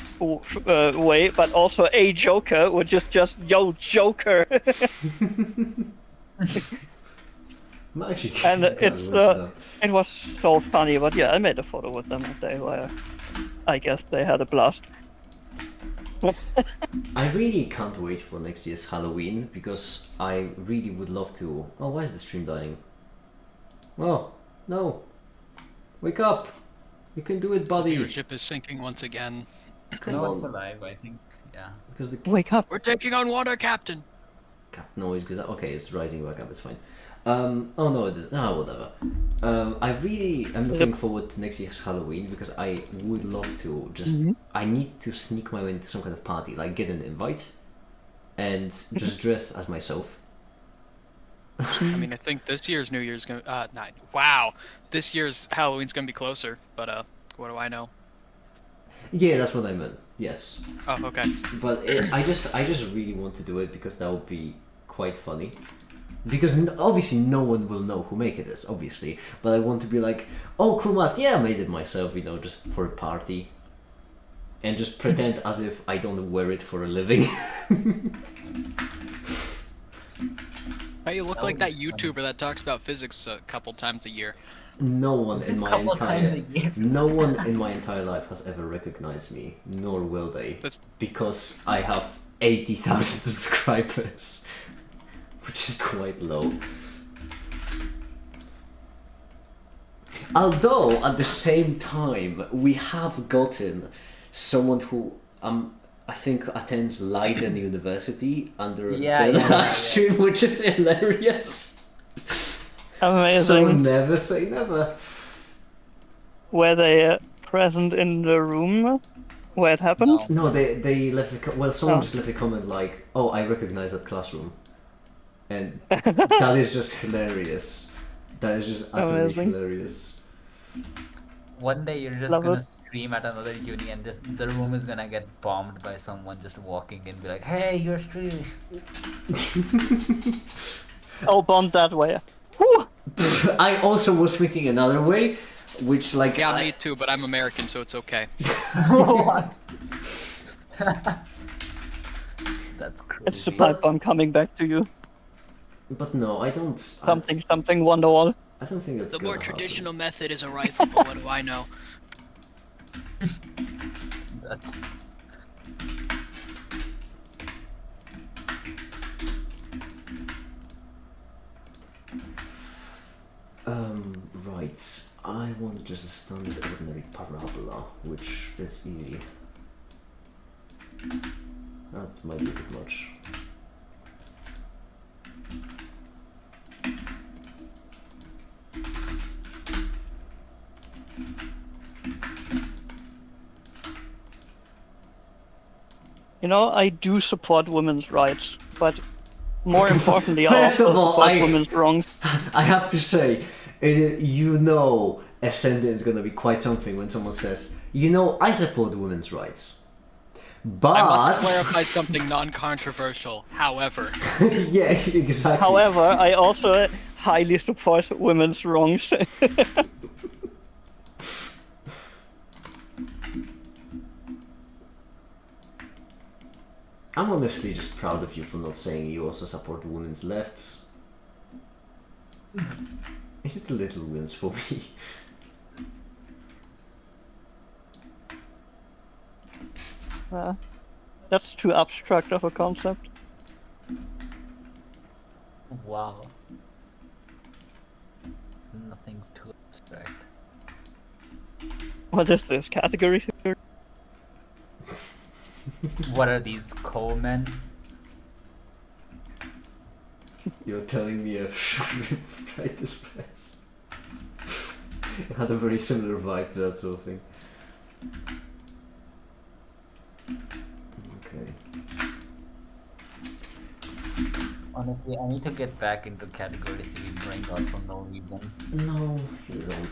way, but also a Joker, which is just, yo, Joker. I'm actually And kinda it's look it up. it was so funny, but yeah, I made a photo with them that day where I guess they had a blast. I really can't wait for next year's Halloween because I really would love to. Oh, why is the stream dying? Oh, no. Wake up! You can do it, buddy! Viewership is sinking once again. Come No, it's on. alive, I think. Yeah. Because the Wake up! We're taking on water, Captain! noise goes up. Okay, it's rising back up, it's fine. Oh no, it is. Ah, whatever. I really am looking forward to next year's Halloween because I would love to just. I need to sneak my way into some kind of party, like get an invite and just dress as myself. I mean, I think this year's New Year's gonna. Wow! This year's Halloween's gonna be closer, but, what do I know? Yeah, that's what I meant. Yes. Oh, okay. But I just really want to do it because that would be quite funny. Because obviously no one will know who make it is, obviously. But I want to be like, oh, cool mask, yeah, I made it myself, you know, just for a party. And just pretend as if I don't wear it for a living. Hey, you look like that YouTuber that talks about physics a couple times a year. No one in my Couple times a entire year. no one in my entire life has ever recognized me, nor will they. That's- Because I have 80,000 subscribers. Which is quite low. Although at the same time we have gotten someone who I think attends Leiden University under Yeah, the yeah, live yeah. stream, which is hilarious. So Amazing. never say never. Were they present in the room where it happened? No. No, they left someone Oh. just left a comment like, "Oh, I recognize that classroom," and that is just hilarious. That is just utterly Amazing. hilarious. One day you're just Love gonna it. scream at another uni and just the room is gonna get bombed by someone just walking in, be like, hey, you're streaming. Oh, bombed that way. Whew. I also was thinking another way, which like Yeah, I- me too, but I'm American, so it's okay. What? That's It's the crazy. pipe bomb coming back to you. But no, I don't. Something Wonderwall. I don't think that's The gonna more happen. traditional method is a rifle, but what do I know? That's Right. I want just a standard ordinary parabola, which is easy. That might be a bit much. You know, I do support women's rights, but more importantly, I First also of all, support women's wrongs. I have to say, you know, Ascendant is gonna be quite something when someone says, you know, I support women's rights. But I must clarify something non-controversial. However, yeah, exactly. However, I also highly support women's wrongs. I'm honestly just proud of you for not saying you also support women's lefts. It's just a little wins for me. That's too abstract of a concept. wow. Nothing's too abstract. What is this category? What are these Colemen? You're telling me I should write this press. It had a very similar vibe to that sort of thing. Okay. Honestly, I need to get back into category 3 brain rot for no reason. No, you don't.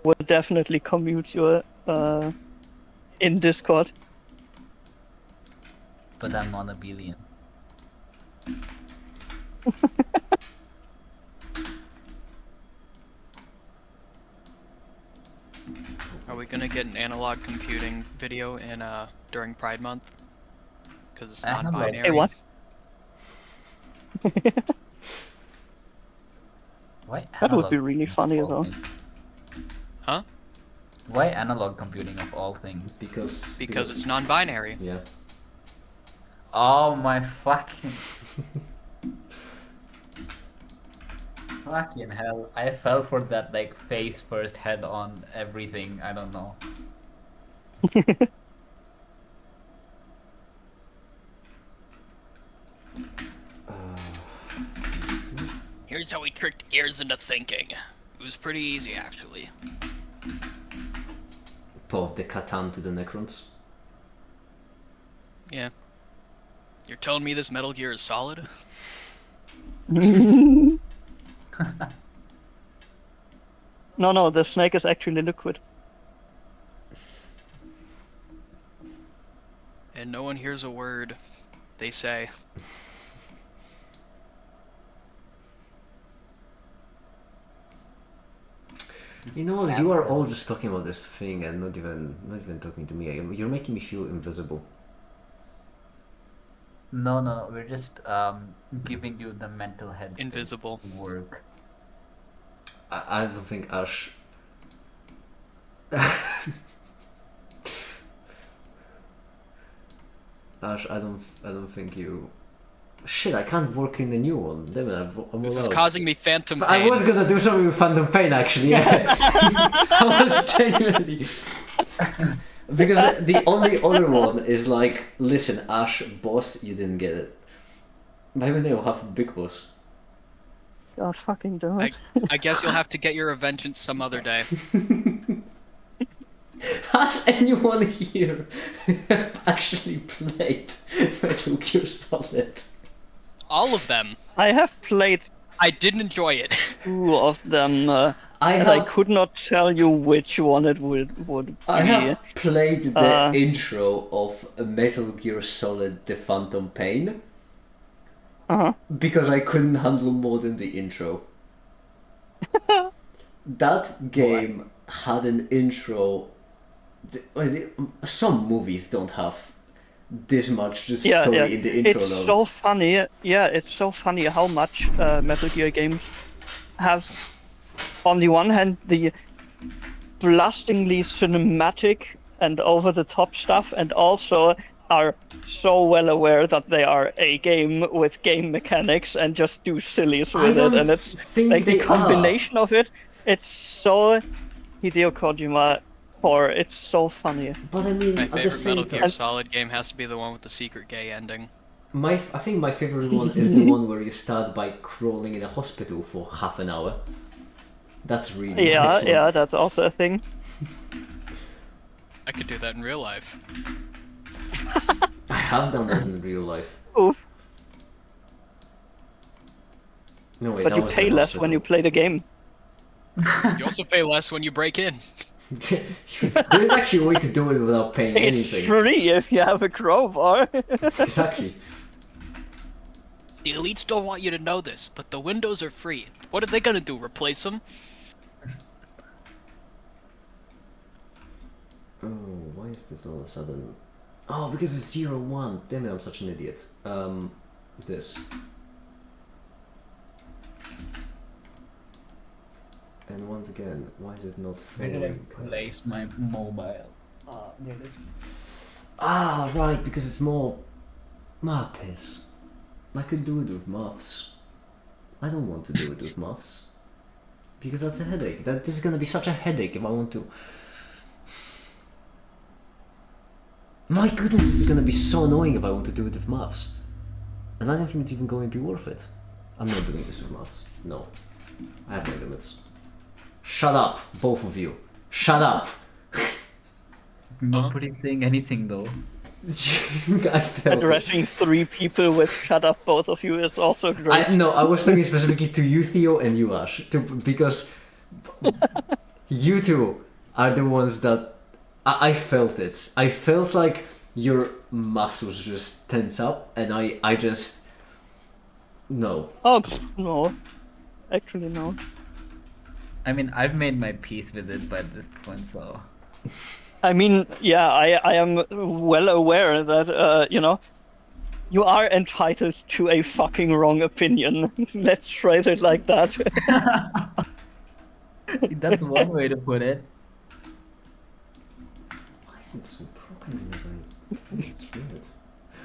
Would definitely commute your in Discord. But I'm on a billion. are we gonna get an analog computing video in during Pride Month? Because it's Analog. non-binary. Hey, what? Why That would be analog really funny of all though. things? Huh? Why analog computing of all things? Because it's non-binary. Yeah. Oh my fucking... Fucking hell, I fell for that like face first, head on everything, I don't know. Here's how we tricked gears into thinking. It was pretty easy, actually. Pov the Catan to the Necrons. Yeah. You're telling me this Metal Gear is solid? No, the snake is actually liquid. And no one hears a word they say. You know what? You are all just talking about this thing and not even talking to me. You're making me feel invisible. No, we're just giving you the mental head Invisible. work. I don't think Ash. Ash, I don't think you. Shit, I can't work in the new one. Damn it, I'm This is allowed. causing me phantom pain. I was gonna do something with Phantom Pain actually. Yeah. I was genuinely. Because the only other one is like, listen, Ash, boss, you didn't get it. Maybe they'll have a big boss. God fucking damn it. I guess you'll have to get your vengeance some other day. Has anyone here actually played Metal Gear Solid? All of them. I have played I didn't enjoy it. 2 of them, I and I could not tell you which one it would be. I have played the intro of Metal Gear Solid: The Phantom Pain Uh-huh. because I couldn't handle more than the intro. That game had an intro. Some movies don't have this much just story in the intro It's though. so funny. Yeah, it's so funny how much Metal Gear games have, on the one hand, the blastingly cinematic and over-the-top stuff, and also are so well aware that they are a game with game mechanics and just do sillies with it. And it's like the combination of it. It's so Hideo Kojima core. It's so funny. But I mean, My at the favorite same Metal Gear time, Solid game has to be the one with the secret gay ending. I think my favorite one is the one where you start by crawling in a hospital for half an hour. That's really Yeah, nice one. yeah, that's also a thing. I could do that in real life. I have done that in real life. Oof. No wait, But that you was pay the less when you play the game. You also pay less when you break in. There's actually a way to do it without paying It's anything. free if you have a crowbar. Exactly. The elites don't want you to know this, but the windows are free. What are they gonna do? Replace them? Oh, why is this all of a sudden? Oh, because it's 0-1. Damn it, I'm such an idiot. This. And once again, why is it not Where did I following? place my mobile? There it is. Ah, right, because it's more... Ah, piss. I could do it with maths. I don't want to do it with maths. Because that's a headache. This is gonna be such a headache if I want to... My goodness, this is gonna be so annoying if I want to do it with maths. And I don't think it's even going to be worth it. I'm not doing this with maths. No. I have my limits. Shut up, both of you. Shut up! Nobody's saying anything though. I felt it. Addressing 3 people with "shut up, both of you" is also great. I was talking specifically to you, Theo, and you, Ash, because you two are the ones that I felt it. I felt like your muscles just tense up, and I just no. Oh, no. Actually, no. I mean, I've made my peace with it by this point, so. I mean, yeah, I am well aware that, you are entitled to a fucking wrong opinion. Let's phrase it like that. That's one way to put it. Why is it so broken? It's weird.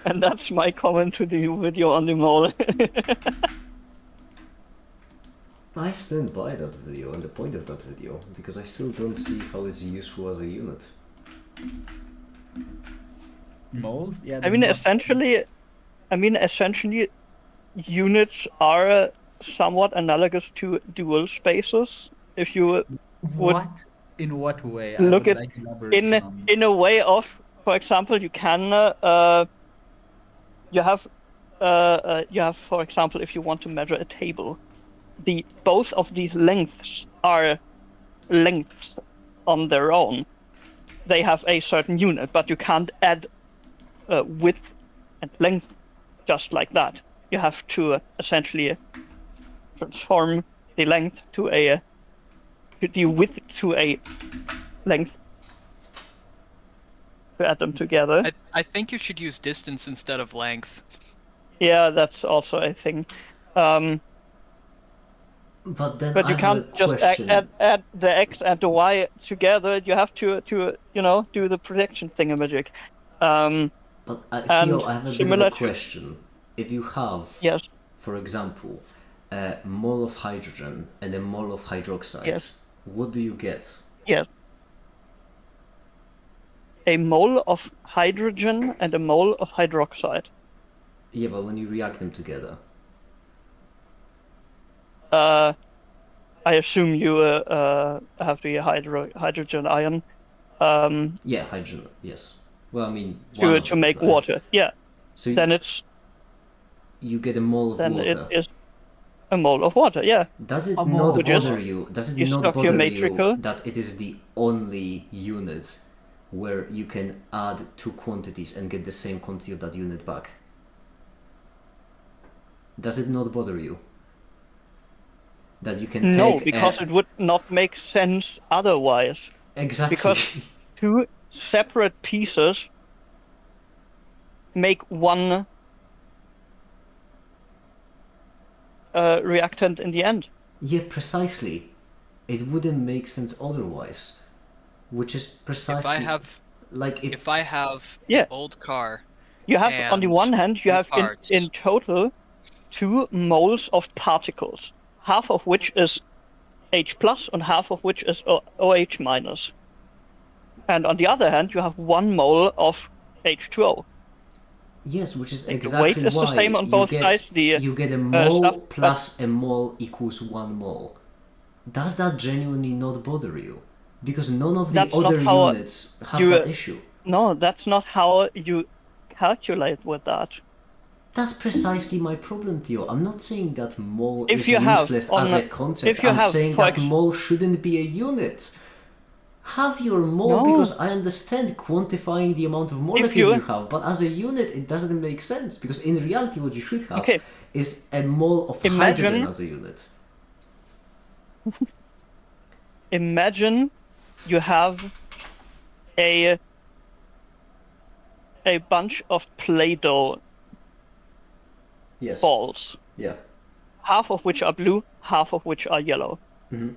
And that's my comment to the video on the mall. I stand by that video and the point of that video because I still don't see how it's useful as a unit. Moles? Yeah. I mean, essentially, units are somewhat analogous to dual spaces. If you would What? In what way? I look would at like elaboration on. in a way of, for example, you can you have for example, if you want to measure a table, both of these lengths are lengths on their own. They have a certain unit, but you can't add width and length just like that. You have to essentially transform the length to the width to a length to add them together. I think you should use distance instead of length. Yeah, that's also a thing. But then But I you have can't a just question. add the x and the y together. You have to do the projection thingamajig. But and Theo, I have a bit of similar a to- question. If you have, Yes. for example, a mole of hydrogen and a mole of hydroxide, Yes. what do you get? Yes. A mole of hydrogen and a mole of hydroxide. Yeah, but when you react them together. I assume you have the hydrogen ion Yeah, hydrogen, yes. Well, I mean, one to of them make is like- water. Yeah. So Then it's you get a mole of then it water. is a mole of water. Yeah. Does it A not mole of water. bother you? Does it You not stuck your bother matricle? you that it is the only unit where you can add two quantities and get the same quantity of that unit back? Does it not bother you? that you can No, take. because it would not make sense otherwise. Exactly. Because two separate pieces make one reactant in the end. Yeah, precisely. It wouldn't make sense otherwise. Which is precisely If I have like if I have Yeah. an old car, You have, on the and one hand, you two have parts. in total 2 moles of particles, half of which is H plus and half of which is OH minus. And on the other hand, you have 1 mole of H2O. yes, which is The exactly weight is the why same on you both get sides, the, you get a mole stuff, plus a mole equals 1 mole. Does that genuinely not bother you? Because none of the That's not other how units have you- that issue. No, that's not how you calculate with that. That's precisely my problem, Theo. I'm not saying that mole If is you have useless on as a- a concept. if you I'm have, saying for that mole shouldn't be a unit. Have your mole No. because I understand quantifying the amount of molecules you- you have, but as a unit it doesn't make sense because in reality what you should have Okay. is a mole of Imagine- hydrogen as a unit. Imagine you have a bunch of Play-Doh Yes. balls, Yeah. half of which are blue, half of which are yellow. Mhm.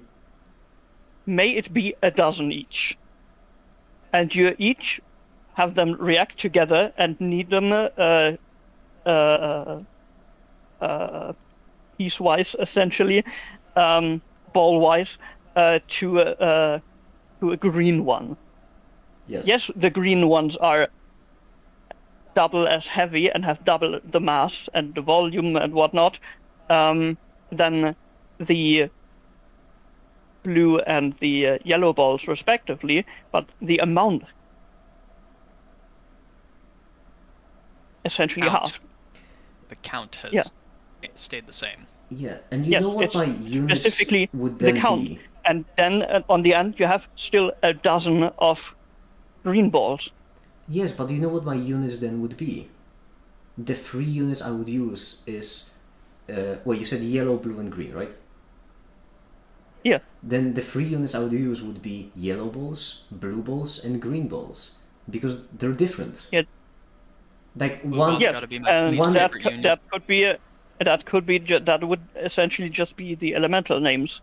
May it be a dozen each. And you each have them react together and need them piecewise, essentially, ball-wise, to a green one. Yes. Yes, the green ones are double as heavy and have double the mass and the volume and whatnot than the blue and the yellow balls, respectively, but the amount essentially count. half. The count has Yeah. stayed the same. Yeah, and you Yes, know what it's my units specifically would the then count. be? And then on the end, you have still a dozen of green balls. Yes, but you know what my units then would be? The 3 units I would use is, well, you said yellow, blue, and green, right? Yeah. Then the 3 units I would use would be yellow balls, blue balls, and green balls because they're different. Yeah. Like Blue one. balls Yes, gotta be my and least one- favorite unit. that would essentially just be the elemental names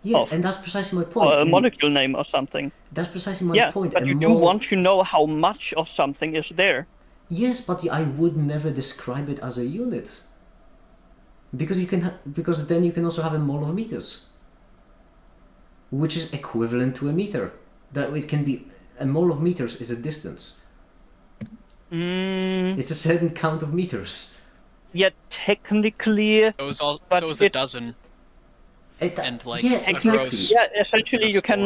Yeah, of- and that's precisely my point. or a And molecule name or something. that's precisely my Yeah, point. but A you do mole- want to know how much of something is there. Yes, but I would never describe it as a unit. Because you can, because then you can also have a mole of meters, which is equivalent to a meter. That it can be a mole of meters is a distance. Mm, It's a certain count of meters. yet technically, So is all. But So is a it- dozen. And, like, yeah, a exactly. gross- yeah, essentially the you can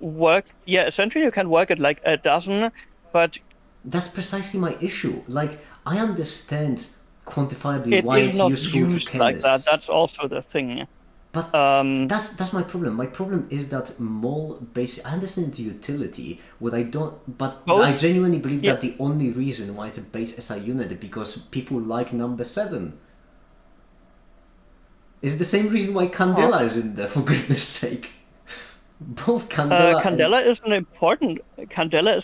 work. Yeah, essentially you can work at like a dozen, but That's precisely my issue. Like I understand quantifiably it why is it's not useful used to like that. chemists. That's also the thing. But that's my problem. My problem is that mole base. I understand its utility. What I don't, but Both- I genuinely believe yeah. that the only reason why it's a base SI unit is because people like number 7. It's the same reason why Candela is in there. For goodness sake, both Candela. Candela is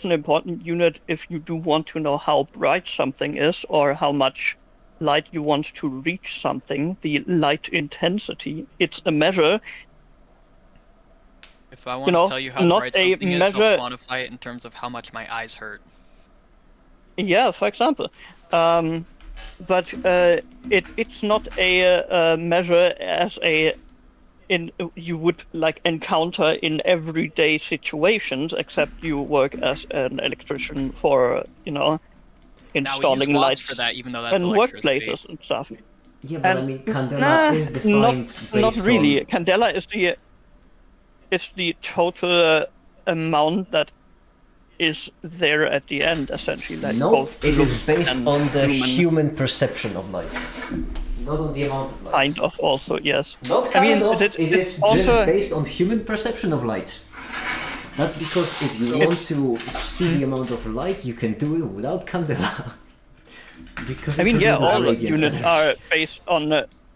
an important unit if you do want to know how bright something is or how much light you want to reach something. The light intensity. It's a measure. If I want know, to tell you how not bright a something is, measure- I'll quantify it in terms of how much my eyes hurt. Yeah, for example. But it's not a measure as you would like encounter in everyday situations, except you work as an electrician for Now we use installing watts lights for that, even though that's and electricity. workplaces and stuff. Yeah, but I And- mean, Candela Nah, is defined based not really. on. Candela is the total amount that is there at the end, essentially. Like No, both it blue is based and on the human. human perception of light, not on the amount of light. Kind of, also, yes. Not I kind mean, of. it- It it's is also- just based on human perception of light. That's because if you want to see the amount of light, you can do it without Candela. Because I it mean, can yeah, do all radiant units energy. are based on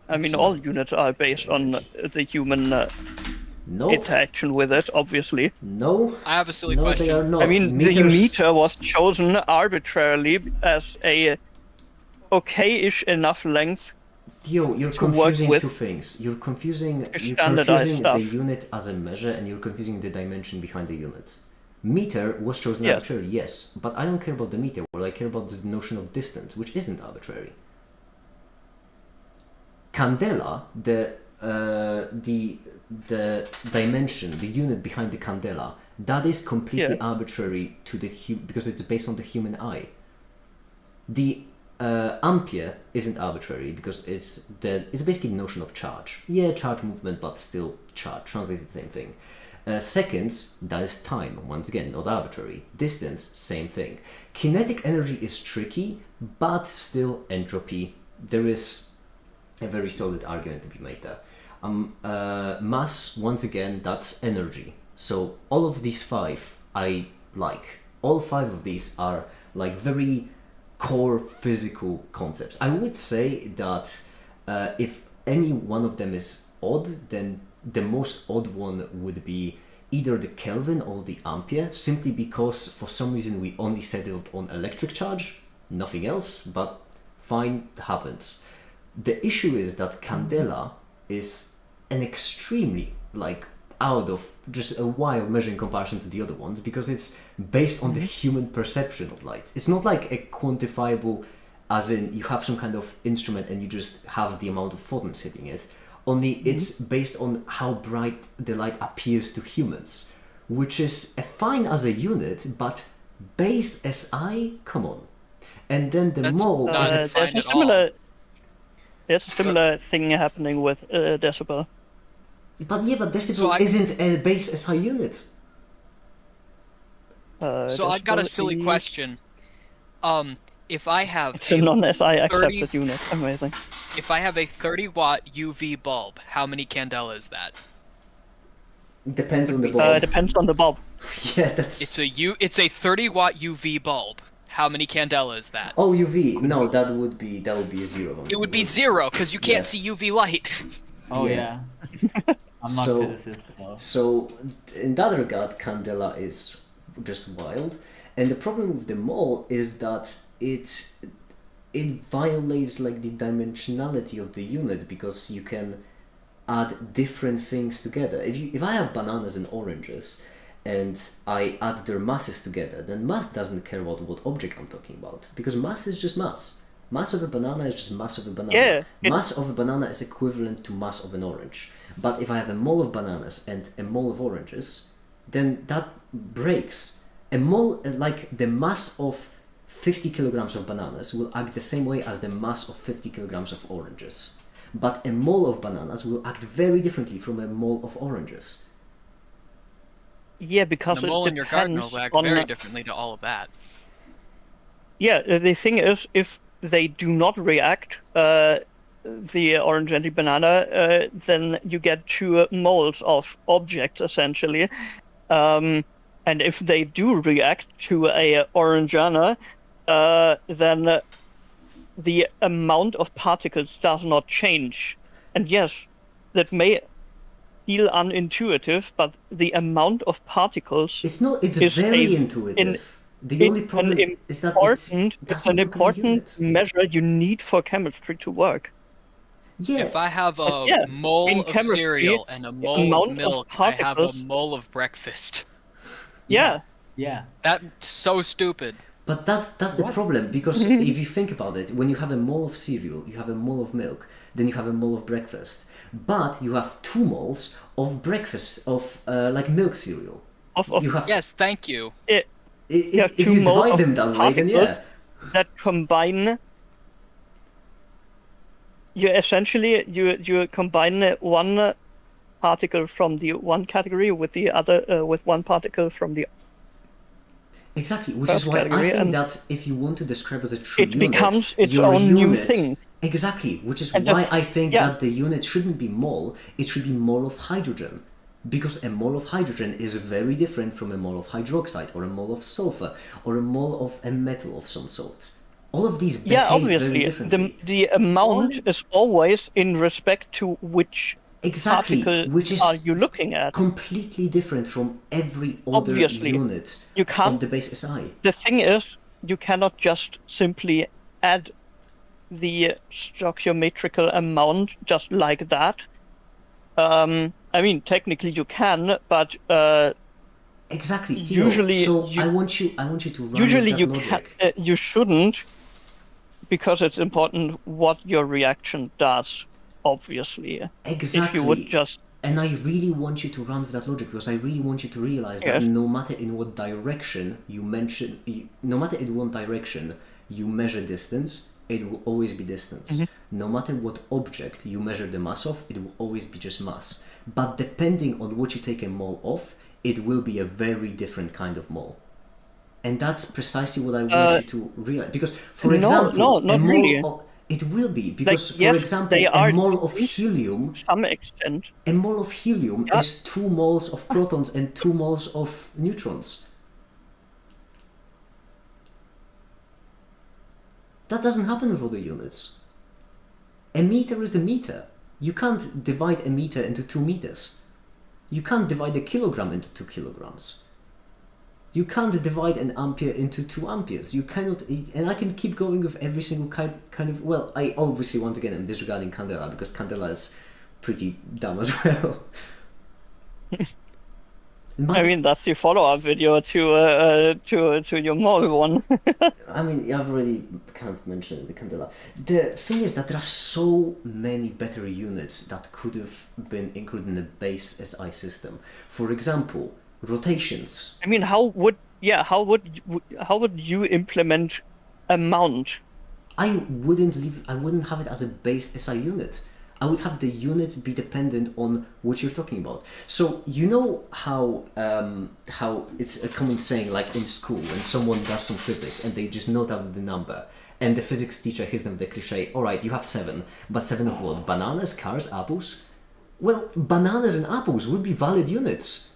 I mean, all units are based on the human Nope. interaction with it, obviously. No. I have a silly No, question. they are not. I mean, the Meters... meter was chosen arbitrarily as a okay-ish enough length. Theo, you're to work confusing with two things. You're confusing standardized the stuff. unit as a measure, and you're confusing the dimension behind the unit. Meter was chosen Yeah. arbitrarily, yes, but I don't care about the meter. What I care about is the notion of distance, which isn't arbitrary. Candela, the dimension, the unit behind the candela, that is completely arbitrary to the because it's based on the human eye. The ampere isn't arbitrary because it's basically the notion of charge. Yeah, charge movement, but still charge. Translates the same thing. Seconds, that is time. Once again, not arbitrary. Distance, same thing. Kinetic energy is tricky, but still entropy. There is a very solid argument to be made there. Mass, once again, that's energy. So all of these five I like. All five of these are like very core physical concepts. I would say that if any one of them is odd, then the most odd one would be either the Kelvin or the ampere, simply because for some reason we only settled on electric charge, nothing else, but fine, it happens. The issue is that candela is an extremely out of just a wild measure in comparison to the other ones, because it's based on the human perception of light. It's not like a quantifiable, as in you have some kind of instrument and you just have the amount of photons hitting it. Only it's based on how bright the light appears to humans, which is fine as a unit, but base SI, come on. And then the mole is not fine there's at all. There's a similar thing happening with decibel. But decibel So isn't a base SI unit. So I got a decibel silly is- question. If I have It's a non-SI 30 accepted unit. Amazing. if I have a 30-watt UV bulb, how many candela is that? Depends on the bulb. Depends on the bulb. Yeah, that's... It's a 30-watt UV bulb. How many candela is that? Oh, UV. No, that would be a zero. It would be 0 because you can't Yeah. see UV light. Oh Yeah. yeah. I'm not So- a physicist, so. So, in that regard, candela is just wild. And the problem with the mole is that it violates the dimensionality of the unit, because you can add different things together. If I have bananas and oranges and I add their masses together, then mass doesn't care about what object I'm talking about, because mass is just mass. Mass of a banana is just mass of a banana. Yeah, Mass of a banana is equivalent to mass of an orange. But if I have a mole of bananas and a mole of oranges, then that breaks. A mole, the mass of 50 kilograms of bananas will act the same way as the mass of 50 kilograms of oranges. But a mole of bananas will act very differently from a mole of oranges. Yeah, because The mole it in your garden depends will act on very differently to all of that. Yeah, the thing is, if they do not react, the orange and the banana, then you get two moles of objects essentially. And if they do react to a orangana, then the amount of particles does not change. And yes, that may feel unintuitive, but the amount of particles It's not. It's is very a- intuitive. The only problem is that it's it's an doesn't work as a important unit. measure you need for chemistry to work. Yeah. If I have a yeah, mole in of chemistry, cereal and a mole amount of of milk, I have a particles- mole of breakfast. Yeah. Yeah. That's so stupid. But that's the What? problem, because if you think about it, when you have a mole of cereal, you have a mole of milk, then you have a mole of breakfast. But you have 2 moles of breakfast of milk cereal. Of You have Yes, thank you. you have if 2 you moles divide of them that way, then yeah. particles that combine. You essentially you combine one particle from the one category with the other with one particle from the. Exactly, which is First why I category, think and that if you want to describe as a true it unit, becomes its your own new unit, thing. Exactly, which is And why the- I think yeah. that the unit shouldn't be mole, it should be mole of hydrogen. Because a mole of hydrogen is very different from a mole of hydroxide, or a mole of sulfur, or a mole of a metal of some sort. All of these behave Yeah, very obviously. differently. The amount is- is always in respect to which Exactly, particle which is are you looking at. completely different from every other Obviously, unit you of can't. the base SI. The thing is, you cannot just simply add the stoichiometrical amount just like that. I mean, technically you can, but Exactly, Theo. usually So you- I want you to run with usually that you logic. can. You shouldn't, because it's important what your reaction does. Obviously, Exactly. if you would just And I really want you to run with that logic because I really want you to realize that Yes. no matter in what direction no matter in what direction you measure distance, it will always be distance. Mm-hmm. No matter what object you measure the mass of, it will always be just mass. But depending on what you take a mole of, it will be a very different kind of mole. And that's precisely what I want you to realize. Because, for example, no, a not mole really. it will be because, yes, for example, they a are mole of distinct. helium to some extent. a mole of helium Yeah. is 2 moles of protons and 2 moles of neutrons. That doesn't happen with other units. A meter is a meter. You can't divide a meter into 2 meters. You can't divide a kilogram into 2 kilograms. You can't divide an ampere into 2 amperes. You cannot, and I can keep going with every single kind of, well, I obviously, once again, I'm disregarding Candela because Candela is pretty dumb as well. I mean, that's the follow-up video to your mole one. I mean, I've already kind of mentioned the Candela. The thing is that there are so many better units that could have been included in the base SI system. For example, rotations. I mean, how would you implement amount? I wouldn't have it as a base SI unit. I would have the unit be dependent on what you're talking about. So you know how it's a common saying, like in school, when someone does some physics and they just note out the number, and the physics teacher hits them with the cliche, all right, you have 7, but 7 of what? Bananas, cars, apples? Well, bananas and apples would be valid units.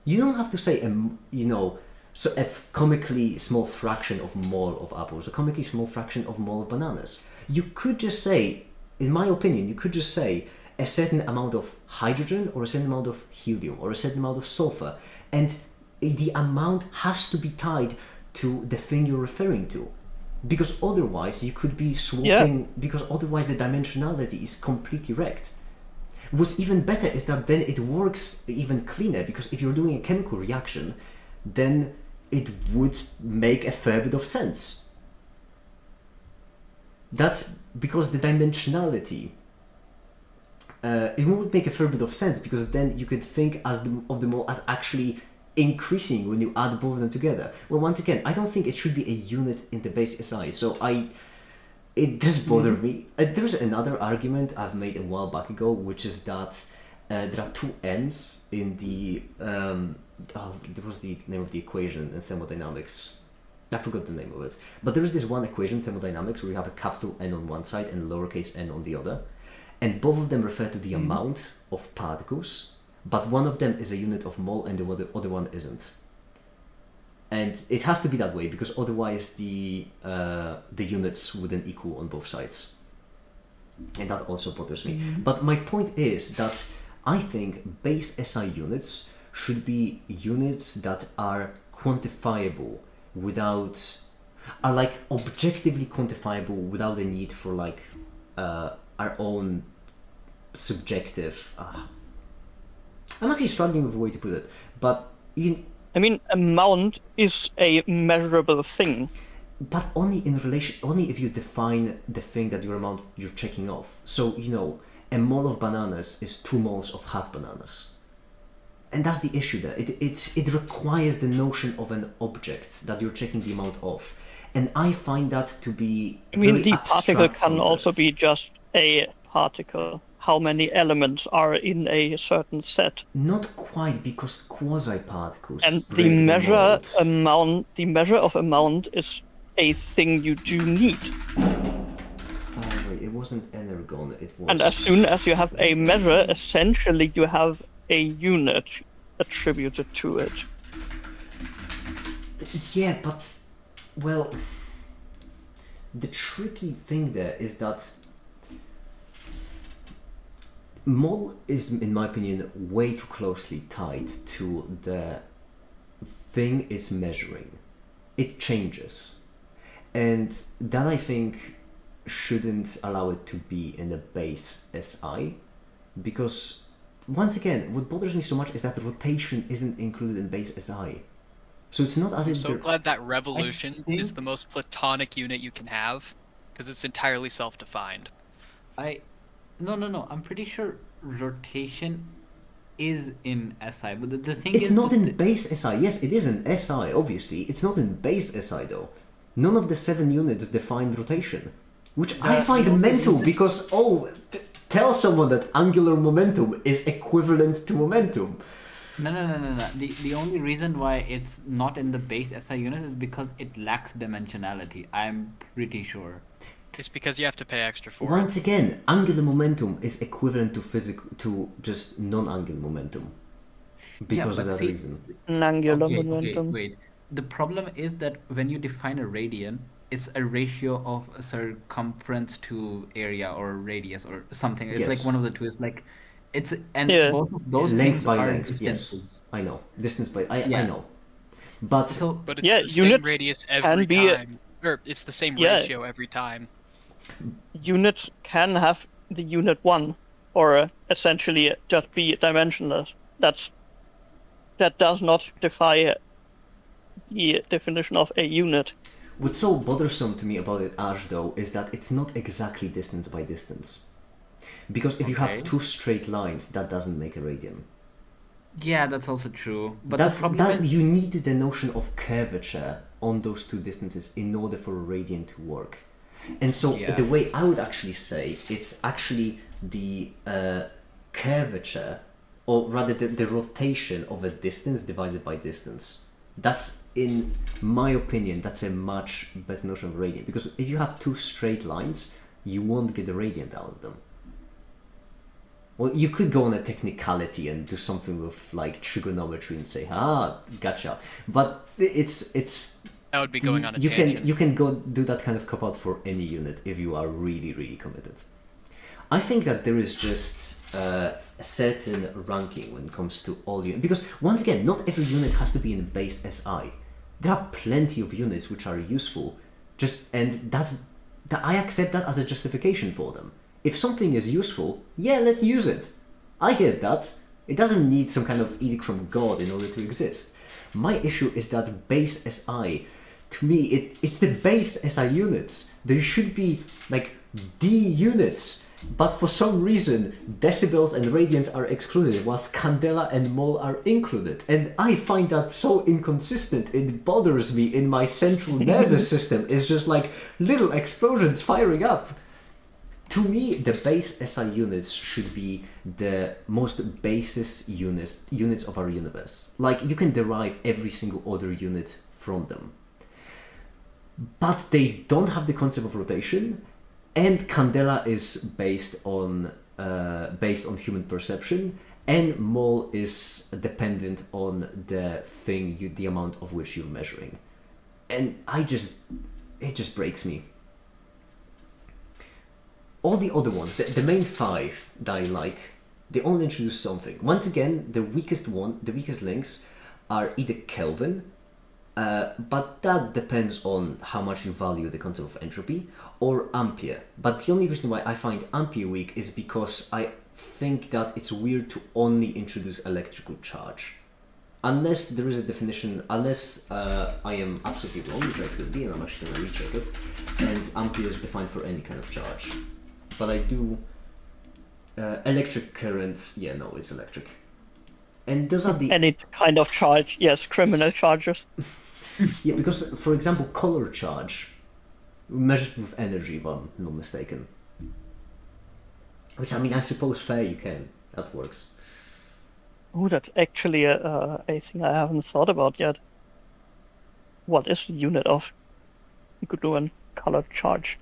You don't have to say, so a comically small fraction of mole of apples, a comically small fraction of mole of bananas. You could just say, in my opinion, you could just say a certain amount of hydrogen or a certain amount of helium or a certain amount of sulfur, and the amount has to be tied to the thing you're referring to, because otherwise you could be swapping, because otherwise the dimensionality is completely wrecked. What's even better is that then it works even cleaner, because if you're doing a chemical reaction, then it would make a fair bit of sense. That's because the dimensionality, it would make a fair bit of sense, because then you could think of the mole as actually increasing when you add both of them together. Well, once again, I don't think it should be a unit in the base SI, so it does bother me. There's another argument I've made a while back ago, which is that there are 2 n's in the there was the name of the equation in thermodynamics. I forgot the name of it. But there is this one equation in thermodynamics where you have a capital N on one side and lowercase n on the other. And both of them refer to the amount of particles, but one of them is a unit of mole and the other one isn't. And it has to be that way, because otherwise the units wouldn't equal on both sides. And that also bothers me. But my point is that I think base SI units should be units that are quantifiable are like objectively quantifiable without the need for like our own subjective. I'm actually struggling with a way to put it, but I mean, amount is a measurable thing. But only if you define the thing that you're checking off. So, a mole of bananas is 2 moles of half bananas. And that's the issue there. It requires the notion of an object that you're checking the amount of. And I find that to be I mean, very the particle abstract can also concept. be just a particle. How many elements are in a certain set? Not quite, because quasi-particles And break the measure mold. the measure of amount is a thing you do need. Oh, wait, it wasn't energon, it was... And as soon as you have a measure, essentially you have a unit attributed to it. Yeah, but... Well... the tricky thing there is that mol is, in my opinion, way too closely tied to the thing it's measuring. It changes, and that I think shouldn't allow it to be in the base SI, because once again, what bothers me so much is that rotation isn't included in base SI. So it's not as I'm if so they're- glad that revolution is think- the most platonic unit you can have, because it's entirely self-defined. No. I'm pretty sure rotation is in SI, but the thing It's is not that in base SI. Yes, it is in SI, obviously. It's not in base SI, though. None of the 7 units define rotation. Which I The find only mental, reason- because, tell someone that angular momentum is equivalent to momentum. No. The only reason why it's not in the base SI unit is because it lacks dimensionality. I'm pretty sure. It's because you have to pay extra for it. Once again, angular momentum is equivalent to just non-angular momentum. Because of but that see- reason. An angular Okay, momentum. wait. The problem is that when you define a radian, it's a ratio of circumference to area or radius or something. It's Yes. like one of the two. It's like and Yeah. both of those Length things by are length, distances. yes. I know. Distance by... I Yeah. know. But... So But it's Yeah, the same units radius can every be- time. Or it's the same Yeah. ratio every time. Units can have the unit 1, or essentially just be dimensionless. That does not defy the definition of a unit. What's so bothersome to me about it, Ash, though, is that it's not exactly distance by distance. Because if you Okay. have 2 straight lines, that doesn't make a radian. yeah, that's also true. But That's, the problem that is you need the notion of curvature on those 2 distances in order for a radian to work. And so Yeah. the way I would actually say it's actually the curvature, or rather the rotation of a distance divided by distance. That's, in my opinion, that's a much better notion of radian. Because if you have 2 straight lines, you won't get a radiant out of them. Well, you could go on a technicality and do something with like trigonometry and say, gotcha. But it's That would be going on a you tangent. can go do that kind of cop out for any unit if you are really, really committed. I think that there is just a certain ranking when it comes to all units, because once again, not every unit has to be in base SI. There are plenty of units which are useful, and I accept that as a justification for them. If something is useful, yeah, let's use it. I get that. It doesn't need some kind of edict from God in order to exist. My issue is that base SI, to me, it's the base SI units. There should be like D units, but for some reason, decibels and radians are excluded, whilst candela and mole are included. And I find that so inconsistent. It bothers me in my central nervous system. It's just like little explosions firing up. To me, the base SI units should be the most basis units of our universe. Like, you can derive every single other unit from them. But they don't have the concept of rotation, and candela is based on human perception, and mole is dependent on the thing, the amount of which you're measuring. And it just breaks me. All the other ones, the main 5 that I like, they all introduce something. Once again, the weakest links are either Kelvin, but that depends on how much you value the concept of entropy, or ampere. But the only reason why I find ampere weak is because I think that it's weird to only introduce electrical charge. Unless there is a definition, unless I am absolutely wrong, which I could be, and I'm actually going to recheck it, and ampere is defined for any kind of charge. But I do... electric current, yeah, no, it's electric. And those are the... Any kind of charge, yes, criminal charges. Yeah, because, for example, color charge measured with energy, if I'm not mistaken. Which, I mean, I suppose fair you can. That works. Oh, that's actually a thing I haven't thought about yet. What is the unit of? You could do a color charge.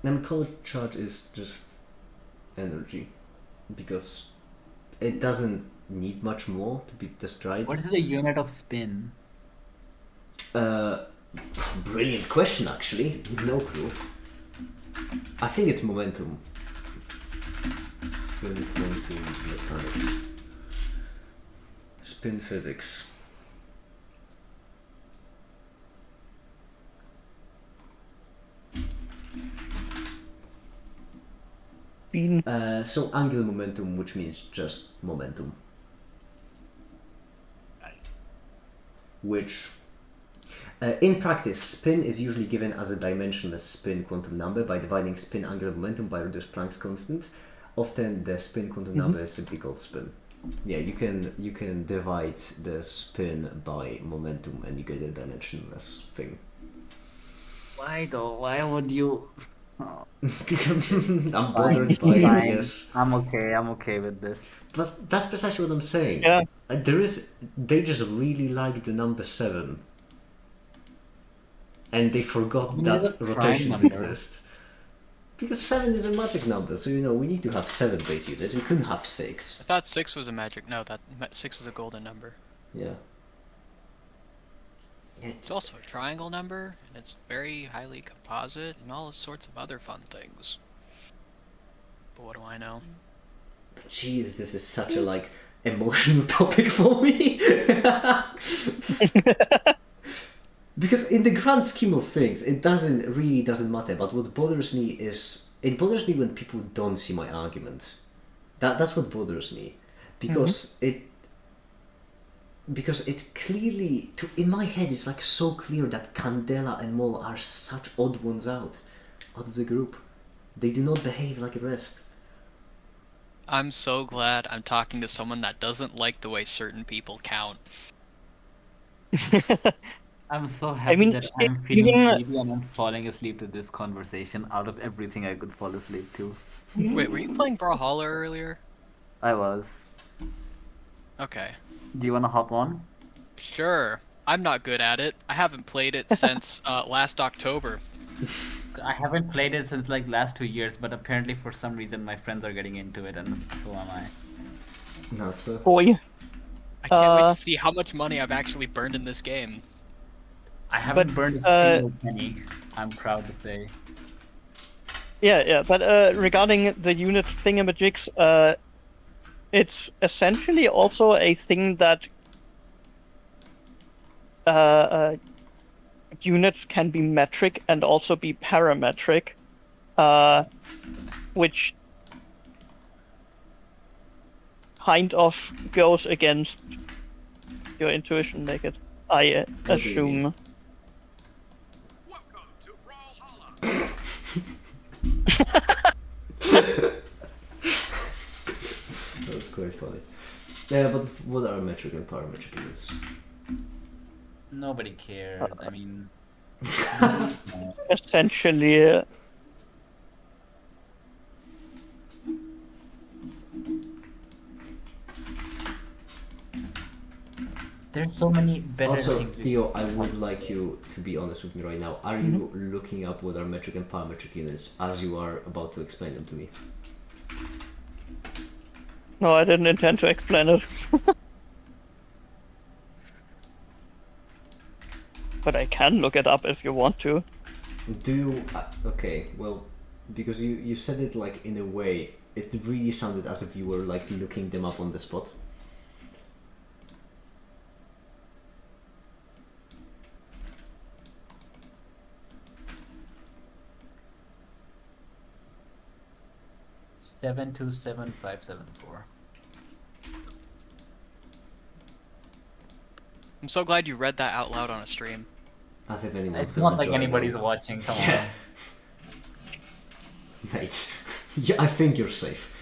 And color charge is just energy. Because it doesn't need much more to be described. what is the unit of spin? Brilliant question, actually. No clue. I think it's momentum. Spin quantum mechanics. Spin physics. So angular momentum, which means just momentum. Which, in practice, spin is usually given as a dimensionless spin quantum number by dividing spin angular momentum by reduced Planck's constant. Often the spin quantum number is simply called spin. Yeah, you can divide the spin by momentum and you get a dimensionless thing. Why though? Why would you? I'm bothered by it, Fine. yes. I'm okay with this. But that's precisely what I'm saying. Yeah. They just really like the number 7. And they forgot Isn't it that a prime rotations number? exist. Because 7 is a magic number, so we need to have 7 base units. We couldn't have 6. I thought 6 was a magic. No, 6 is a golden number. Yeah. It's also a triangle number, and it's very highly composite, and all sorts of other fun things. But what do I know? Jeez, this is such a like emotional topic for me. Because in the grand scheme of things, it really doesn't matter. But what bothers me is it bothers me when people don't see my argument. That's what bothers me, because it clearly, in my head, it's like so clear that Candela and Mol are such odd ones out of the group. They do not behave like the rest. I'm so glad I'm talking to someone that doesn't like the way certain people count. I'm so happy mean, that I'm it- feeling even- sleepy and I'm falling asleep to this conversation out of everything I could fall asleep to. Wait, were you playing Brawlhalla earlier? I was. Okay. Do you want to hop on? Sure. I'm not good at it. I haven't played it since last October. I haven't played it since like last 2 years, but apparently for some reason my friends are getting into it, and so am I. No, that's fair. Boy. I can't wait to see how much money I've actually burned in this game. I haven't But, burned a single penny. I'm proud to say. Yeah, but regarding the unit thingamajigs, it's essentially also a thing that units can be metric and also be parametric, which kind of goes against your intuition, naked. I do you mean? assume. That was quite funny. Yeah, but what are metric and parametric units? Nobody cares. I mean, Essentially, there's so many better Also, things. we Theo, I can would talk like you to be honest with me right now. Are you looking up what are metric and parametric units as you are about to explain them to me? no, I didn't intend to explain it. But I can look it up if you want to. Do you... okay, well, because you said it like in a way, it really sounded as if you were like looking them up on the spot. Seven two seven five seven four. I'm so glad you read that out loud on a stream. As if anyone's It's gonna not like join anybody's them. watching. Come Yeah. Mate, yeah, I think you're safe.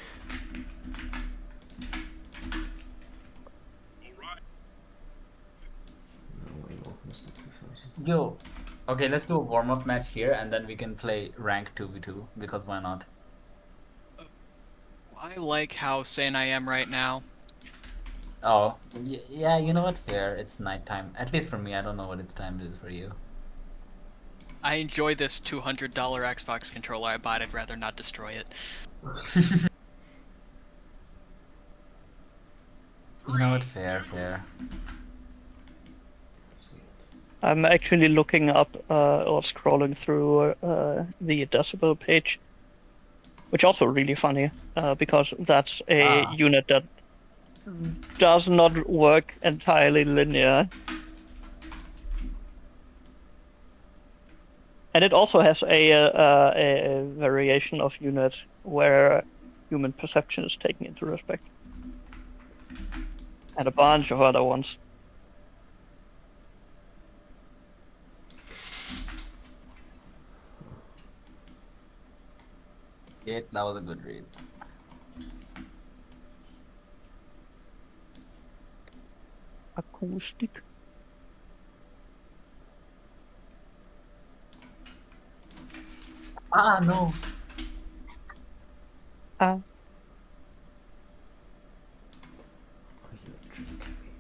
No, wait, no, that's not 2000. on. Yo, okay, let's do a warm up match here, and then we can play rank 2v2 because why not? I like how sane I am right now. Oh, yeah. You know what? Fair. It's nighttime. At least for me. I don't know what its time is for you. I enjoy this $200 Xbox controller I bought. I'd rather not destroy it. You know what? Fair. Sweet. I'm actually looking up or scrolling through the decibel page, which also really funny because that's a unit that does not work entirely linear. And it also has a variation of unit where human perception is taken into respect. And a bunch of other ones. Yeah, that was a good read. Acoustic. No. Are you tricking me?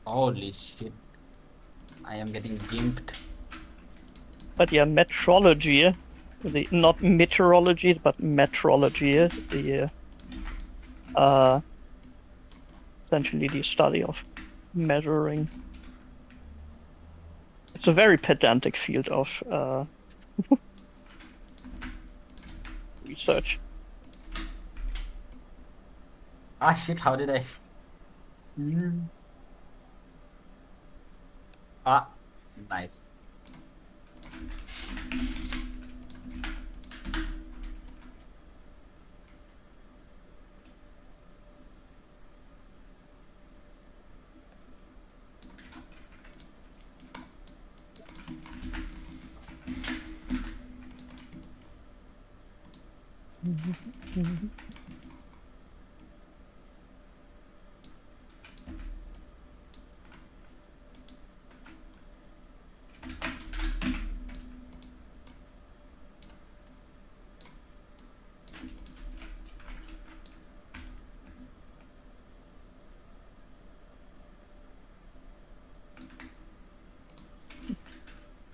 Holy shit. I am getting gimped. But yeah, metrology, not meteorology, but metrology, essentially the study of measuring. It's a very pedantic field of research. Shit, how did I? Nice.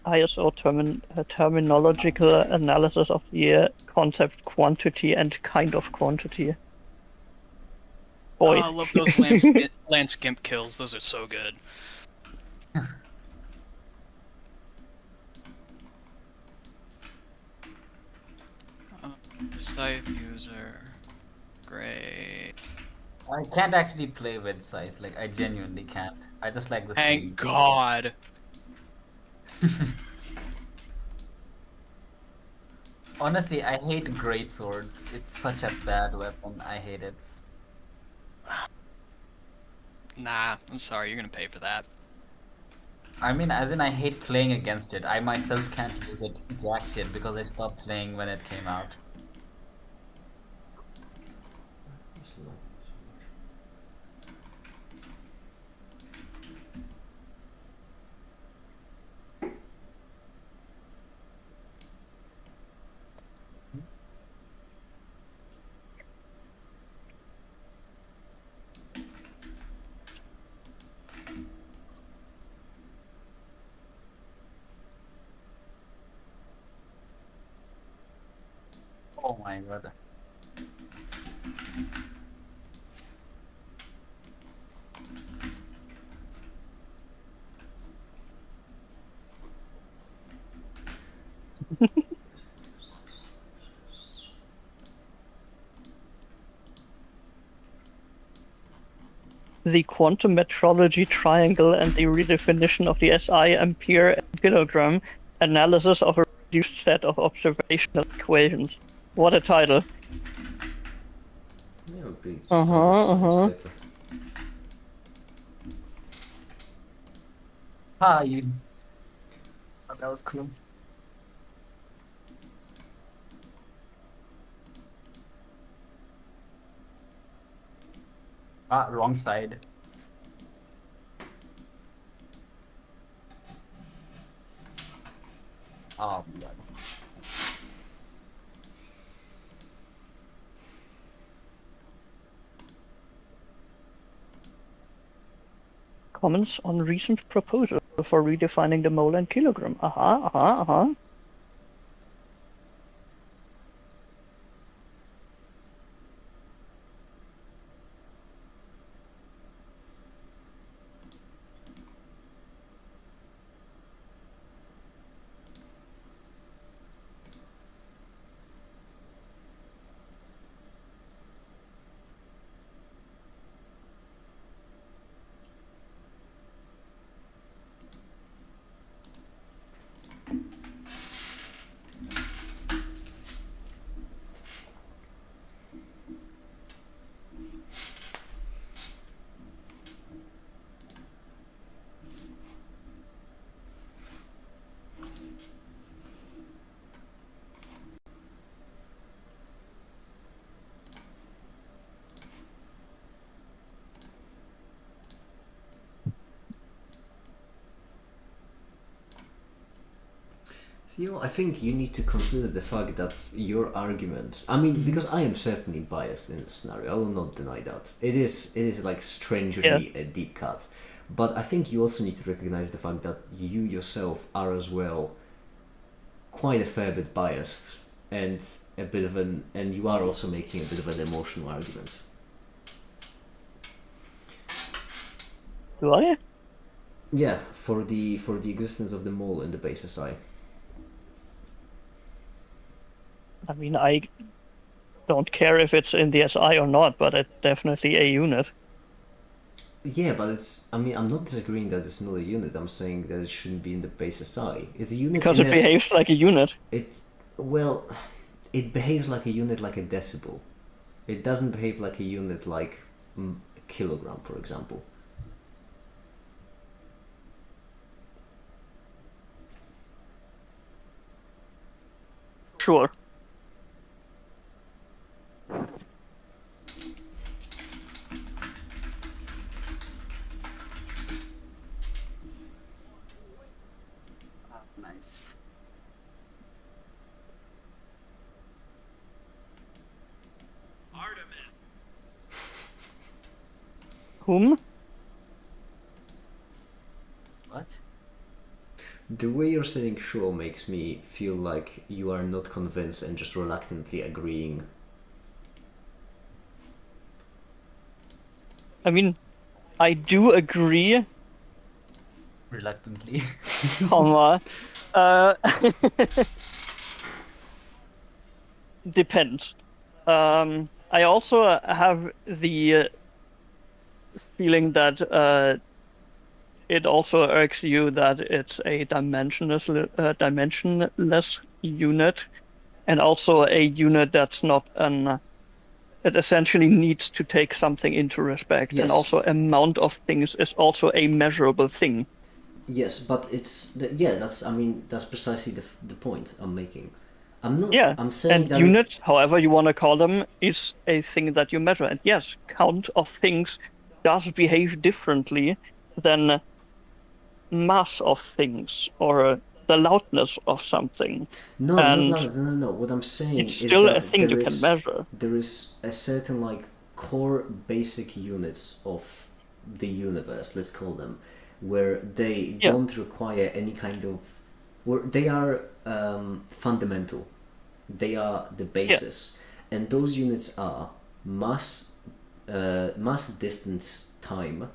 ISO terminological analysis of the concept quantity and kind of quantity. Boy. Oh, I love those land skimp kills. Those are so good. Scythe user. Great. I can't actually play with Scythe. Like, I genuinely can't. I just like the Thank scene. God. Honestly, I hate Greatsword. It's such a bad weapon. I hate it. Nah, I'm sorry. You're gonna pay for that. I mean, as in, I hate playing against it. I myself can't use it jack shit because I stopped playing when it came out. Just love it so much. Oh my god. The quantum metrology triangle and the redefinition of the SI ampere and kilogram analysis of a reduced set of observational equations. What a title. Yeah, great. Uh-huh. Paper. You. Oh, that was cool. Wrong side. Oh, God. Comments on recent proposal for redefining the mole and kilogram. I think you need to consider the fact that your argument. I mean, because I am certainly biased in this scenario. I will not deny that. It is like strangely a deep cut, but I think you also need to recognize the fact that you yourself are as well quite a fair bit biased and and you are also making a bit of an emotional argument. Do I? Yeah, for the existence of the mole in the base SI. I mean, I don't care if it's in the SI or not, but it's definitely a unit. Yeah, but it's. I mean, I'm not disagreeing that it's not a unit. I'm saying that it shouldn't be in the base SI. It's a unit Because it behaves like a unit. It behaves like a unit, like a decibel. It doesn't behave like a unit, like a kilogram, for example. Sure. Nice. Whom? What? The way you're saying sure makes me feel like you are not convinced and just reluctantly agreeing. I mean, I do agree, Reluctantly. comma. Depends. I also have the feeling that it also irks you that it's a dimensionless unit, and also a unit that's not an. It essentially needs to take something into respect, Yes. and also amount of things is also a measurable thing. Yes, but that's precisely the point I'm making. I'm not. Yeah, I'm saying and that units, however you want to call them, is a thing that you measure. And yes, count of things does behave differently than mass of things or the loudness of something. No, and not loud. No. What I'm saying It's is still that a thing there you is- can measure. There is a certain like core basic units of the universe, let's call them, where they Yeah. don't require any kind of, where they are fundamental. They are the basis, and those units are mass, mass, distance, time.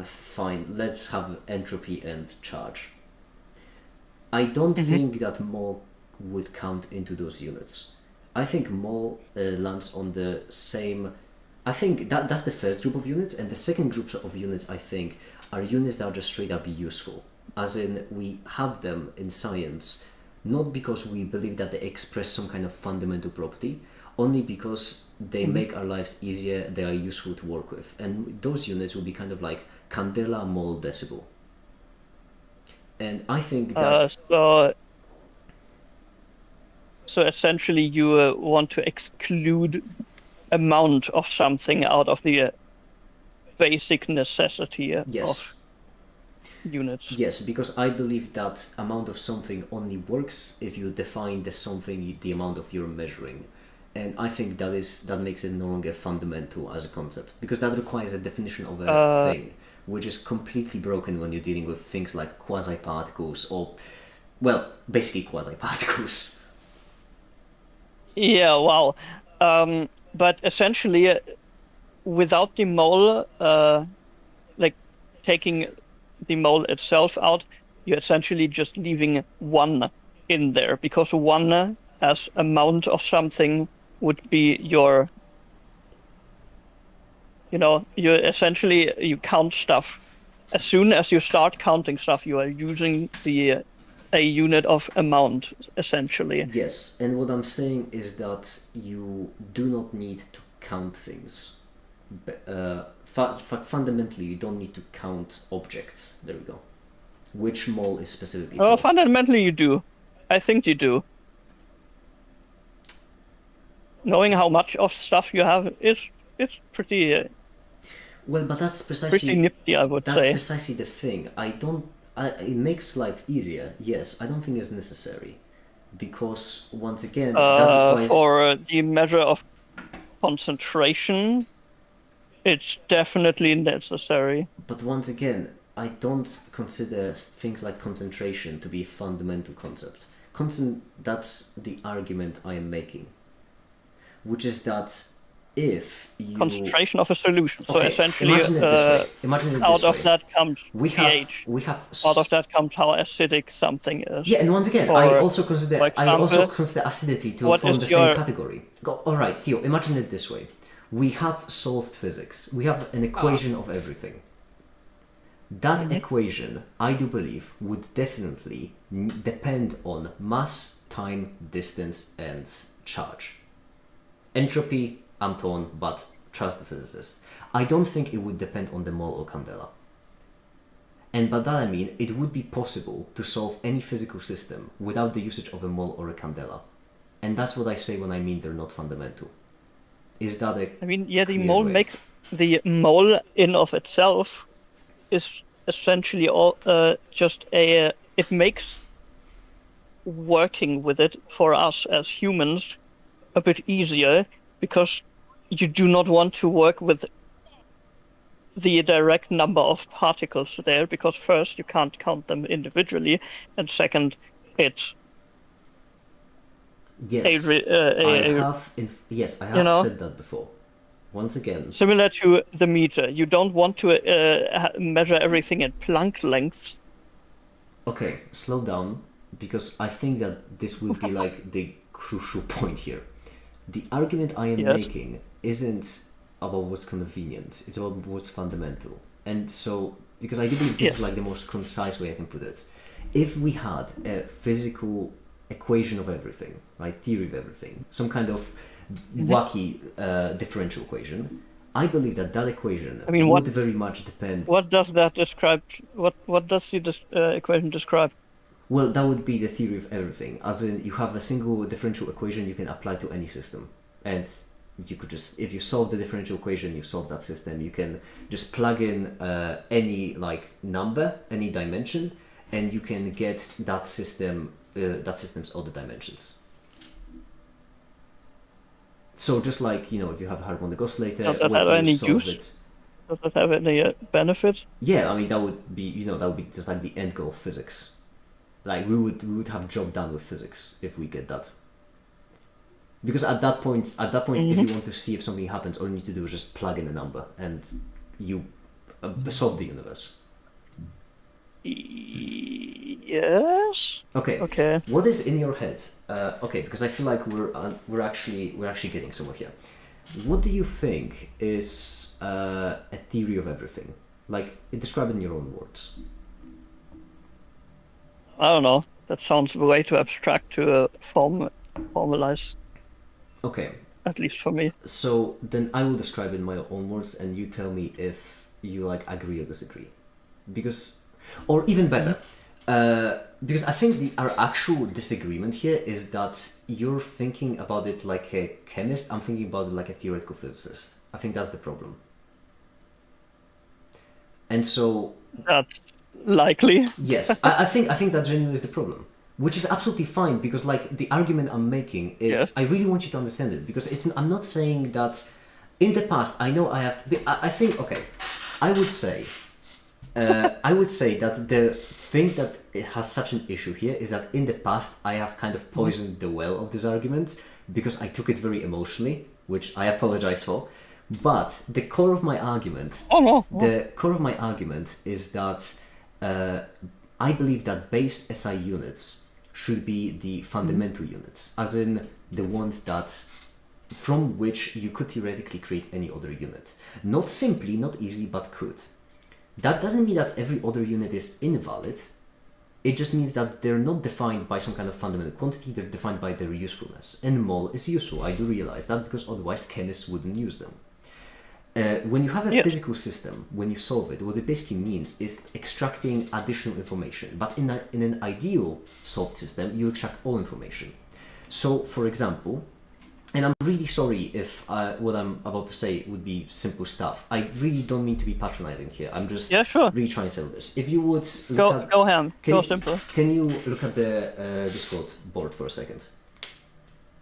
Fine. Let's have entropy and charge. I don't think that mole would count into those units. I think mole lands on the same. I think that's the first group of units, and the second group of units I think are units that are just straight up useful. As in, we have them in science, not because we believe that they express some kind of fundamental property, only because they make our lives easier, they are useful to work with. And those units will be kind of like candela, mole, decibel. And I think that So essentially, you want to exclude amount of something out of the basic necessity yes, of units. yes, because I believe that amount of something only works if you define the something, the amount of you're measuring. And I think that makes it no longer fundamental as a concept, because that requires a definition of a thing, which is completely broken when you're dealing with things like quasi-particles or, well, basically quasi-particles. Yeah, wow. But essentially, without the mole, like taking the mole itself out, you're essentially just leaving one in there, because one as amount of something would be your, you count stuff. As soon as you start counting stuff, you are using a unit of amount, essentially. Yes, and what I'm saying is that you do not need to count things. Fundamentally, you don't need to count objects. There we go. Which mole is specifically for? Fundamentally, you do. I think you do. Knowing how much of stuff you have is pretty Well, but that's pretty precisely nifty, I would that's say. precisely the thing. I don't. it makes life easier. Yes, I don't think it's necessary, because once again, that requires. For the measure of concentration, it's definitely necessary. But once again, I don't consider things like concentration to be a fundamental concept. That's the argument I am making, which is that if you Concentration of a solution. So Okay, essentially, imagine it this way. Imagine it out this of way. that comes we have pH. we have Out of that comes how acidic something is. Yeah, and once again, Or, I also consider for example, acidity to what form is the your- same category. All right, Theo. Imagine it this way: we have solved physics. We have an equation of everything. That equation, I do believe, would definitely depend on mass, time, distance, and charge. Entropy, I'm torn, but trust the physicist. I don't think it would depend on the mole or candela. And by that I mean it would be possible to solve any physical system without the usage of a mole or a candela. And that's what I say when I mean they're not fundamental. Is that a I mean, yeah, the clear mole way? makes the mole in of itself is essentially all just a. It makes working with it for us as humans a bit easier because you do not want to work with the direct number of particles there because first you can't count them individually, and second, it's Yes, I have you know? said that before. Once again, similar to the meter. You don't want to measure everything in Planck lengths. okay, slow down, because I think that this would be like the crucial point here. The argument I am Yes. making isn't about what's convenient, it's about what's fundamental. And so, because I do believe this is like the most concise way I can put it. If we had a physical equation of everything, right, theory of everything, some kind of wacky differential equation, I believe that equation I mean, would very much depend. What does that describe? What does the equation describe? Well, that would be the theory of everything, as in you have a single differential equation you can apply to any system, and you could just, if you solve the differential equation, you solve that system. You can just plug in any like number, any dimension, and you can get that system, that system's other dimensions. So just like, you know, if you have a harmonic oscillator, Does that whether have any you solve use? it. Does it have any benefits? Yeah, I mean that would be, you know, that would be just like the end goal of physics. Like we would have job done with physics if we get that. Because at that point, if you want to see if something happens, all you need to do is just plug in a number and you solve the universe. Yes. Okay. Okay. What is in your head? Okay, because I feel like we're actually getting somewhere here. What do you think is a theory of everything? Like, describe it in your own words. I don't know. That sounds way too abstract to formalize. Okay. At least for me. So then I will describe it in my own words, and you tell me if you like agree or disagree. Because, or even better, because I think our actual disagreement here is that you're thinking about it like a chemist. I'm thinking about it like a theoretical physicist. I think that's the problem. And so That's likely. yes, I think that genuinely is the problem, which is absolutely fine, because like the argument I'm making is, Yes. I really want you to understand it, because I'm not saying that in the past I know I have. I think, okay, I would say that the thing that it has such an issue here is that in the past I have kind of poisoned the well of this argument because I took it very emotionally, which I apologize for. But the core of my argument, the core of my argument is that I believe that base SI units should be the fundamental units, as in the ones that from which you could theoretically create any other unit. Not simply, not easily, but could. That doesn't mean that every other unit is invalid. It just means that they're not defined by some kind of fundamental quantity, they're defined by their usefulness. And mole is useful, I do realize that, because otherwise chemists wouldn't use them. When you have a physical system, when you solve it, what it basically means is extracting additional information. But in an ideal solved system, you extract all information. So, for example, And I'm really sorry if what I'm about to say would be simple stuff. I really don't mean to be patronizing here. I'm just Yeah, sure. really trying to sell this. If you would Go ham. Go can, simple. can you look at the Discord board for a second?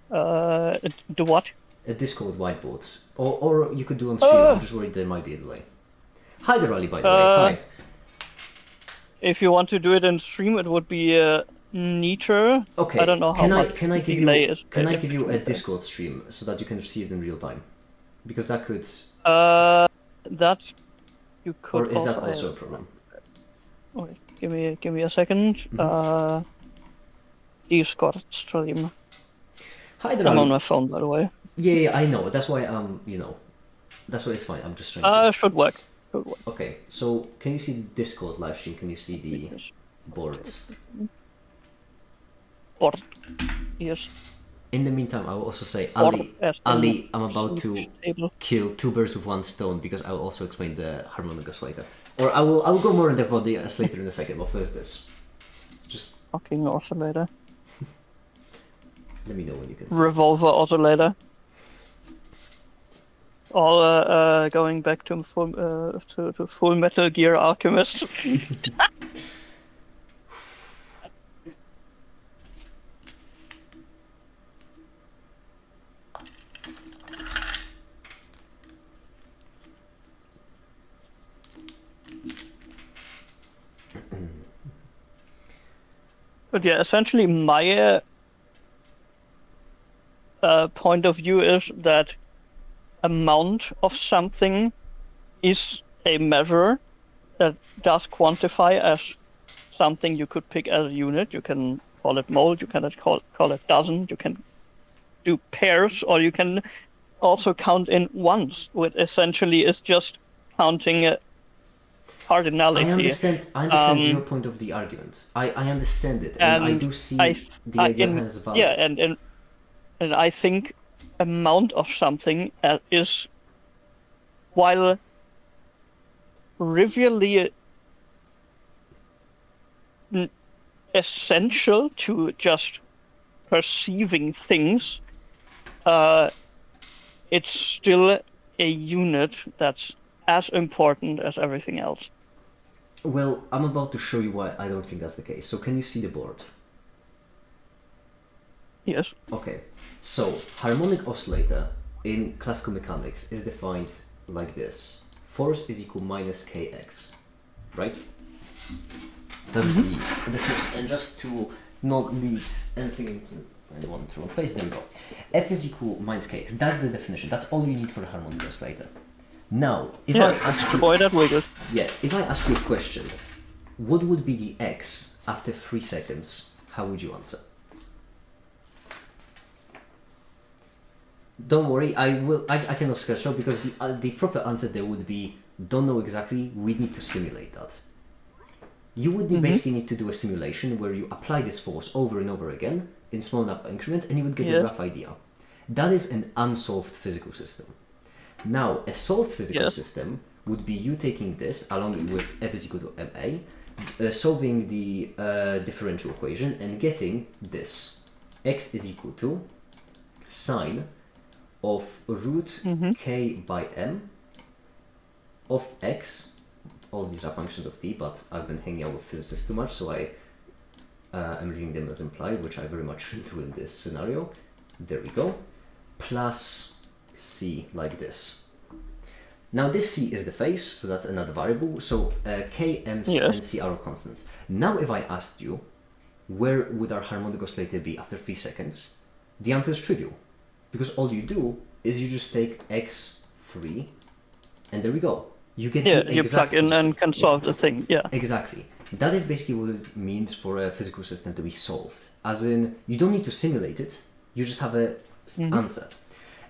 The what? A Discord whiteboard. Or you could do on stream. I'm just worried there might be a delay. Hi there, Rally, by the way. Hi. If you want to do it in stream, it would be neater. Okay. I don't know how much can I give delay you is. can I give you a Discord stream so that you can see it in real time? Because that could. That you could. Or is that also a problem? Wait, give me a second. Discord stream. Hi there, I'm on Rally. my phone, by the way. Yeah, I know. That's why that's why it's fine. I'm just trying to. Should work. Should work. Okay, so can you see the Discord live stream? Can you see the board? Board. Yes. In the meantime, I will also say, Board as Ali, in I'm about to table. kill two birds with one stone because I will also explain the harmonic oscillator. Or I will go more in depth about the oscillator in a second. But first, this. Just Fucking oscillator. let me know when you can see. Revolver oscillator. All going back to Full Metal Gear Alchemist. But yeah, essentially my point of view is that amount of something is a measure that does quantify as something you could pick as a unit. You can call it mole, you can call it dozen, you can do pairs, or you can also count in ones, which essentially is just counting cardinality. I understand your point of the argument. I understand it, and I do see the idea has value. Yeah, and I think amount of something is, while trivially essential to just perceiving things, it's still a unit that's as important as everything else. Well, I'm about to show you why I don't think that's the case. So can you see the board? Yes. Okay. So harmonic oscillator in classical mechanics is defined like this: force is equal minus kx, right? That's the definition. And just to not lead anything into anyone to wrong place, there we go. F is equal minus kx. That's the definition. That's all you need for a harmonic oscillator. Now, if I ask you, boy, that wiggle. yeah, if I ask you a question, what would be the x after 3 seconds? How would you answer? Don't worry, I cannot scratch out because the proper answer there would be don't know exactly. We need to simulate that. You would basically need to do a simulation where you apply this force over and over again in small enough increments, and you would get a rough idea. That is an unsolved physical system. Now, a solved physical system would be you taking this along with F is equal to ma, solving the differential equation and getting this. X is equal to sine of root k by m of x. All these are functions of t, but I've been hanging out with physicists too much, so I am reading them as implied, which I very much do in this scenario. There we go. Plus c, like this. Now this c is the phase, so that's another variable. So k, m, and c are all constants. Now if I asked you, where would our harmonic oscillator be after 3 seconds? The answer is trivial. Because all you do is you just take x3, and there we go. You get the you plug in and can solve the thing. Yeah. Exactly. That is basically what it means for a physical system to be solved. As in, you don't need to simulate it. You just have a answer.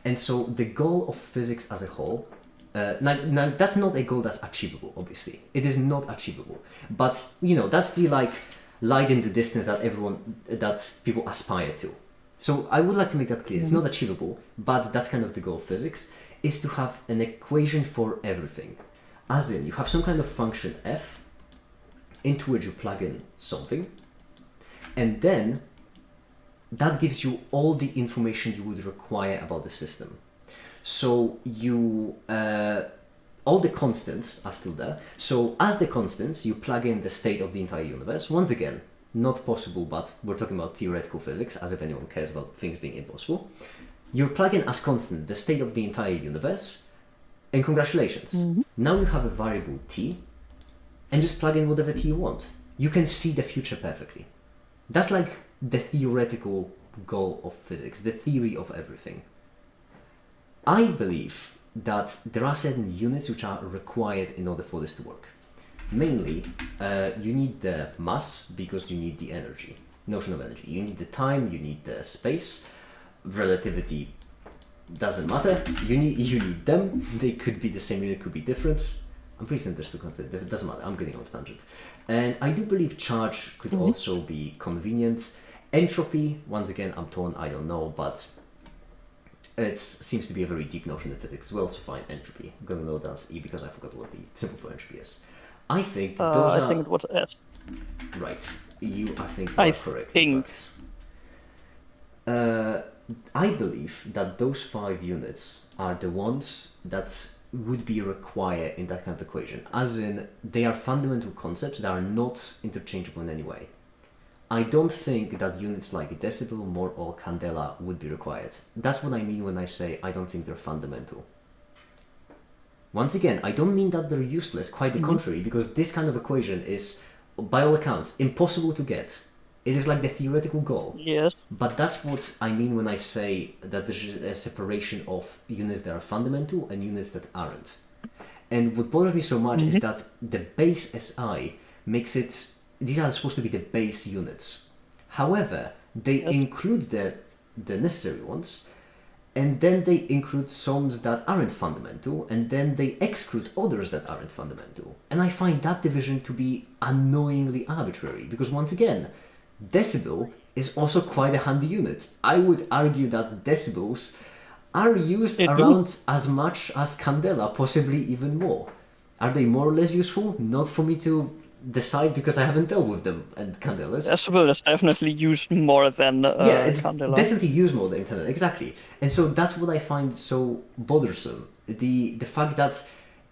And so the goal of physics as a whole, now that's not a goal that's achievable. Obviously, it is not achievable. But that's the light in the distance that people aspire to. So I would like to make that clear. It's not achievable, but that's kind of the goal of physics, is to have an equation for everything. As in, you have some kind of function f, into which you plug in something, and then that gives you all the information you would require about the system. So you all the constants are still there. So as the constants, you plug in the state of the entire universe. Once again, not possible, but we're talking about theoretical physics, as if anyone cares about things being impossible. You plug in as constant the state of the entire universe, and congratulations. Now you have a variable t, and just plug in whatever t you want. You can see the future perfectly. That's like the theoretical goal of physics, the theory of everything. I believe that there are certain units which are required in order for this to work. Mainly, you need the mass because you need the energy, notion of energy. You need the time, you need the space. Relativity doesn't matter. You need them. They could be the same unit, could be different. I'm pretty certain there's two constants. It doesn't matter. I'm getting off tangent. And I do believe charge could also be convenient. Entropy, once again, I'm torn. I don't know, but it seems to be a very deep notion in physics as well. So fine, entropy. I'm gonna know that's E because I forgot what the symbol for entropy is. I think those are... I think it was S. Right. I think I are correct. think. I believe that those 5 units are the ones that would be required in that kind of equation. As in, they are fundamental concepts that are not interchangeable in any way. I don't think that units like decibel, mole, or candela would be required. That's what I mean when I say I don't think they're fundamental. Once again, I don't mean that they're useless, quite the contrary, because this kind of equation is, by all accounts, impossible to get. It is like the theoretical goal. Yes. But that's what I mean when I say that there's a separation of units that are fundamental and units that aren't. And what bothers me so much is that the base SI makes it... These are supposed to be the base units. However, they include the necessary ones, and then they include some that aren't fundamental, and then they exclude others that aren't fundamental. And I find that division to be annoyingly arbitrary, because once again, decibel is also quite a handy unit. I would argue that decibels are used around as much as candela, possibly even more. Are they more or less useful? Not for me to decide because I haven't dealt with them and candelas. Decibel is definitely used more than it's candela. definitely used more than candela, exactly. And so that's what I find so bothersome. The fact that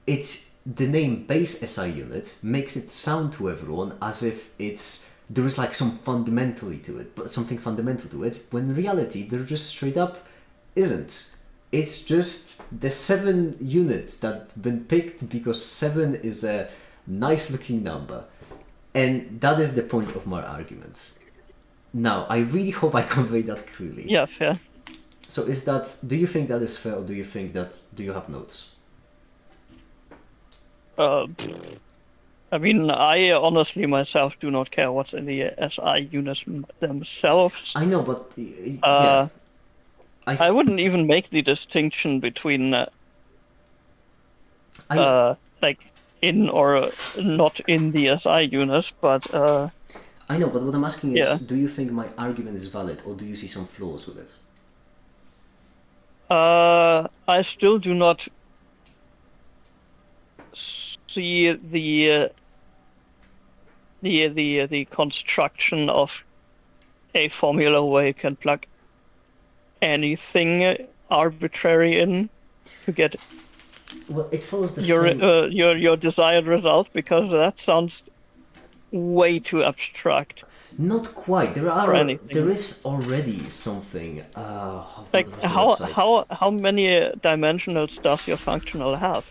the name base SI unit makes it sound to everyone as if there is like something fundamental to it, when in reality there just straight up isn't. It's just the 7 units that have been picked because 7 is a nice looking number, and that is the point of my argument. Now, I really hope I conveyed that clearly. Yeah, fair. So do you think that is fair, or do you have notes? I mean, I honestly myself do not care what's in the SI units themselves. I know, but yeah. I wouldn't even make the distinction between like in or not in the SI units, but I know, but what I'm asking is, do you think my argument is valid, or do you see some flaws with it? I still do not see the construction of a formula where you can plug anything arbitrary in to get it follows the your same... your desired result, because that sounds way too abstract. Not quite. There is already something. Like how many dimensionals does your functional have?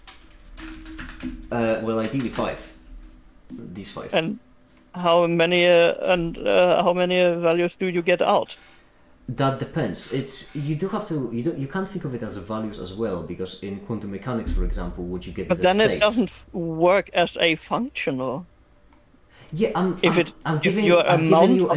Well, ideally 5. These 5. And how many values do you get out? That depends. You can't think of it as values as well, because in quantum mechanics, for example, what you get but is a state. But then it doesn't work as a functional. Yeah, I'm giving you an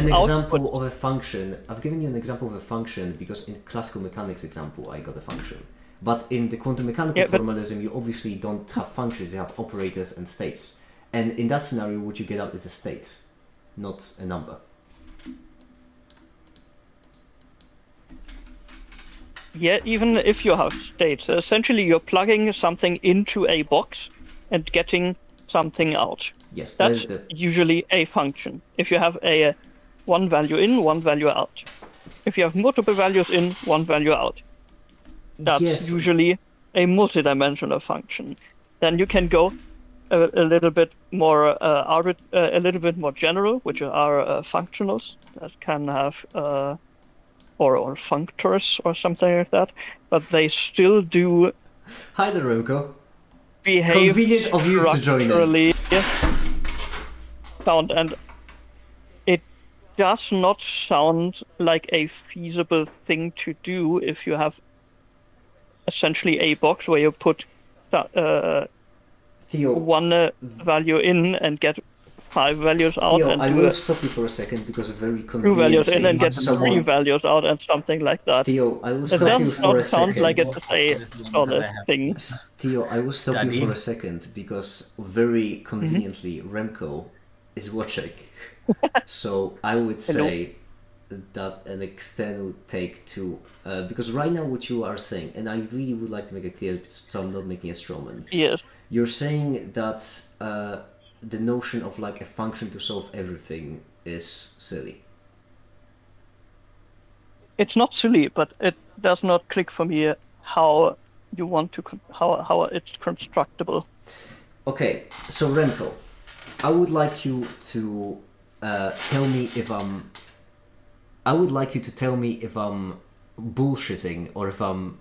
example of a function. I've given you an example of a function because in classical mechanics example I got a function. But in the quantum mechanical formalism, you obviously don't have functions, you have operators and states. And in that scenario, what you get out is a state, not a number. Yeah, even if you have states, essentially you're plugging something into a box and getting something out. Yes, that's usually a function. If you have a one value in, one value out. if you have multiple values in, one value out. That's yes. usually a multidimensional function. Then you can go a little bit more a little bit more general, which are functionals that can have or functors or something like that, but they still do Hi there, Remco. behave Convenient of you to join in. structurally sound, and it does not sound like a feasible thing to do if you have essentially a box where you put Theo, one value in and get 5 values out, Theo, and I do will stop you for a second because very 2 values in and conveniently, get 3 someone. values out, and something like that. Theo, I will It stop you does for a not sound second. like it's a This one, 'cause solid I have thing. to Theo, I will stop you study. for a second because very conveniently Remco is watching. So I would say that an external take to because right now what you are saying, and I really would like to make it clear so I'm not making a strawman. Yes. You're saying that the notion of like a function to solve everything is silly. It's not silly, but it does not click for me how you want to how it's constructible. Okay, so Remco, I would like you to tell me if I'm. I would like you to tell me if I'm bullshitting or if I'm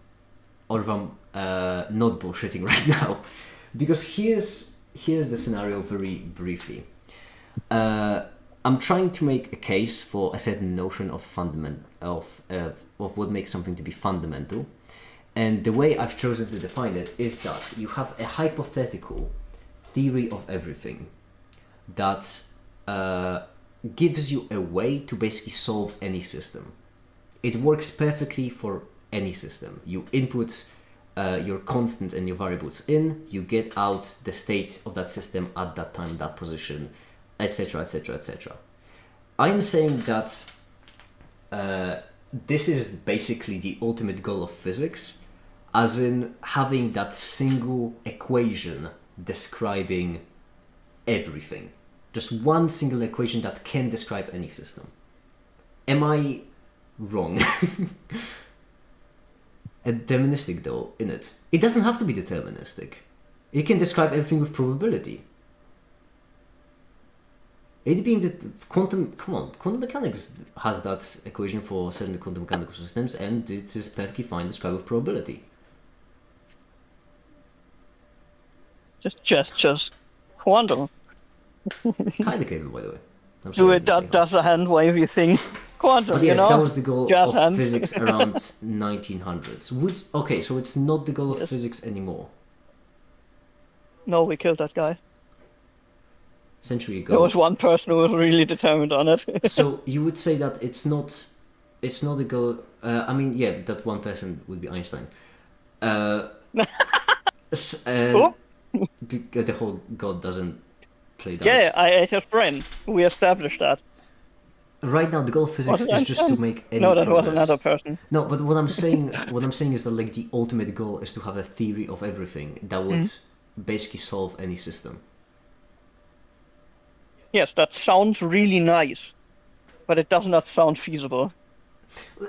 not bullshitting right now, because here's the scenario very briefly. I'm trying to make a case for a certain notion of of what makes something to be fundamental, and the way I've chosen to define it is that you have a hypothetical theory of everything that gives you a way to basically solve any system. It works perfectly for any system. You input your constants and your variables in, you get out the state of that system at that time, that position, etc., etc., etc. I am saying that this is basically the ultimate goal of physics, as in having that single equation describing everything. Just one single equation that can describe any system. Am I wrong? A deterministic though, in it. It doesn't have to be deterministic. It can describe everything with probability. It being that quantum mechanics has that equation for certain quantum mechanical systems, and it is perfectly fine described with probability. Just quantum. Kinda capable, by the way. I'm Do sorry, it does a hand wavy thing. Quantum, but yes, you know? that was the goal Just of hands. physics around 1900s. Okay, so it's not the goal of Yes. physics anymore. No, we killed that guy. Century There ago. was one person who was really determined on it. So you would say that it's not a goal. I mean, yeah, that one person would be Einstein. The whole God doesn't play dice. Yeah, I ate his brain. We established that. Right now, the goal of physics Was it is just to Einstein? make any No, that progress. was another person. No, but what I'm saying is that like the ultimate goal is to have a theory of everything that would basically solve any system. Yes, that sounds really nice, but it does not sound feasible.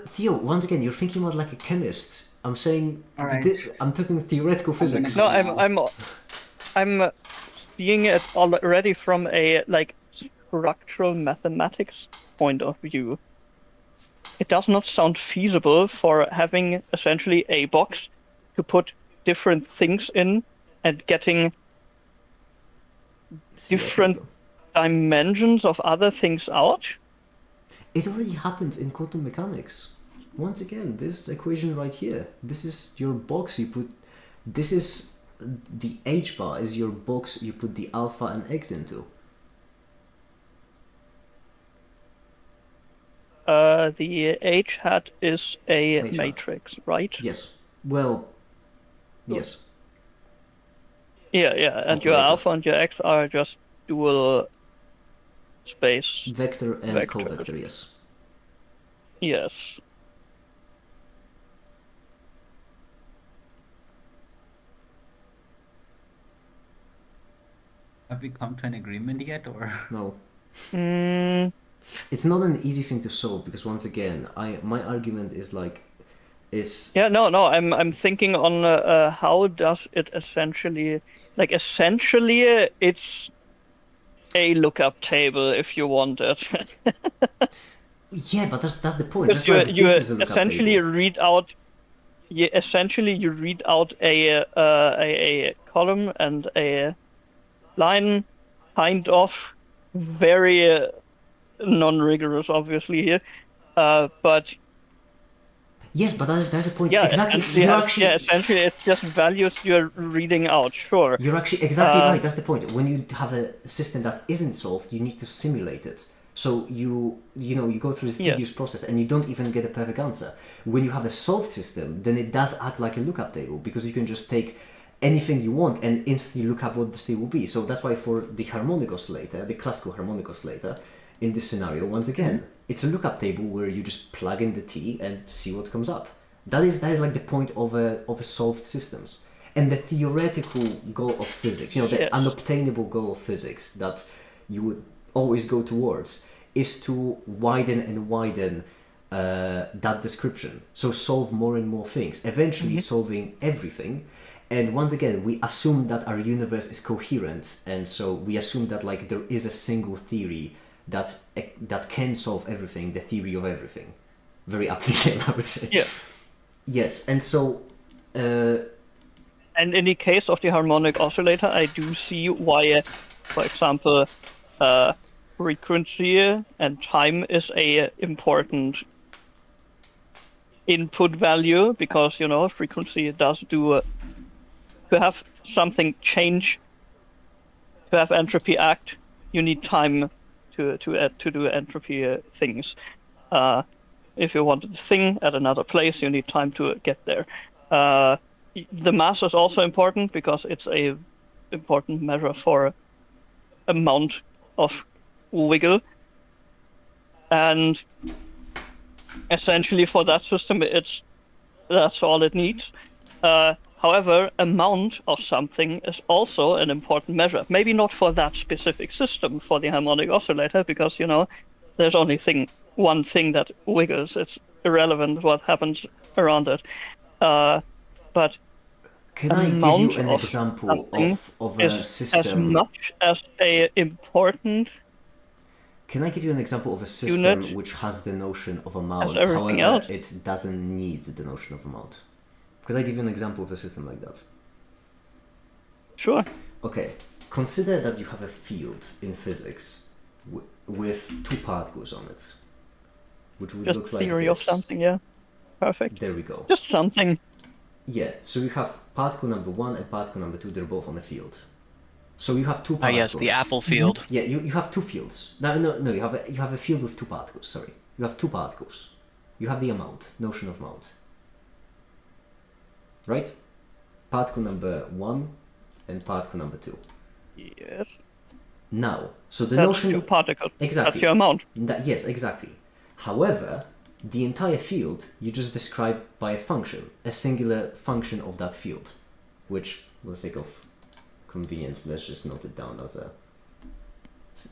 Theo, once again, you're thinking about like a chemist. I'm saying, Alright. I'm talking theoretical physics. No, I'm seeing it already from a like structural mathematics point of view. It does not sound feasible for having essentially a box to put different things in and getting different dimensions of other things out. It already happens in quantum mechanics. Once again, this equation right here. This is your box you put. This is the H bar is your box you put the alpha and x into. The H hat is a H hat. matrix, right? Yes. Well. Yes. Yeah, and your Operator. alpha and your x are just dual space. Vector and Vector. covector. Yes. Yes. Have we come to an agreement yet, or? No. It's not an easy thing to solve because once again, my argument is like, is Yeah, no, I'm thinking on how does it essentially, like essentially, it's a lookup table if you want it. yeah, but that's the point. Because Just like this is a lookup essentially table. read out, you read out a column and a line, kind of very non-rigorous, obviously here, but Yes, but that's the point. yeah, Exactly. essentially it's just values you're reading out. Sure. You're actually exactly right. That's the point. When you have a system that isn't solved, you need to simulate it. So you go through this tedious process and you don't even get a perfect answer. When you have a solved system, then it does act like a lookup table because you can just take anything you want and instantly look up what the state will be. So that's why for the harmonic oscillator, the classical harmonic oscillator, in this scenario, once again, it's a lookup table where you just plug in the t and see what comes up. That is like the point of a solved systems. And the theoretical goal of physics, the unobtainable goal of physics that you would always go towards is to widen and widen that description. So solve more and more things, eventually solving everything. And once again, we assume that our universe is coherent, and so we assume that like there is a single theory that can solve everything, the theory of everything. Very aptly, I would say. Yeah. Yes, and so. And in the case of the harmonic oscillator, I do see why, for example, frequency and time is a important input value because frequency does do to have something change, to have entropy act. You need time to do entropy things. If you want a thing at another place, you need time to get there. The mass is also important because it's a important measure for amount of wiggle, and essentially for that system, that's all it needs. However, amount of something is also an important measure. Maybe not for that specific system, for the harmonic oscillator, because there's only one thing that wiggles. It's irrelevant what happens around it. But can I give you an example of a system? As much as a important. Can I give you an example of a system which has the notion of amount, however, else. it doesn't need the notion of amount? Could I give you an example of a system like that? Sure. Okay, consider that you have a field in physics with two particles on it, which would just look like this. theory of something, yeah. Perfect. There we go. Just something. Yeah, so you have particle number 1 and particle number 2, they're both on the field. So you have two particles. Ah, yes, the apple field. Yeah, you have two fields. No, you have a field with two particles, sorry. You have two particles. You have the amount, notion of amount. Right? Particle number 1 and particle number 2. Yes. Now, so the That's notion... two particles. Exactly. That's your amount. Yes, exactly. However, the entire field you just describe by a function, a singular function of that field, which, for the sake of convenience, let's just note it down as a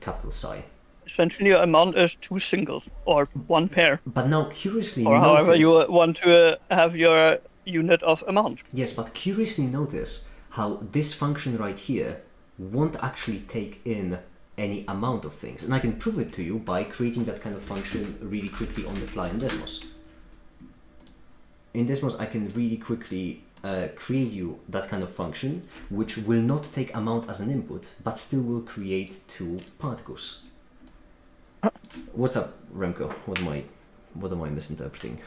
capital Psi. Essentially, your amount is two singles or one pair. But now, curiously or notice... however you want to have your unit of amount. Yes, but curiously notice how this function right here won't actually take in any amount of things. And I can prove it to you by creating that kind of function really quickly on the fly in Desmos. In Desmos, I can really quickly create you that kind of function, which will not take amount as an input, but still will create two particles. What's up, Remco? What am I misinterpreting?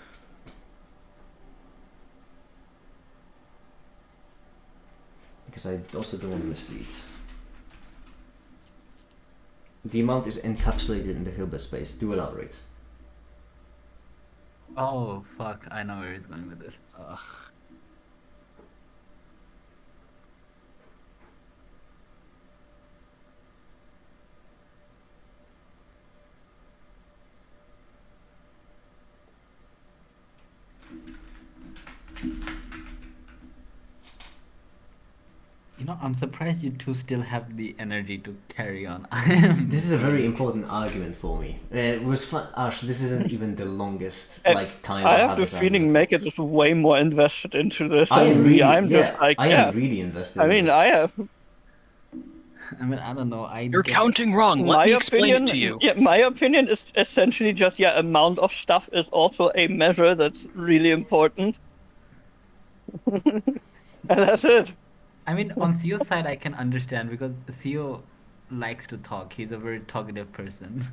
Because I also don't want to mislead. The amount is encapsulated in the Hilbert space. Do elaborate. Oh, fuck. I know where he's going with this. Ugh. I'm surprised you two still have the energy to carry on. This is a very important argument for me. It was fun. Ash, this isn't even the longest And time I I have had the this argument feeling for. Make It is way more invested into this I than am me. really, I'm just yeah, like, I yeah. am really invested I in mean, this. I have I mean, I don't know. You're counting wrong. Let my me explain opinion. it to you. Yeah, my opinion is essentially just amount of stuff is also a measure that's really important. And that's it. I mean, on Theo's side, I can understand because Theo likes to talk. He's a very talkative person.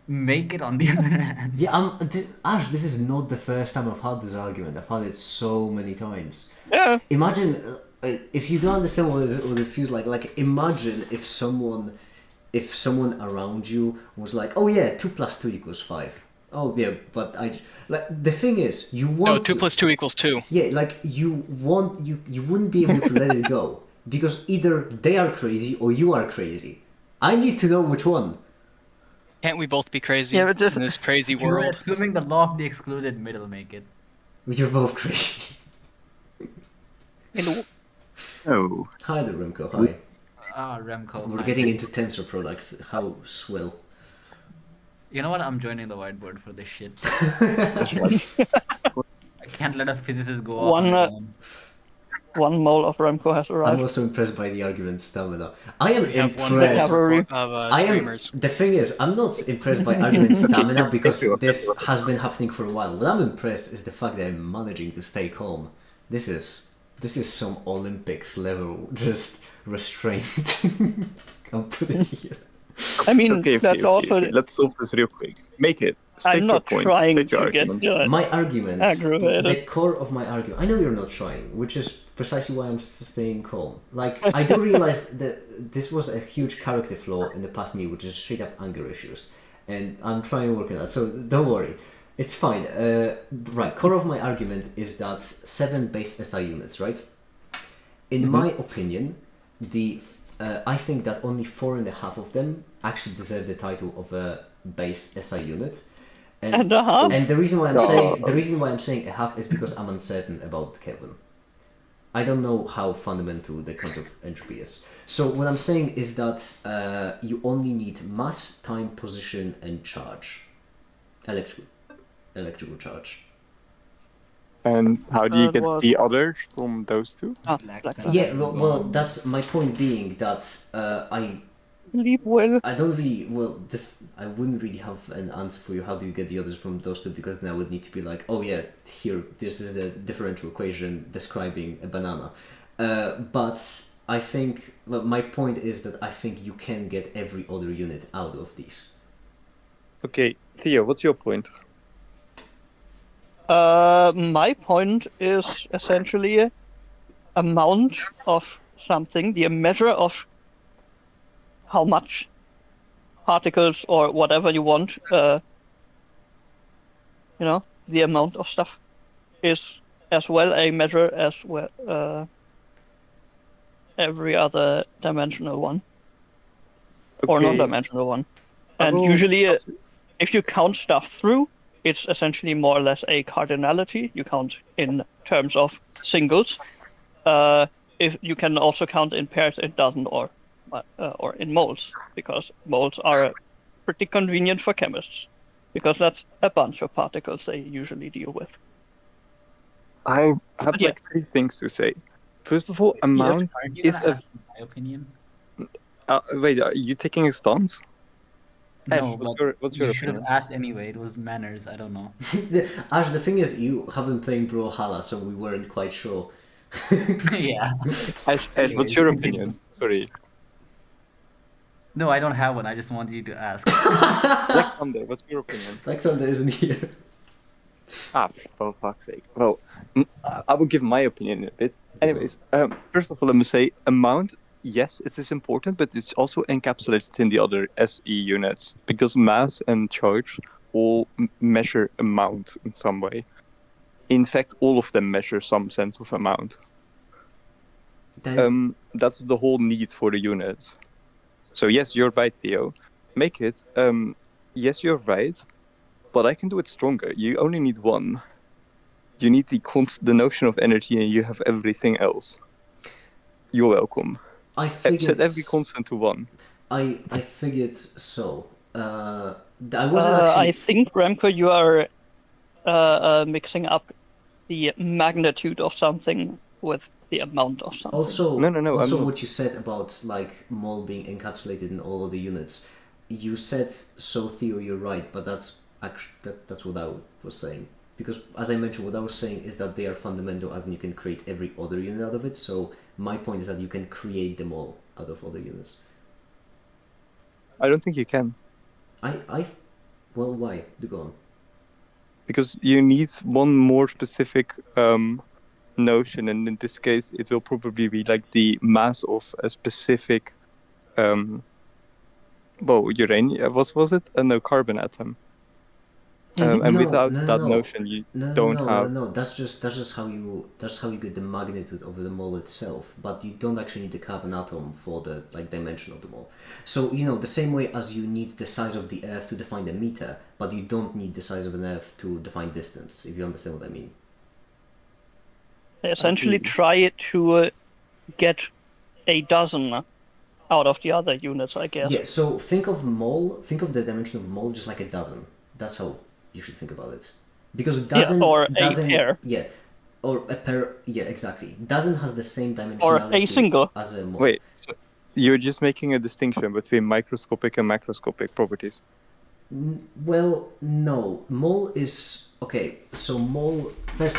Make it on the other hand. Yeah, Ash, this is not the first time I've had this argument. I've had it so many times. Yeah. Imagine if you don't understand what it feels like. Like, imagine if someone around you was like, "Oh yeah, 2 + 2 = 5." Oh yeah, but the thing is, you want No, 2 + 2 = 2. Yeah, like you wouldn't be able to let it go because either they are crazy or you are crazy. I need to know which one. Can't we both be crazy Yeah, but just- in this crazy You're world? assuming the law of the excluded middle make it. You're both crazy. Oh. Hi there, Remco. Hi. Ah, Remco. We're fine. getting into tensor products. How swell. You know what? I'm joining the whiteboard for this shit. That's right. I can't let a physicist go off One, on his own. 1 mole of Remco has I'm arrived. also impressed by the argument stamina. I am We have one impressed. Cavalry. of I am. streamers. The thing is, I'm not impressed by argument stamina because this has been happening for a while. What I'm impressed is the fact that I'm managing to stay calm. This is some Olympics level just restraint. I'll put it here. I mean, that's also. Let's solve this real quick. Make it. State I'm your not point. trying State your to get argument. My argument, aggravated. the core of my argument. I know you're not trying, which is precisely why I'm staying calm. Like, I do realize that this was a huge character flaw in the past me, which is straight up anger issues, and I'm trying to work on that. So don't worry, it's fine. Right, core of my argument is that 7 base SI units, right? In my opinion, I think that only 4.5 of them actually deserve the title of a base SI unit. And a half? And the reason why I'm saying a half is because I'm uncertain about Kevin. I don't know how fundamental the concept of entropy is. So what I'm saying is that you only need mass, time, position, and charge. Electrical charge. And how do you get What? the others from those two? Black Black Panther. Yeah, well, that's my point being that Leap well. I don't really, I wouldn't really have an answer for you. How do you get the others from those two? Because then I would need to be like, oh yeah, here, this is a differential equation describing a banana. But I think, my point is that I think you can get every other unit out of these. Okay, Theo, what's your point? My point is essentially amount of something, the measure of how much particles or whatever you want, the amount of stuff is as well a measure as well every other dimensional one or Okay. non-dimensional one. And will- usually, if you count stuff through, it's essentially more or less a cardinality. You count in terms of singles. If you can also count in pairs, it doesn't, or in moles, because moles are pretty convenient for chemists, because that's a bunch of particles they usually deal with. I have Yeah. like 3 things to say. First of all, amount Aren't you is gonna a. ask my opinion? Wait, are you taking a stance? No, what's but what's you your should have opinion? asked anyway. It was manners. I don't know. Ash, the thing is, you haven't played Brawlhalla, so we weren't quite sure. Yeah. Ash, what's your opinion? Sorry. No, I don't have one. I just wanted you to ask. Black Thunder, what's your opinion? Black Thunder isn't here. For fuck's sake. Well, I will give my opinion in a bit. Anyways, first of all, let me say amount. Yes, it is important, but it's also encapsulated in the other SE units because mass and charge all measure amount in some way. In fact, all of them measure some sense of amount. That's the whole need for the unit. So yes, you're right, Theo. Make it. Yes, you're right, but I can do it stronger. You only need one. You need the notion of energy, and you have everything else. You're welcome. I figured Set every constant to 1. I figured so. I wasn't actually. I think, Remco, you are mixing up the magnitude of something with the amount of something. Also, No, I'm also not. what you said about like mole being encapsulated in all of the units. You said so, Theo. You're right, but that's actually that's what I was saying. Because as I mentioned, what I was saying is that they are fundamental, as in you can create every other unit out of it. So my point is that you can create them all out of other units. I don't think you can. Well, why? Do go on. Because you need one more specific notion, and in this case, it will probably be like the mass of a specific, uranium. What was it? No, carbon atom. And without that notion, you don't have. No. That's just how you get the magnitude of the mole itself, but you don't actually need the carbon atom for the dimension of the mole. So the same way as you need the size of the Earth to define the meter, but you don't need the size of an Earth to define distance. If you understand what I mean. Essentially, try to get a dozen out of the other units, I guess. Yeah. So think of the dimension of mole just like a dozen. That's how you should think about it, because dozen or dozen a pair. Yeah, or a pair. Yeah, exactly. Dozen has the same dimensionality Or a single. as a mole. Wait, so you're just making a distinction between microscopic and macroscopic properties. Well, no. Mole is okay. So mole first.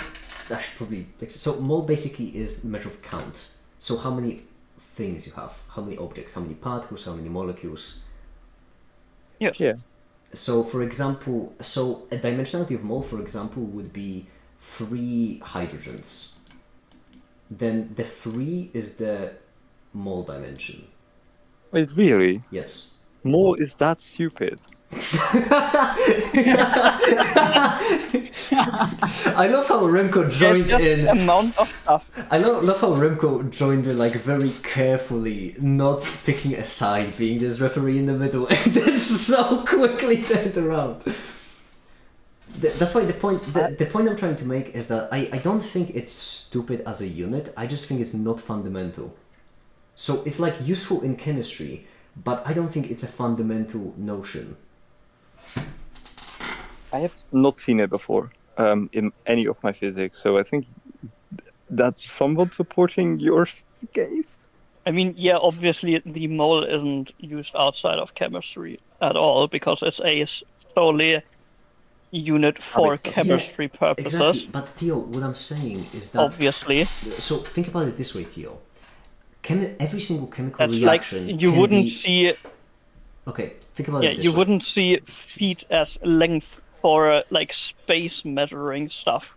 I should probably fix it. So mole basically is a measure of count. So how many things you have, how many objects, how many particles, how many molecules. Yes. Yeah. So, for example, a dimensionality of mole, for example, would be 3 hydrogens. Then the 3 is the mole dimension. Wait, really? Yes. Mole is that stupid? I love how Remco joined Just in. amount of stuff. I love how Remco joined in very carefully, not picking a side, being this referee in the middle, and then so quickly turned around. That's why the point I'm trying to make is that I don't think it's stupid as a unit. I just think it's not fundamental. So it's useful in chemistry, but I don't think it's a fundamental notion. I have not seen it before in any of my physics, so I think that's somewhat supporting your case. I mean, yeah, obviously the mole isn't used outside of chemistry at all because it's a solely unit for chemistry purposes. Exactly. But Theo, what I'm saying is that obviously. So think about it this way, Theo. Every single chemical That's reaction. You wouldn't see. Okay, think about it this you way. wouldn't see feet as length for space measuring stuff.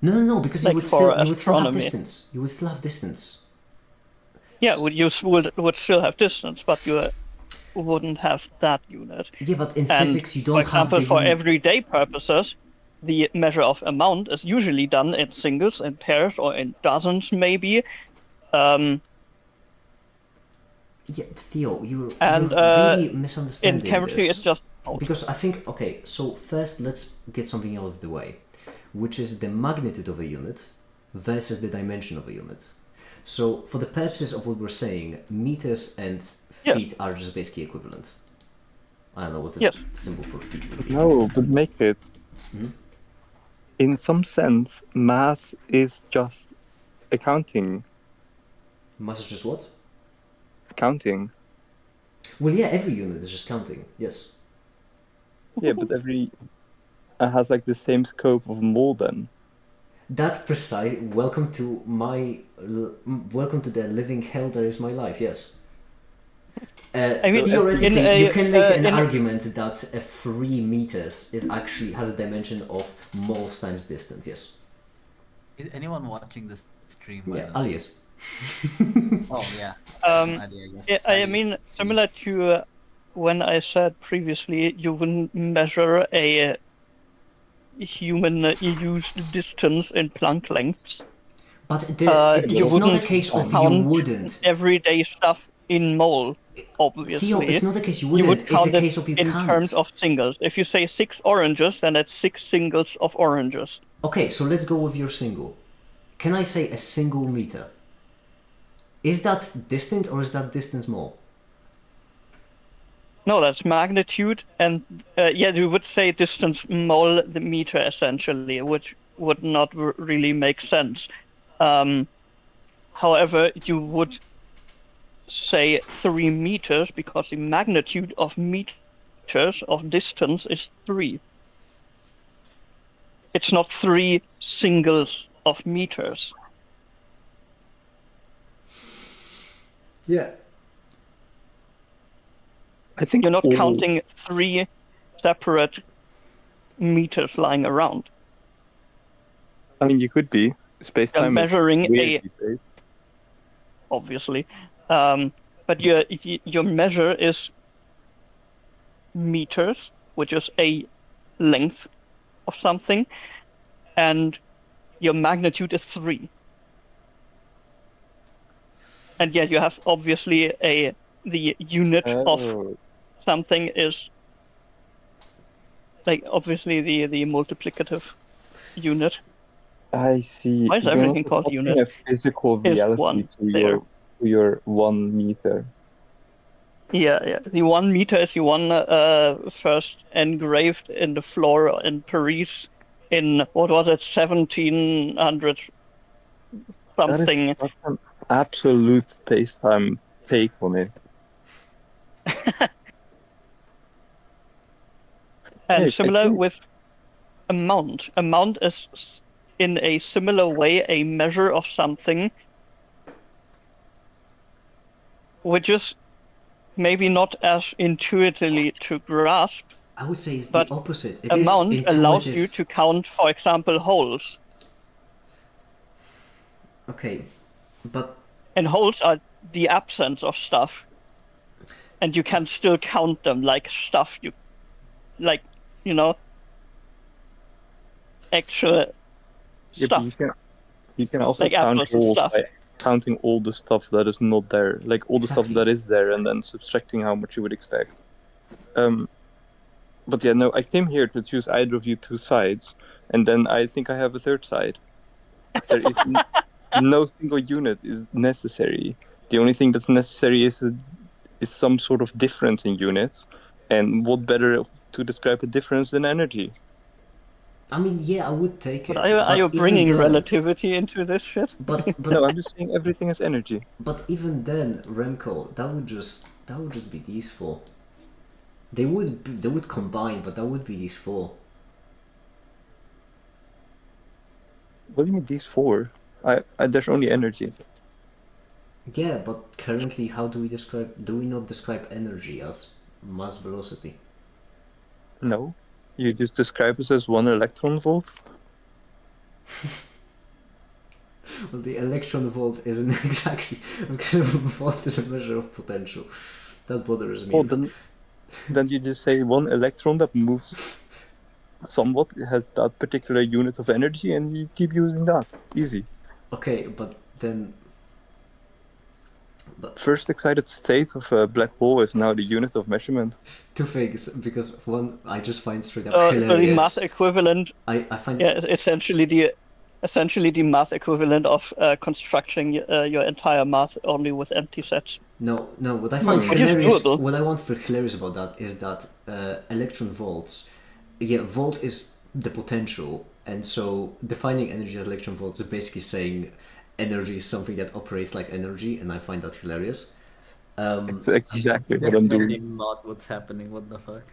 No, because you would still have distance. You would still have distance. Yeah, you would still have distance, but you wouldn't have that unit. Yeah, but in physics you don't have. For example, for everyday purposes, the measure of amount is usually done in singles, in pairs, or in dozens, maybe. Yeah, Theo, you're really misunderstanding in chemistry, this. it's just because I think so first let's get something out of the way, which is the magnitude of a unit versus the dimension of a unit. So for the purposes of what we're saying, meters and feet are just basically equivalent. I don't know what the symbol for feet would be. No, but make it. Mm-hmm. In some sense, math is just accounting. Mass is just what? Counting. Well, yeah, every unit is just counting. Yes. Yeah, but every has the same scope of mole then. That's precise. Welcome to the living hell that is my life. Yes. I mean, theoretically, you can make an argument that 3 meters has a dimension of moles times distance. Yes. Is anyone watching this stream? Yeah, Ali is. Oh yeah. I mean, similar to when I said previously, you wouldn't measure a human used distance in Planck lengths. But it's not a case of you wouldn't. Everyday stuff in mole, obviously. Theo, it's not a case you wouldn't. You would count it's a case of you in can't. terms of singles. If you say 6 oranges, then it's 6 singles of oranges. Okay, so let's go with your single. Can I say a single meter? Is that distance or is that distance mole? No, that's magnitude, and yeah, you would say distance mole the meter essentially, which would not really make sense. However, you would say 3 meters because the magnitude of meters of distance is 3. It's not 3 singles of meters. Yeah. I think You're not all- counting 3 separate meters lying around. I mean, you could be. Space You're time measuring is weird a- these days. Obviously. But your measure is meters, which is a length of something, and your magnitude is 3. And yet you have obviously the unit of Oh, something is like obviously the multiplicative unit. I see. Why is You're everything not called applying unit? a physical Is reality one to there. your 1 meter. Yeah. The 1 meter is the one first engraved in the floor in Paris in what was it, 1700 something. That is such an absolute space-time take on it. And Hey, I similar think- with amount. Amount is in a similar way a measure of something, which is maybe not as intuitively to grasp. I would say it's But the opposite. It Amount is allows you intuitive. to count, for example, holes. Okay, but And holes are the absence of stuff. And you can still count them like stuff actual Yeah, stuff. but you can also Like count apples and holes stuff. by counting all the stuff that is not there, like all the stuff Exactly. that is there, and then subtracting how much you would expect. But yeah, no, I came here to choose either of you 2 sides, and then I think I have a third side. There is no single unit is necessary. The only thing that's necessary is some sort of difference in units, and what better to describe a difference than energy? I mean, yeah, I would take it. But are you even bringing then- relativity into this shit? But No, I'm just saying everything is energy. but even then, Remco, that would just be these 4. They would combine, but that would be these 4. What do you mean these 4? There's only energy. Yeah, but currently, how do we describe? Do we not describe energy as mass velocity? No, you just describe it as 1 electron volt. Well, the electron volt isn't exactly because a volt is a measure of potential. That bothers me. Oh, then you just say 1 electron that moves somewhat has that particular unit of energy, and you keep using that. Easy. Okay, but then. First excited state of a black hole is now the unit of measurement. 2 things, because one, I just find straight up So the hilarious. mass equivalent, I find essentially the mass equivalent of constructing your entire math only with empty sets. no. What I find Which is hilarious. doable. What I want for hilarious about that is that electron volts. Yeah, volt is the potential, and so defining energy as electron volts is basically saying energy is something that operates like energy, and I find that hilarious. It's exactly what I'm Definitely doing. not what's happening. What the fuck?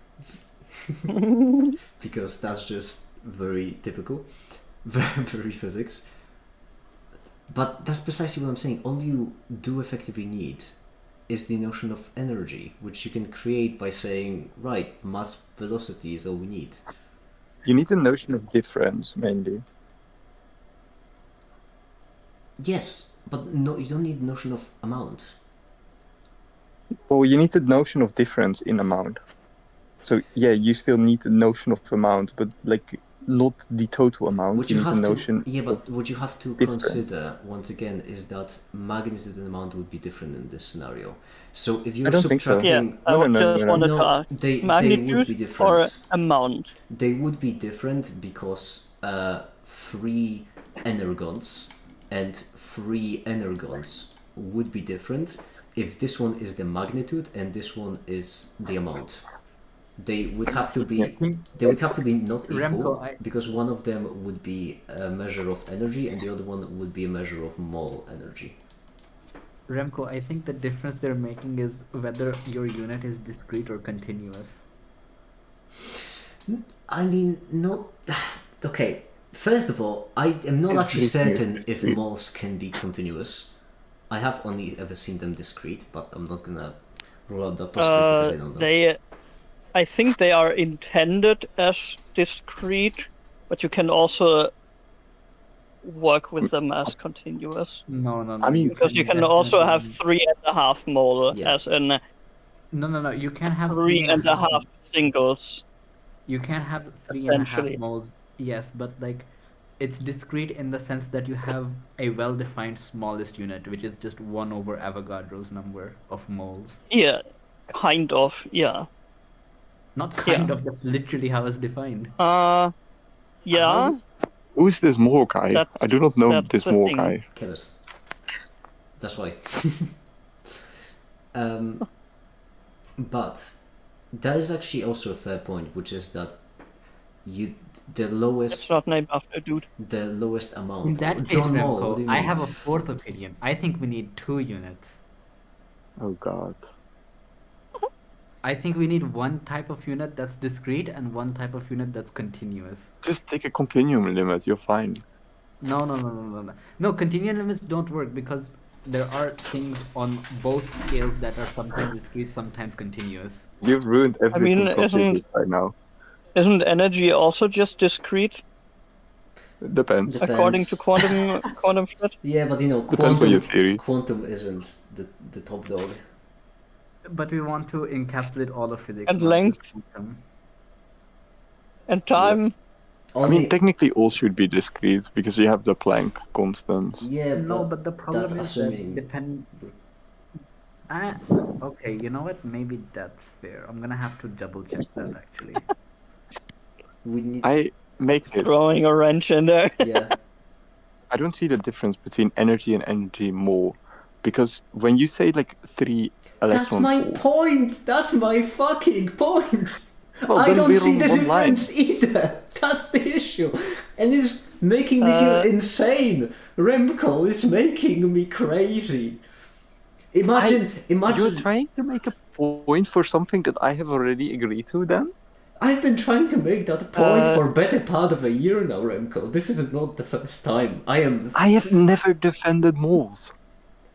Because that's just very typical, very physics. But that's precisely what I'm saying. All you do effectively need is the notion of energy, which you can create by saying, right, mass velocity is all we need. You need a notion of difference, mainly. Yes, but no, you don't need the notion of amount. Well, you need the notion of difference in amount. So yeah, you still need the notion of amount, but like not the total amount. What you you need have the to, notion. yeah, but what you have to difference. consider once again is that magnitude and amount would be different in this scenario. So if you're I don't think so. subtracting, Yeah, I No, would no, just no, wanted to no, ask they would be magnitude different. or amount. They would be different because 3 energons and 3 energons would be different if this one is the magnitude and this one is the amount. They would have to be not equal, Remco, because one of them would be a measure of energy and the other one would be a measure of mole energy. Remco, I think the difference they're making is whether your unit is discrete or continuous. I mean, not... Okay, first of all, I am not actually certain if moles can be continuous. I have only ever seen them discrete, but I'm not gonna rule out that possibility because I don't know. I think they are intended as discrete, but you can also work with them as continuous. No. I mean, Because you can also have 3.5 mole as in No. You can have 3.5 singles. You can have 3.5 Essentially. moles, yes, but like it's discrete in the sense that you have a well-defined smallest unit, which is just 1 over Avogadro's number of moles. Yeah, kind of, yeah. Not kind of, that's literally how it's defined. Yeah. Who is this Moor guy? I do not know this the Moor thing. guy. Chemist. That's why. But that is actually also a fair point, which is that the lowest. It's not named after a dude. The lowest amount. In that case, John Moll, what do Remco, you I mean? have a fourth opinion. I think we need 2 units. Oh god. I think we need one type of unit that's discrete and one type of unit that's continuous. Just take a continuum limit, you're fine. No. No, continuum limits don't work because there are things on both scales that are sometimes discrete, sometimes continuous. You've ruined everything from physics right now. Isn't energy also just discrete? Depends. According to quantum fit? Yeah, but you know, Depends on your theory. quantum isn't the top dog. But we want to encapsulate all of physics. And not length. just quantum. And time? I mean, technically all should be discrete because you have the Planck constants. Yeah, No, but the problem that's is assuming. that depend. Okay, you know what? Maybe that's fair. I'm gonna have to double check that actually. We need. I make it. Throwing a wrench in there. Yeah. I don't see the difference between energy and energy more, because when you say like 3 That's electron my volts, point. That's my fucking point. well, I then don't we're see on the one line. difference either. That's the issue, and it's making me feel insane. Remco, it's making me crazy. Imagine. You're trying to make a point for something that I have already agreed to then? I've been trying to make that point for a better part of a year now, Remco. This is not the first time. I have never defended moles.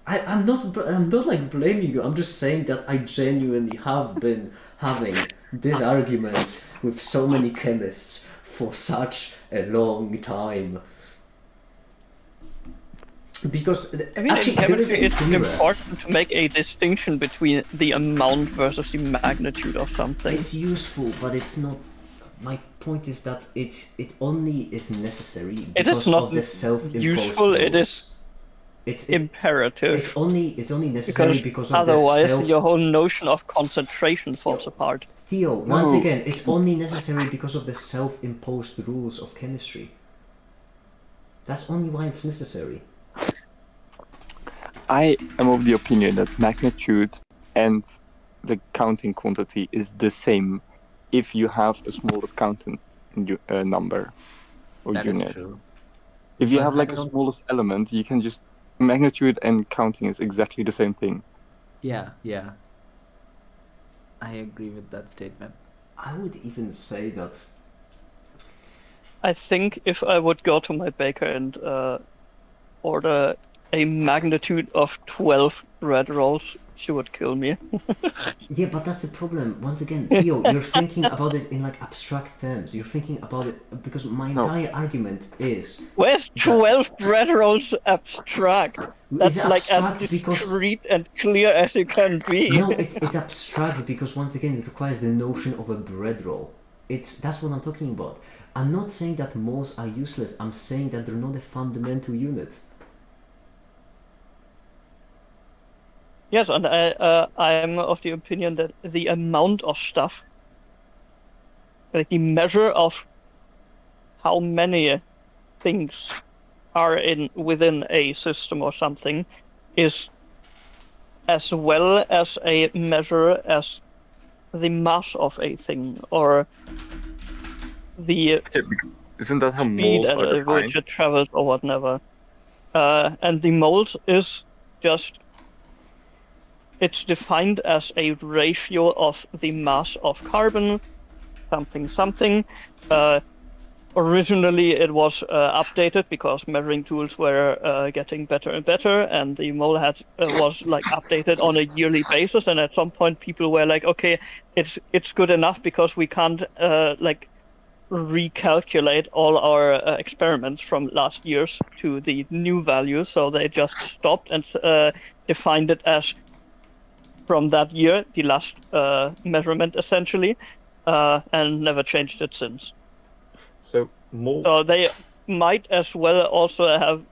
I'm not like blaming you. I'm just saying that I genuinely have been having this argument with so many chemists for such a long time. Because I mean, actually, in chemistry, there is it's a theorem. important to make a distinction between the amount versus the magnitude of something. It's useful, but it's not. My point is that it only is necessary It because is not of the self-imposed useful, rules. it is imperative. It's only necessary because of otherwise the self. your whole notion of concentration falls apart. Theo, once again, it's only necessary because of the self-imposed rules of chemistry. That's only why it's necessary. I am of the opinion that magnitude and the counting quantity is the same if you have a smallest counting number or That is unit. true. If you But have I like a don't- smallest element, you can just magnitude and counting is exactly the same thing. Yeah. I agree with that statement. I would even say that. I think if I would go to my baker and order a magnitude of 12 bread rolls, she would kill me. Yeah, but that's the problem. Once again, Theo, you're thinking about it in like abstract terms. You're thinking about it because my entire argument is. Where's 12 bread rolls abstract? That's It's like as abstract because- discrete and clear as it can be. No, it's abstract because once again it requires the notion of a bread roll. That's what I'm talking about. I'm not saying that moles are useless. I'm saying that they're not a fundamental unit. Yes, and I am of the opinion that the amount of stuff, like the measure of how many things are within a system or something, is as well as a measure as the mass of a thing or the Yeah, isn't that how speed moles at are which defined? it travels or whatever. And the mole is just, it's defined as a ratio of the mass of carbon, something something. Originally, it was updated because measuring tools were getting better and better, and the mole had was like updated on a yearly basis. And at some point, people were like, "Okay, it's good enough because we can't like recalculate all our experiments from last year's to the new value." So they just stopped and defined it as from that year, the last measurement essentially, and never changed it since. So mole. So they might as well also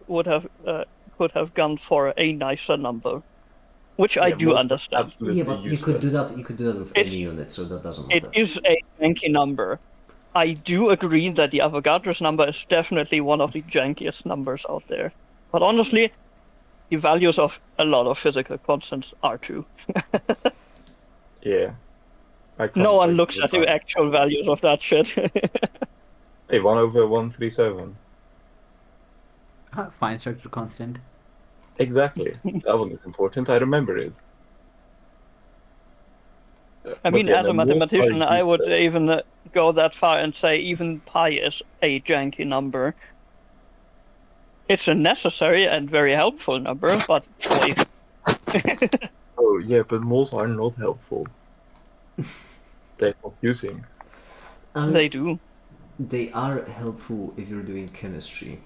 could have gone for a nicer number, which I Yeah, do moles are understand. absolutely Yeah, but you could do useless. that. You could do that with It's- any unit, so that doesn't It matter. is a janky number. I do agree that the Avogadro's number is definitely one of the jankiest numbers out there. But honestly, the values of a lot of physical constants are too. Yeah. I can't No one argue looks with at the that. actual values of that shit. Hey, 1/137. Fine structure constant. Exactly. That one is important. I remember it. I But mean, yeah, as no, a moles are mathematician, I would useless. even go that far and say even pi is a janky number. It's a necessary and very helpful number, but boy. Oh yeah, but moles are not helpful. They're confusing. They do. They are helpful if you're doing chemistry.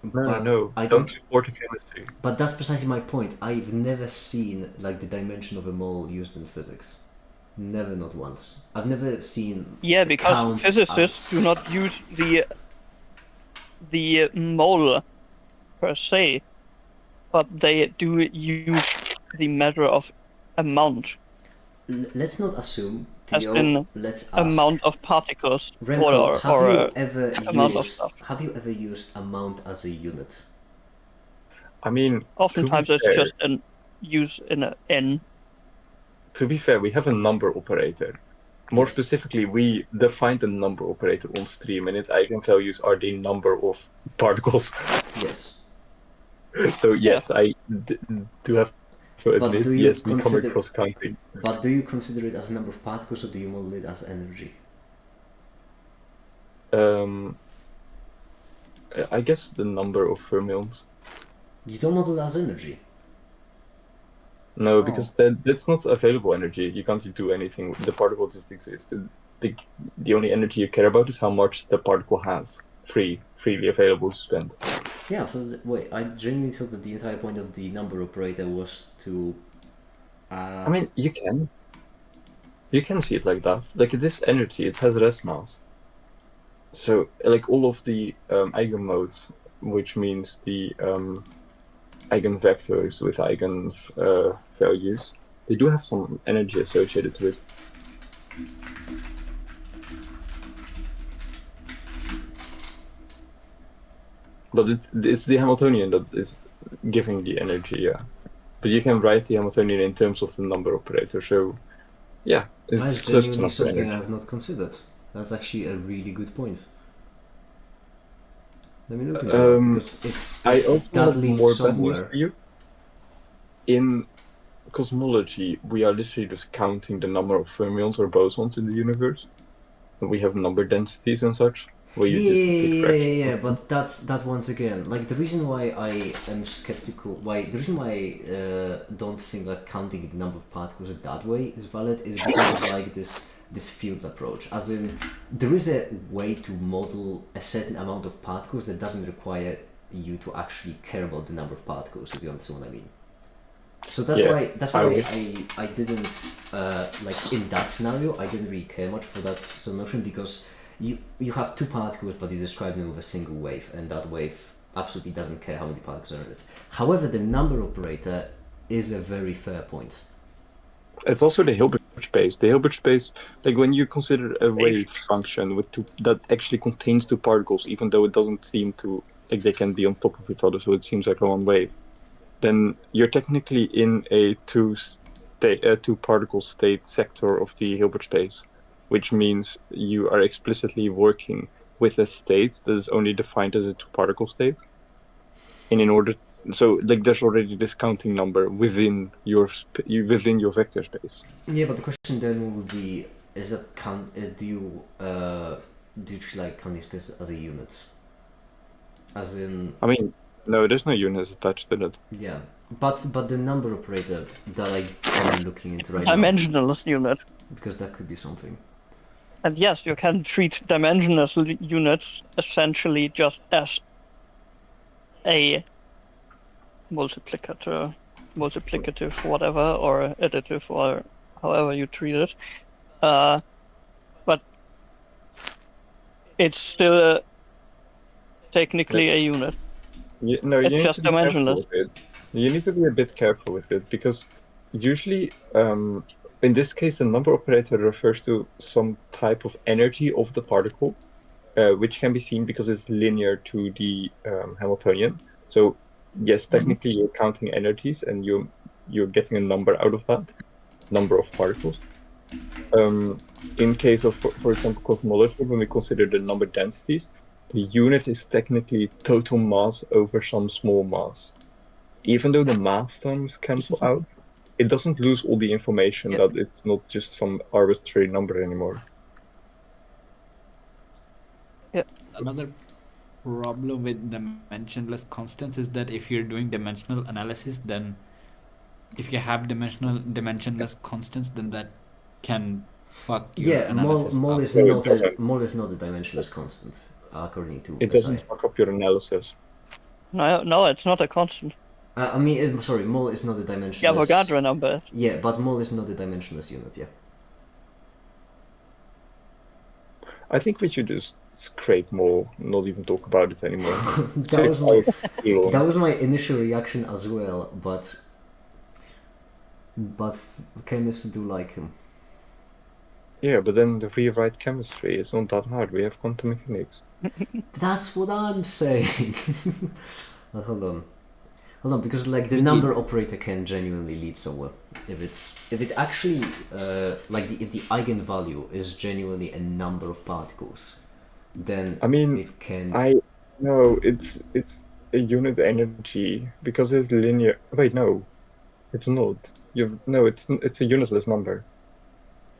No. I Don't support the chemistry. But that's precisely my point. I've never seen like the dimension of a mole used in physics. Never, not once. I've never seen. Yeah, a because count physicists do not use the mole per se, but they do use the measure of amount, Let's not assume. as Theo, in let's ask. amount of particles Remco, have or you ever amount of used? stuff. Have you ever used amount as a unit? I mean, Oftentimes to be it's fair, just an use in a n. to be fair, we have a number operator. More Yes. specifically, we defined the number operator on stream, and its eigenvalues are the number of particles. Yes. So yes, I do have to But admit, do you yes, we come consider- across counting. But do you consider it as a number of particles, or do you model it as energy? I guess the number of fermions. You don't model it as energy. No, because that's not available energy. You can't do anything. The particle just exists. The only energy you care about is how much the particle has freely available to spend. Yeah. Wait, I genuinely thought that the entire point of the number operator was to. I mean, you can see it like that. Like this energy, it has rest mass. So, like all of the eigenmodes, which means the eigenvectors with eigen values, they do have some energy associated with. But it's the Hamiltonian that is giving the energy, yeah. But you can write the Hamiltonian in terms of the number operator, so yeah, it's That's close genuinely enough for something I energy. have not considered. That's actually a really good point. Let me look into that, because if I also that have leads more bad somewhere. news for you. In cosmology, we are literally just counting the number of fermions or bosons in the universe. And we have number densities and such. Where you just take fractions. Yeah, but that once again, like the reason why I am skeptical, the reason why I don't think that counting the number of particles that way is valid is because of like this fields approach. As in, there is a way to model a certain amount of particles that doesn't require you to actually care about the number of particles, if you understand what I mean. So that's Yeah, why I didn't like in that scenario I didn't really care much for that sort of notion, because you have two particles but you describe them with a single wave, and that wave absolutely doesn't care how many particles are in it. However, the number operator is a very fair point. It's also the Hilbert space. The Hilbert space, like when you consider a wave function with that actually contains two particles, even though it doesn't seem to, like they can be on top of each other, so it seems like one wave. then you're technically in a two particle state sector of the Hilbert space, which means you are explicitly working with a state that is only defined as a two particle state. And in order, so like there's already this counting number within your vector space. Yeah, but the question then would be: is that count? Do you treat like counting space as a unit? As in, I mean, no, there's no units attached to it. yeah, but the number operator that I'm looking into right now, Dimensionless unit. because that could be something. And yes, you can treat dimensionless units essentially just as a multiplicative, whatever, or additive, or however you treat it. But it's still technically a unit. No, It's you need just to be careful dimensionless. with it. You need to be a bit careful with it because usually, in this case, the number operator refers to some type of energy of the particle, which can be seen because it's linear to the Hamiltonian. So, yes, technically you're counting energies and you're getting a number out of that number of particles. In case of, for example, cosmology, when we consider the number densities, the unit is technically total mass over some small mass. Even though the mass terms cancel out, it doesn't lose all the information that it's not just some arbitrary number anymore. Another problem with dimensionless constants is that if you're doing dimensional analysis, then if you have dimensionless constants, then that can fuck your analysis mol up. is not a dimensionless constant, according to It doesn't fuck up your analysis. No, it's not a constant. I mean, sorry, mol is not a dimensionless. The Avogadro number. Yeah, but mol is not a dimensionless unit. Yeah. I think we should just scrape more, not even talk about it anymore. that was my initial reaction as well, but chemists do like him. Yeah, but then the rewrite chemistry is not that hard. We have quantum mechanics. That's what I'm saying. But hold on, because like the number operator can genuinely lead somewhere. If it actually if the eigenvalue is genuinely a number of particles, then I mean, it can. No, it's a unit energy because it's linear. Wait, no, it's not. It's a unitless number.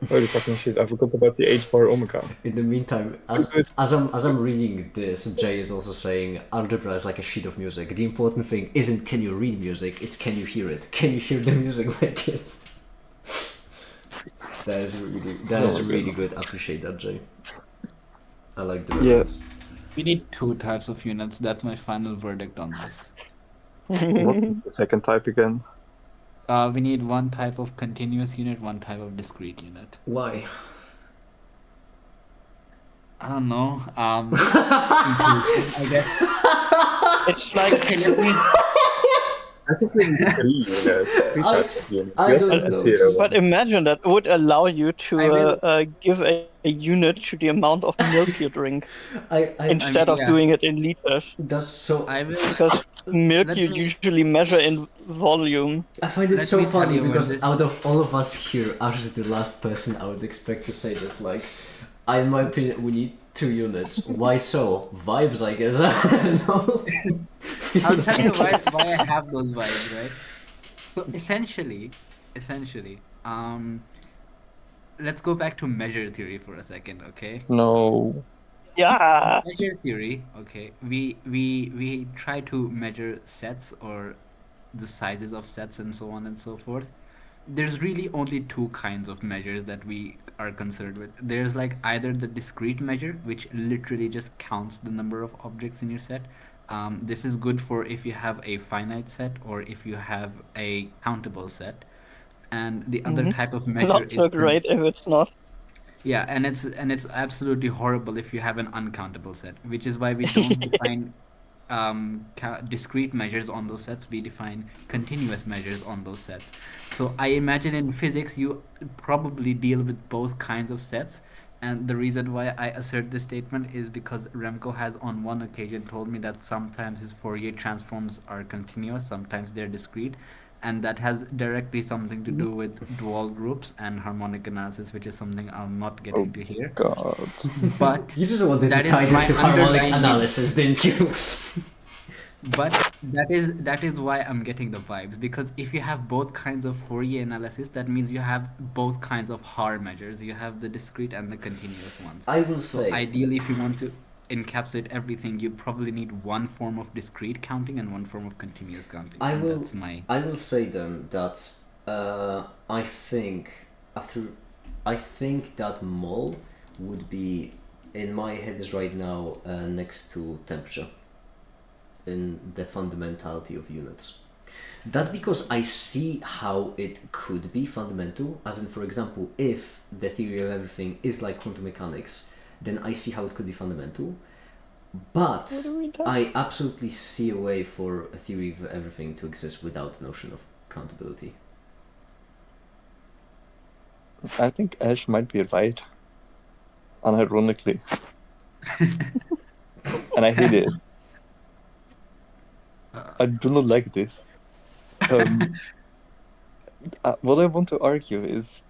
Holy fucking shit! I forgot about the h bar omega. In the meantime, as I'm reading this, Jay is also saying algebra is like a sheet of music. The important thing isn't can you read music; it's can you hear it. Can you hear the music like it? That is really good. I appreciate that, Jay. I like the reference. We need two types of units. That's my final verdict on this. What is the second type again? We need one type of continuous unit, one type of discrete unit. Why? I don't know. I guess. It's like I think we need three types of units. I don't know. But imagine that would allow you to give a unit to the amount of milk you drink instead of doing it in liters. That's so. Because milk you usually measure in volume. I find it so funny because out of all of us here, Ash is the last person I would expect to say this. Like, in my opinion, we need 2 units. Why so? Vibes, I guess. No. I'll tell you why I have those vibes, right? So essentially, let's go back to measure theory for a second, okay? No. Yeah. Measure theory, okay. We try to measure sets or the sizes of sets and so on and so forth. There's really only 2 kinds of measures that we are concerned with. There's like either the discrete measure, which literally just counts the number of objects in your set. This is good for if you have a finite set or if you have a countable set. And the other type of measure Not so great if it's not. Yeah, and it's absolutely horrible if you have an uncountable set, which is why we don't define discrete measures on those sets. We define continuous measures on those sets. So I imagine in physics you probably deal with both kinds of sets, And the reason why I assert this statement is because Remco has on one occasion told me that sometimes his Fourier transforms are continuous, sometimes they're discrete, and that has directly something to do with dual groups and harmonic analysis, which is something I'm not getting to here. God. But You just wanted that to is tie this my to harmonic underlying analysis, didn't you? But that is why I'm getting the vibes, because if you have both kinds of Fourier analysis, that means you have both kinds of Haar measures. You have the discrete and the continuous ones. I will So say, ideally, if you want to encapsulate everything, you probably need one form of discrete counting and one form of continuous counting. I And will. that's my I will say then that I think that mole would be in my head is right now next to temperature in the fundamentality of units. That's because I see how it could be fundamental, as in, for example, if the theory of everything is like quantum mechanics, then I see how it could be fundamental. But I absolutely see a way for a theory of everything to exist without the notion of countability. I think Ash might be right. Unironically. And I hate it. I do not like this. What I want to argue is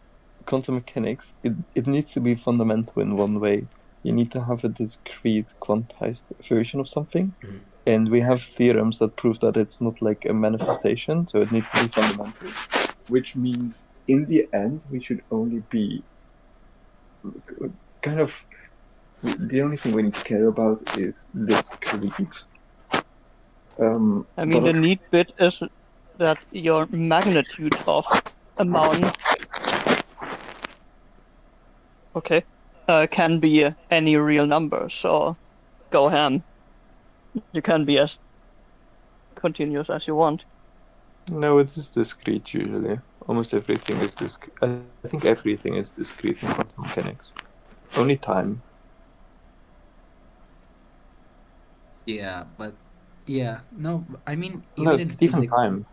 quantum mechanics, it needs to be fundamental in one way. You need to have a discrete quantized version of something. Mhm. And we have theorems that prove that it's not like a manifestation, so it needs to be fundamental. Which means, in the end, we should only be kind of. The only thing we need to care about is discrete. I mean, but the neat bit is that your magnitude of amount, okay, can be any real number. So go ham. You can be as continuous as you want. No, it is discrete usually. Almost everything is discrete. I think everything is discrete in quantum mechanics. Only time. yeah, but yeah, no, I mean No, even in even physics, time.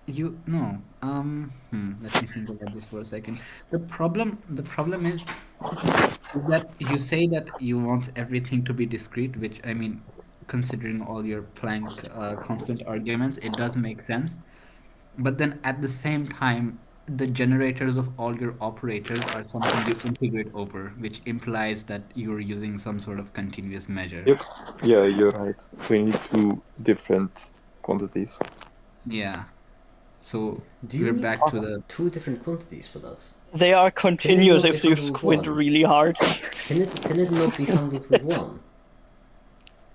you no. Let me think about this for a second. The problem is that you say that you want everything to be discrete, which I mean, considering all your Planck constant arguments, it does make sense. But then at the same time, the generators of all your operators are something you integrate over, which implies that you're using some sort of continuous measure. Yep. Yeah, you're right. We need two different quantities. Yeah. So Do you we're need back to the two different quantities for that? They are continuous not be if you handled with squint one? really hard. Can it not be handled with one?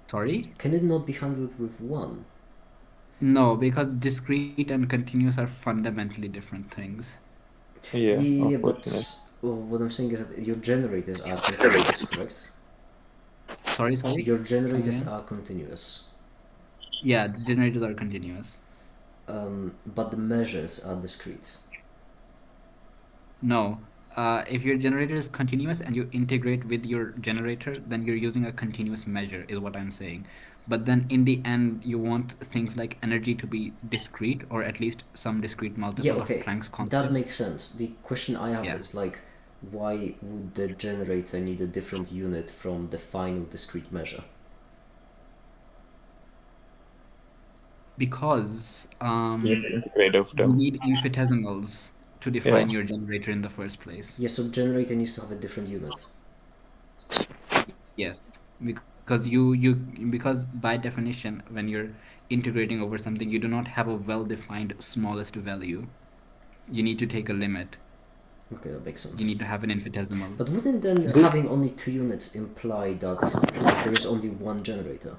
sorry? Can it not be handled with one? No, because discrete and continuous are fundamentally different things. Yeah, Yeah, but unfortunately. what I'm saying is that your generators are continuous, correct? Sorry? Your Come generators again? are continuous, Yeah, the generators are continuous. but the measures are discrete. No. If your generator is continuous and you integrate with your generator, then you're using a continuous measure, is what I'm saying. But then in the end, you want things like energy to be discrete, or at least some discrete Yeah, multiple okay, of Planck's that constant. makes sense. The question I have Yeah. is like, why would the generator need a different unit from the final discrete measure? Because You need to integrate over you them. need infinitesimals to define your generator in the first place. Yeah, so generator needs to have a different unit. Yes, because by definition, when you're integrating over something, you do not have a well-defined smallest value. You need to take a limit. Okay, that makes sense. You need to have an infinitesimal. But wouldn't then having only two units imply that there is only one generator?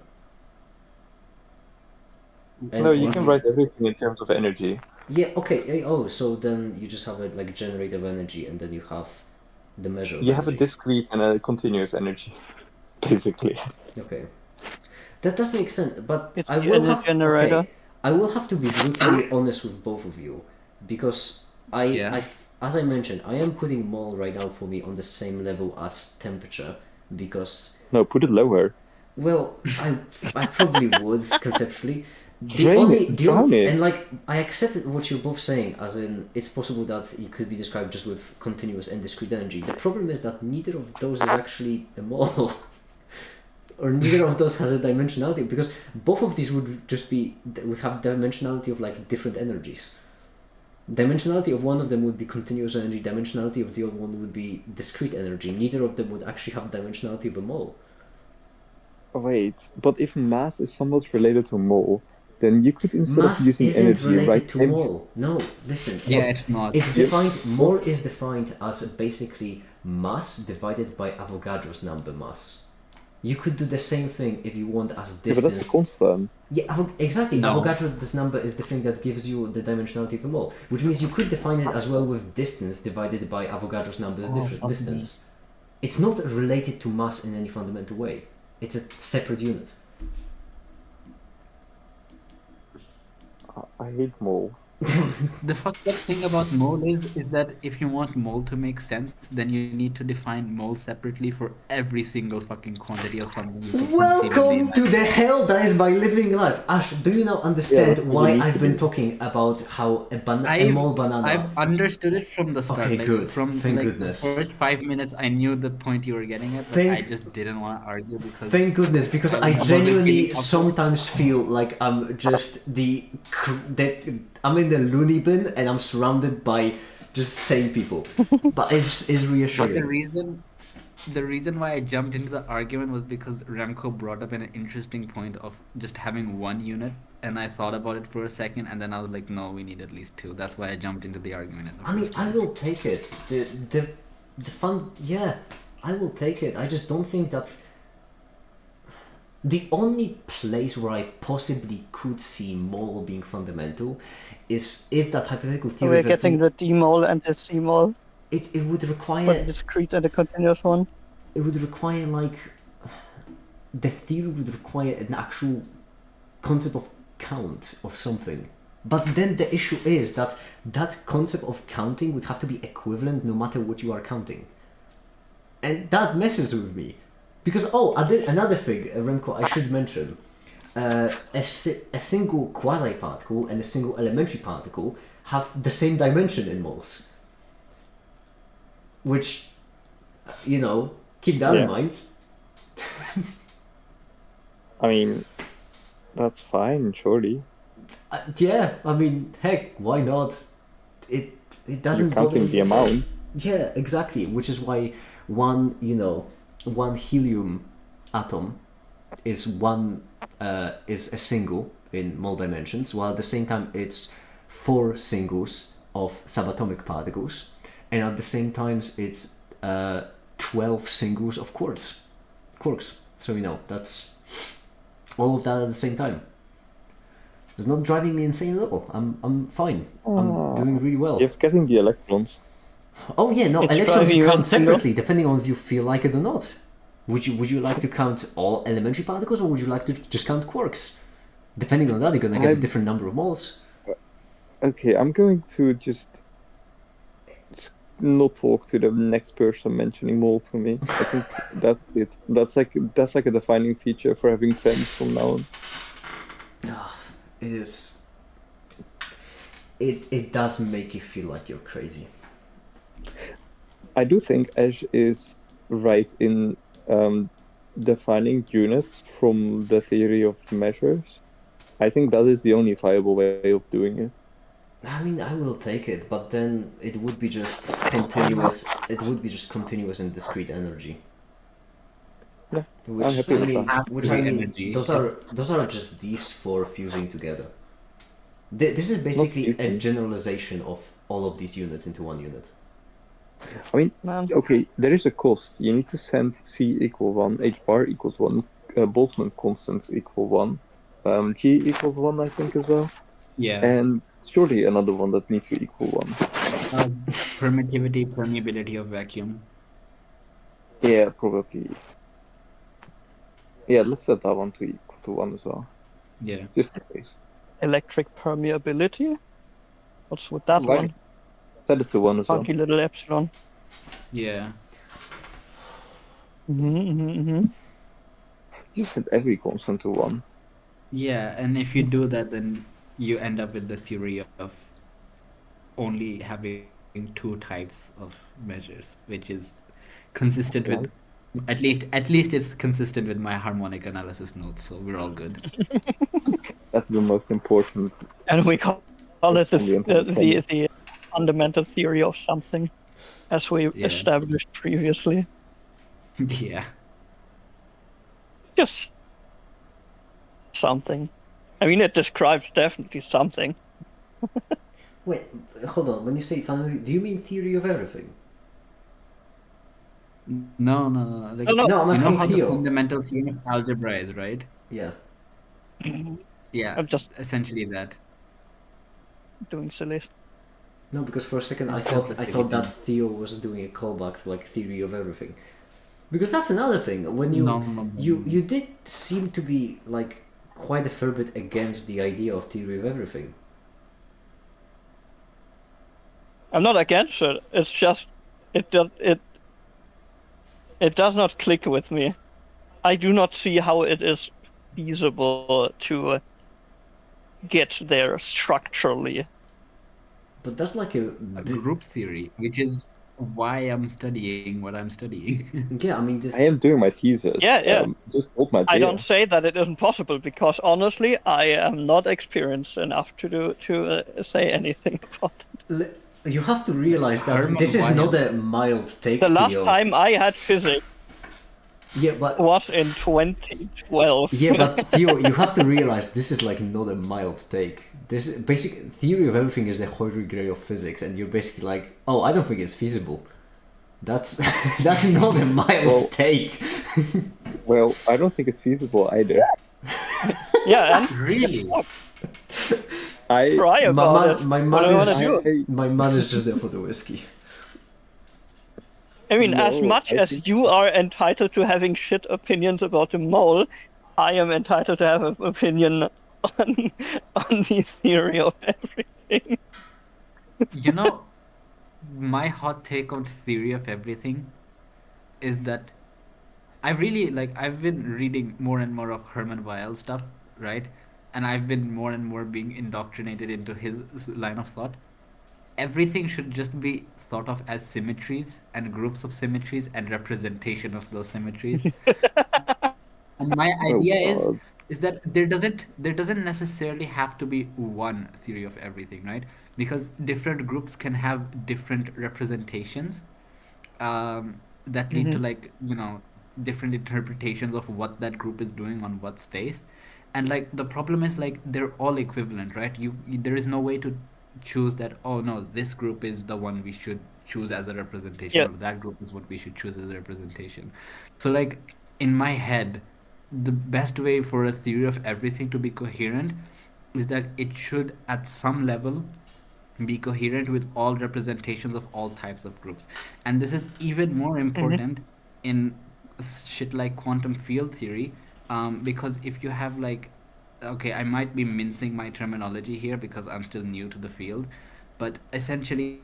And No, you can write everything in terms of energy. Yeah, okay. Oh, so then you just have a like generator of energy, and then you have the measure of You have a energy. discrete and a continuous energy, basically. Okay, that does make sense. But It's I the will energy have generator. okay. I will have to be brutally honest with both of you, because Yeah. as I mentioned, I am putting mole right now for me on the same level as temperature, because No, put it lower. well, I probably would conceptually, And like I accepted what you're both saying, as in it's possible that it could be described just with continuous and discrete energy. The problem is that neither of those is actually a mole, or neither of those has a dimensionality, because both of these would have dimensionality of like different energies. Dimensionality of one of them would be continuous energy. Dimensionality of the other one would be discrete energy. Neither of them would actually have dimensionality of a mole. Wait, but if mass is somewhat related to mole, then you could instead Mass of using isn't energy, related right? to mole. No, listen. Yeah, it's not. It's defined. Mole is defined as basically mass divided by Avogadro's number mass. You could do the same thing if you want as Yeah, but distance. that's a constant. Yeah, exactly. No. Avogadro's number is the thing that gives you the dimensionality of a mole, which means you could define it as well with distance divided by Avogadro's number's distance. It's not related to mass in any fundamental way. It's a separate unit. I hate mole. The fucked up thing about mole is that if you want mole to make sense, then you need to define mole separately for every single fucking quantity of something. You can Welcome conceivably to the hell that is by living life. Ash, do you now understand that's why really I've been cool. talking about how a mole banana... I've understood it from the start. Okay, like, good. From Thank like, goodness. the first 5 minutes, I knew the point you were getting at, but I just didn't want to argue because. Thank goodness, because I wasn't genuinely feeling sometimes feel like I'm just I'm in the loony bin and I'm surrounded by just sane people. But it's But reassuring. the reason why I jumped into the argument was because Remco brought up an interesting point of just having one unit, and I thought about it for a second, and then I was like, no, we need at least two. That's why I jumped into the argument. I mean, I will take it. The fun, yeah, I will take it. I just don't think that's the only place where I possibly could see mole being fundamental is if that hypothetical So theory. we're of getting the d-mole and the c-mole, it would require but discrete and a continuous one. it would require like the theory would require an actual concept of count of something. But then the issue is that that concept of counting would have to be equivalent no matter what you are counting. And that messes with me. Because, another thing, Remco, I should mention, a single quasi-particle and a single elementary particle have the same dimension in moles. Which, keep that in mind. I mean, that's fine, surely. Yeah, I mean, heck, why not? It doesn't You're counting bother the amount. Yeah, exactly. Which is why one helium atom is is a single in mole dimensions, while at the same time it's 4 singles of subatomic particles, and at the same time it's 12 singles of quarks. So that's all of that at the same time. It's not driving me insane at all. I'm fine. I'm doing really well. You're getting the electrons. Oh yeah, no, It's electrons driving you you count insane, separately depending on if you feel like it or not. Would you like to count all elementary particles, or would you like to just count quarks? Depending on that, you're gonna get a different number of moles. Okay, I'm going to just not talk to the next person mentioning mole to me. I think that's it. That's like a defining feature for having friends from now on. It is. It does make you feel like you're crazy. I do think Ash is right in defining units from the theory of measures. I think that is the only viable way of doing it. I mean, I will take it, but then it would be just continuous. It would be just continuous and discrete energy. Yeah, Which I'm happy I with mean, that. which I mean, Energy. those are just these 4 fusing together. This is basically a fusing. generalization of all of these units into one unit. I mean, Man. okay, there is a cost. You need to send C equal 1, H bar equals 1, Boltzmann constants equal 1, G equals 1, I think, as well. Yeah. And surely another one that needs to equal 1. Permittivity, permeability of vacuum. Yeah, probably. Yeah, let's set that one to equal to 1 as well. Yeah. Just in case. Electric permeability? What's with that Right. one? Set it to 1 as well. Funky little epsilon. Yeah. Mm-hmm. You set every constant to 1. Yeah, and if you do that, then you end up with the theory of only having two types of measures, which is consistent with Right. at least it's consistent with my harmonic analysis notes, so we're all good. That's the most important. And we call it Only important thing. the fundamental theory of something, as we Yeah. established previously. Yeah. Just something. I mean, it describes definitely something. Wait, hold on. When you say fundamental, do you mean theory of everything? No. Like, No, No, I'm you know asking how the Theo. fundamental theory of algebra is, right? Yeah. Yeah, I'm just essentially that. doing silly. No, because for a second It's I just thought a I silly thought thing. that Theo was doing a callback to like theory of everything. Because that's another thing. When you No. you did seem to be like quite a fair bit against the idea of theory of everything. I'm not against it. It's just it does not click with me. I do not see how it is feasible to get there structurally. But that's like a A bit, group theory, which is why I'm studying what I'm studying. yeah. I mean, I am doing my thesis. Yeah. Just hold my I beer. don't say that it isn't possible because honestly, I am not experienced enough to say anything about it. you have to realize that Herman this is Weyl. not a mild take. The last Theo. time I had physics Yeah, but was in 2012. yeah, but Theo, you have to realize this is like not a mild take. This basic theory of everything is the holy grail of physics, and you're basically like, oh, I don't think it's feasible. That's that's not a mild Well- take. Well, I don't think it's feasible either. Yeah, and Really? I cry about it. My What do man I want is to do? my man is just there for the whiskey. I mean, as No, much I as think- you are entitled to having shit opinions about the mole, I am entitled to have an opinion on the theory of everything. You know, my hot take on theory of everything is that I've been reading more and more of Herman Weyl stuff, right? And I've been more and more being indoctrinated into his line of thought. Everything should just be thought of as symmetries and groups of symmetries and representation of those symmetries. And my idea God. is that there doesn't necessarily have to be one theory of everything, right? Because different groups can have different representations that lead to like different interpretations of what that group is doing on what space. And like the problem is like they're all equivalent, right? There is no way to choose that, oh no, this group is the one we should choose as a representation, Yeah. or that group is what we should choose as a representation. So like in my head, the best way for a theory of everything to be coherent is that it should at some level be coherent with all representations of all types of groups. And this is even more important in shit like quantum field theory, because if you have like, okay, I might be mincing my terminology here because I'm still new to the field, but essentially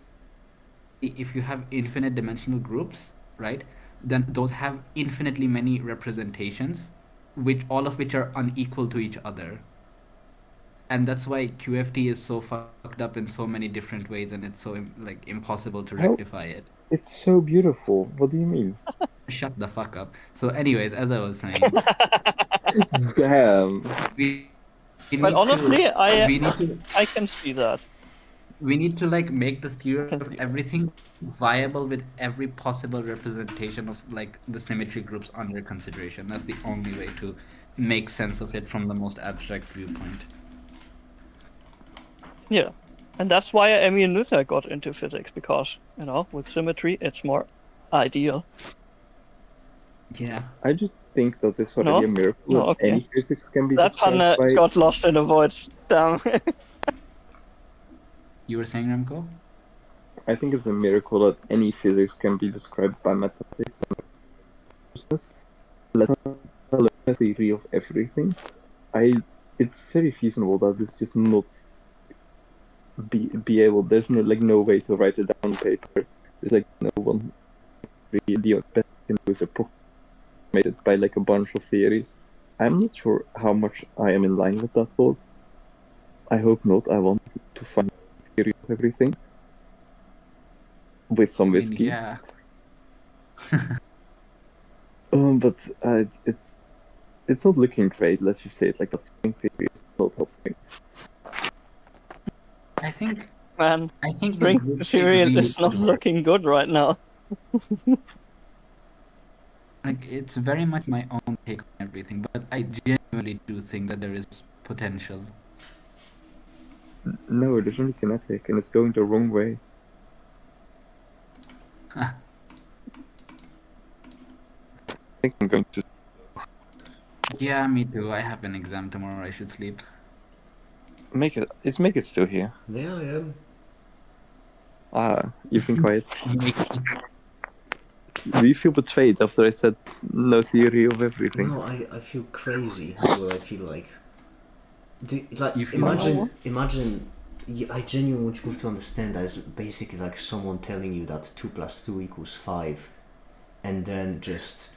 if you have infinite dimensional groups, right, then those have infinitely many representations, which all of which are unequal to each other. And that's why QFT is so fucked up in so many different ways, and it's so like impossible to How- rectify it. It's so beautiful. What do you mean? Shut the fuck up. So anyways, as I was saying, Damn. we need But honestly, to, we need to I can see that. we need to like make the theory Can of see. everything viable with every possible representation of like the symmetry groups under consideration. That's the only way to make sense of it from the most abstract viewpoint. Yeah. And that's why Emmy and Luther got into physics, because, with symmetry, it's more ideal. Yeah. I just think that it's already No? a miracle No, that okay. any physics can be That described pun by. got lost in the void. Damn. You were saying, Remco? I think it's a miracle that any physics can be described by mathematics and consciousness. Let's look at the theory of everything. It's very feasible that it's just not be able. There's no way to write it down on paper. There's like no one. The best can do is approximated by like a bunch of theories. I'm not sure how much I am in line with that thought. I hope not. I want to find the theory of everything with some I mean, whiskey. yeah. But it's not looking great. Let's just say it like that. String theory is not helping. I think Man, the string group take theory really is not could work. looking good right now. Like, it's very much my own take on everything, but I genuinely do think that there is potential. No, it is only kinetic, and it's going the wrong way. I think I'm going to. Yeah, me too. I have an exam tomorrow. I should sleep. Make it still here. Yeah, I am. Ah, you've been quiet. Make- Do you feel betrayed after I said no theory of everything? No, I feel crazy. That's what I feel like. You feel Imagine. I genuinely want you to understand that it's basically like someone telling you that 2 + 2 = 5, and then just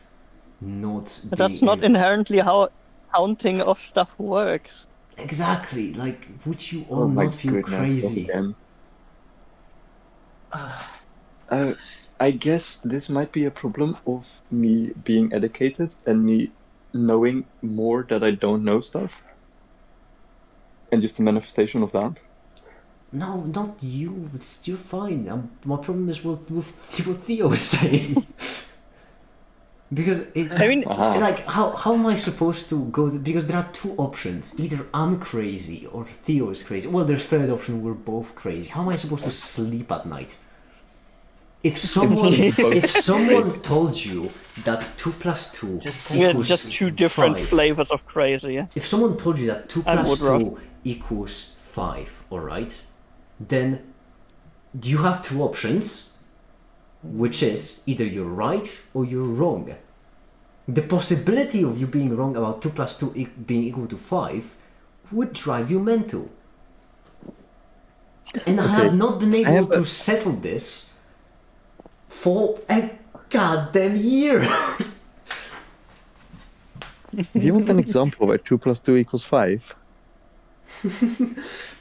not. But that's not inherently how counting of stuff works. Exactly. Like, would you all Oh my not feel goodness, not crazy? again. I guess this might be a problem of me being educated and me knowing more that I don't know stuff. And just a manifestation of that. No, not you. You're fine. My problem is with what Theo was saying. Because I mean, like, how am I supposed to go? Because there are two options. Either I'm crazy or Theo is crazy. Well, there's third option. We're both crazy. How am I supposed to sleep at night? If someone told you that 2 + 2 we're equals just two different 5, flavors of crazy. if someone told you that 2 I + would 2 = 5, all right, then you have two options, which is either you're right or you're wrong. The possibility of you being wrong about 2 + 2 being equal to 5 would drive you mental. And I have not been able to settle this for a goddamn year. Do you want an example where 2 + 2 = 5?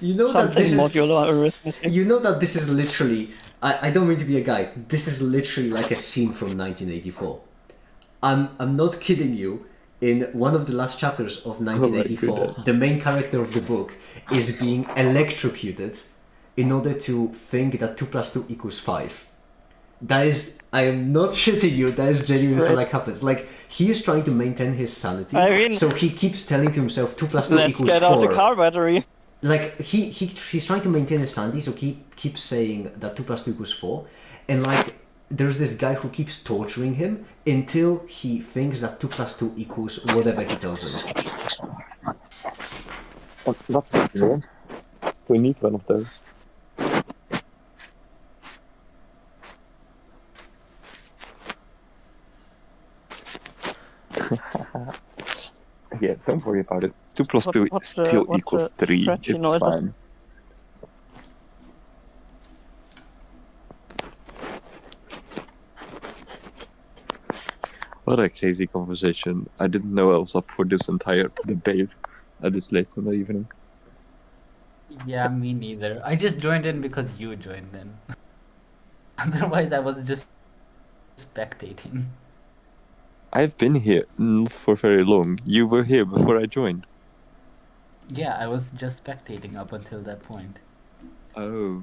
You know that Something this is. modular arithmetic. You know that this is literally. I don't mean to be a guy. This is literally like a scene from 1984. I'm not kidding you. In one of the last chapters of 1984, goodness. the main character of the book is being electrocuted in order to think that 2 + 2 = 5. That is, I am not shitting you. That is genuinely what like happens. Like, he is trying to maintain his sanity, I mean, so he keeps telling to himself 2 + 2 Let's = get out the 4. car battery. Like, he's trying to maintain his sanity, so he keeps saying that 2 + 2 = 4, and like, there's this guy who keeps torturing him until he thinks that 2 + 2 = whatever he tells him. Oh, that's what we want. We need one of those. Yeah, don't worry about it. 2 + 2 what's still the equals 3. scratchy It's noise? fine. What a crazy conversation. I didn't know I was up for this entire debate at this late in the evening. Yeah, me neither. I just joined in because you joined in. Otherwise, I was just spectating. I've been here not for very long. You were here before I joined. Yeah, I was just spectating up until that point. Oh,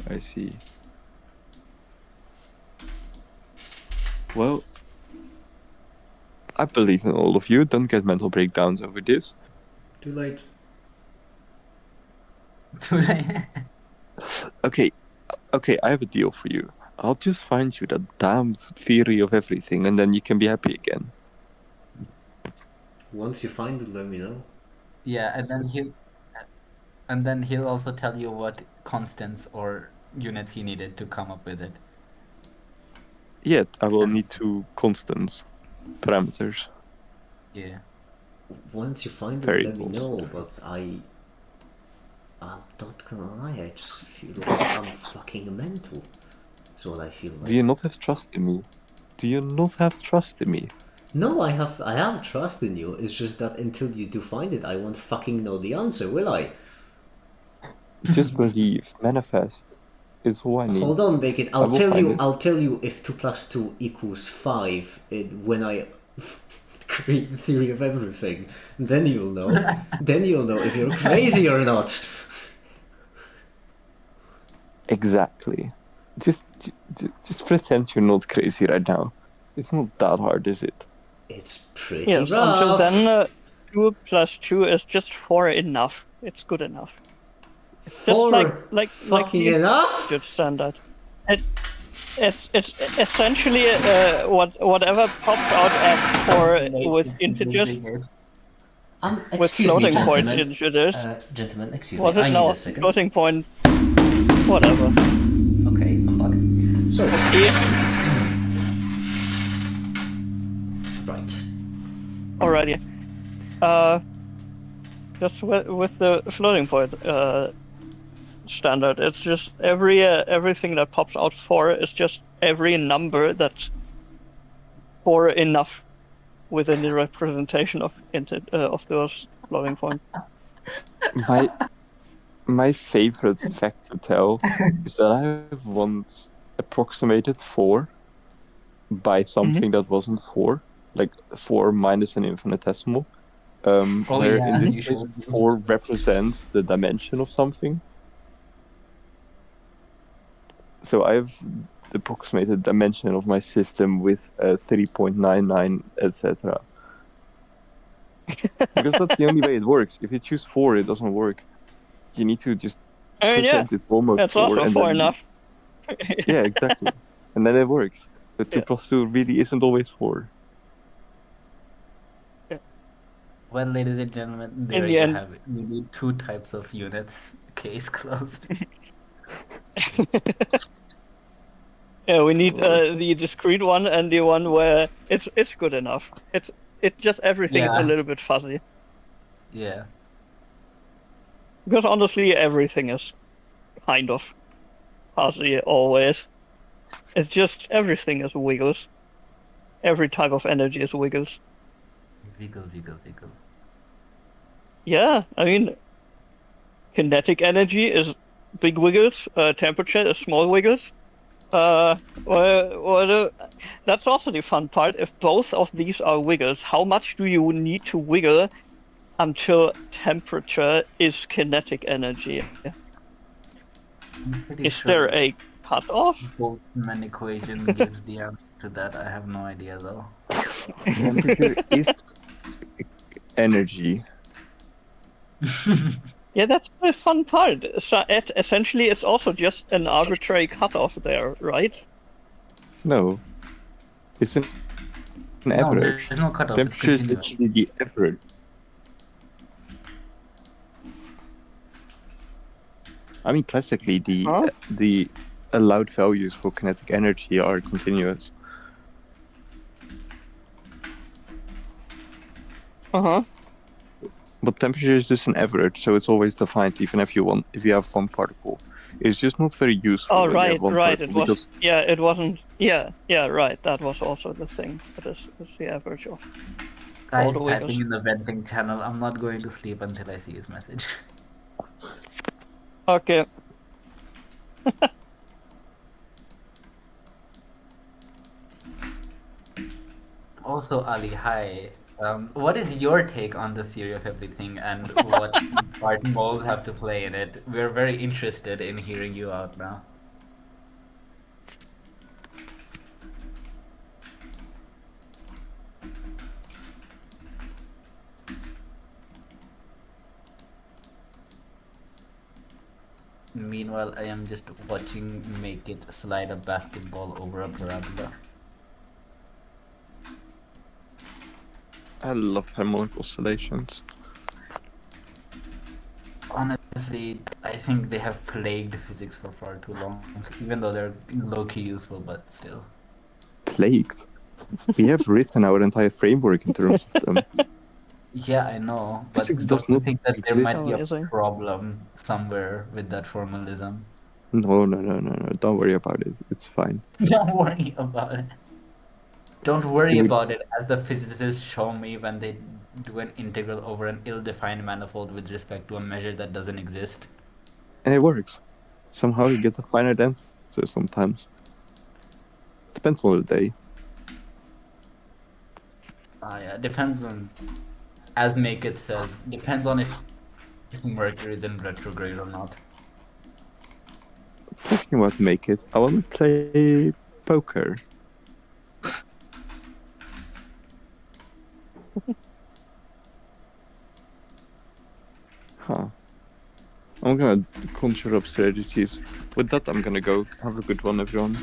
I see. Well, I believe in all of you. Don't get mental breakdowns over this. Too late. Too late. Okay, I have a deal for you. I'll just find you that damn theory of everything, and then you can be happy again. Once you find it, let me know. Yeah, and then he'll also tell you what constants or units he needed to come up with it. Yeah, I will need 2 constants, parameters. Yeah. Once you find it, Variables. let me know. But I'm not gonna lie. I just feel like I'm fucking mental. That's what I feel like. Do you not have trust in me? Do you not have trust in me? No, I have trust in you. It's just that until you do find it, I won't fucking know the answer, will I? Just believe, manifest. Is all I need. Hold on, Baked. I will find it. I'll tell you if 2 plus 2 equals 5 when I create the theory of everything. Then you'll know. Then you'll know if you're crazy or not. Exactly. Just pretend you're not crazy right now. It's not that hard, is it? It's pretty Yes, rough. until then, 2 plus 2 is just 4 enough. It's good enough. Just 4 like fucking the enough? good standard. It's essentially whatever pops out at 4 with integers, with Excuse me, floating point gentlemen. integers. Gentlemen, excuse Was me. it I need now? a second. Floating point. Whatever. Okay, I'm back. So, right. Alrighty. Just with the floating point standard, it's just everything that pops out 4 is just every number that's 4 enough within the representation of those floating points. My favorite fact to tell is that I have once approximated 4 by something that wasn't 4, like 4 minus an infinitesimal. Where in this case 4 represents the dimension of something. So I've approximated dimension of my system with 3.99, etc. Because that's the only way it works. If you choose 4, it doesn't work. You need to just pretend it's almost that's 4. also and 4 then... enough. Yeah, exactly. And then it works. But 2 plus 2 really isn't always 4. Well, ladies and gentlemen, there the you end- have it. We need 2 types of units. Case closed. Yeah, we need the discrete one and the one where it's good enough. It's just everything is Yeah. a little bit fuzzy. Yeah. Because honestly, everything is kind of fuzzy always. It's just everything is wiggles. Every type of energy is wiggles. Wiggle, wiggle, wiggle. Yeah, I mean, kinetic energy is big wiggles. Temperature is small wiggles. That's also the fun part. If both of these are wiggles, how much do you need to wiggle until temperature is kinetic energy? I'm pretty Is sure there a cutoff? Boltzmann equation gives the answer to that. I have no idea though. Temperature is energy. Yeah, that's the fun part. So essentially, it's also just an arbitrary cutoff there, right? No. It's an No, average. there's no cutoff. It's Temperature is continuous. literally the average. I mean, classically, the allowed values for kinetic energy are continuous. Uh-huh. But temperature is just an average, so it's always defined, even if you have one particle. It's just not very useful. Oh, when you have right, one right. particle, It was. because Yeah, it wasn't. Yeah, right. That was also the thing. It's the average of. This guy all is the typing wiggles. in the venting channel. I'm not going to sleep until I see his message. Okay. Also, Ali, hi. What is your take on the theory of everything and what part moles have to play in it? We're very interested in hearing you out now. Meanwhile, I am just watching Make It slide a basketball over a parabola. I love harmonic oscillations. Honestly, I think they have plagued physics for far too long, even though they're low-key useful, but still. Plagued. We have written our entire framework in terms of them. Yeah, I know, but Physics don't does you not think that there exist. might be a Amazing. problem somewhere with that formalism? No. Don't worry about it. It's fine. Don't worry about it. Don't worry You would- about it, as the physicists show me when they do an integral over an ill-defined manifold with respect to a measure that doesn't exist. And it works. Somehow you get a finite answer sometimes. Depends on the day. Yeah, depends on, as Make It says, depends on if Mercury is in retrograde or not. Talking about make it, I want to play poker. Huh. I'm gonna conjure up strategies. With that, I'm gonna go. Have a good one, everyone.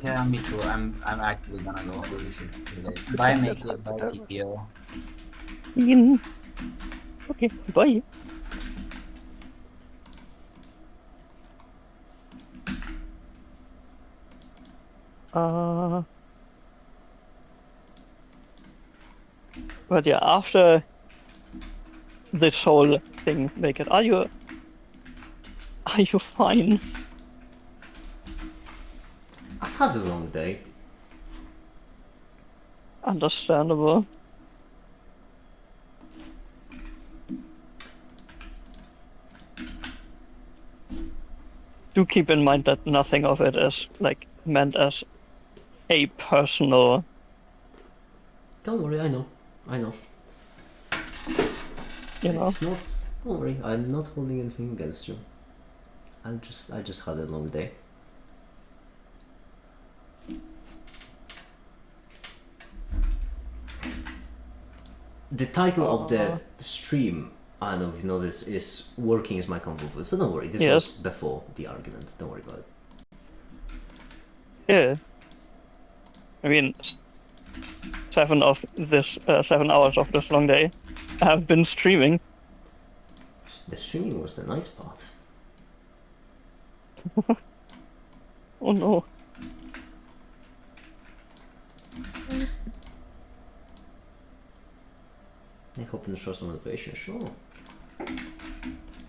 Yeah, me too. I'm actually gonna go. Holy shit, it's too late. Bye, Make It. Bye, TPO. Okay, bye. But yeah, after this whole thing, make it. Are you fine? I've had a long day. Understandable. Do keep in mind that nothing of it is like meant as a personal. Don't worry, I know. You know. It's not. Don't worry, I'm not holding anything against you. I just had a long day. The title of the stream, I don't know if you know this, is "Working is my comfort food." So don't worry, this was before the argument. Don't worry about it. Yeah. I mean, 7 hours of this long day, I have been streaming. The streaming was the nice part. Oh no. I hope to show some motivation, sure.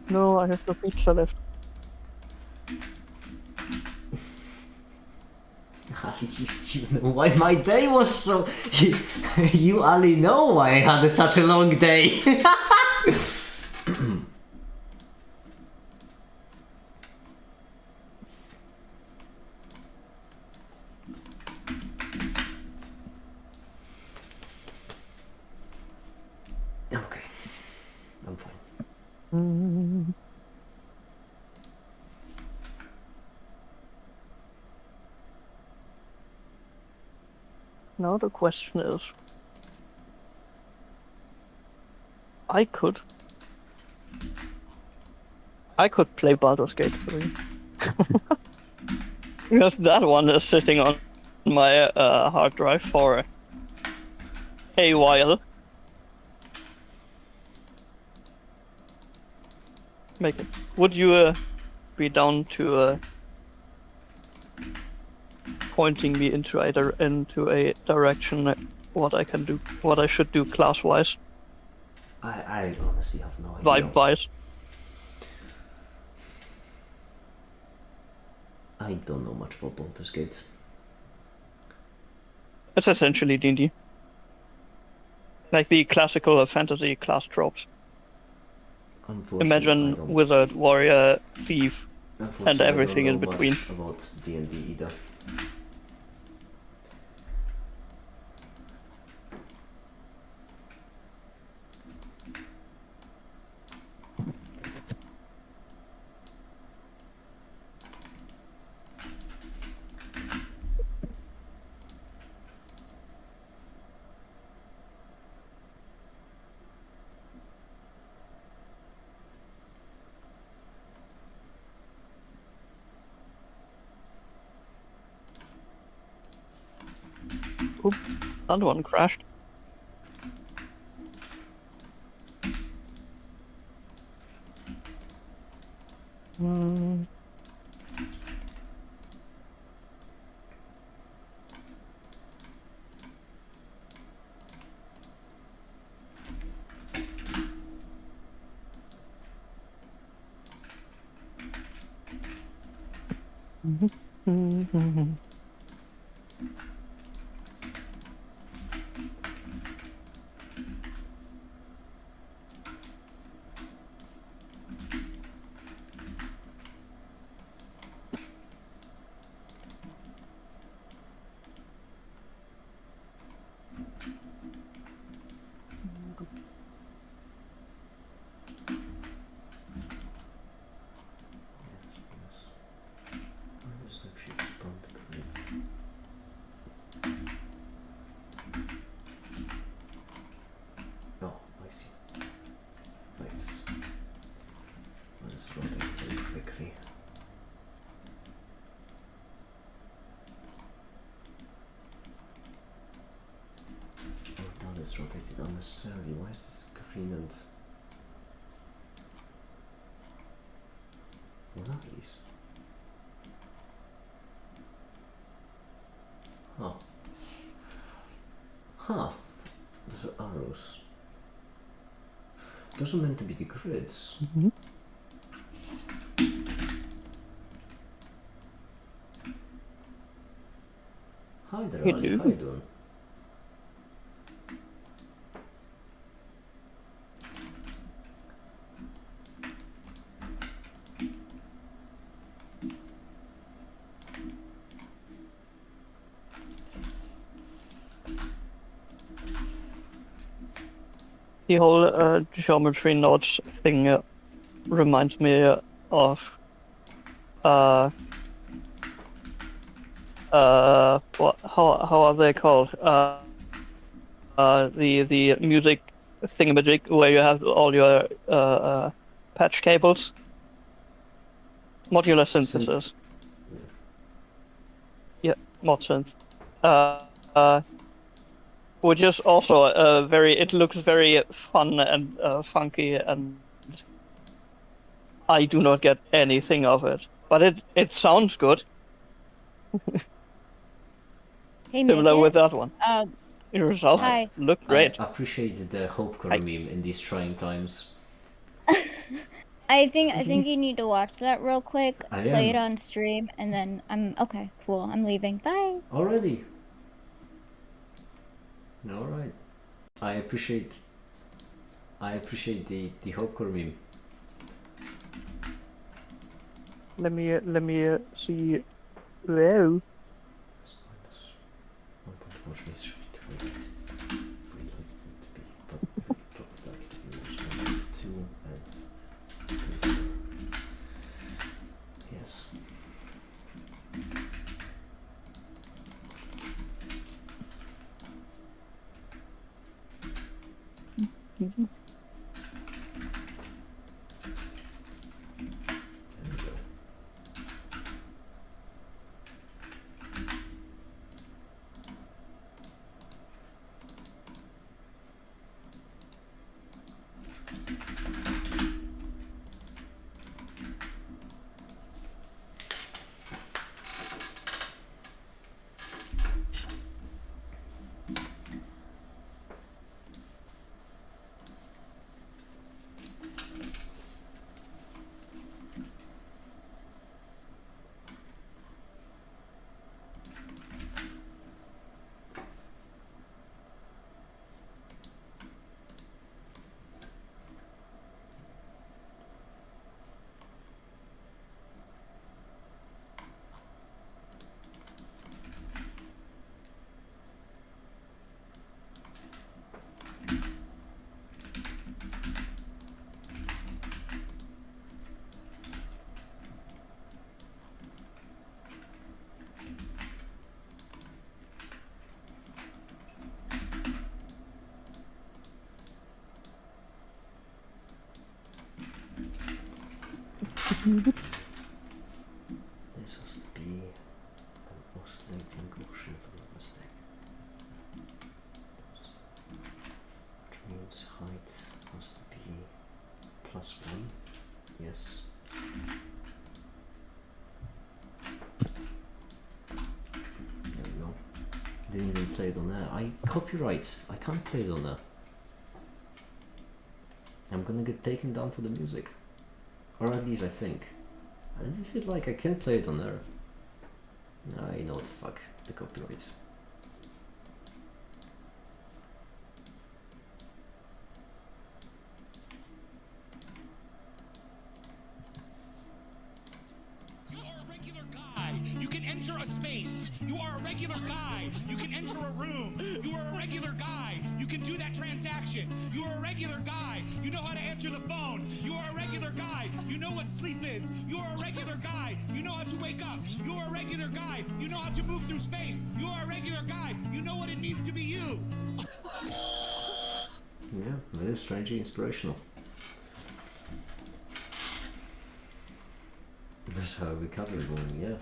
No, I have no pizza left. You know why my day was so... You only know why I had such a long day. Okay, I'm fine. Now the question is, I could play Baldur's Gate 3. Because that one is sitting on my hard drive for a while. Make it. Would you be down to pointing me into a direction what I can do, what I should do class-wise, I honestly have no idea. vibe-wise? I don't know much about Baldur's Gate. It's essentially D&D. Like the classical fantasy class tropes. Unfortunately, I Imagine don't, wizard, warrior, thief, unfortunately, and everything I in don't know between. much about D&D either. Oop, another one crashed. necessarily. Why is this green and... What are these? Huh. Huh. Those are arrows. Those are meant to be the grids. Mm-hmm. Hi there, Ali. How you doing? The whole geometry nodes thing reminds me of how are they called? The music thingamajig where you have all your patch cables. Modular synthesis. Yeah, mod synth. Which is also very. It looks very fun and funky, and I do not get anything of it. But it sounds good. Hey, Similar Make with that one. The result Hi. looked great. I appreciate the Hope Core meme in these trying times. I think you need to watch that real quick. I Play it am. on stream, and then I'm okay. Cool. I'm leaving. Bye. Already? Alright. I appreciate the Hope Core meme. Let me see. Whoa. Yes. There we go. This was the B, an oscillating Gaussian velocity. Which means height must be +1. Yes. There we go. Didn't even play it on there. Copyright. I can't play it on there. I'm gonna get taken down for the music. Or at least I think. I feel like I can play it on there. You know what the fuck. The copyright. You can enter a space. You are a regular guy. You can enter a room. You are a regular guy. You can do that transaction. You are a regular guy. You know how to answer the phone. You are a regular guy. You know what sleep is. You are a regular guy. You know how to wake up. You are a regular guy. You know how to move through space. You are a regular guy. You know what it means to be you. Yeah, that is strangely inspirational. That's how we cover it going, yeah.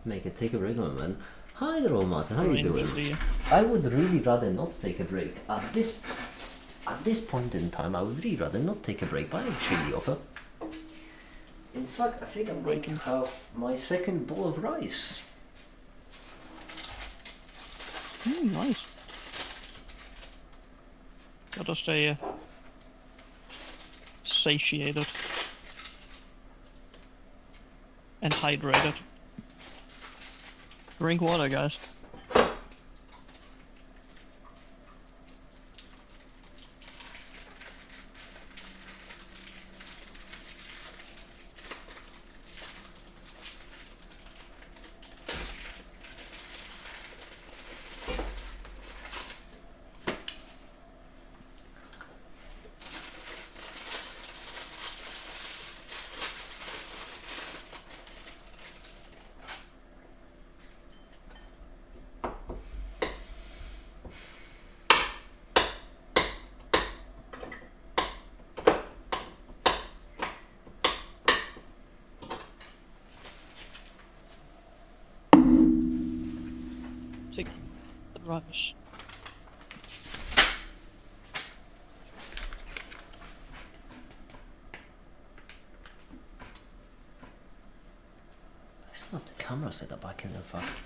Make it take a break, my man. Hi there, old Martin. How you Arrange doing? the- I would really rather not take a break at this point in time. I would really rather not take a break, but I appreciate the offer. In fact, I think I'm going to have my second bowl of rice. Nice. Gotta stay satiated and hydrated. Drink water, guys. Take the rice. I still have the camera set up. I can, in fact,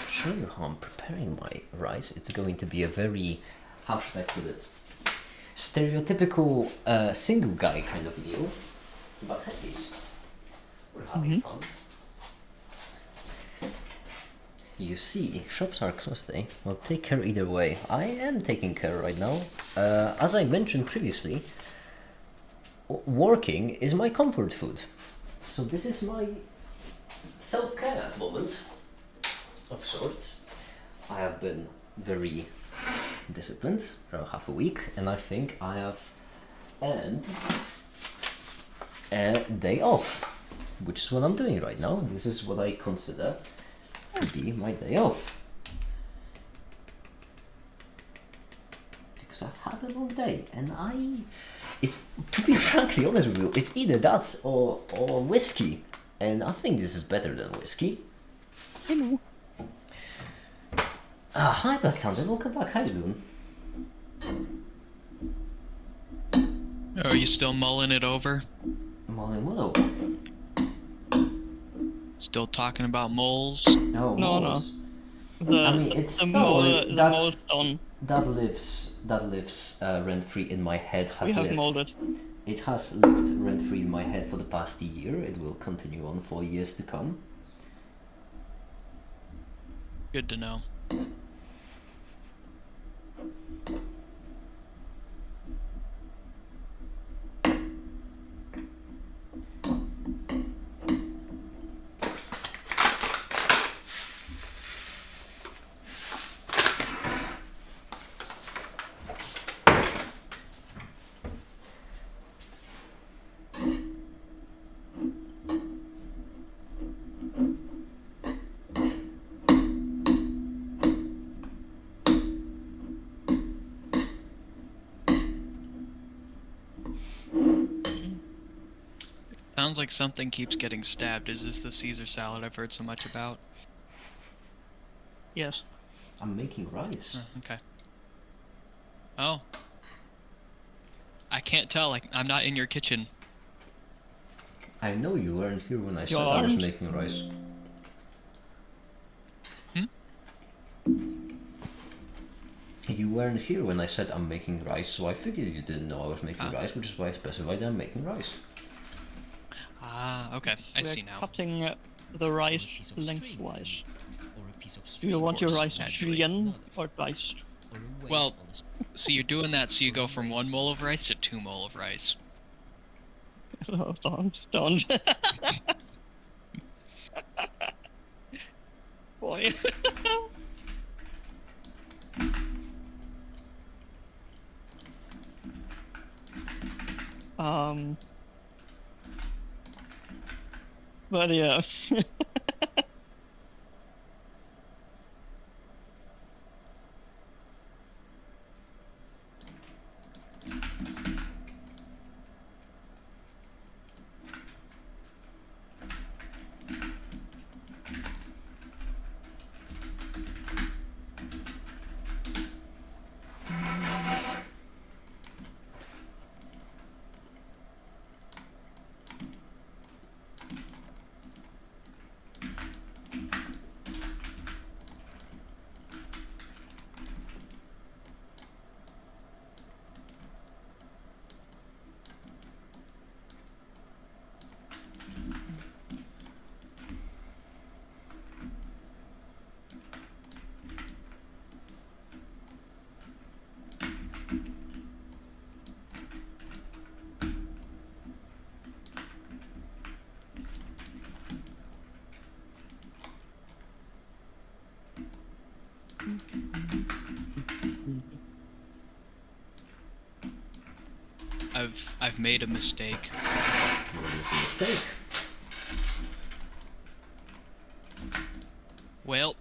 show you how I'm preparing my rice. It's going to be a very, how should I put it, stereotypical single guy kind of meal, but hey, we're having fun. You see, shops are closed today. Well, take care either way. I am taking care right now. As I mentioned previously, working is my comfort food. So this is my self-care moment of sorts. I have been very disciplined for half a week, and I think I have earned a day off, which is what I'm doing right now. This is what I consider to be my day off, because I've had a long day, and it's, to be frankly honest with you, it's either that or whiskey, and I think this is better than whiskey. Hello. Hi Black Thunder, welcome back. How you doing? Are you still mulling it over? Mulling what over? Still talking about moles? No, No, moles. The, I mean, it's the no, mole, it- the that's- mole's done. that lives rent free in my head. We have molded. It has lived rent free in my head for the past year. It will continue on for years to come. Good to know. Sounds like something keeps getting stabbed. Is this the Caesar salad I've heard so much about? Yes. I'm making rice. Okay. Oh. I can't tell. Like, I'm not in your kitchen. I know you weren't here when I You said I was aren't? making rice. You weren't here when I said I'm making rice, so I figured you didn't know I was making rice, which is why I specified I'm making rice. Ah, okay. I We're see now. cutting the rice lengthwise. Do you Of want your course, rice naturally. julienne or diced? Well, so you're doing that so you go from 1 mole of rice to 2 mole of rice. Oh, don't. Boy. But yeah. I've made a mistake. What is a mistake? Well,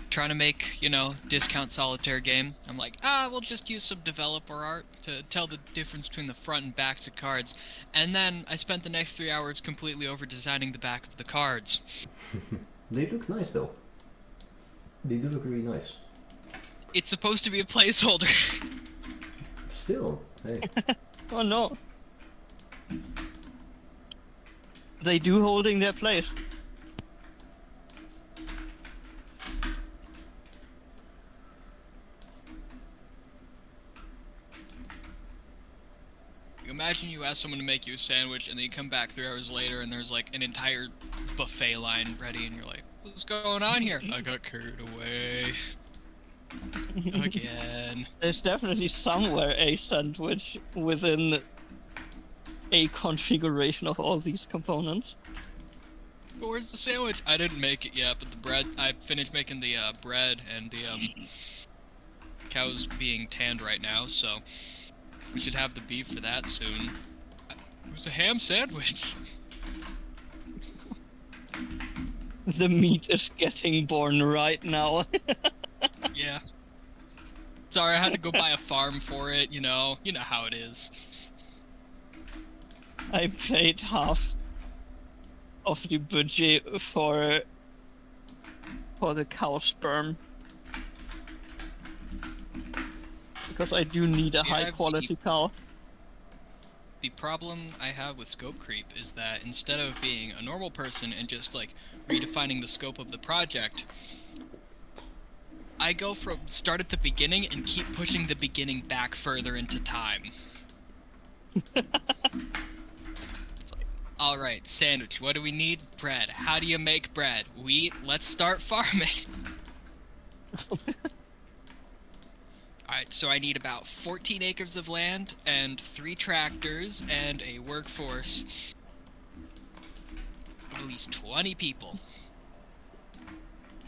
trying to make, discount solitaire game. I'm like, we'll just use some developer art to tell the difference between the front and backs of cards. And then I spent the next 3 hours completely over designing the back of the cards. They look nice though. They do look really nice. It's supposed to be a placeholder. Still, hey. Oh no. They do holding their place. Imagine you ask someone to make you a sandwich and then you come back 3 hours later and there's like an entire buffet line ready and you're like, what's going on here? I got carried away. Again. There's definitely somewhere a sandwich within a configuration of all these components. But where's the sandwich? I didn't make it yet, but the bread, I finished making the bread and the cow's being tanned right now, so we should have the beef for that soon. It was a ham sandwich. The meat is getting born right now. Yeah. Sorry, I had to go buy a farm for it, you know how it is. I paid half of the budget for the cow sperm. Because I do need a high quality cow. The problem I have with scope creep is that instead of being a normal person and just like redefining the scope of the project, I go from start at the beginning and keep pushing the beginning back further into time. It's like, alright, sandwich, what do we need? Bread. How do you make bread? Wheat, let's start farming. Alright, so I need about 14 acres of land, and 3 tractors, and a workforce of at least 20 people.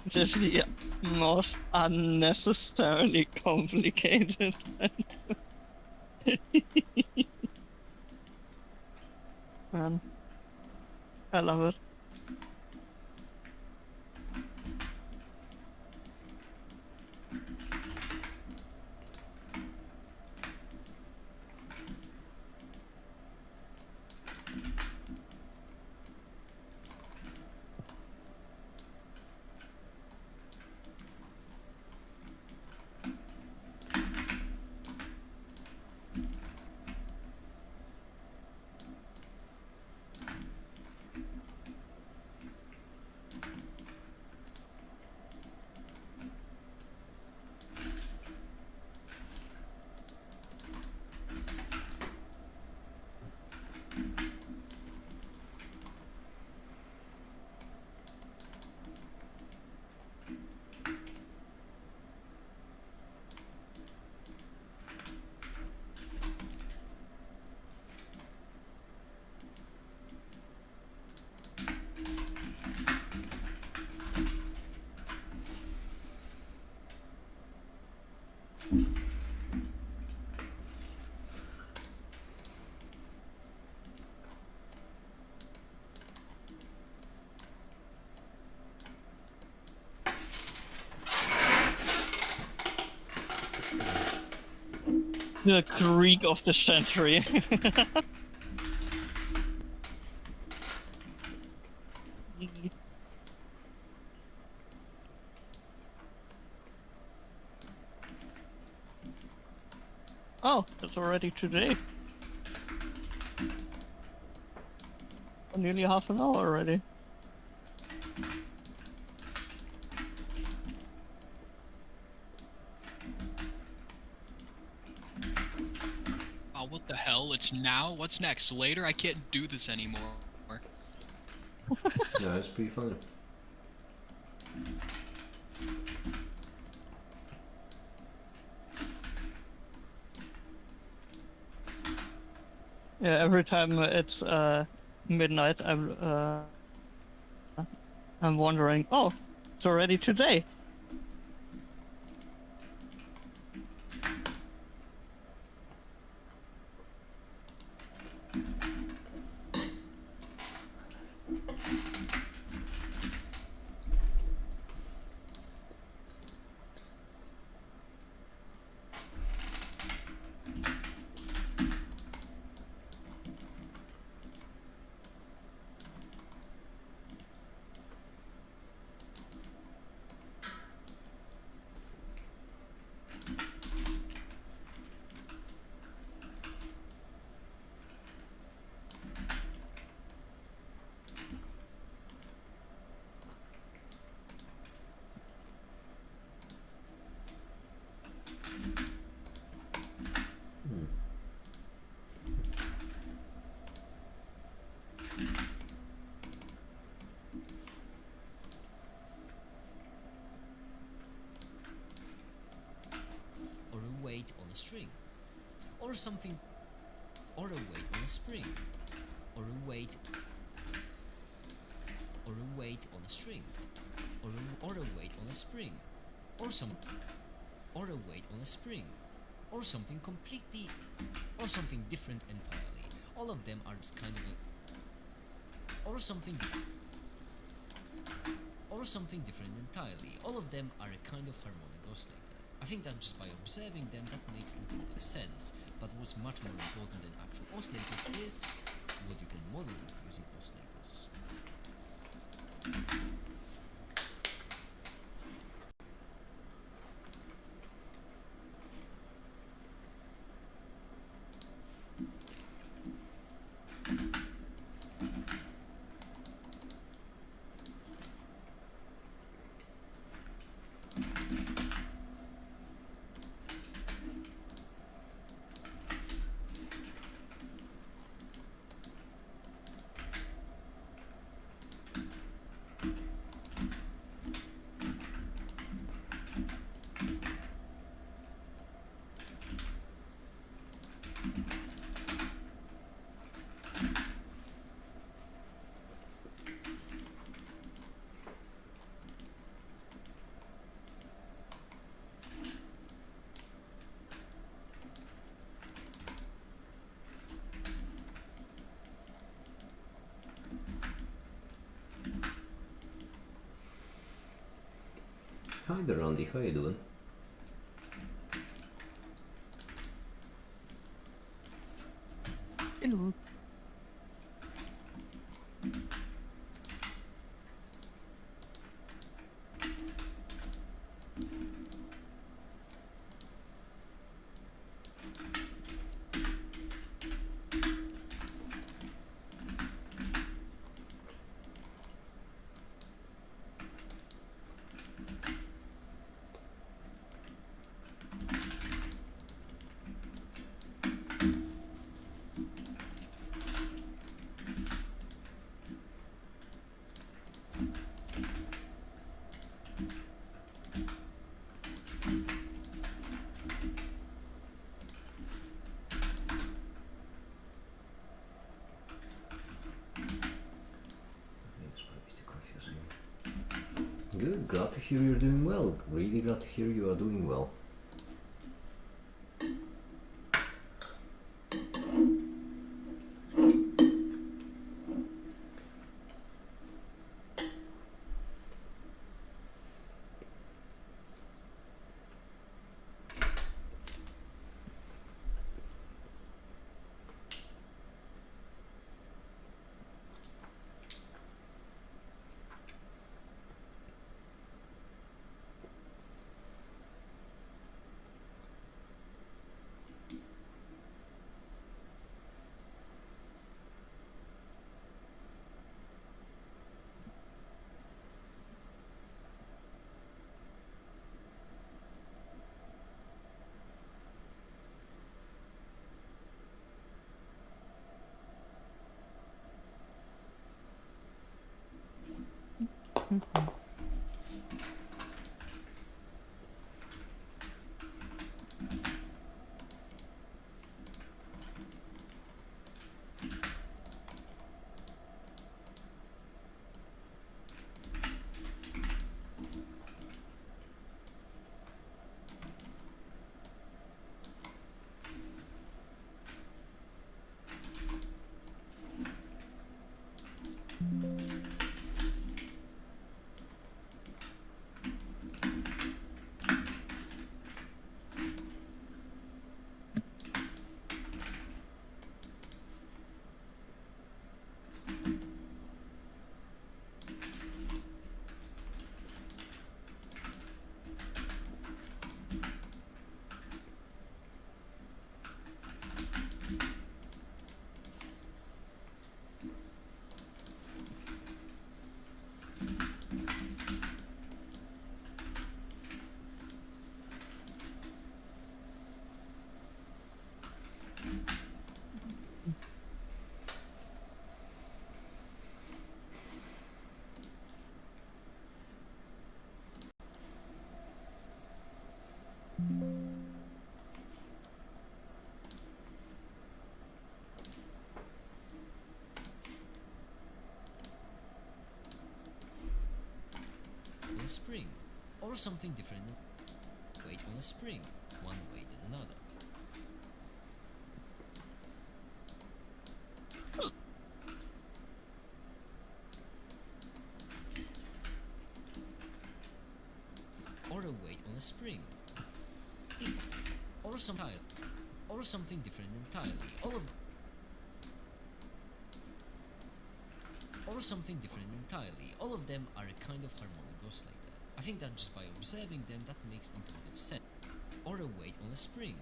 Just the most unnecessarily complicated. Man, I love it. The creak of the century. Oh, it's already today. Nearly half an hour already. Oh, what the hell? It's now? What's next? Later? I can't do this anymore. Yeah, it's pretty funny. Yeah, every time it's midnight, I'm wondering. Oh, it's already today. Or a weight on a string, or something, or a weight on a spring, or a weight, or a weight on a string, or a weight on a spring, or or a weight on a spring, or something completely, or something different entirely. All of them are just kind of a, or something different entirely. All of them are a kind of harmonic oscillator. I think that just by observing them, that makes intuitive sense, but what's much more important than actual oscillators is what you can model using oscillators. Hi there, Randy. How you doing? Hello. Good, glad to hear you're doing well. Really glad to hear you are doing well. On a spring, or something different. Weight on a spring, one weight than another. Or a weight on a spring, or some tile, or something different entirely. All of or something different entirely. All of them are a kind of harmonic ghost like that. I think that just by observing them, that makes intuitive sense. Or a weight on a spring,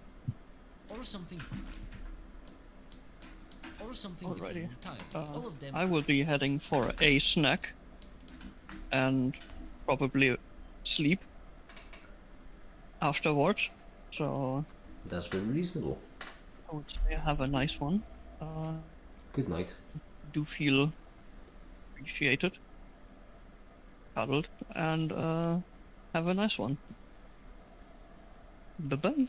or something different Alrighty. entirely. All of them. I will be heading for a snack and probably sleep afterwards. So That's very reasonable. I would say have a nice one. Good night. Do feel appreciated, cuddled, and have a nice one. Bye bye.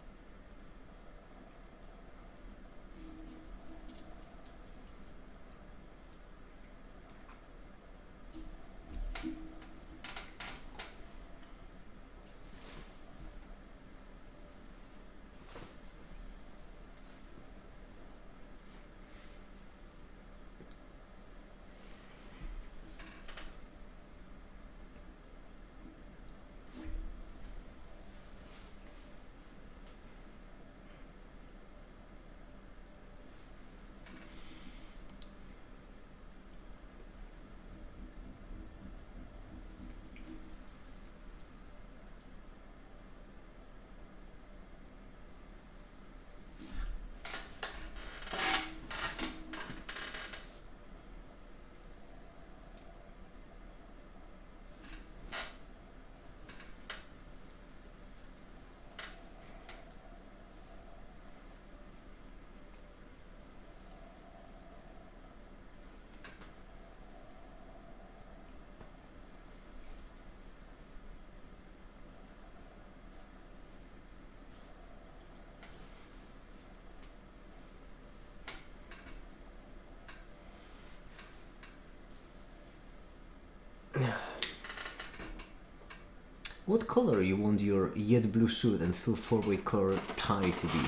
What color you want your yet blue suit and still 4-way color tie to be?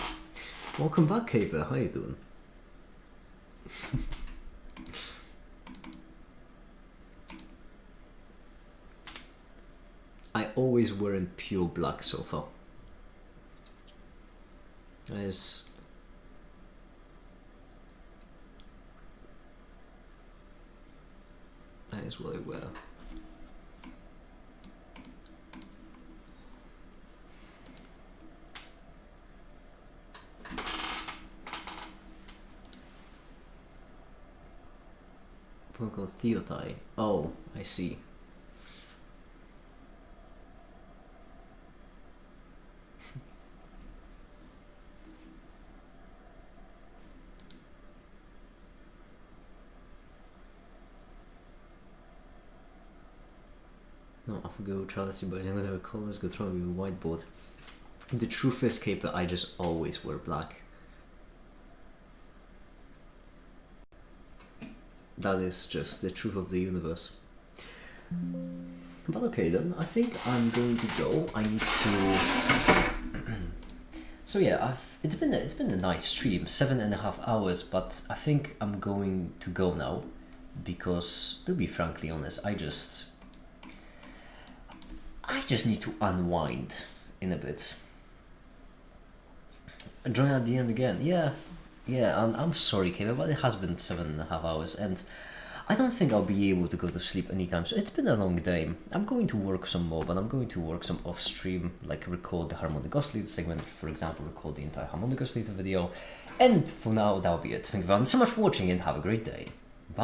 Welcome back, Caper. How you doing? I always wear in pure black so far. As that is what I wear. Vocal Theotai. Oh, I see. No, I forgot travesty, but I'm gonna colors go through with a whiteboard. The truth is, Cape, I just always wear black. That is just the truth of the universe. But okay then, I think I'm going to go. I need to. So yeah, it's been a nice stream, 7.5 hours. But I think I'm going to go now, because to be frankly honest, I just need to unwind in a bit. Join at the end again, yeah, and I'm sorry, Kevin, but it has been 7.5 hours, and I don't think I'll be able to go to sleep anytime. So it's been a long day. I'm going to work some more, but I'm going to work some off stream, like record the harmonic oscillator segment, for example, record the entire harmonic oscillator video. And for now, that'll be it. Thank you so much for watching, and have a great day.